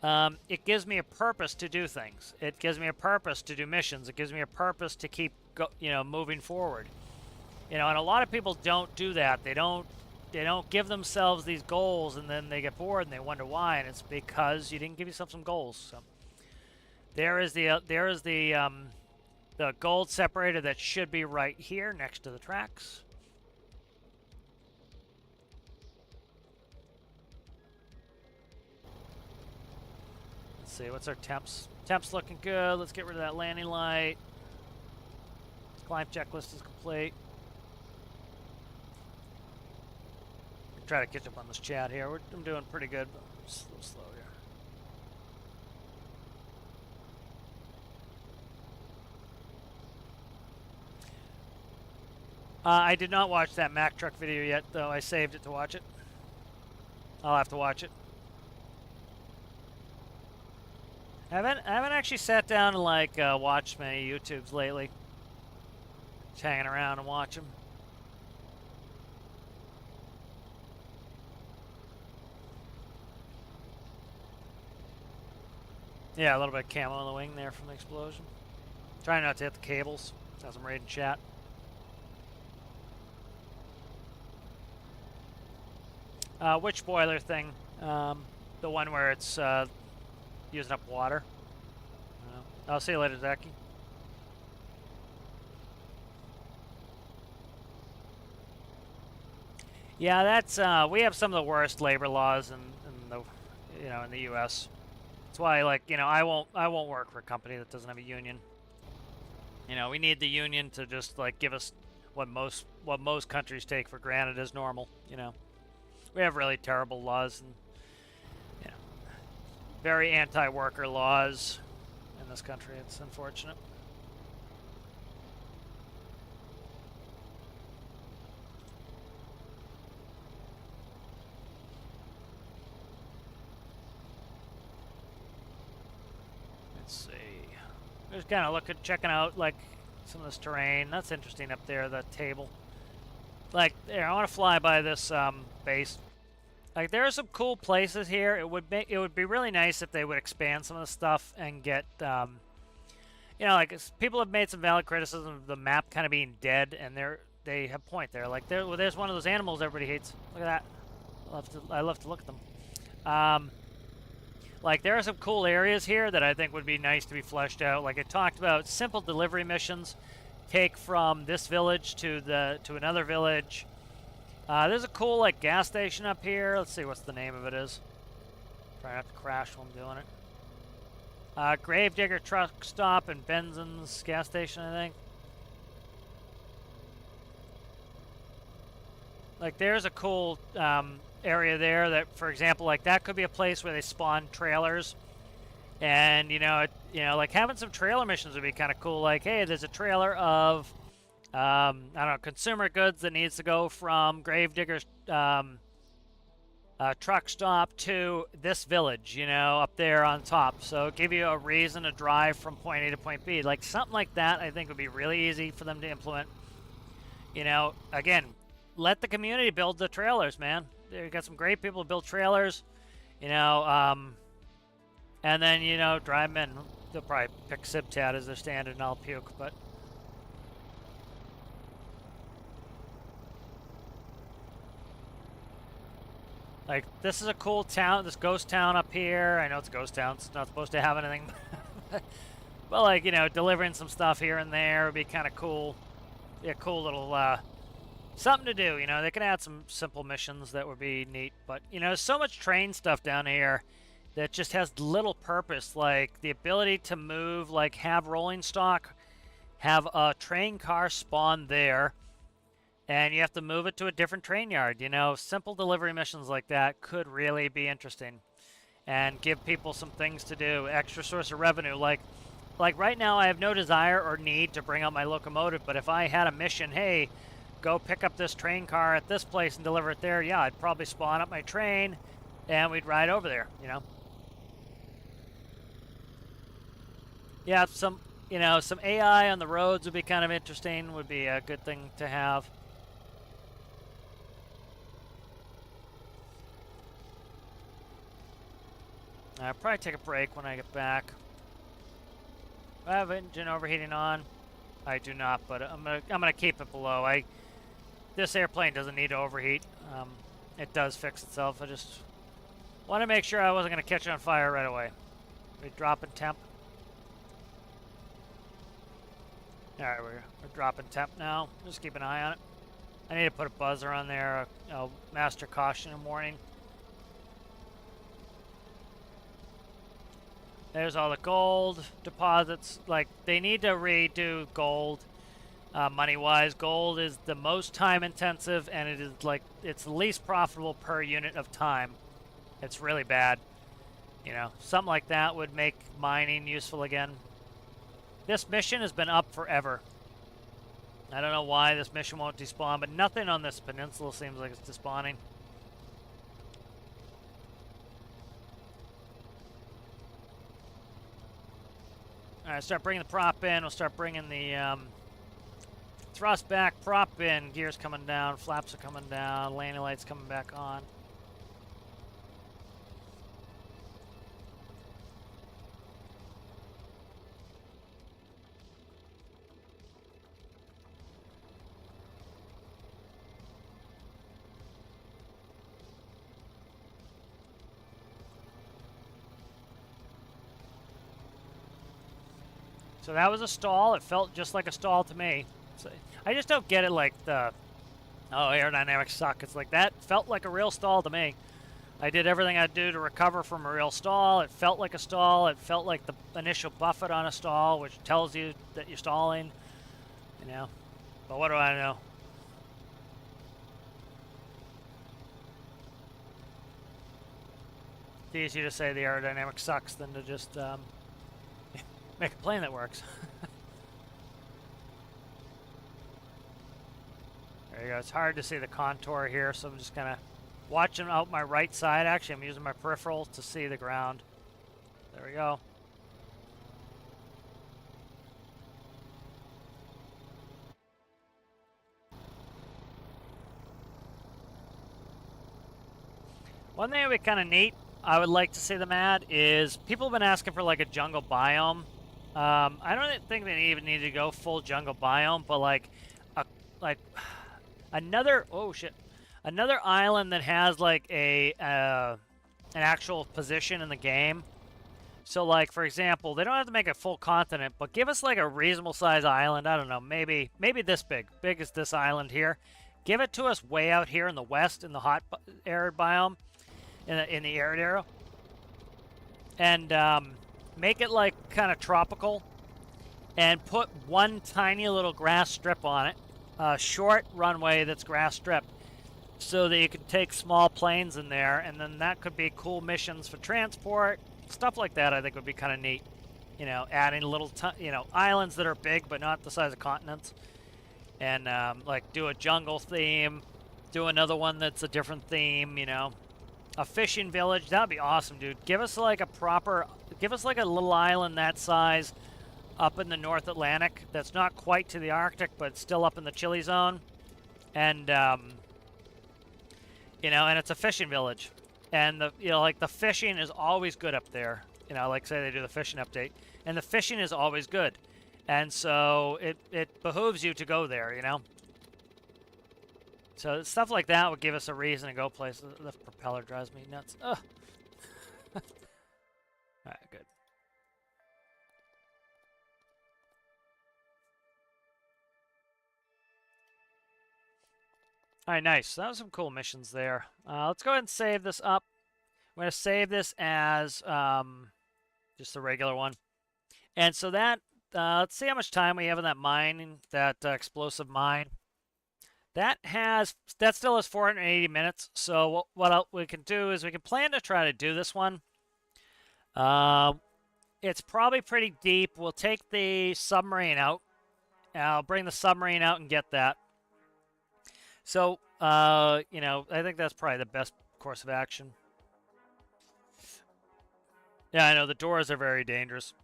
it gives me a purpose to do things. It gives me a purpose to do missions. It gives me a purpose to keep moving forward. You know, and a lot of people don't do that. They don't give themselves these goals, and then they get bored and they wonder why, and it's because you didn't give yourself some goals. So there is the gold separator that should be right here next to the tracks. Let's see, what's our temps? Temps looking good. Let's get rid of that landing light. Climb checklist is complete. Try to catch up on this chat here. I'm doing pretty good, but I'm just a little slow here. I did not watch that Mack truck video yet, though. I saved it to watch it. I'll have to watch it. I haven't actually sat down and like watched many YouTubes lately. Just hanging around and watch them. Yeah, a little bit of camo on the wing there from the explosion. Trying not to hit the cables as I'm raiding chat. Which boiler thing? The one where it's using up water. I'll see you later, Zaki. Yeah, that's we have some of the worst labor laws in the U.S. That's why, like, I won't work for a company that doesn't have a union. You know, we need the union to just like give us what most countries take for granted as normal. You know, we have really terrible laws and very anti-worker laws in this country. It's unfortunate. Let's see. Just kind of checking out like some of this terrain. That's interesting up there, that table. Like, there, I want to fly by this base. Like, there are some cool places here. It would be really nice if they would expand some of the stuff and get, like people have made some valid criticism of the map kind of being dead, and they have a point there. Like, there's one of those animals everybody hates. Look at that. I love to look at them. Like, there are some cool areas here that I think would be nice to be fleshed out. Like, it talked about simple delivery missions, take from this village to another village. There's a cool like gas station up here. Let's see what's the name of it is. Try not to crash while I'm doing it. Gravedigger truck stop and Benson's gas station, I think. Like, there's a cool area there that, for example, like that could be a place where they spawn trailers, and like having some trailer missions would be kind of cool. Like, hey, there's a trailer of I don't know, consumer goods that needs to go from Gravedigger's truck stop to this village, up there on top. So give you a reason to drive from point A to point B. Like, something like that I think would be really easy for them to implement. Again, let the community build the trailers, man. You've got some great people to build trailers, and then, drive them in. They'll probably pick Sibtat as their standard and I'll puke, but... Like, this is a cool town, this ghost town up here. I know it's a ghost town, it's not supposed to have anything. But, like, delivering some stuff here and there would be kind of cool. Be a cool little, something to do, They can add some simple missions that would be neat. But, there's so much train stuff down here. that just has little purpose, like the ability to move, like have rolling stock, have a train car spawn there, and you have to move it to a different train yard. You know, simple delivery missions like that could really be interesting and give people some things to do, extra source of revenue. Like right now I have no desire or need to bring out my locomotive, but if I had a mission, hey, go pick up this train car at this place and deliver it there, yeah, I'd probably spawn up my train and we'd ride over there, you know. Yeah, some, you know, some AI on the roads would be kind of interesting, would be a good thing to have. I'll probably take a break when I get back. I have engine overheating on. I do not, but I'm gonna keep it below. This airplane doesn't need to overheat. It does fix itself. I just want to make sure I wasn't gonna catch it on fire right away. We dropping temp. All right, we're dropping temp now. Just keep an eye on it. I need to put a buzzer on there. Master caution and warning. There's all the gold deposits. Like, they need to redo gold money-wise. Gold is the most time-intensive, and it is like it's the least profitable per unit of time. It's really bad. You know, something like that would make mining useful again. This mission has been up forever. I don't know why this mission won't despawn, but nothing on this peninsula seems like it's despawning. All right, start bringing the prop in. We'll start bringing the thrust back, prop in. Gears coming down, flaps are coming down, landing lights coming back on. So that was a stall. It felt just like a stall to me. So I just don't get it like the, oh, aerodynamics suck. It's like that felt like a real stall to me. I did everything I'd do to recover from a real stall. It felt like a stall. It felt like the initial buffet on a stall, which tells you that you're stalling, you know. But what do I know? It's easier to say the aerodynamics sucks than to just make a plane that works. There you go. It's hard to see the contour here, so I'm just kind of watching out my right side. Actually, I'm using my peripheral to see the ground. There we go. One thing that would be kind of neat, I would like to see them add, is people have been asking for like a jungle biome. I don't think they even need to go full jungle biome, but like another, oh shit, another island that has like an actual position in the game. So like, for example, they don't have to make a full continent, but give us like a reasonable size island. I don't know, maybe this big as this island here. Give it to us way out here in the west in the hot arid biome, in the arid area, and make it like kind of tropical, and put one tiny little grass strip on it, a short runway that's grass stripped, so that you can take small planes in there, and then that could be cool missions for transport, stuff like that. I think would be kind of neat. You know, adding little, islands that are big but not the size of continents, and like do a jungle theme, do another one that's a different theme. You know, a fishing village. That'd be awesome, dude. Give us like a little island that size up in the North Atlantic that's not quite to the Arctic, but still up in the chilly zone. And, you know, and it's a fishing village. And, the fishing is always good up there. You know, like say they do the fishing update. And the fishing is always good. And so it behooves you to go there, you know. So stuff like that would give us a reason to go places. The propeller drives me nuts. Ugh. Alright, good. Alright, nice. So that was some cool missions there. Let's go ahead and save this up. I'm going to save this as just the regular one. And so that, let's see how much time we have in that mine, that explosive mine. That still has 480 minutes. So what we can do is we can plan to try to do this one. It's probably pretty deep. We'll take the submarine out. I'll bring the submarine out and get that. So, you know, I think that's probably the best course of action. Yeah, I know the doors are very dangerous.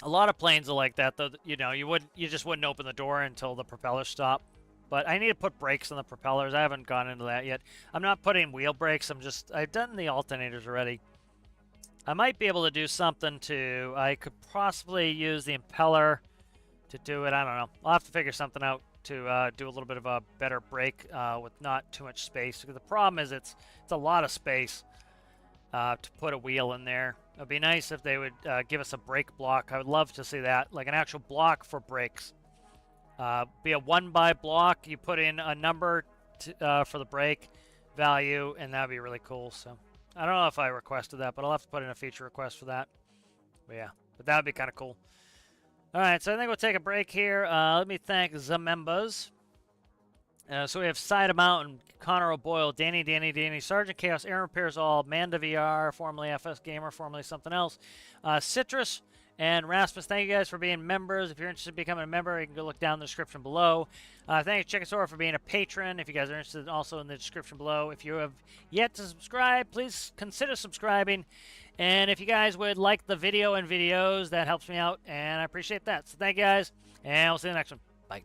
A lot of planes are like that, though. You know, you just wouldn't open the door until the propellers stop. But I need to put brakes on the propellers. I haven't gone into that yet. I'm not putting wheel brakes. I've done the alternators already. I might be able to do something to. I could possibly use the impeller to do it. I don't know. I'll have to figure something out to do a little bit of a better brake with not too much space. Because the problem is it's a lot of space to put a wheel in there. It would be nice if they would give us a brake block. I would love to see that, like an actual block for brakes. Be a 1x block. You put in a number for the brake value, and that would be really cool. So I don't know if I requested that, but I'll have to put in a feature request for that. But yeah, but that would be kind of cool. All right, so I think we'll take a break here. Let me thank the members. So we have Side Mountain, Connor O'Boyle, Danny, Sergeant Chaos, Aaron Repairs All, Manda VR, formerly FS Gamer, formerly something else, Citrus, and Rasmus. Thank you guys for being members. If you're interested in becoming a member, you can go look down in the description below. Thank you, Chickasaur, for being a patron. If you guys are interested, also in the description below. If you have yet to subscribe, please consider subscribing. And if you guys would like the video and videos, that helps me out, and I appreciate that. So thank you guys, and we'll see you in the next one. Bye.